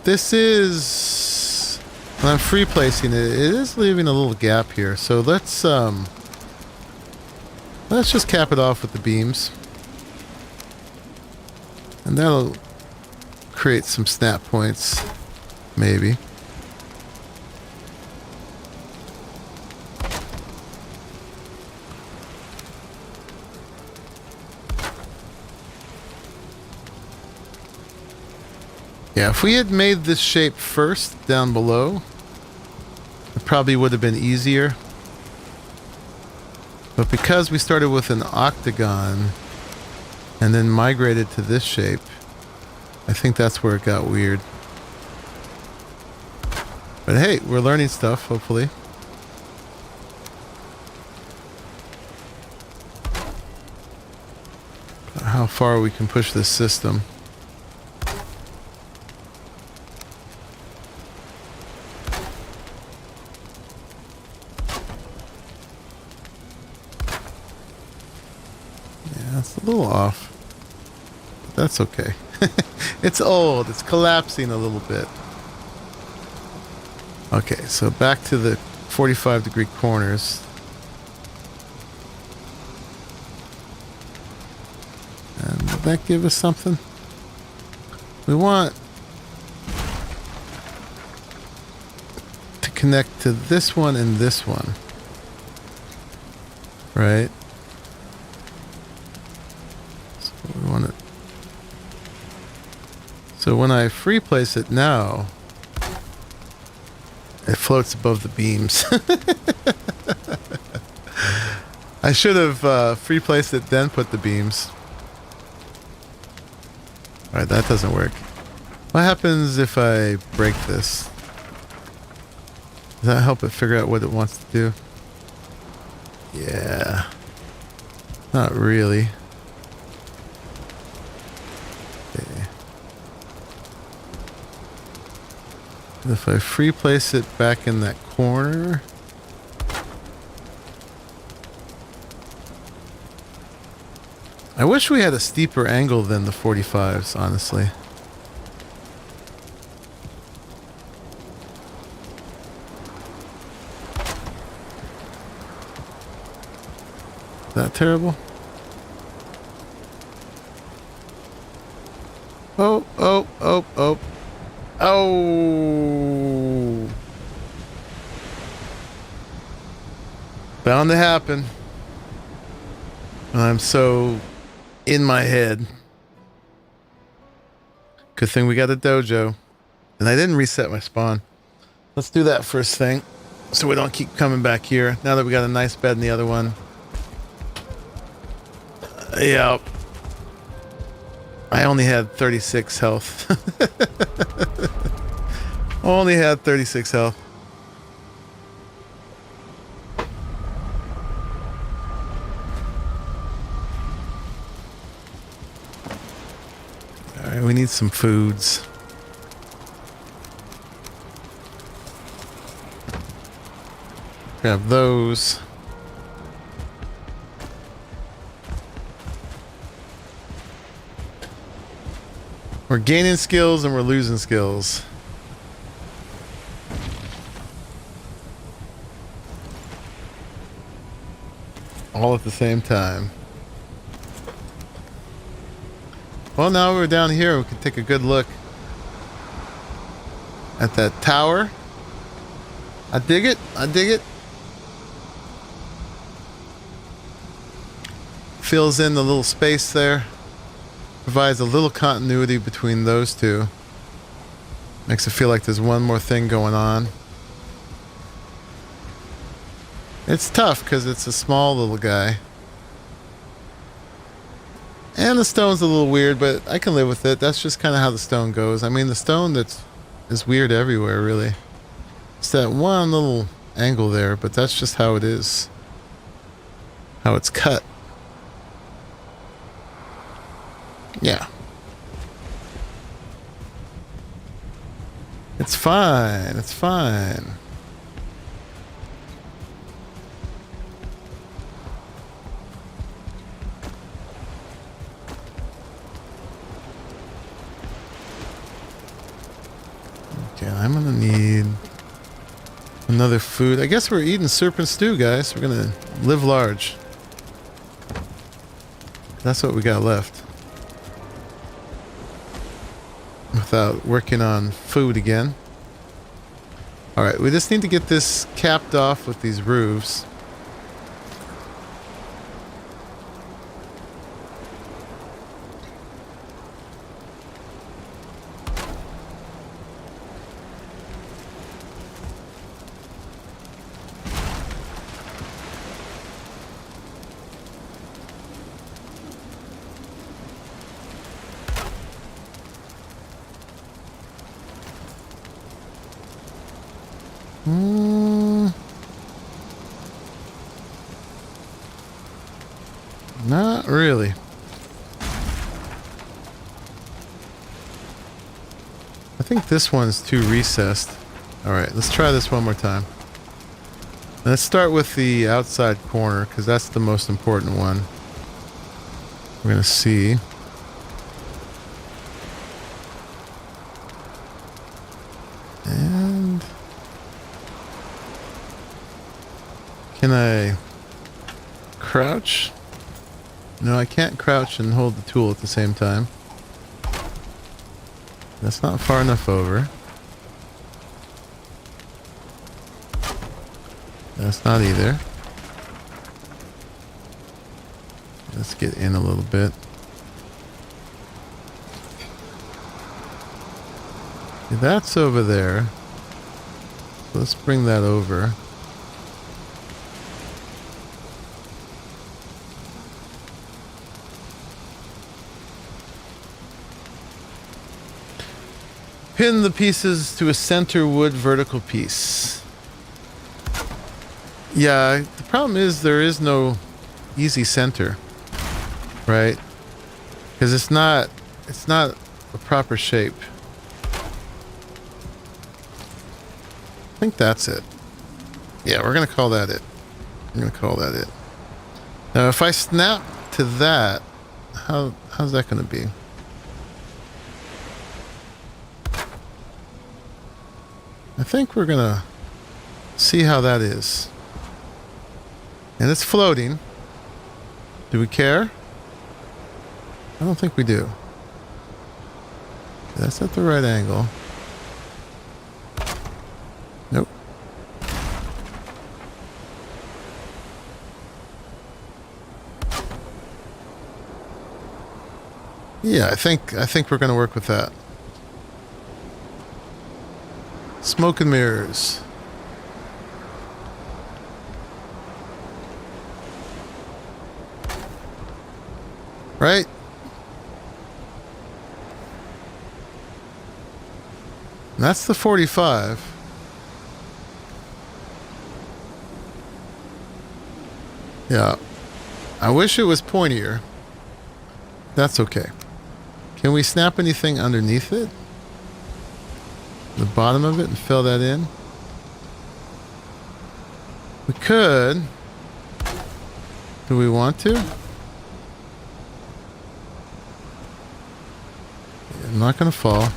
This is, when I'm free placing it, it is leaving a little gap here. So let's just cap it off with the beams. And that'll create some snap points, maybe. Yeah, if we had made this shape first down below, it probably would have been easier. But because we started with an octagon and then migrated to this shape, I think that's where it got weird. But hey, we're learning stuff, hopefully. How far we can push this system. It's a little off, but that's okay. It's old. It's collapsing a little bit. Okay, so back to the 45-degree corners. And will that give us something? We want to connect to this one and this one. Right? We want it. So when I free place it now, it floats above the beams. I should have free placed it, then put the beams. Alright, that doesn't work. What happens if I break this? Does that help it figure out what it wants to do? Yeah. Not really. Okay. If I free place it back in that corner. I wish we had a steeper angle than the 45s, honestly. Is that terrible? Oh, oh, oh, oh. Oh. Bound to happen. I'm so in my head. Good thing we got a dojo. And I didn't reset my spawn. Let's do that first thing, so we don't keep coming back here. Now that we got a nice bed in the other one. Yeah. I only had 36 health. Only had 36 health. Alright, we need some foods. Grab those. We're gaining skills and we're losing skills. All at the same time. Well, now we're down here. We can take a good look at that tower. I dig it. I dig it. Fills in the little space there. Provides a little continuity between those two. Makes it feel like there's one more thing going on. It's tough because it's a small little guy. And the stone's a little weird, but I can live with it. That's just kind of how the stone goes. I mean, the stone is weird everywhere, really. It's that one little angle there, but that's just how it is. How it's cut. Yeah. It's fine. It's fine. Okay, I'm gonna need another food. I guess we're eating serpent stew, guys. We're gonna live large. That's what we got left. Without working on food again. Alright, we just need to get this capped off with these roofs. Not really. I think this one's too recessed. Alright, let's try this one more time. Let's start with the outside corner, because that's the most important one. We're going to see. And can I crouch? No, I can't crouch and hold the tool at the same time. That's not far enough over. That's not either. Let's get in a little bit. Okay, that's over there. So let's bring that over. Pin the pieces to a center wood vertical piece. Yeah, the problem is there is no easy center, right? Because it's not a proper shape. I think that's it. Yeah, we're going to call that it. I'm going to call that it. Now, if I snap to that, how's that going to be? I think we're going to see how that is. And it's floating. Do we care? I don't think we do. That's at the right angle. Nope. Yeah, I think we're going to work with that. Smoke and mirrors. Right? And that's the 45. Yeah. I wish it was pointier. That's okay. Can we snap anything underneath it? The bottom of it and fill that in? We could. Do we want to? I'm not going to fall.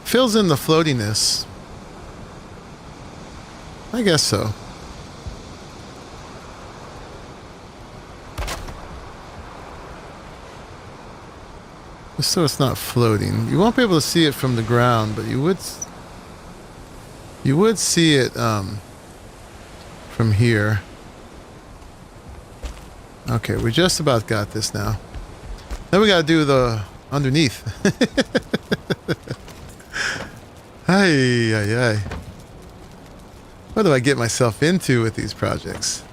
Fills in the floatiness. I guess so. Just so it's not floating. You won't be able to see it from the ground, but you would see it from here. Okay, we just about got this now. Then we gotta do the underneath. Ay, ay, ay. What do I get myself into with these projects?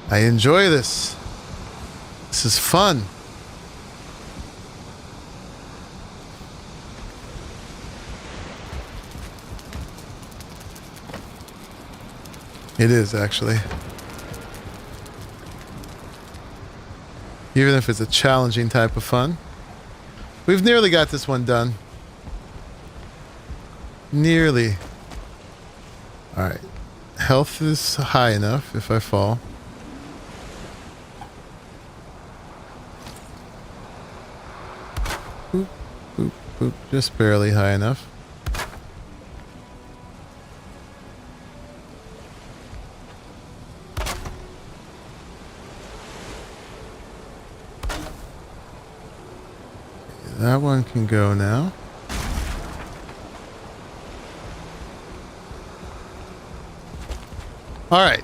I enjoy this. This is fun. It is, actually. Even if it's a challenging type of fun. We've nearly got this one done. Nearly. Alright. Health is high enough if I fall. Boop, boop, boop. Just barely high enough. That one can go now. All right.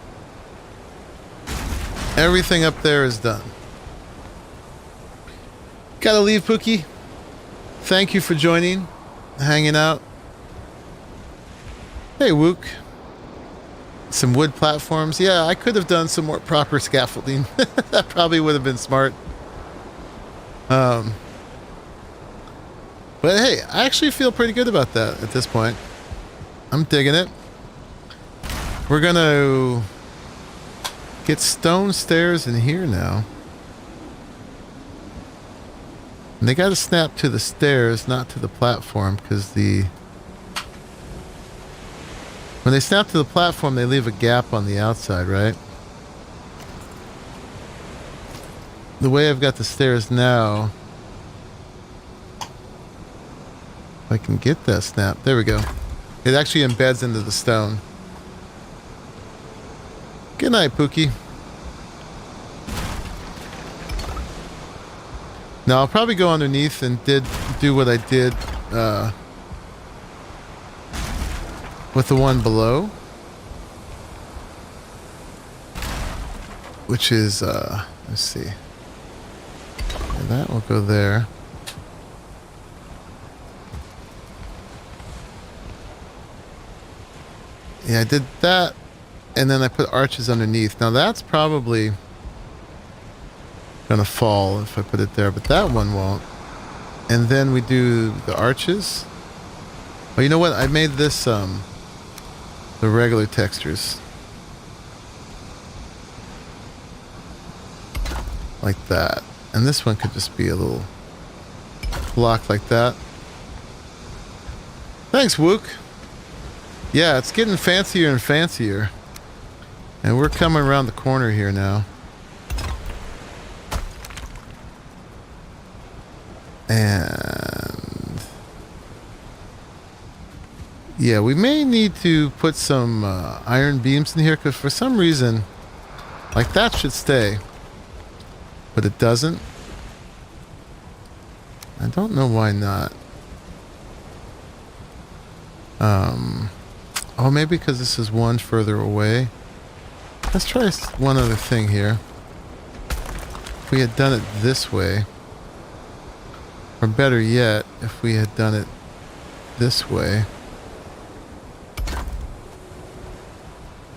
Everything up there is done. Gotta leave, Pookie. Thank you for joining, hanging out. Hey, Wook. Some wood platforms. Yeah, I could have done some more proper scaffolding. That probably would have been smart. But hey, I actually feel pretty good about that at this point. I'm digging it. We're gonna get stone stairs in here now. And they gotta snap to the stairs, not to the platform, because when they snap to the platform, they leave a gap on the outside, right? The way I've got the stairs now, I can get that snap. There we go. It actually embeds into the stone. Good night, Pookie. Now I'll probably go underneath and do what I did with the one below, which is let's see. And that will go there. Yeah, I did that, and then I put arches underneath. Now that's probably gonna fall if I put it there, but that one won't. And then we do the arches. Well, you know what? I made this the regular textures. Like that. And this one could just be a little block like that. Thanks, Wook. Yeah, it's getting fancier and fancier. And we're coming around the corner here now. And yeah, we may need to put some iron beams in here because for some reason, like that should stay, but it doesn't. I don't know why not. Oh, maybe because this is one further away. Let's try one other thing here. If we had done it this way, or better yet, if we had done it this way,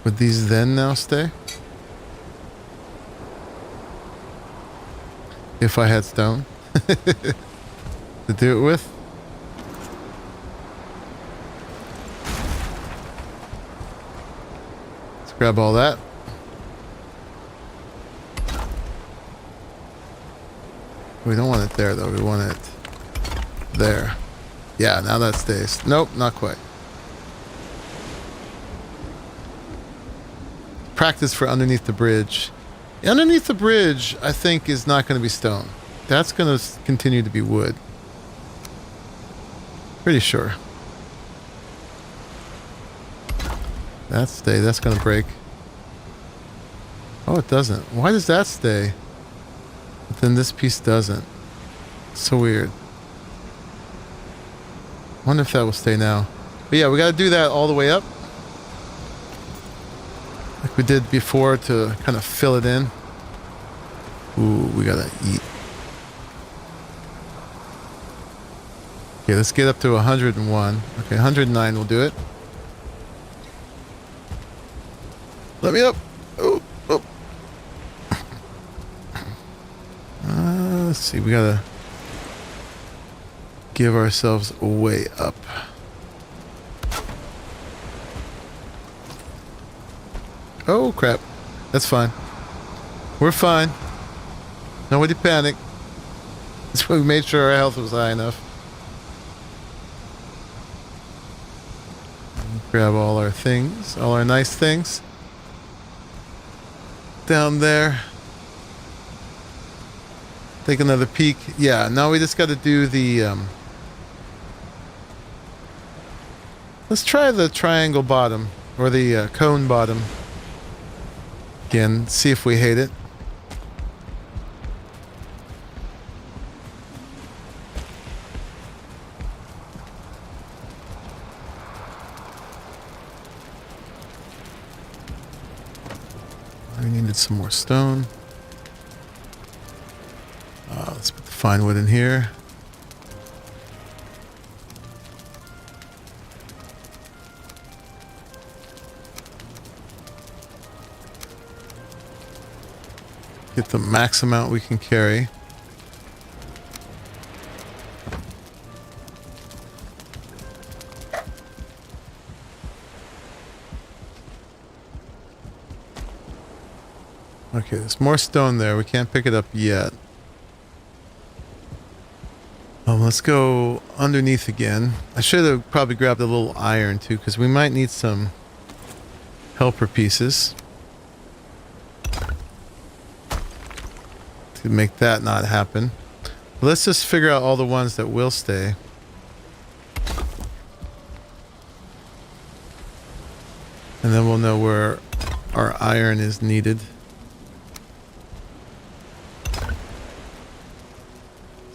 would these then now stay? If I had stone to do it with? Let's grab all that. We don't want it there though, we want it there. Yeah, now that stays. Nope, not quite. Practice for underneath the bridge. Underneath the bridge, I think, is not going to be stone. That's going to continue to be wood. Pretty sure. That stay. That's going to break. Oh, it doesn't. Why does that stay? But then this piece doesn't. So weird. Wonder if that will stay now. But yeah, we got to do that all the way up. Like we did before to kind of fill it in. Ooh, we gotta eat. Okay, let's get up to 101. Okay, 109 will do it. Let me up. Oh, oh. Let's see, we gotta give ourselves a way up. Oh crap, that's fine. We're fine. Nobody panic. That's why we made sure our health was high enough. Grab all our things, all our nice things. Down there. Take another peek. Yeah, now we just got to do the... let's try the triangle bottom, or the cone bottom. Again, see if we hate it. We needed some more stone. Let's put the fine wood in here. Get the max amount we can carry. Okay, there's more stone there. We can't pick it up yet. Let's go underneath again. I should have probably grabbed a little iron too, because we might need some helper pieces to make that not happen. Let's just figure out all the ones that will stay. And then we'll know where our iron is needed.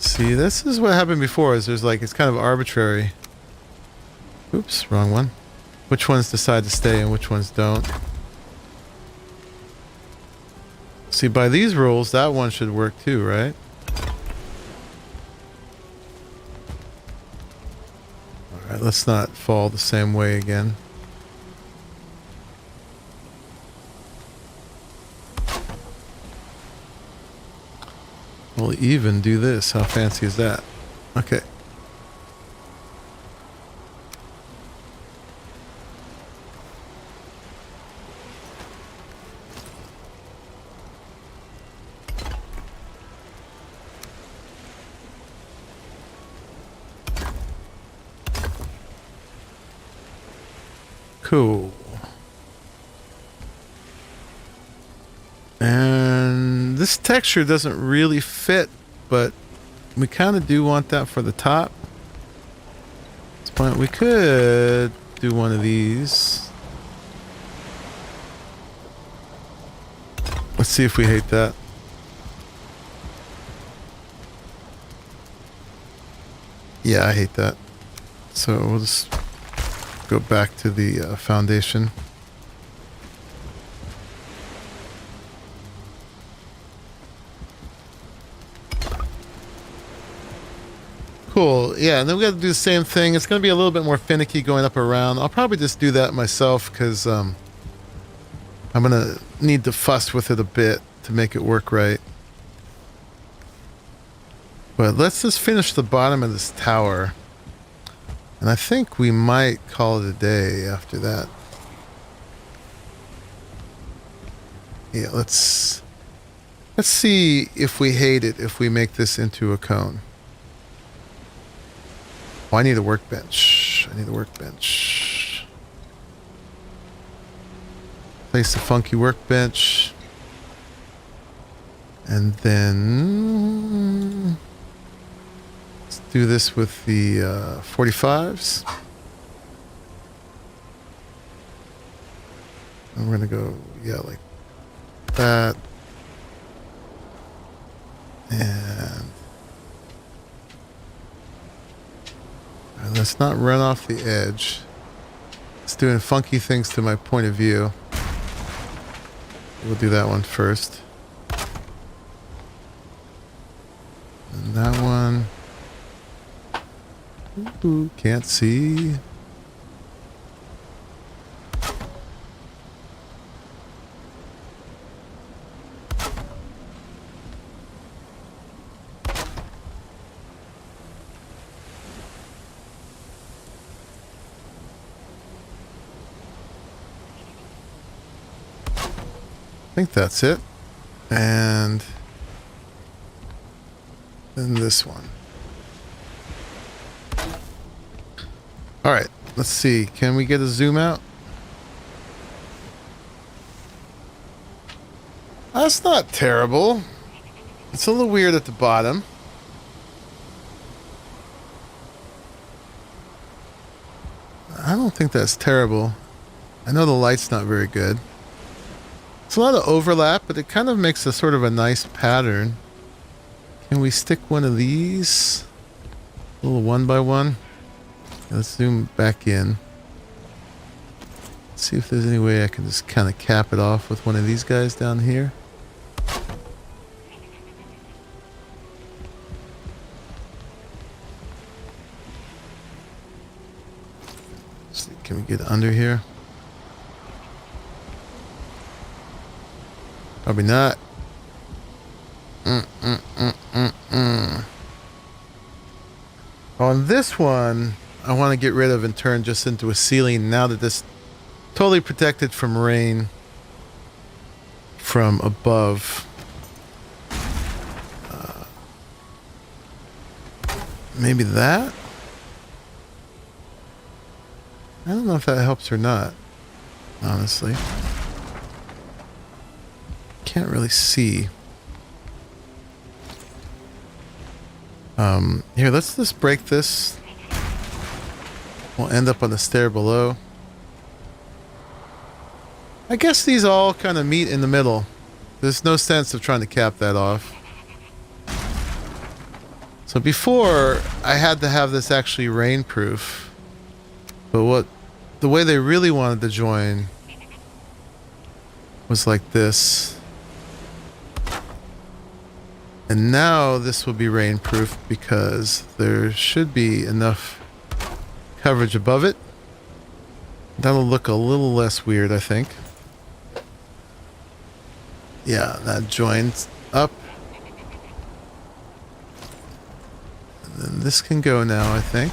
See, this is what happened before, is there's like, it's kind of arbitrary. Oops, wrong one. Which ones decide to stay and which ones don't. See, by these rules, that one should work too, right? Alright, let's not fall the same way again. We'll even do this. How fancy is that? Okay. Cool. And this texture doesn't really fit, but we kind of do want that for the top. At this point, we could do one of these. Let's see if we hate that. Yeah, I hate that. So we'll just go back to the foundation. Cool. Yeah, and then we got to do the same thing. It's going to be a little bit more finicky going up around. I'll probably just do that myself because I'm going to need to fuss with it a bit to make it work right. But let's just finish the bottom of this tower. And I think we might call it a day after that. Yeah, let's see if we hate it if we make this into a cone. Oh, I need a workbench. I need a workbench. Place a funky workbench. And then let's do this with the 45s. And we're gonna go, yeah, like that. And let's not run off the edge. It's doing funky things to my point of view. We'll do that one first. And that one. Ooh, can't see. I think that's it. And then this one. All right, let's see. Can we get a zoom out? That's not terrible. It's a little weird at the bottom. I don't think that's terrible. I know the light's not very good. It's a lot of overlap, but it kind of makes a sort of a nice pattern. Can we stick one of these? A little one by one. Let's zoom back in. See if there's any way I can just kind of cap it off with one of these guys down here. See, can we get under here? Probably not. On this one, I want to get rid of and turn just into a ceiling now that this totally protected from rain from above. Maybe that? I don't know if that helps or not, honestly. Can't really see. Here, let's just break this. We'll end up on the stair below. I guess these all kind of meet in the middle. There's no sense of trying to cap that off. So before, I had to have this actually rainproof. But the way they really wanted to join was like this. And now this will be rainproof because there should be enough coverage above it. That'll look a little less weird, I think. Yeah, that joins up. And then this can go now, I think.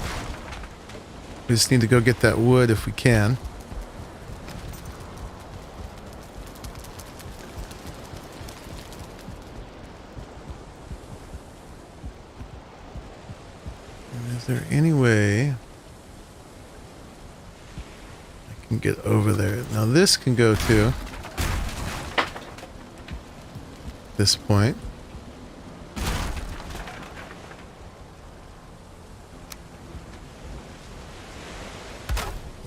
We just need to go get that wood if we can. Is there any way I can get over there. Now this can go to this point.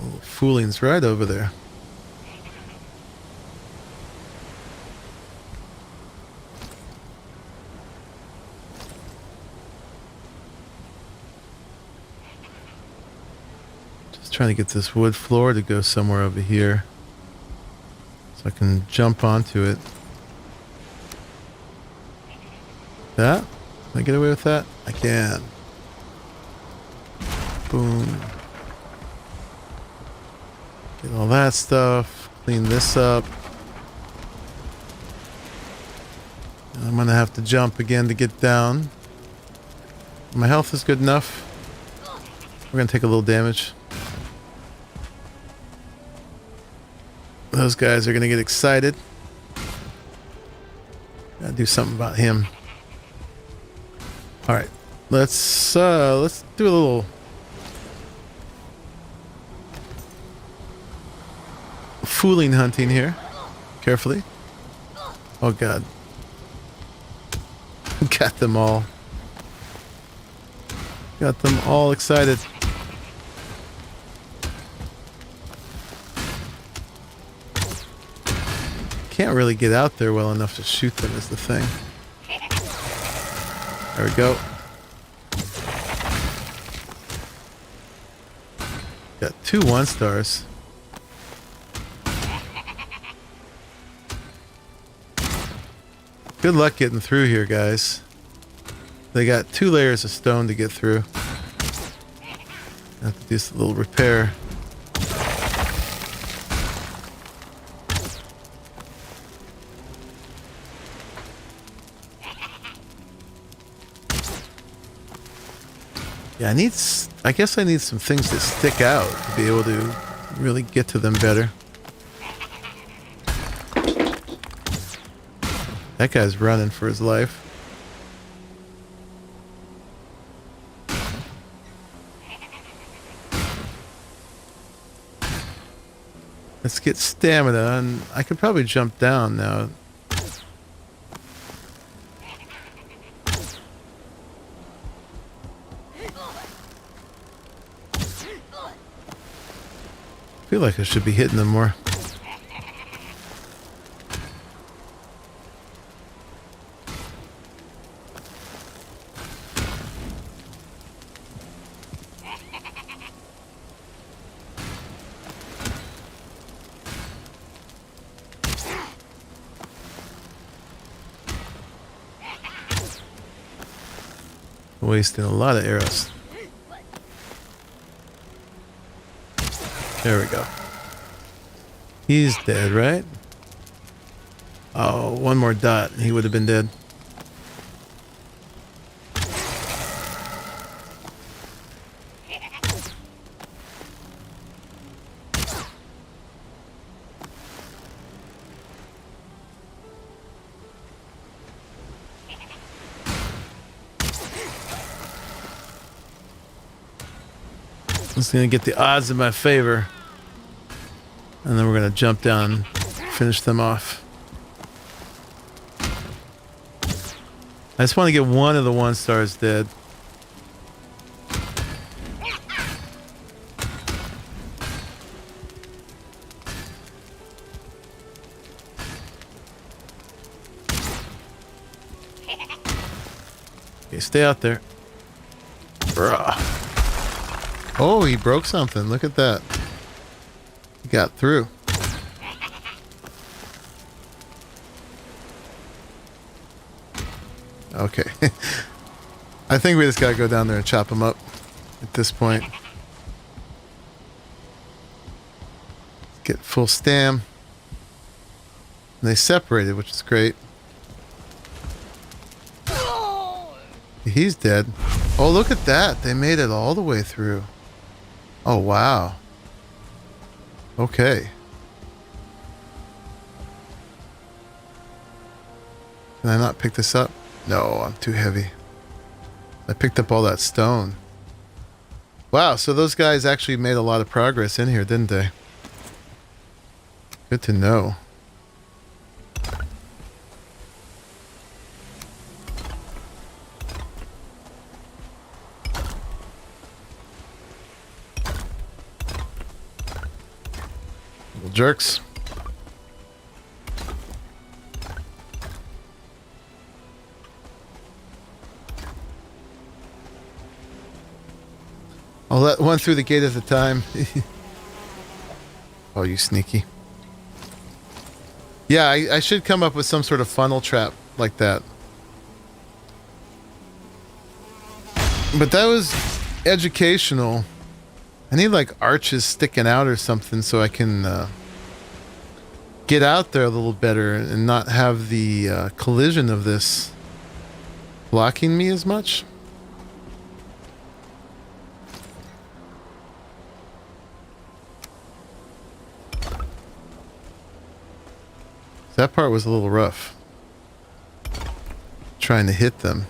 Oh, fooling's right over there. Trying to get this wood floor to go somewhere over here so I can jump onto it. That? Can I get away with that? I can. Boom. Get all that stuff. Clean this up. And I'm gonna have to jump again to get down. My health is good enough. We're gonna take a little damage. Those guys are gonna get excited. Gotta do something about him. All right, let's do a little fooling hunting here. Carefully. Oh God. Got them all. Got them all excited. Can't really get out there well enough to shoot them is the thing. There we go. Got 2 1-stars. Good luck getting through here, guys. They got 2 layers of stone to get through. Have to do a little repair. Yeah, I guess I need some things that stick out to be able to really get to them better. That guy's running for his life. Let's get stamina, and I could probably jump down now. I feel like I should be hitting them more. Wasting a lot of arrows. There we go. He's dead, right? Oh, one more dot and he would have been dead. Just gonna get the odds in my favor, and then we're gonna jump down and finish them off. I just want to get one of the 1-stars dead. Okay, stay out there. Bruh. Oh, he broke something. Look at that. He got through. Okay. I think we just gotta go down there and chop him up at this point. Get full stam. And they separated, which is great. He's dead. Oh, look at that. They made it all the way through. Oh, wow. Okay. Can I not pick this up? No, I'm too heavy. I picked up all that stone. Wow, so those guys actually made a lot of progress in here, didn't they? Good to know. Little jerks. I'll let one through the gate at a time. Oh, you sneaky. Yeah, I should come up with some sort of funnel trap like that. But that was educational. I need like arches sticking out or something so I can get out there a little better and not have the collision of this blocking me as much. That part was a little rough. Trying to hit them.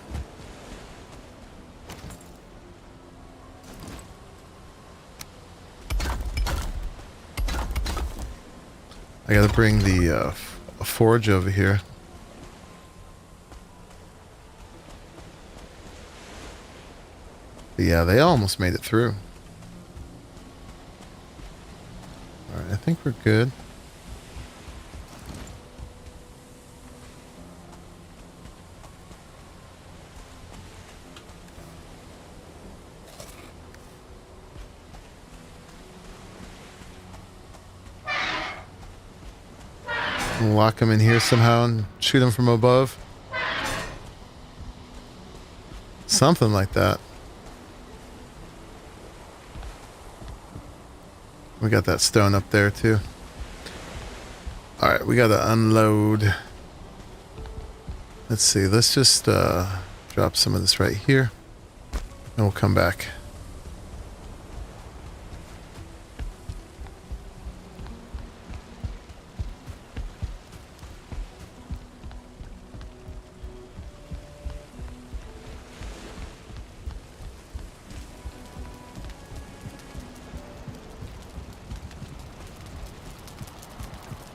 I gotta bring the forge over here. But yeah, they almost made it through. Alright, I think we're good. Lock them in here somehow and shoot them from above. Something like that. We got that stone up there too. Alright, we gotta unload. Let's see, let's just drop some of this right here. And we'll come back.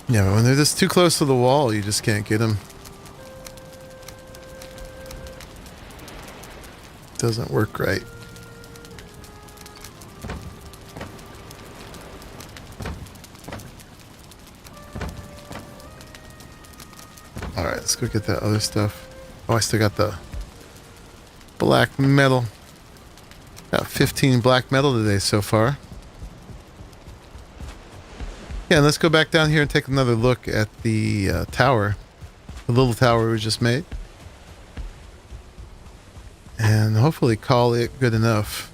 Yeah, but when they're just too close to the wall, you just can't get them. Doesn't work right. Alright, let's go get that other stuff. Oh, I still got the black metal. Got 15 black metal today so far. Yeah, and let's go back down here and take another look at the tower. The little tower we just made. And hopefully call it good enough.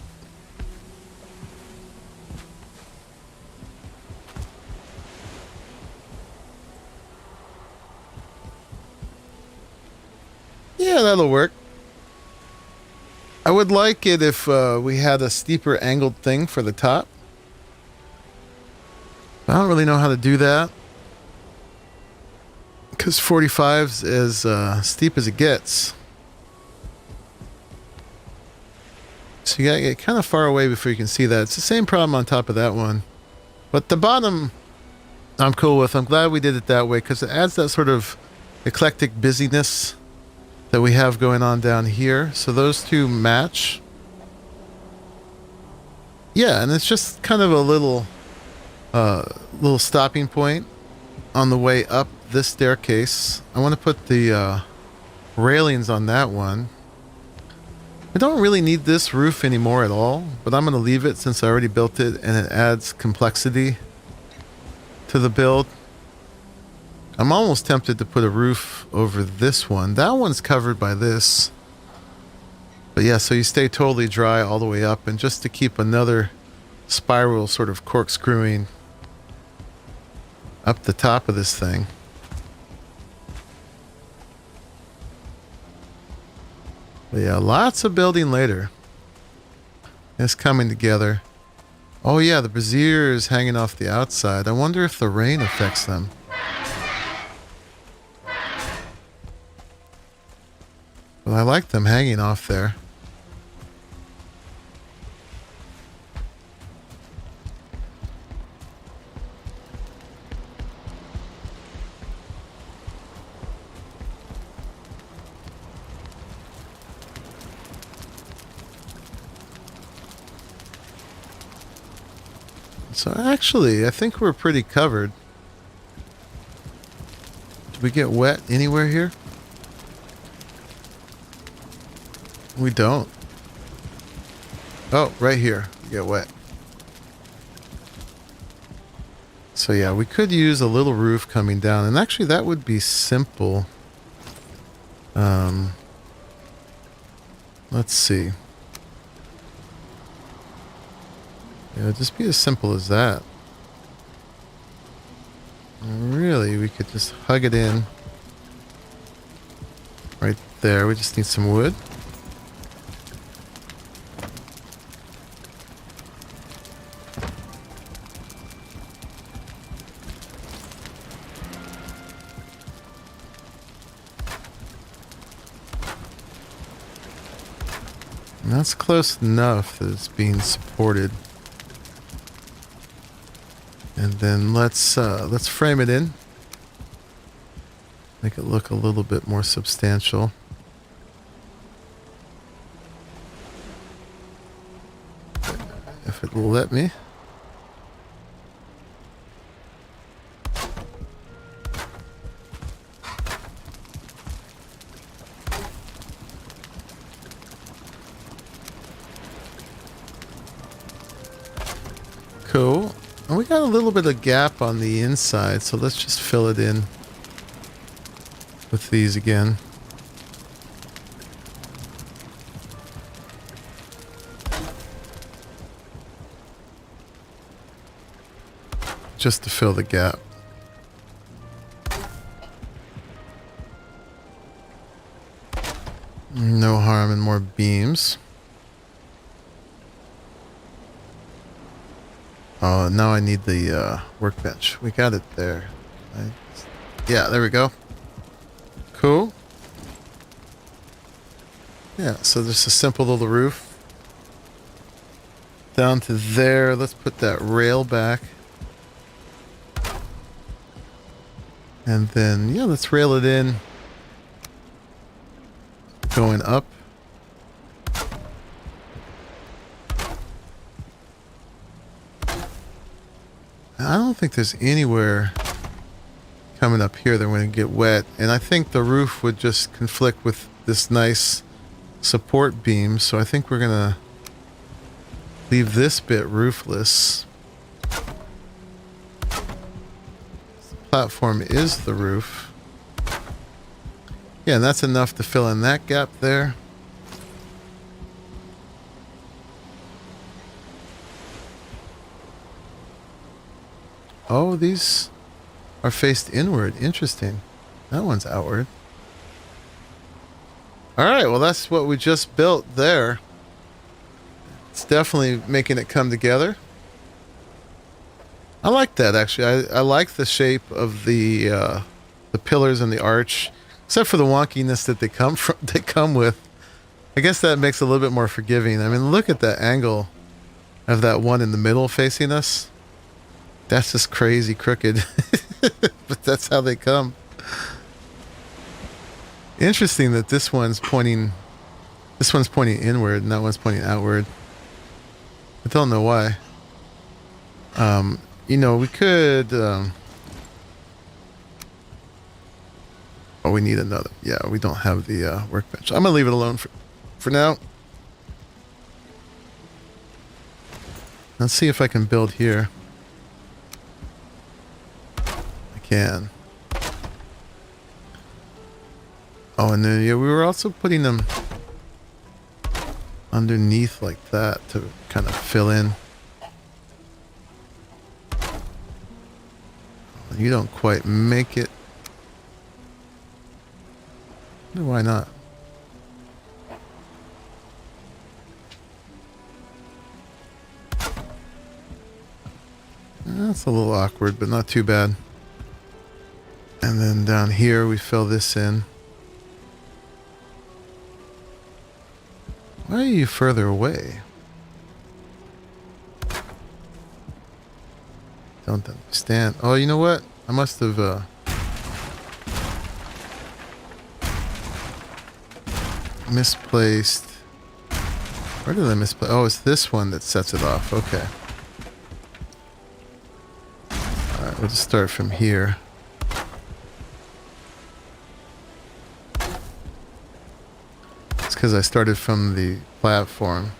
Yeah, that'll work. I would like it if we had a steeper angled thing for the top. I don't really know how to do that. Because 45's as steep as it gets. So you gotta get kind of far away before you can see that. It's the same problem on top of that one. But the bottom, I'm cool with. I'm glad we did it that way because it adds that sort of eclectic busyness that we have going on down here. So those two match. Yeah, and it's just kind of a little stopping point on the way up this staircase. I want to put the railings on that one. I don't really need this roof anymore at all, but I'm going to leave it since I already built it and it adds complexity to the build. I'm almost tempted to put a roof over this one. That one's covered by this. But yeah, so you stay totally dry all the way up, and just to keep another spiral sort of corkscrewing up the top of this thing. But yeah, lots of building later. It's coming together. Oh yeah, the brazier is hanging off the outside. I wonder if the rain affects them. Well, I like them hanging off there. So actually, I think we're pretty covered. Did we get wet anywhere here? We don't. Oh, right here. We get wet. So yeah, we could use a little roof coming down. And actually, that would be simple. Let's see. Yeah, just be as simple as that. Really, we could just hug it in. Right there. We just need some wood. And that's close enough that it's being supported. And then let's frame it in. Make it look a little bit more substantial. If it will let me. Cool. And we got a little bit of gap on the inside, so let's just fill it in with these again. Just to fill the gap. No harm in more beams. Oh, now I need the workbench. We got it there. Yeah, there we go. Cool. Yeah, so there's a simple little roof. Down to there. Let's put that rail back. And then, yeah, let's rail it in. Going up. I don't think there's anywhere coming up here that we're going to get wet. And I think the roof would just conflict with this nice support beam. So I think we're going to leave this bit roofless. The platform is the roof. Yeah, and that's enough to fill in that gap there. Oh, these are faced inward. Interesting. That one's outward. All right, well, that's what we just built there. It's definitely making it come together. I like that, actually. I like the shape of the pillars and the arch, except for the wonkiness that they come with. I guess that makes it a little bit more forgiving. I mean, look at that angle of that one in the middle facing us. That's just crazy crooked. But that's how they come. Interesting that this one's pointing inward and that one's pointing outward. I don't know why. You know, we could oh, we need another. Yeah, we don't have the workbench. I'm gonna leave it alone for now. Let's see if I can build here. Can. Oh, and then yeah, we were also putting them underneath like that to kind of fill in. You don't quite make it. Why not? That's a little awkward, but not too bad. And then down here we fill this in. Why are you further away? Don't understand. Oh, you know what? I must have misplaced. Where did I misplace? Oh, it's this one that sets it off. Okay. Alright, we'll just start from here. It's because I started from the platform.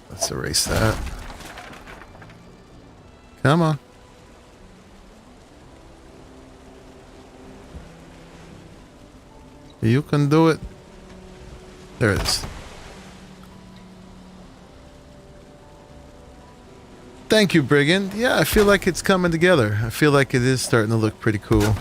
Let's erase that. Come on. You can do it. There it is. Thank you, Brigand. Yeah, I feel like it's coming together. I feel like it is starting to look pretty cool.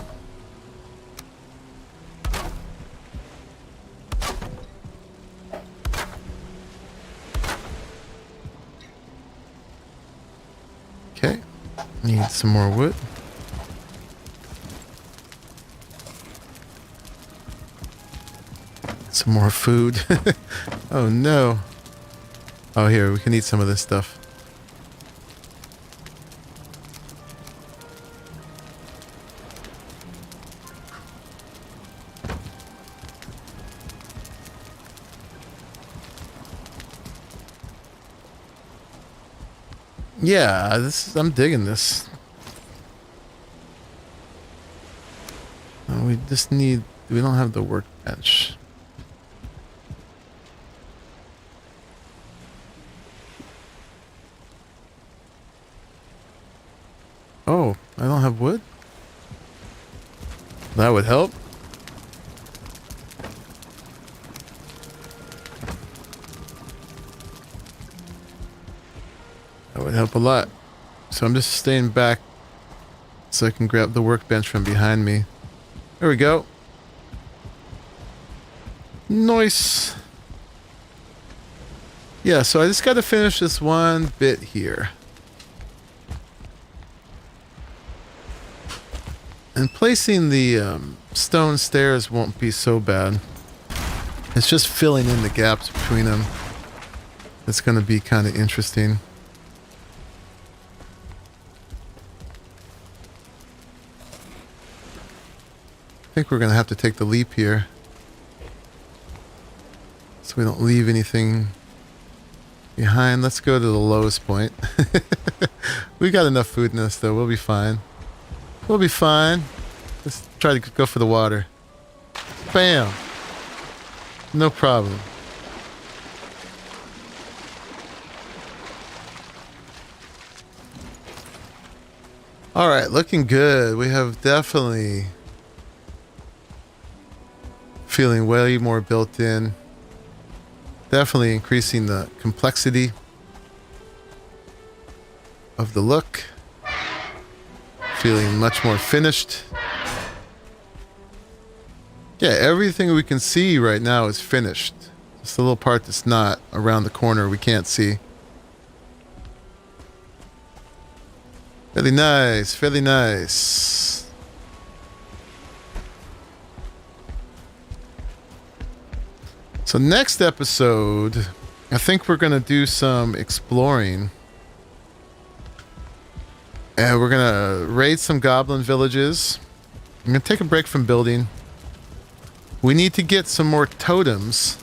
Okay. Need some more wood. Some more food. Oh no. Oh, here, we can eat some of this stuff. Yeah, I'm digging this. We just need... We don't have the workbench. Oh, I don't have wood? That would help. That would help a lot. So I'm just staying back so I can grab the workbench from behind me. There we go. Nice. Yeah, so I just got to finish this one bit here. And placing the stone stairs won't be so bad. It's just filling in the gaps between them. It's going to be kind of interesting. I think we're going to have to take the leap here. So we don't leave anything behind. Let's go to the lowest point. We got enough food in us though. We'll be fine. We'll be fine. Let's try to go for the water. Bam! No problem. Alright, looking good. We have definitely feeling way more built in. Definitely increasing the complexity of the look. Feeling much more finished. Yeah, everything we can see right now is finished. Just the little part that's not around the corner we can't see. Really nice, really nice. So next episode, I think we're going to do some exploring. And we're going to raid some goblin villages. I'm going to take a break from building. We need to get some more totems.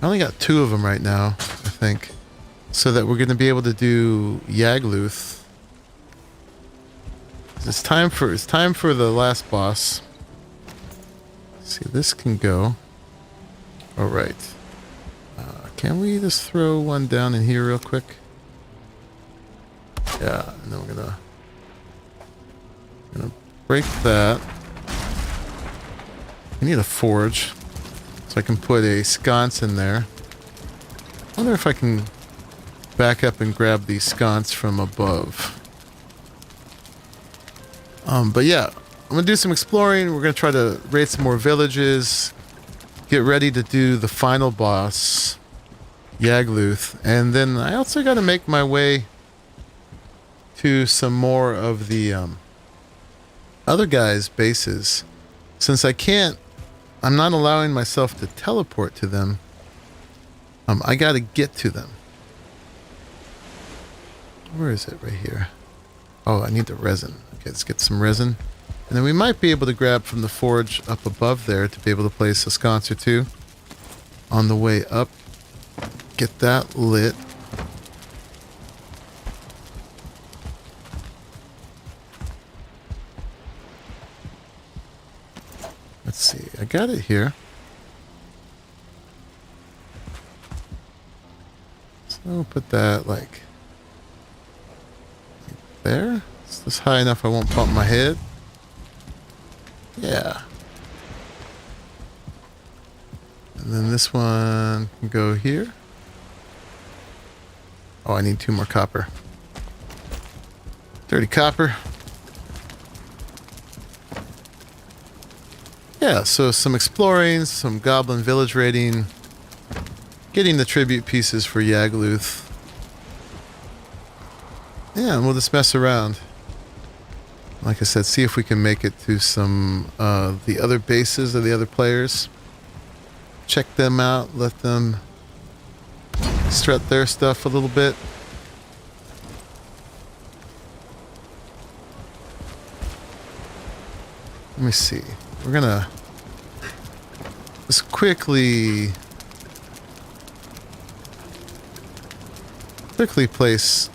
I only got 2 of them right now, I think. So that we're going to be able to do Yagluth. It's time for the last boss. Let's see, this can go. All right. Can we just throw one down in here real quick? Yeah, and then we're gonna break that. We need a forge, so I can put a sconce in there. I wonder if I can back up and grab the sconce from above. But yeah, I'm gonna do some exploring. We're gonna try to raid some more villages. Get ready to do the final boss, Yagluth, and then I also got to make my way to some more of the other guys' bases. Since I'm not allowing myself to teleport to them. I got to get to them. Where is it? Right here. Oh, I need the resin. Okay, let's get some resin. And then we might be able to grab from the forge up above there to be able to place a sconce or 2 on the way up. Get that lit. got it here. So we'll put that like there. Is this high enough I won't bump my head? Yeah. And then this one can go here. Oh, I need 2 more copper. Dirty copper. Yeah, so some exploring, some goblin village raiding, getting the tribute pieces for Yagluth. Yeah, and we'll just mess around. Like I said, see if we can make it to some the other bases of the other players. Check them out, let them strut their stuff a little bit. Let me see. We're gonna just quickly place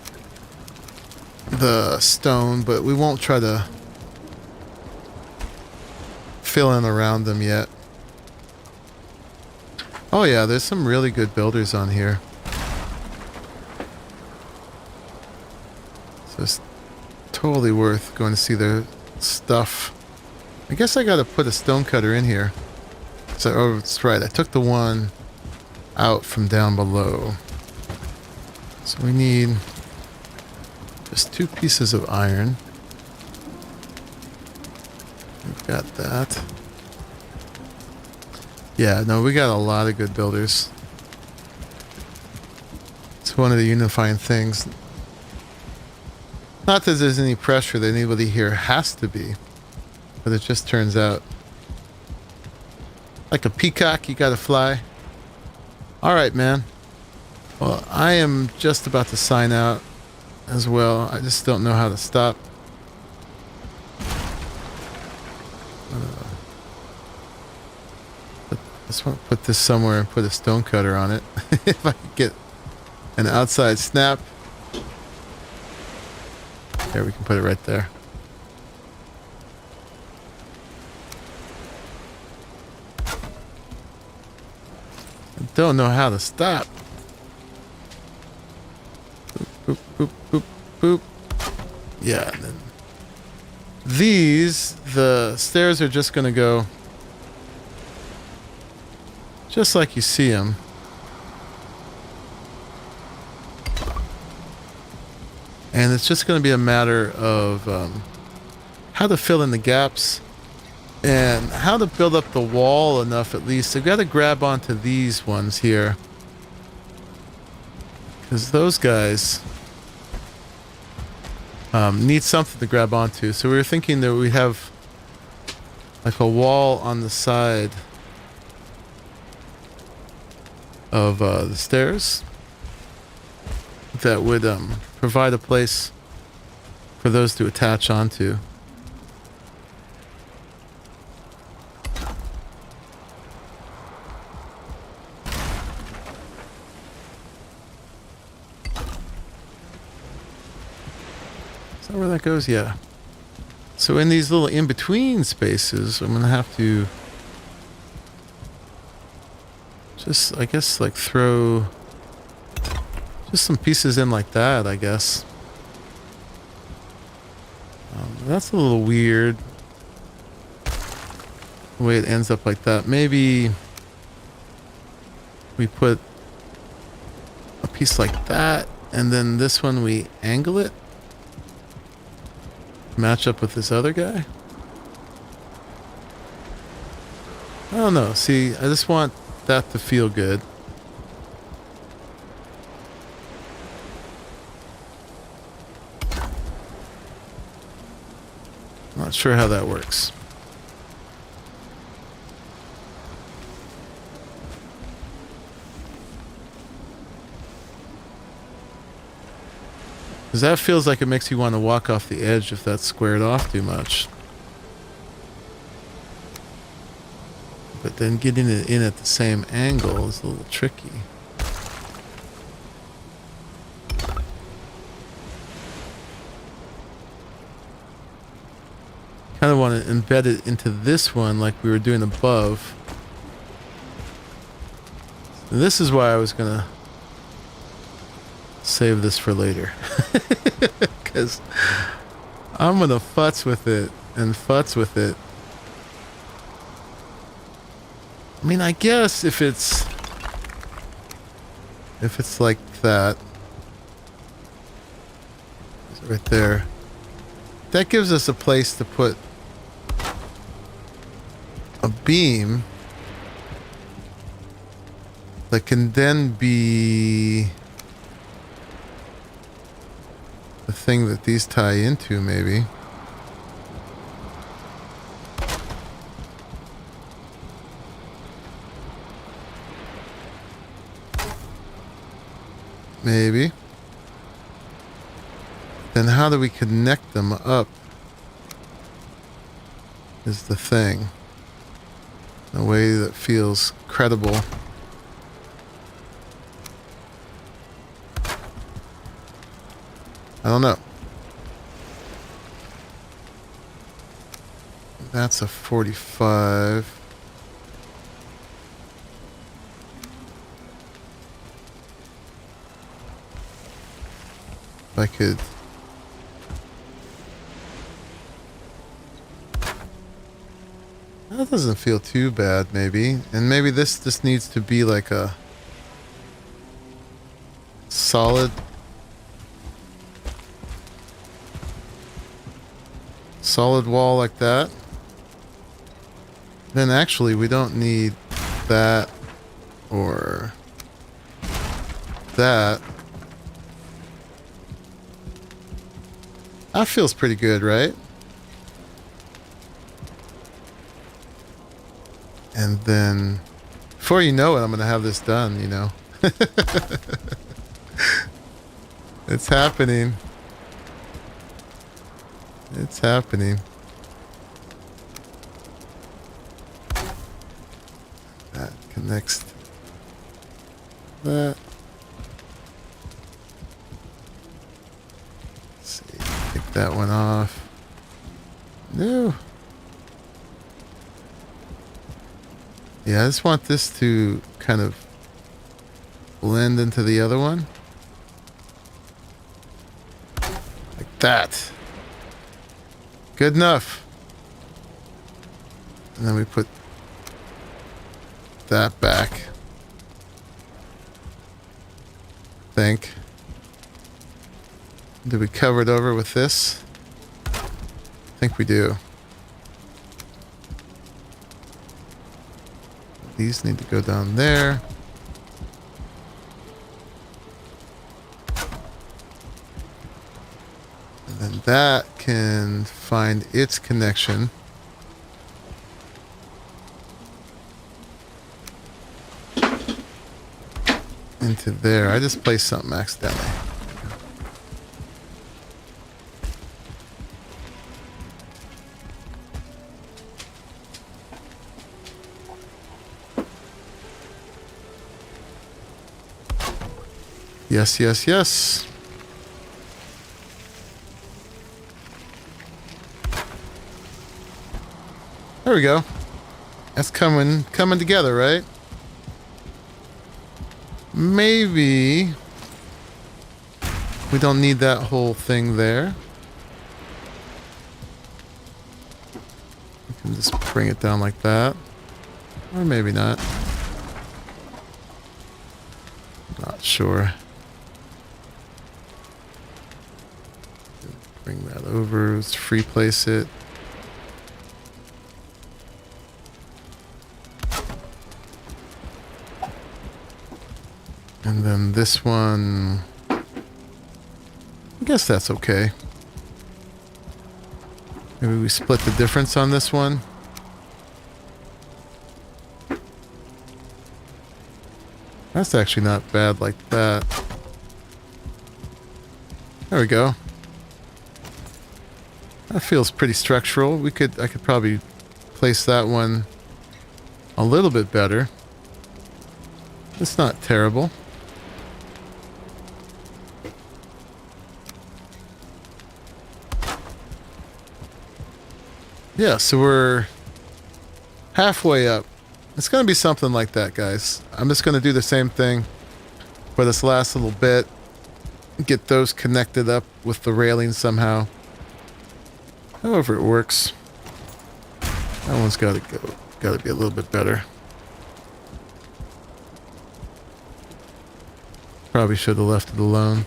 the stone, but we won't try to fill in around them yet. Oh yeah, there's some really good builders on here. So it's totally worth going to see their stuff. I guess I gotta put a stone cutter in here. So, oh, that's right. I took the one out from down below. So we need just 2 pieces of iron. We've got that. Yeah, no, we got a lot of good builders. It's one of the unifying things. Not that there's any pressure that anybody here has to be, but it just turns out like a peacock, you gotta fly. All right, man. Well, I am just about to sign out as well. I just don't know how to stop. I just want to put this somewhere and put a stone cutter on it. If I could get an outside snap. There, we can put it right there. I don't know how to stop. Boop, boop, boop, boop, boop. Yeah, and then these, the stairs are just going to go just like you see them. And it's just going to be a matter of how to fill in the gaps and how to build up the wall enough at least. I've got to grab onto these ones here, because those guys need something to grab onto. So we were thinking that we have like a wall on the side of the stairs that would provide a place for those to attach onto. Is that where that goes? Yeah. So in these little in-between spaces, I'm gonna have to just, I guess, like throw just some pieces in like that, I guess. That's a little weird, the way it ends up like that. Maybe we put a piece like that, and then this one we angle it, match up with this other guy. I don't know. See, I just want that to feel good. Not sure how that works. Because that feels like it makes you want to walk off the edge if that's squared off too much. But then getting it in at the same angle is a little tricky. kind of want to embed it into this one like we were doing above. And this is why I was going to save this for later. Because I'm going to futz with it and futz with it. I mean, I guess if it's like that, right there, that gives us a place to put a beam that can then be the thing that these tie into, maybe. Maybe. Then how do we connect them up is the thing. In a way that feels credible. I don't know. That's a 45. If I could... That doesn't feel too bad, maybe. And maybe this just needs to be like a solid wall like that. Then actually we don't need that or that. That feels pretty good, right? And then, before you know it, I'm going to have this done, you know. It's happening. It's happening. That connects to that. Let's see, take that one off. No. Yeah, I just want this to kind of blend into the other one. Like that. Good enough. And then we put that back. I think. Did we cover it over with this? I think we do. These need to go down there. And then that can find its connection into there. I just placed something accidentally. Yes, yes, yes. There we go. That's coming together, right? Maybe we don't need that whole thing there. We can just bring it down like that. Or maybe not. Not sure. Bring that over. Let's free place it. And then this one, I guess that's okay. Maybe we split the difference on this one. That's actually not bad like that. There we go. That feels pretty structural. I could probably place that one a little bit better. It's not terrible. Yeah, so we're halfway up. It's going to be something like that, guys. I'm just going to do the same thing for this last little bit. Get those connected up with the railing somehow. However it works. That one's got to go. Got to be a little bit better. Probably should have left it alone.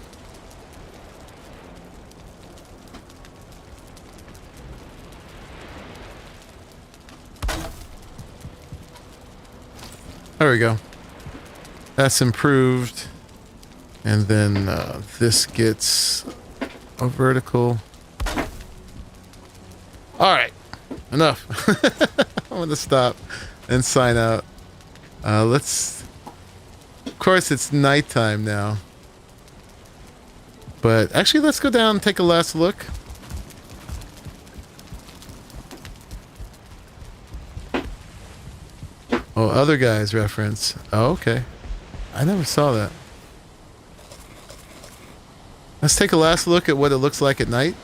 There we go. That's improved. And then this gets a vertical. All right. Enough. I'm going to stop and sign out. Let's... Of course, it's nighttime now. But actually, let's go down and take a last look. Oh, other guy's reference. Oh, okay. I never saw that. Let's take a last look at what it looks like at night.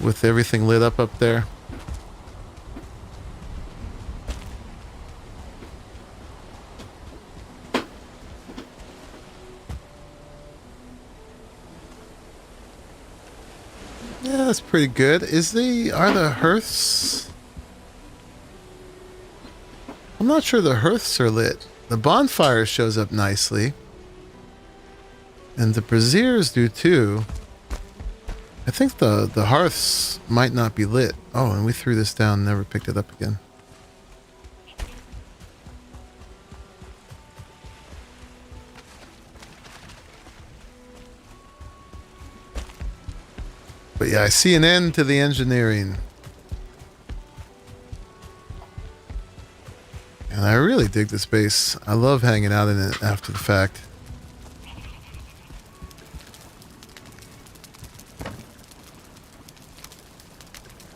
With everything lit up there. Yeah, that's pretty good. Are the hearths? I'm not sure the hearths are lit. The bonfire shows up nicely. And the braziers do too. I think the hearths might not be lit. Oh, and we threw this down and never picked it up again. But yeah, I see an end to the engineering. And I really dig this base. I love hanging out in it after the fact.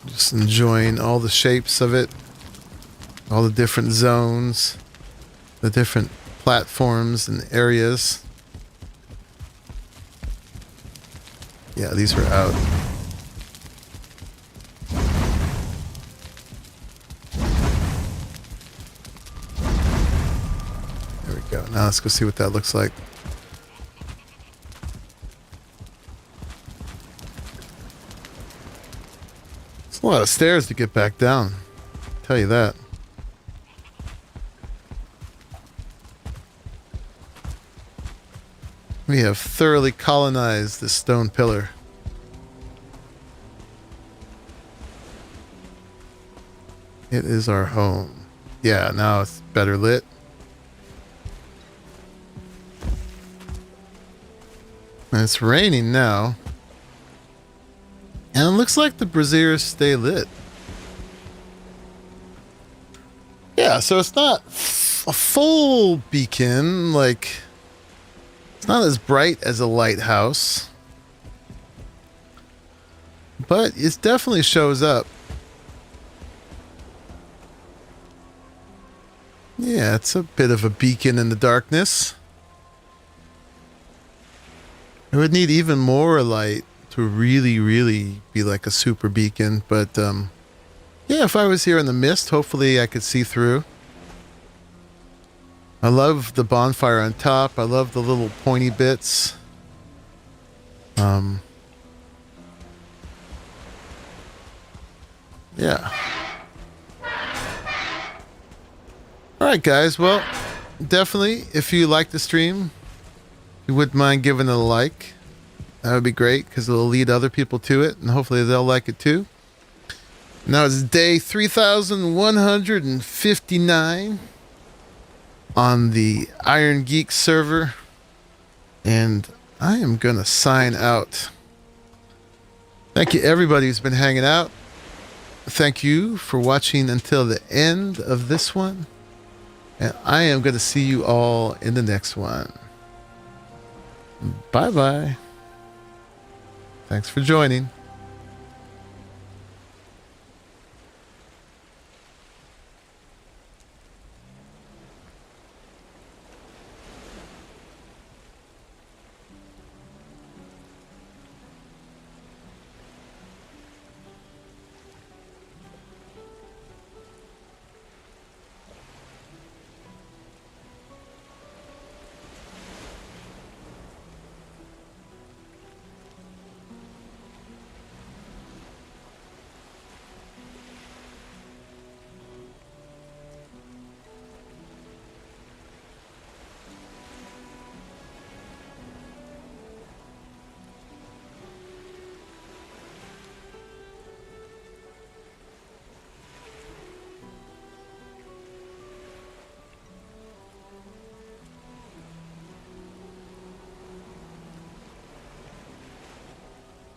Just enjoying all the shapes of it. All the different zones. The different platforms and areas. Yeah, these were out. There we go. Now let's go see what that looks like. It's a lot of stairs to get back down. I'll tell you that. We have thoroughly colonized this stone pillar. It is our home. Yeah, now it's better lit. And it's raining now. And it looks like the braziers stay lit. Yeah, so it's not a full beacon, like... It's not as bright as a lighthouse. But it definitely shows up. Yeah, it's a bit of a beacon in the darkness. It would need even more light to really, really be like a super beacon. But, yeah, if I was here in the mist, hopefully I could see through. I love the bonfire on top. I love the little pointy bits. Yeah. Alright guys, well, definitely, if you like the stream, you wouldn't mind giving it a like. That would be great, because it'll lead other people to it, and hopefully they'll like it too. Now it's day 3159 on the IronGeek server, and I am gonna sign out. Thank you everybody who's been hanging out. Thank you for watching until the end of this one, and I am gonna see you all in the next one. Bye bye. Thanks for joining.